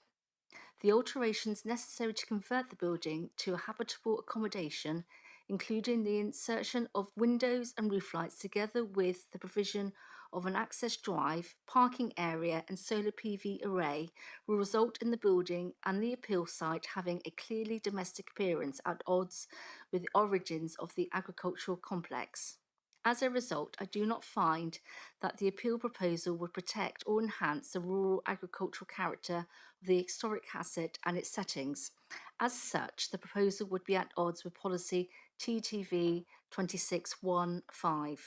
The alterations necessary to convert the building to a habitable accommodation, including the insertion of windows and roof lights together with the provision of an access drive, parking area and solar PV array, will result in the building and the appeal site having a clearly domestic appearance at odds with the origins of the agricultural complex. As a result, I do not find that the appeal proposal would protect or enhance the rural agricultural character of the historic asset and its settings. As such, the proposal would be at odds with policy TTV 2615.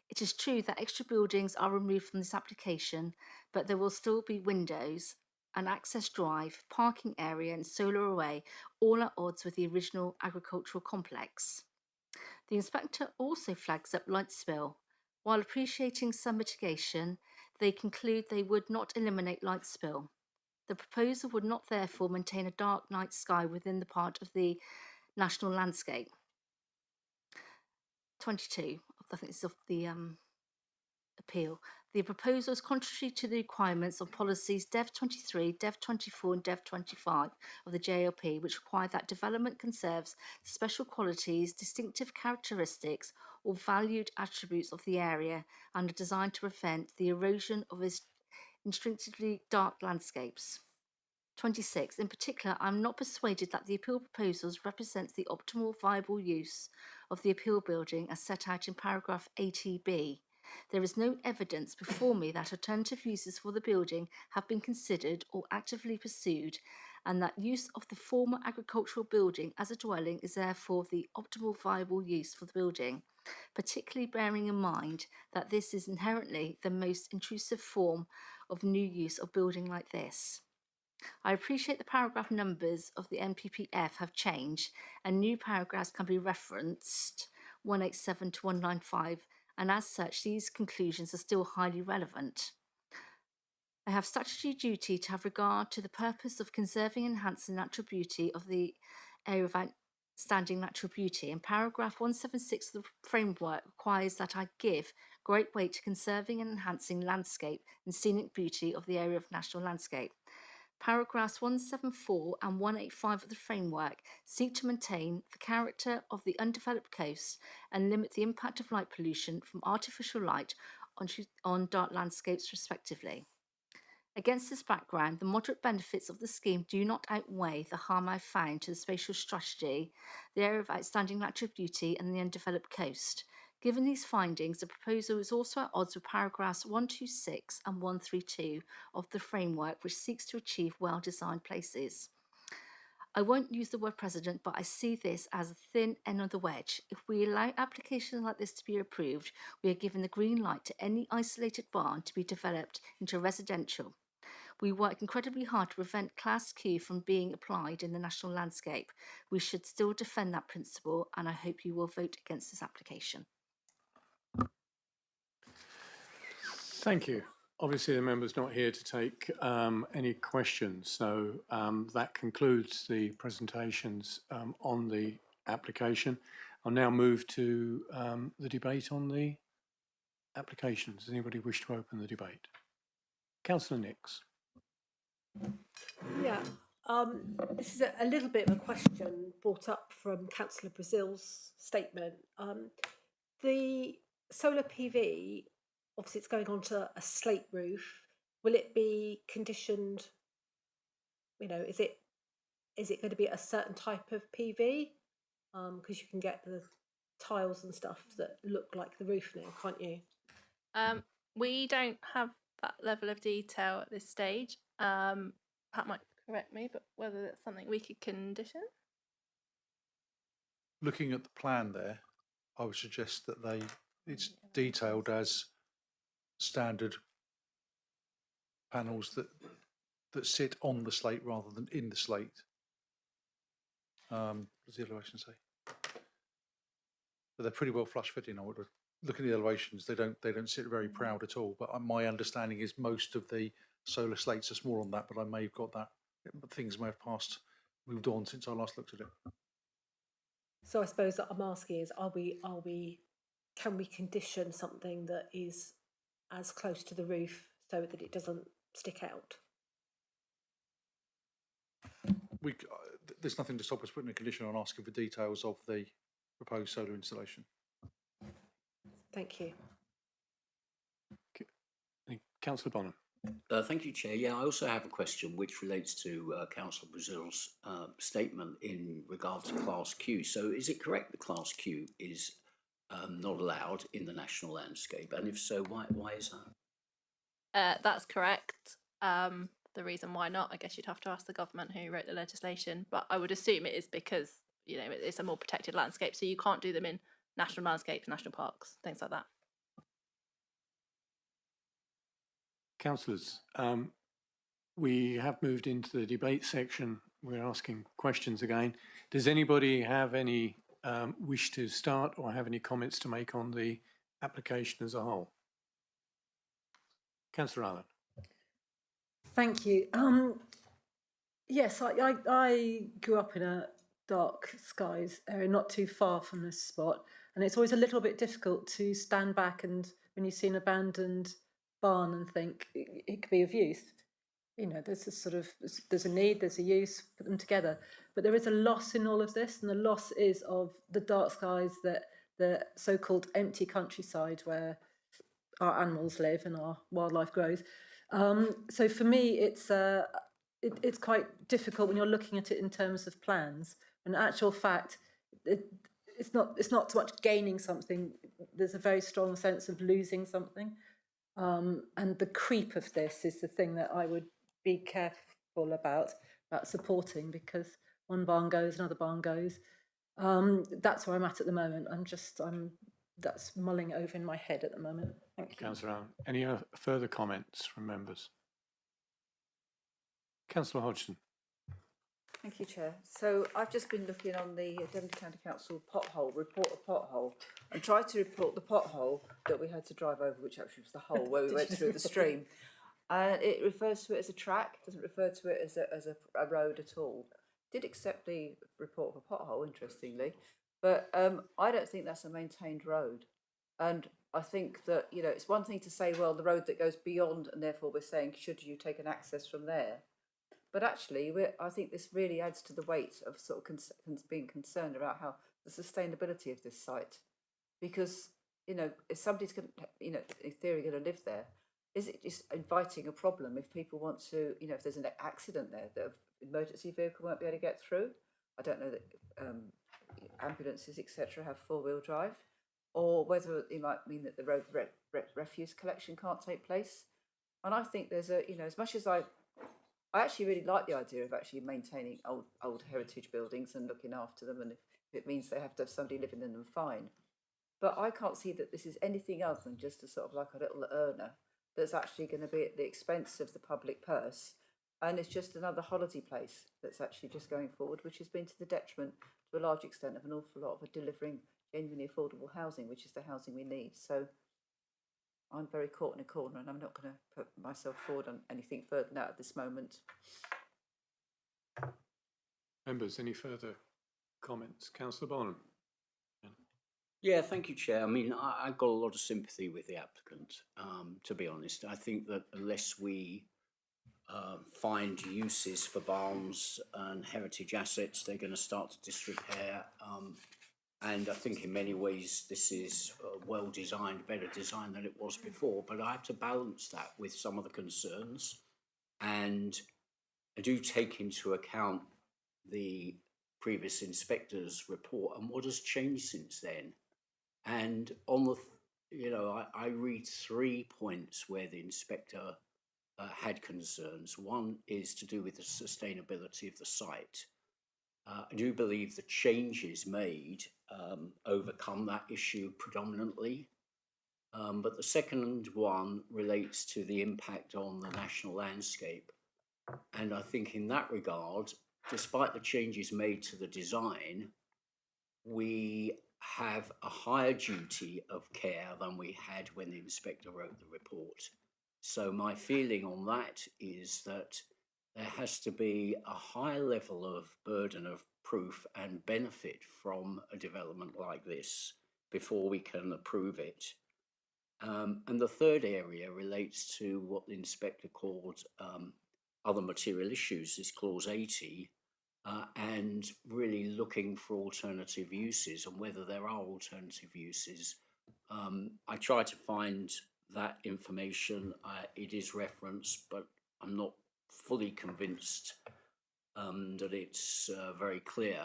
It is true that extra buildings are removed from this application, but there will still be windows, an access drive, parking area and solar array, all at odds with the original agricultural complex. The inspector also flags up light spill. While appreciating some mitigation, they conclude they would not eliminate light spill. The proposal would not therefore maintain a dark night sky within the part of the national landscape. 22, I think it's of the appeal. The proposal is contrary to the requirements of policies DEV 23, DEV 24 and DEV 25 of the JLP, which require that development conserves the special qualities, distinctive characteristics or valued attributes of the area and are designed to prevent the erosion of its instinctively dark landscapes. 26. In particular, I am not persuaded that the appeal proposals represent the optimal viable use of the appeal building as set out in paragraph 80b. There is no evidence before me that alternative uses for the building have been considered or actively pursued, and that use of the former agricultural building as a dwelling is therefore the optimal viable use for the building, particularly bearing in mind that this is inherently the most intrusive form of new use of building like this. I appreciate the paragraph numbers of the NPPF have changed and new paragraphs can be referenced 187 to 195, and as such these conclusions are still highly relevant. I have statutory duty to have regard to the purpose of conserving and enhancing the natural beauty of the area of outstanding natural beauty, and paragraph 176 of the framework requires that I give great weight to conserving and enhancing landscape and scenic beauty of the area of national landscape. Paragraphs 174 and 185 of the framework seek to maintain the character of the undeveloped coast and limit the impact of light pollution from artificial light on dark landscapes respectively. Against this background, the moderate benefits of the scheme do not outweigh the harm I found to the spatial strategy, the area of outstanding natural beauty and the undeveloped coast. Given these findings, the proposal is also at odds with paragraphs 126 and 132 of the framework, which seeks to achieve well-designed places. I won't use the word precedent, but I see this as a thin end of the wedge. If we allow applications like this to be approved, we are given the green light to any isolated barn to be developed into residential. We work incredibly hard to prevent Class Q from being applied in the national landscape. We should still defend that principle, and I hope you will vote against this application. Thank you. Obviously, the member's not here to take any questions, so that concludes the presentations on the application. I'll now move to the debate on the application. Does anybody wish to open the debate? Councillor Nix. Yeah, this is a little bit of a question brought up from Councillor Brazil's statement. The solar PV, obviously it's going onto a slate roof. Will it be conditioned, you know, is it going to be a certain type of PV? Because you can get the tiles and stuff that look like the roof now, can't you? We don't have that level of detail at this stage. Pat might correct me, but whether that's something we could condition? Looking at the plan there, I would suggest that it's detailed as standard panels that sit on the slate rather than in the slate. What does the elevation say? But they're pretty well flush fitting. I would look at the elevations. They don't sit very proud at all. But my understanding is most of the solar slates are small on that. But I may have got that. Things may have moved on since I last looked at it. So I suppose that I'm asking is, can we condition something that is as close to the roof so that it doesn't stick out? There's nothing to stop us putting a condition on asking for details of the proposed solar installation. Thank you. Councillor Bonham. Thank you, Chair. Yeah, I also have a question which relates to Councillor Brazil's statement in regard to Class Q. So is it correct that Class Q is not allowed in the national landscape? And if so, why is that? That's correct. The reason why not, I guess you'd have to ask the government who wrote the legislation, but I would assume it is because, you know, it's a more protected landscape, so you can't do them in national landscapes, national parks, things like that. Councillors, we have moved into the debate section. We're asking questions again. Does anybody have any wish to start or have any comments to make on the application as a whole? Councillor Allen. Thank you. Yes, I grew up in a dark skies area, not too far from this spot, and it's always a little bit difficult to stand back and when you see an abandoned barn and think it could be of use. You know, there's a sort of, there's a need, there's a use, put them together. But there is a loss in all of this, and the loss is of the dark skies, that the so-called empty countryside where our animals live and our wildlife grows. So for me, it's quite difficult when you're looking at it in terms of plans. In actual fact, it's not so much gaining something. There's a very strong sense of losing something. And the creep of this is the thing that I would be careful about supporting, because one barn goes, another barn goes. That's where I'm at the moment. That's mulling over in my head at the moment. Thank you. Councillor Allen, any further comments from members? Councillor Hodgson. Thank you, Chair. So I've just been looking on the Devon County Council pothole, report of pothole, and tried to report the pothole that we had to drive over, which actually was the hole where we went through the stream. And it refers to it as a track, doesn't refer to it as a road at all. Did accept the report of a pothole, interestingly, but I don't think that's a maintained road. And I think that, you know, it's one thing to say, well, the road that goes beyond, and therefore we're saying, should you take an access from there? But actually, I think this really adds to the weight of sort of being concerned about how the sustainability of this site. Because, you know, if somebody's going to, you know, in theory going to live there, is it just inviting a problem if people want to, you know, if there's an accident there, that an emergency vehicle won't be able to get through? I don't know that ambulances, etc., have four-wheel drive, or whether it might mean that the road refuse collection can't take place. And I think there's a, you know, as much as I actually really like the idea of actually maintaining old heritage buildings and looking after them, and if it means they have to have somebody living in them, fine. But I can't see that this is anything other than just a sort of like a little earner that's actually going to be at the expense of the public purse, and it's just another holiday place that's actually just going forward, which has been to the detriment, to a large extent, of an awful lot of delivering genuinely affordable housing, which is the housing we need. So I'm very caught in a corner, and I'm not going to put myself forward on anything further than that at this moment. Members, any further comments? Councillor Bonham. Yeah, thank you, Chair. I mean, I've got a lot of sympathy with the applicant, to be honest. I think that unless we find uses for barns and heritage assets, they're going to start to disrepair. And I think in many ways this is well designed, better designed than it was before. But I have to balance that with some of the concerns. And I do take into account the previous inspector's report and what has changed since then. And on the, you know, I read 3 points where the inspector had concerns. One is to do with the sustainability of the site. I do believe the changes made overcome that issue predominantly. But the second one relates to the impact on the national landscape. And I think in that regard, despite the changes made to the design, we have a higher duty of care than we had when the inspector wrote the report. So my feeling on that is that there has to be a high level of burden of proof and benefit from a development like this before we can approve it. And the third area relates to what the inspector called other material issues, this clause 80, and really looking for alternative uses and whether there are alternative uses. I try to find that information. It is referenced, but I'm not fully convinced that it's very clear.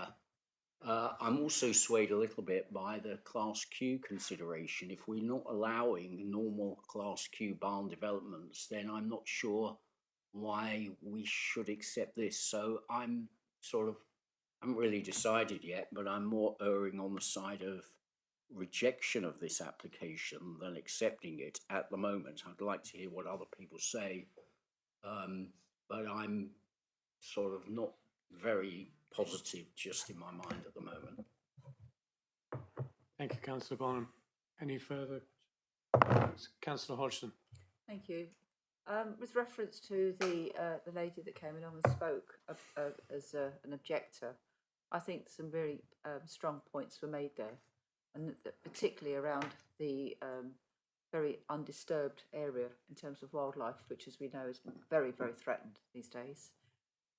I'm also swayed a little bit by the Class Q consideration. If we're not allowing normal Class Q barn developments, then I'm not sure why we should accept this. So I'm sort of, I haven't really decided yet, but I'm more erring on the side of rejection of this application than accepting it at the moment. I'd like to hear what other people say, but I'm sort of not very positive just in my mind at the moment. Thank you, Councillor Barnum. Any further? Councillor Hodgson. Thank you. With reference to the lady that came along and spoke as an objector, I think some very strong points were made there, and particularly around the very undisturbed area in terms of wildlife, which, as we know, is very, very threatened these days.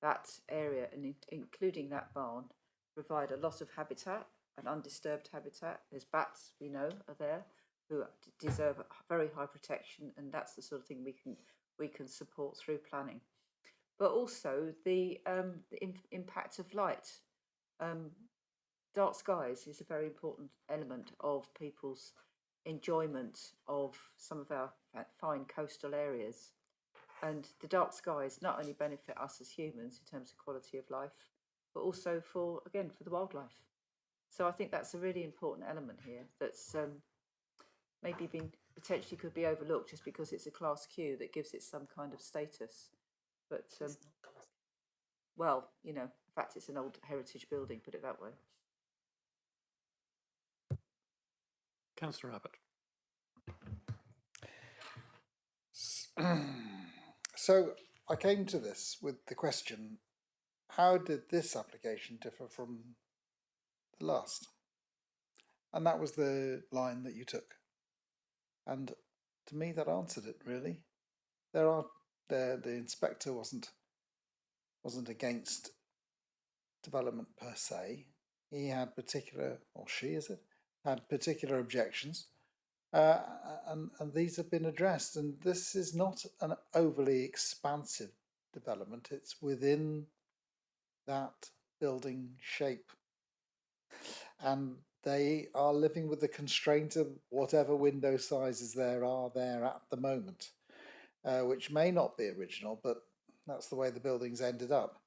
That area, and including that barn, provide a lot of habitat, an undisturbed habitat. There's bats, we know, are there, who deserve very high protection, and that's the sort of thing we can support through planning. But also the impact of light. Dark skies is a very important element of people's enjoyment of some of our fine coastal areas. And the dark skies not only benefit us as humans in terms of quality of life, but also for the wildlife. So I think that's a really important element here that's maybe potentially could be overlooked just because it's a Class Q that gives it some kind of status. But, well, you know, in fact, it's an old heritage building, put it that way. Councillor Abbott. So I came to this with the question, how did this application differ from the last? And that was the line that you took. And to me, that answered it, really. The inspector wasn't against development per se. He had particular, or she is it, had particular objections. And these have been addressed, and this is not an overly expansive development. It's within that building shape, and they are living with the constraint of whatever window sizes there are there at the moment, which may not be original, but that's the way the buildings ended up.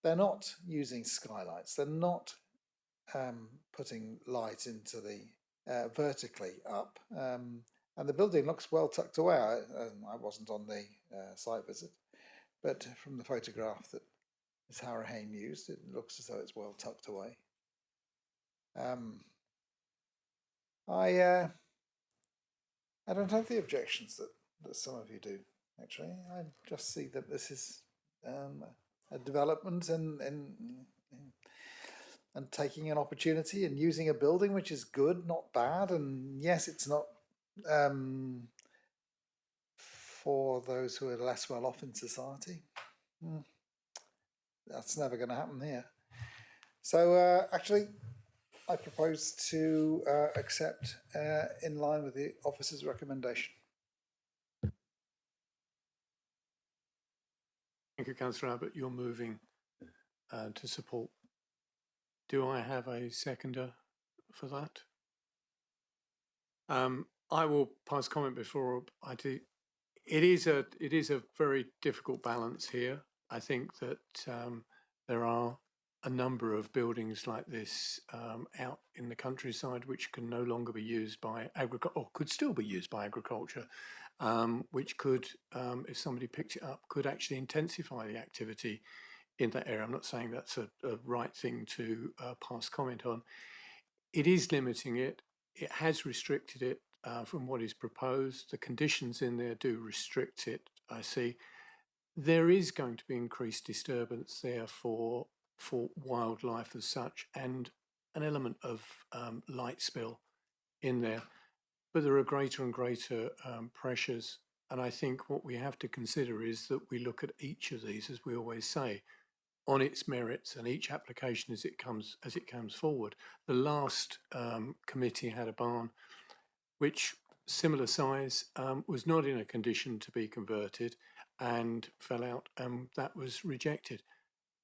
They're not using skylights. They're not putting light into the vertically up, and the building looks well tucked away. I wasn't on the site visit, but from the photograph that Ms. Harahane used, it looks as though it's well tucked away. I don't have the objections that some of you do, actually. I just see that this is a development and taking an opportunity and using a building which is good, not bad. And yes, it's not for those who are less well off in society. That's never going to happen here. So actually, I propose to accept in line with the officer's recommendation. Thank you, Councillor Abbott. You're moving to support. Do I have a seconder for that? I will pass comment before I do. It is a very difficult balance here. I think that there are a number of buildings like this out in the countryside which can no longer be used by agriculture, or could still be used by agriculture, which could, if somebody picked it up, could actually intensify the activity in that area. I'm not saying that's a right thing to pass comment on. It is limiting it. It has restricted it from what is proposed. The conditions in there do restrict it, I see. There is going to be increased disturbance there for wildlife as such, and an element of light spill in there. But there are greater and greater pressures. And I think what we have to consider is that we look at each of these, as we always say, on its merits, and each application as it comes forward. The last committee had a barn which, similar size, was not in a condition to be converted and fell out, and that was rejected.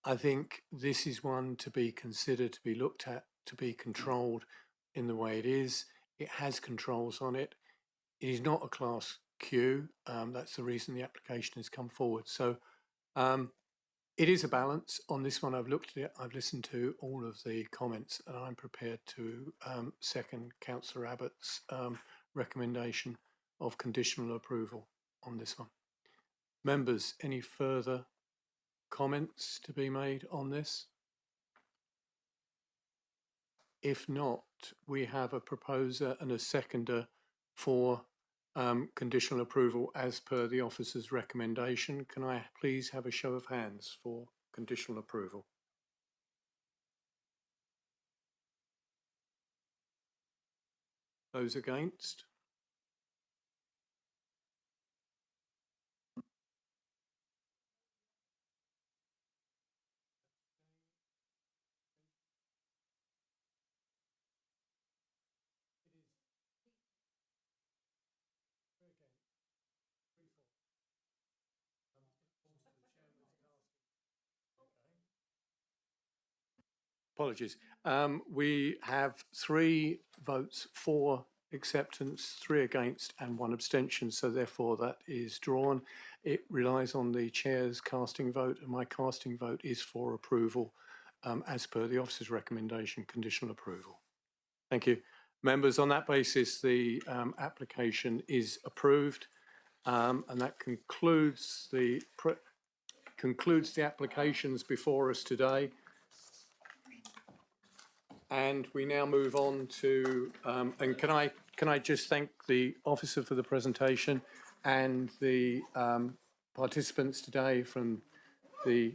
I think this is one to be considered, to be looked at, to be controlled in the way it is. It has controls on it. It is not a class Q. That's the reason the application has come forward. So it is a balance. On this one, I've looked at it, I've listened to all of the comments, and I'm prepared to second Councillor Abbott's recommendation of conditional approval on this one. Members, any further comments to be made on this? If not, we have a proposer and a seconder for conditional approval as per the officer's recommendation. Can I please have a show of hands for conditional approval? Those against? Apologies. We have 3 votes for acceptance, 3 against and 1 abstention. So therefore that is drawn. It relies on the chair's casting vote, and my casting vote is for approval as per the officer's recommendation, conditional approval. Thank you. Members, on that basis, the application is approved, and that concludes the applications before us today. And we now move on to, and can I just thank the officer for the presentation and the participants today from the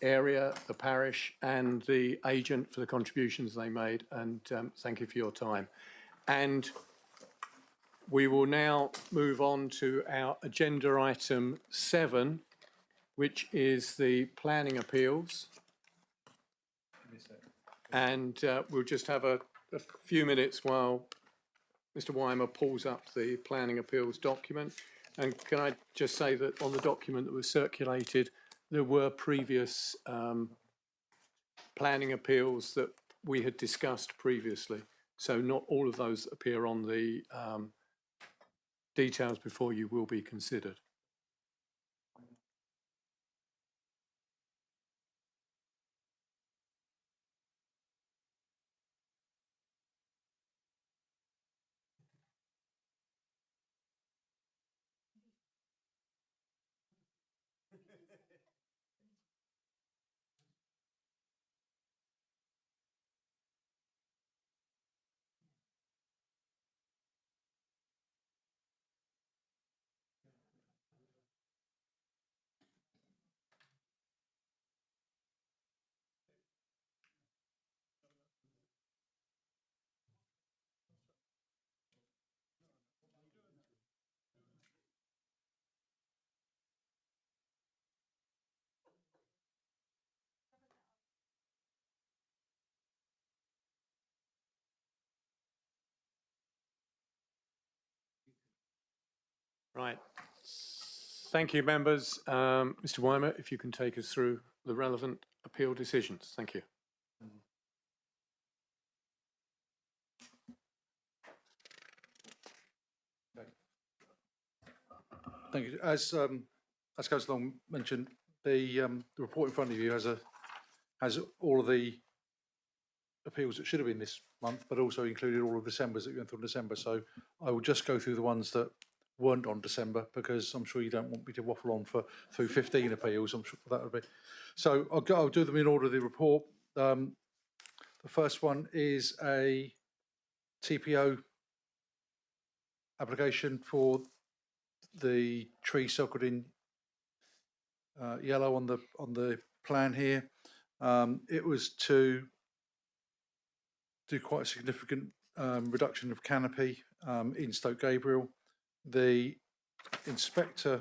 area, the parish, and the agent for the contributions they made, and thank you for your time. And we will now move on to our agenda item 7, which is the planning appeals. And we'll just have a few minutes while Mr. Weimer pulls up the planning appeals document. And can I just say that on the document that was circulated, there were previous planning appeals that we had discussed previously. So not all of those appear on the details before you will be considered. Right. Thank you, members. Mr. Weimer, if you can take us through the relevant appeal decisions. Thank you. Thank you. As Councillor Long mentioned, the report in front of you has all of the appeals that should have been this month, but also included all of December's that went through December. So I will just go through the ones that weren't on December, because I'm sure you don't want me to waffle on through 15 appeals. I'm sure that would be. So I'll do them in order of the report. The first one is a TPO application for the tree circled in yellow on the plan here. It was to do quite a significant reduction of canopy in Stoke Gabriel. The inspector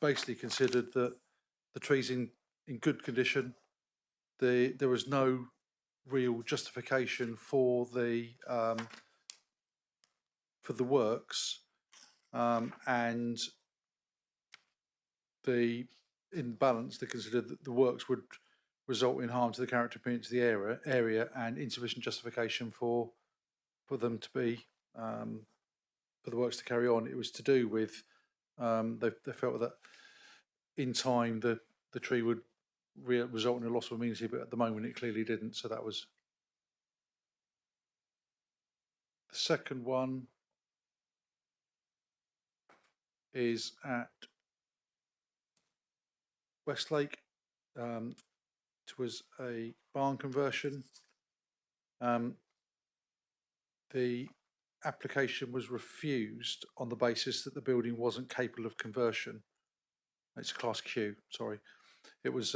basically considered that the tree's in good condition. There was no real justification for the works, and in balance, they considered that the works would result in harm to the character appearance of the area and insufficient justification for them to be for the works to carry on. It was to do with they felt that in time the tree would result in a loss of amenity, but at the moment it clearly didn't. So that was the second one. Is at Westlake. It was a barn conversion. The application was refused on the basis that the building wasn't capable of conversion. It's Class Q, sorry. It was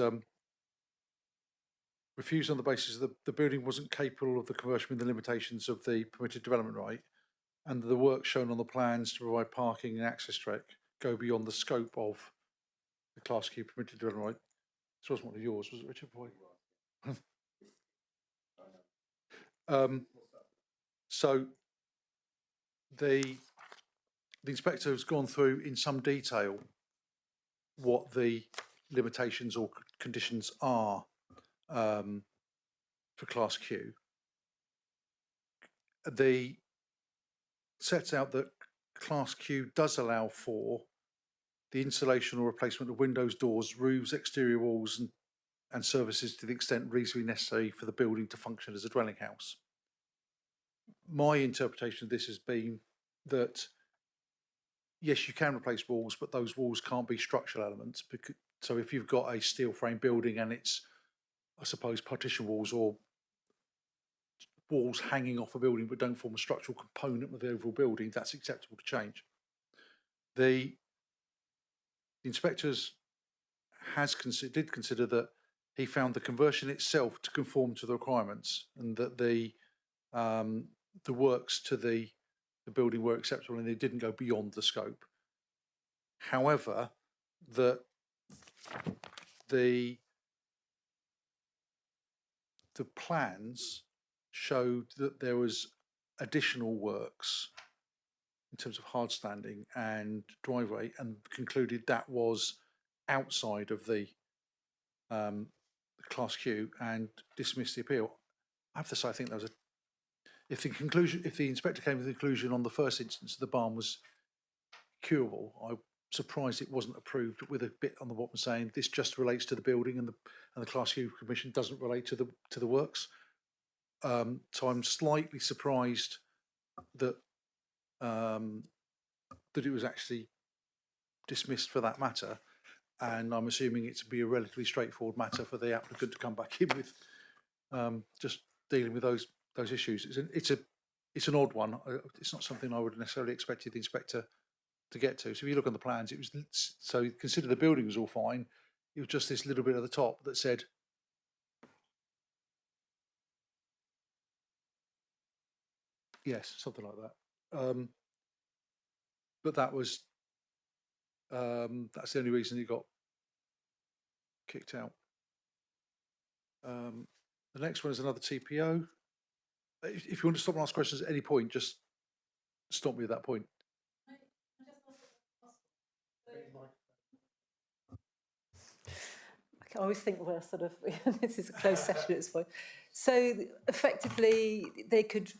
refused on the basis that the building wasn't capable of the conversion within the limitations of the permitted development right, and the work shown on the plans to provide parking and access track go beyond the scope of the Class Q permitted development right. This wasn't one of yours, was it, Richard? So the inspector has gone through in some detail what the limitations or conditions are for Class Q. The sets out that Class Q does allow for the installation or replacement of windows, doors, roofs, exterior walls and services to the extent reasonably necessary for the building to function as a dwelling house. My interpretation of this has been that yes, you can replace walls, but those walls can't be structural elements. So if you've got a steel frame building and it's, I suppose, partition walls or walls hanging off a building but don't form a structural component of the overall building, that's acceptable to change. The inspectors did consider that he found the conversion itself to conform to the requirements and that the works to the building were acceptable and they didn't go beyond the scope. However, the plans showed that there was additional works in terms of hard standing and driveway, and concluded that was outside of the Class Q and dismissed the appeal. I have to say, I think there was if the inspector came to the conclusion on the first instance the barn was curable, I'm surprised it wasn't approved with a bit on the bottom saying this just relates to the building and the Class Q Commission doesn't relate to the works. So I'm slightly surprised that that it was actually dismissed for that matter, and I'm assuming it to be a relatively straightforward matter for the applicant to come back in with just dealing with those issues. It's an odd one. It's not something I would necessarily expected the inspector to get to. So if you look on the plans, it was so consider the building was all fine. It was just this little bit at the top that said yes, something like that. But that was that's the only reason it got kicked out. The next one is another TPO. If you want to stop and ask questions at any point, just stop me at that point. I always think we're sort of, this is a closed session at this point. So effectively, they could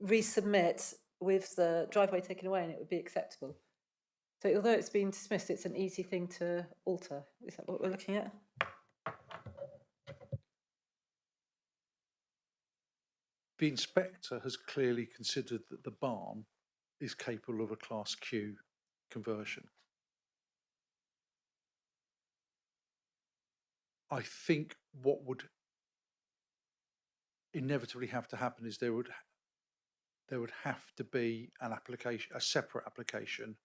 resubmit with the driveway taken away and it would be acceptable. So although it's been dismissed, it's an easy thing to alter. Is that what we're looking at? The inspector has clearly considered that the barn is capable of a Class Q conversion. I think what would inevitably have to happen is there would have to be an application, a separate application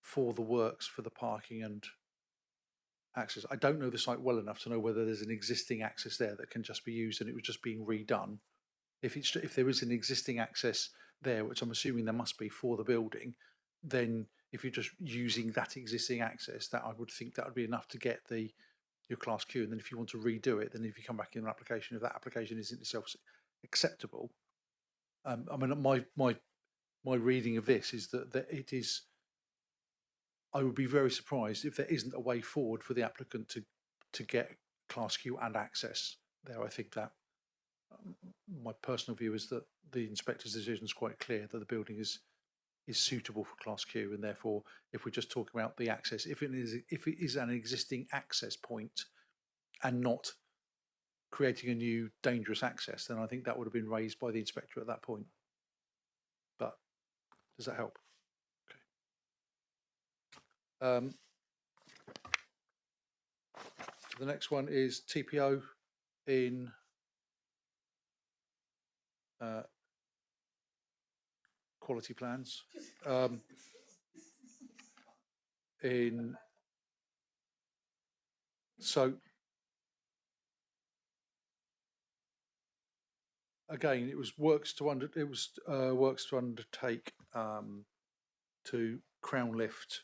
for the works for the parking and access. I don't know the site well enough to know whether there's an existing access there that can just be used and it was just being redone. If there is an existing access there, which I'm assuming there must be for the building, then if you're just using that existing access, that I would think that would be enough to get your Class Q. And then if you want to redo it, then if you come back in an application, if that application isn't itself acceptable, I mean, my reading of this is that it is I would be very surprised if there isn't a way forward for the applicant to get Class Q and access there. I think that my personal view is that the inspector's decision is quite clear that the building is suitable for Class Q, and therefore, if we're just talking about the access, if it is an existing access point and not creating a new dangerous access, then I think that would have been raised by the inspector at that point. But does that help? Okay. So the next one is TPO in quality plans. So again, it was works to undertake to crown lift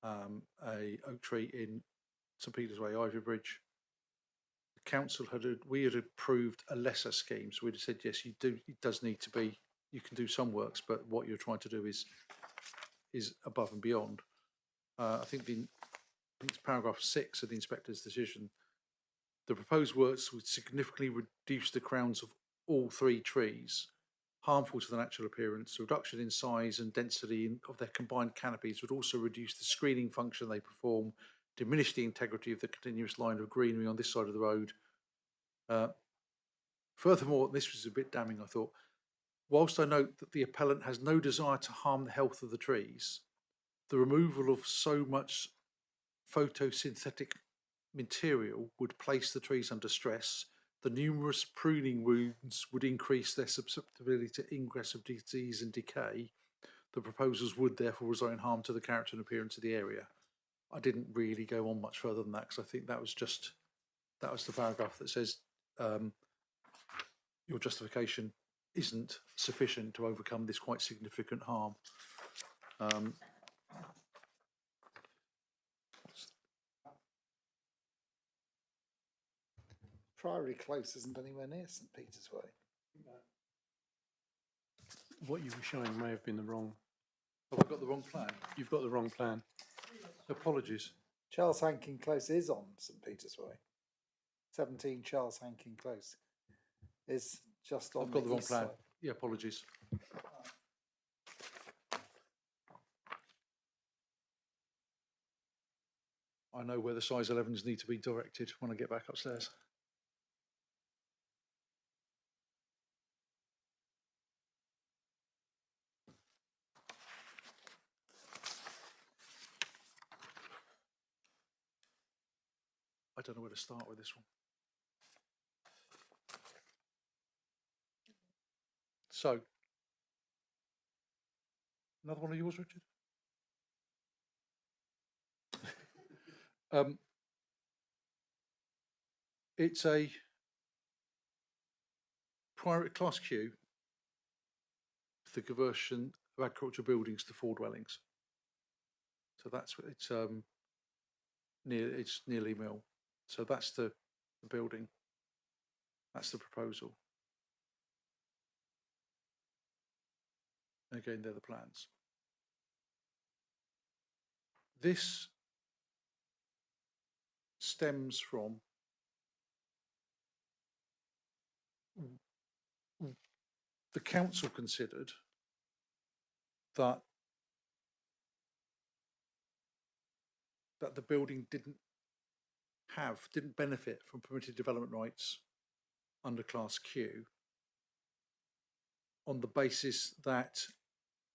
a oak tree in St Peter's Way, Ivy Bridge. The council we had approved a lesser scheme, so we'd have said yes, it does need to be. You can do some works, but what you're trying to do is above and beyond. I think it's paragraph 6 of the inspector's decision. The proposed works would significantly reduce the crowns of all 3 trees, harmful to the natural appearance. The reduction in size and density of their combined canopies would also reduce the screening function they perform, diminish the integrity of the continuous line of greenery on this side of the road. Furthermore, this was a bit damning, I thought. Whilst I note that the appellant has no desire to harm the health of the trees, the removal of so much photosynthetic material would place the trees under stress. The numerous pruning wounds would increase their susceptibility to ingress of disease and decay. The proposals would therefore result in harm to the character and appearance of the area. I didn't really go on much further than that because I think that was the paragraph that says your justification isn't sufficient to overcome this quite significant harm. Priory Close isn't anywhere near St Peter's Way. What you were showing may have been the wrong. Have I got the wrong plan? You've got the wrong plan. Apologies. Charles Hankin Close is on St Peter's Way. 17 Charles Hankin Close is just on. I've got the wrong east plan. side. Yeah, apologies. I know where the size 11s need to be directed when I get back upstairs. I don't know where to start with this one. So, another one of yours, Richard? It's a private Class Q for the conversion of agricultural buildings to 4 dwellings. So that's it's near Lee Mill. So that's the building. That's the proposal. And again, they're the plans. This stems from the council considered that the building didn't benefit from permitted development rights under Class Q on the basis that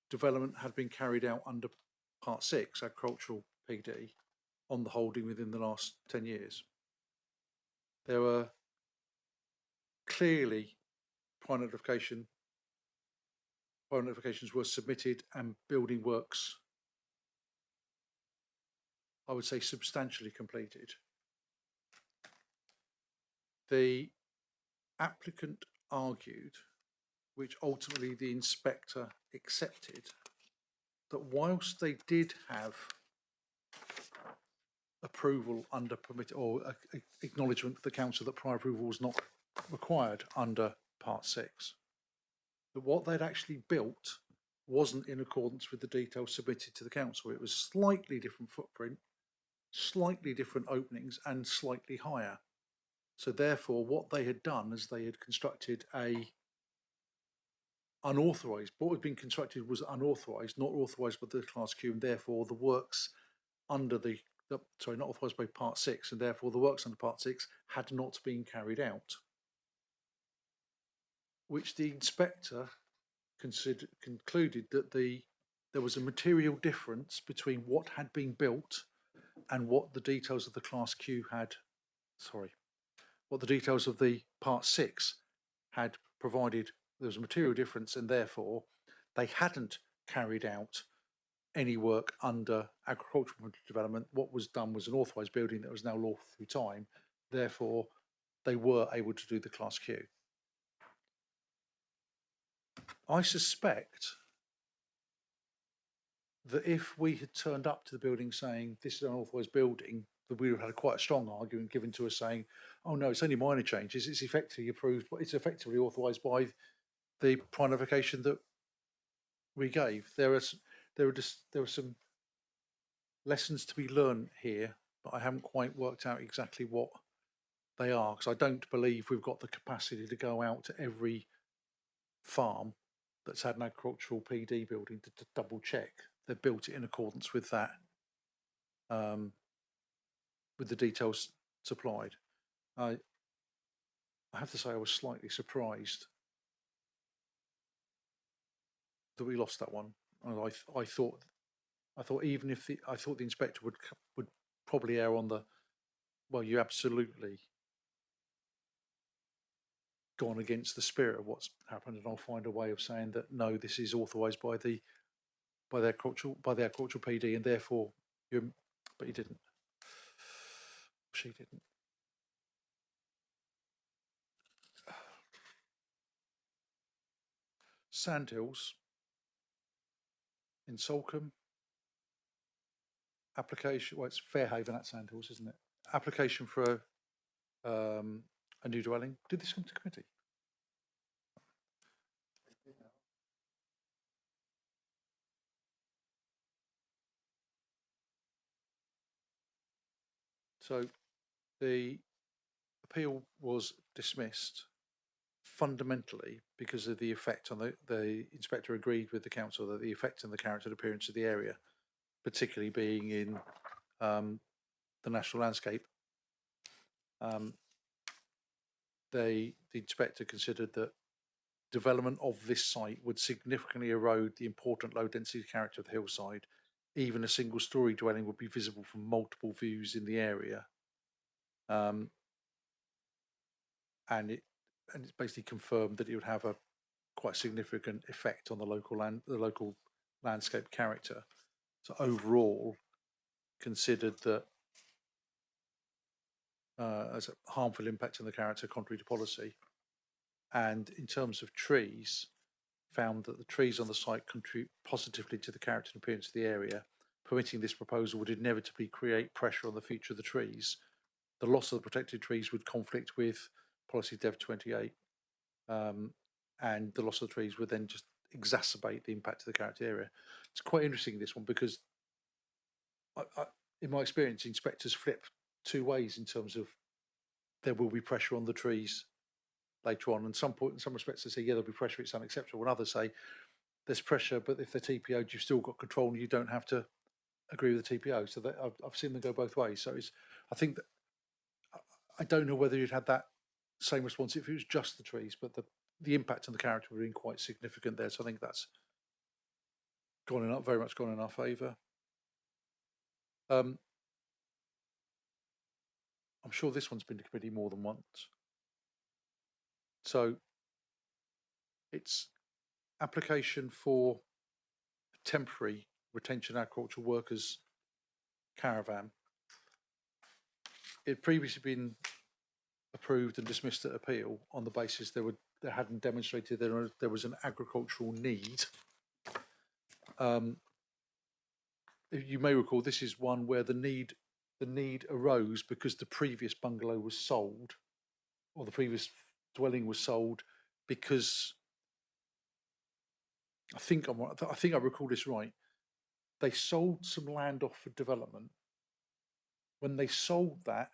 development had been carried out under Part 6, agricultural PD, on the holding within the last 10 years. There were clearly prior notifications were submitted and building works, I would say, substantially completed. The applicant argued, which ultimately the inspector accepted, that whilst they did have approval under permit or acknowledgement for the council that prior approval was not required under Part 6, that what they'd actually built wasn't in accordance with the details submitted to the council. It was slightly different footprint, slightly different openings, and slightly higher. So therefore, what they had done is they had constructed a unauthorised. What had been constructed was unauthorised, not authorised by the Class Q, and therefore the works under not authorised by Part 6, and therefore the works under Part 6 had not been carried out, which the inspector concluded that there was a material difference between what had been built and what the details of the Class Q what the details of the Part 6 had provided. There was a material difference, and therefore they hadn't carried out any work under agricultural development. What was done was an authorised building that was now lawful through time. Therefore, they were able to do the Class Q. I suspect that if we had turned up to the building saying this is an unauthorised building, that we would have had quite a strong argument given to us saying, oh no, it's only minor changes, it's effectively approved, but it's effectively authorised by the prior notification that we gave. There are some lessons to be learned here, but I haven't quite worked out exactly what they are, because I don't believe we've got the capacity to go out to every farm that's had an agricultural PD building to double check they've built it in accordance with that, with the details supplied. I have to say I was slightly surprised that we lost that one. I thought even if I thought the inspector would probably err on the, well, you absolutely gone against the spirit of what's happened, and I'll find a way of saying that no, this is authorised by the agricultural PD, and therefore but he didn't. She didn't. Sandhills in Salcombe. Application, well, it's Fairhaven at Sandhills, isn't it? Application for a new dwelling. Did this come to committee? So the appeal was dismissed fundamentally because of the effect on the inspector agreed with the council that the effect on the character and appearance of the area, particularly being in the national landscape, the inspector considered that development of this site would significantly erode the important low density character of the hillside. Even a single story dwelling would be visible from multiple views in the area. And it's basically confirmed that it would have a quite significant effect on the local landscape character. So overall, considered that as a harmful impact on the character contrary to policy. And in terms of trees, found that the trees on the site contribute positively to the character and appearance of the area. Permitting this proposal would inevitably create pressure on the future of the trees. The loss of the protected trees would conflict with policy Dev 28, and the loss of the trees would then just exacerbate the impact of the character area. It's quite interesting, this one, because in my experience, inspectors flip two ways in terms of there will be pressure on the trees later on. And in some respects, they say, yeah, there'll be pressure, it's unacceptable. And others say, there's pressure, but if they're TPO'd, you've still got control and you don't have to agree with the TPO. So that I've seen them go both ways. So I think that, I don't know whether you'd had that same response if it was just the trees, but the impact on the character would have been quite significant there. So I think that's very much gone in our favour. I'm sure this one's been to committee more than once. So it's application for temporary retention agricultural workers caravan. It had previously been approved and dismissed at appeal on the basis there hadn't demonstrated there was an agricultural need. You may recall this is one where the need arose because the previous bungalow was sold, or the previous dwelling was sold because I think I recall this right. They sold some land off for development. When they sold that,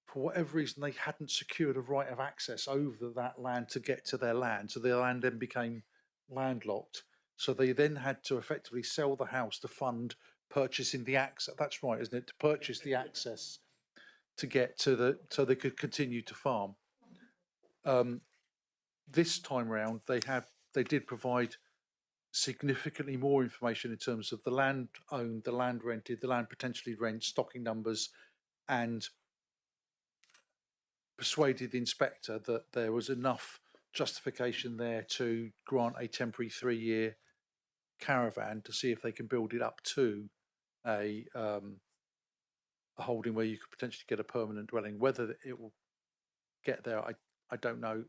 for whatever reason, they hadn't secured a right of access over that land to get to their land. So their land then became landlocked. So they then had to effectively sell the house to fund purchasing the access. That's right, isn't it? To purchase the access to get to so they could continue to farm. This time round, they did provide significantly more information in terms of the land owned, the land rented, the land potentially rent, stocking numbers, and persuaded the inspector that there was enough justification there to grant a temporary 3-year caravan to see if they can build it up to a holding where you could potentially get a permanent dwelling. Whether it will get there, I don't know.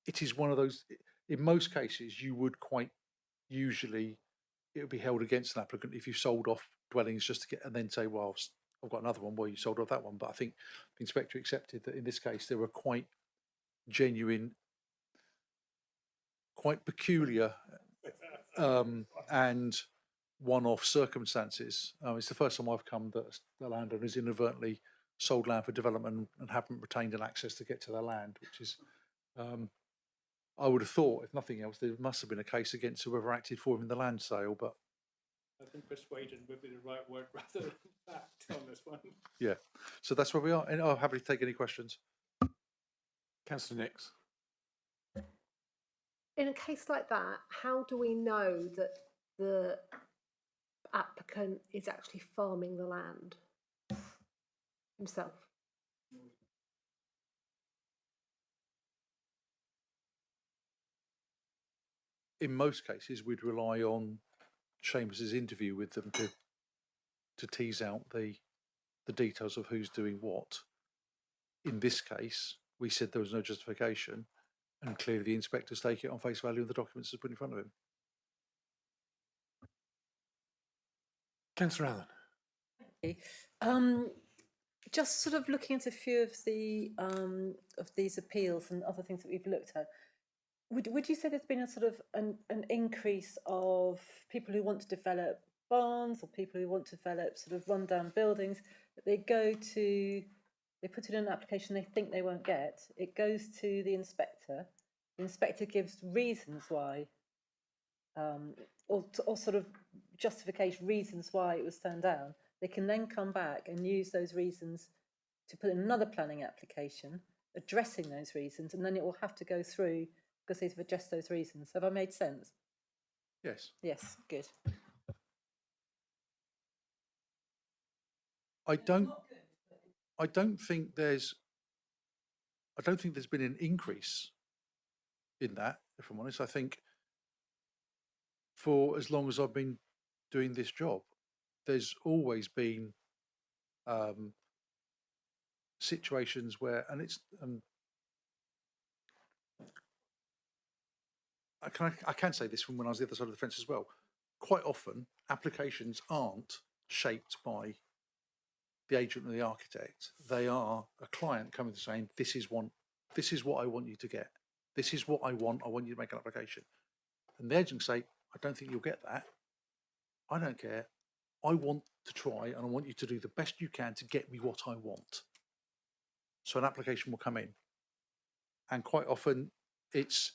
It is one of those, in most cases, you would quite usually, it would be held against an applicant if you sold off dwellings just to get, and then say, well, I've got another one, well, you sold off that one. But I think the inspector accepted that in this case, there were quite genuine, quite peculiar and one-off circumstances. It's the first time I've come that the landowner's inadvertently sold land for development and haven't retained an access to get to their land, which is, I would have thought, if nothing else, there must have been a case against whoever acted for him in the land sale, but I think persuasion would be the right word rather than that on this one. yeah. So that's where we are, and I'll happily take any questions. Councillor Nix. In a case like that, how do we know that the applicant is actually farming the land himself? In most cases, we'd rely on Chambers's interview with them to tease out the details of who's doing what. In this case, we said there was no justification, and clearly the inspectors take it on face value of the documents that's put in front of him. Councillor Allen. Just sort of looking at a few of these appeals and other things that we've looked at, would you say there's been a sort of an increase of people who want to develop barns or people who want to develop sort of rundown buildings that they put in an application they think they won't get, it goes to the inspector gives reasons why, or sort of justification reasons why it was turned down. They can then come back and use those reasons to put in another planning application addressing those reasons, and then it will have to go through because they've addressed those reasons. Have I made sense? Yes. Yes, good. I don't think there's been an increase in that, if I'm honest. I think for as long as I've been doing this job, there's always been situations where, I can say this from when I was the other side of the fence as well. Quite often, applications aren't shaped by the agent or the architect. They are a client coming to saying, this is what I want you to get. This is what I want you to make an application. And the agent say, I don't think you'll get that. I don't care. I want to try and I want you to do the best you can to get me what I want. So an application will come in. And quite often it's,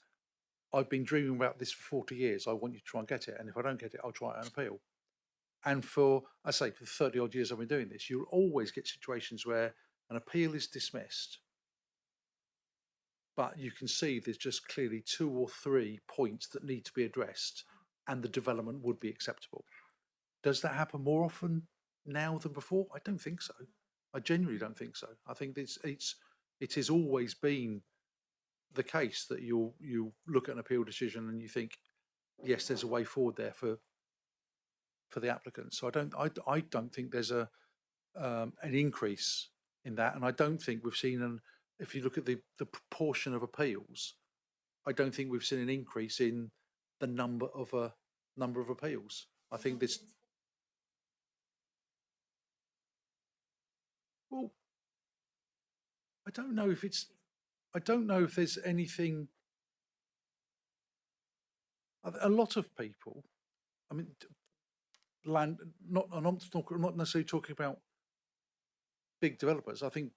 I've been dreaming about this for 40 years. I want you to try and get it. And if I don't get it, I'll try it and appeal. And for the 30 odd years I've been doing this, you'll always get situations where an appeal is dismissed, but you can see there's just clearly 2 or 3 points that need to be addressed and the development would be acceptable. Does that happen more often now than before? I don't think so. I genuinely don't think so. I think it has always been the case that you look at an appeal decision and you think, yes, there's a way forward there for the applicant. So I don't think there's an increase in that, and I don't think we've seen if you look at the proportion of appeals, I don't think we've seen an increase in the number of appeals. I think this. Well, I don't know if there's anything a lot of people, I mean, land, I'm not necessarily talking about big developers. I think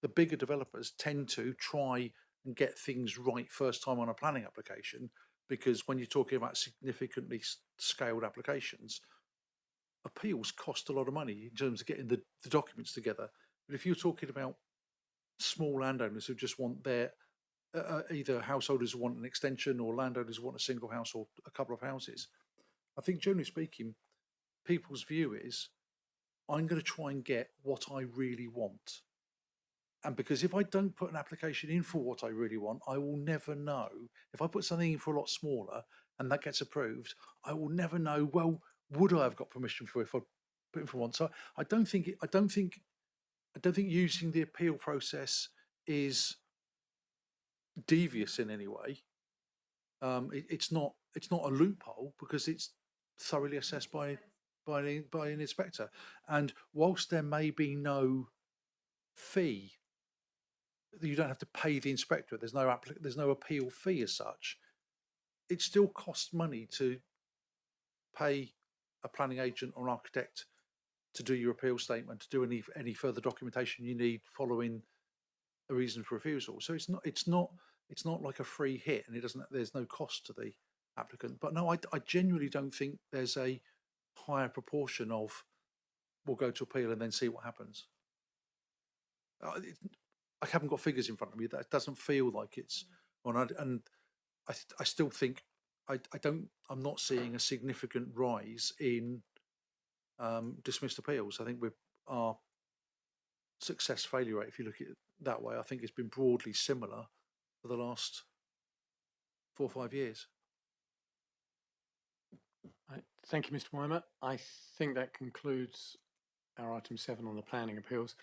the bigger developers tend to try and get things right first time on a planning application, because when you're talking about significantly scaled applications, appeals cost a lot of money in terms of getting the documents together. But if you're talking about small landowners who just want their either householders who want an extension or landowners who want a single house or a couple of houses, I think generally speaking, people's view is, I'm going to try and get what I really want. And because if I don't put an application in for what I really want, I will never know. If I put something in for a lot smaller and that gets approved, I will never know, well, would I have got permission for it if I put in for one? So I don't think using the appeal process is devious in any way. It's not a loophole, because it's thoroughly assessed by an inspector. And whilst there may be no fee, you don't have to pay the inspector. There's no appeal fee as such. It still costs money to pay a planning agent or an architect to do your appeal statement, to do any further documentation you need following a reason for refusal. So it's not like a free hit, and there's no cost to the applicant. But no, I genuinely don't think there's a higher proportion of we'll go to appeal and then see what happens. I haven't got figures in front of me. That doesn't feel like it's on, and I still think I'm not seeing a significant rise in dismissed appeals. I think our success failure rate, if you look at it that way, I think it's been broadly similar for the last 4 or 5 years. Right. Thank you, Mr. Weimer. I think that concludes our item 7 on the planning appeals.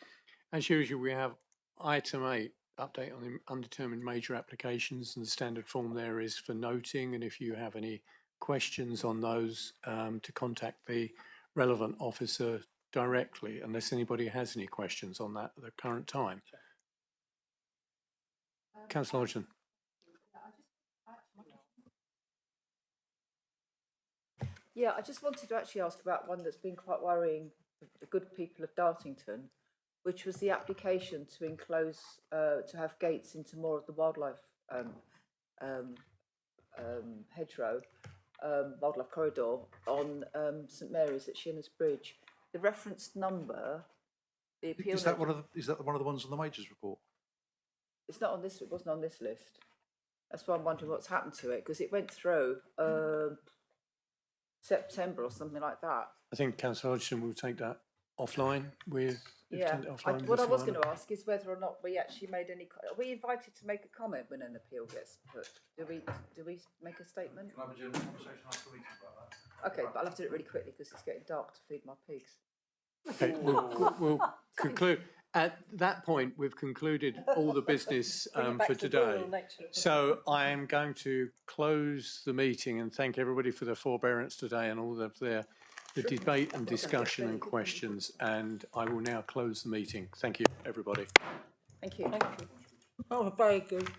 As usual, we have item 8, update on the undetermined major applications, and the standard form there is for noting, and if you have any questions on those, to contact the relevant officer directly, unless anybody has any questions on that at the current time. Councillor Hodgson. Yeah, I just wanted to actually ask about one that's been quite worrying the good people of Dartington, which was the application to enclose, to have gates into more of the wildlife hedgerow, wildlife corridor on St Mary's at Shinners Bridge. The reference number, the appeal. Is that one of the ones on the majors report? It's not on this. It wasn't on this list. That's why I'm wondering what's happened to it, because it went through September or something like that. I think Councillor Hodgson will take that offline with. Yeah. What I was going to ask is whether or not we actually made any. Are we invited to make a comment when an appeal gets put? Do we make a statement? Can I have a general conversation after we talk about that? Okay, but I'll have to do it really quickly because it's getting dark to feed my pigs. Okay, we'll conclude. At that point, we've concluded all the business for today. So I am going to close the meeting and thank everybody for their forbearance today and all of the debate and discussion and questions. And I will now close the meeting. Thank you, everybody. Thank you. Thank you. Oh, very good.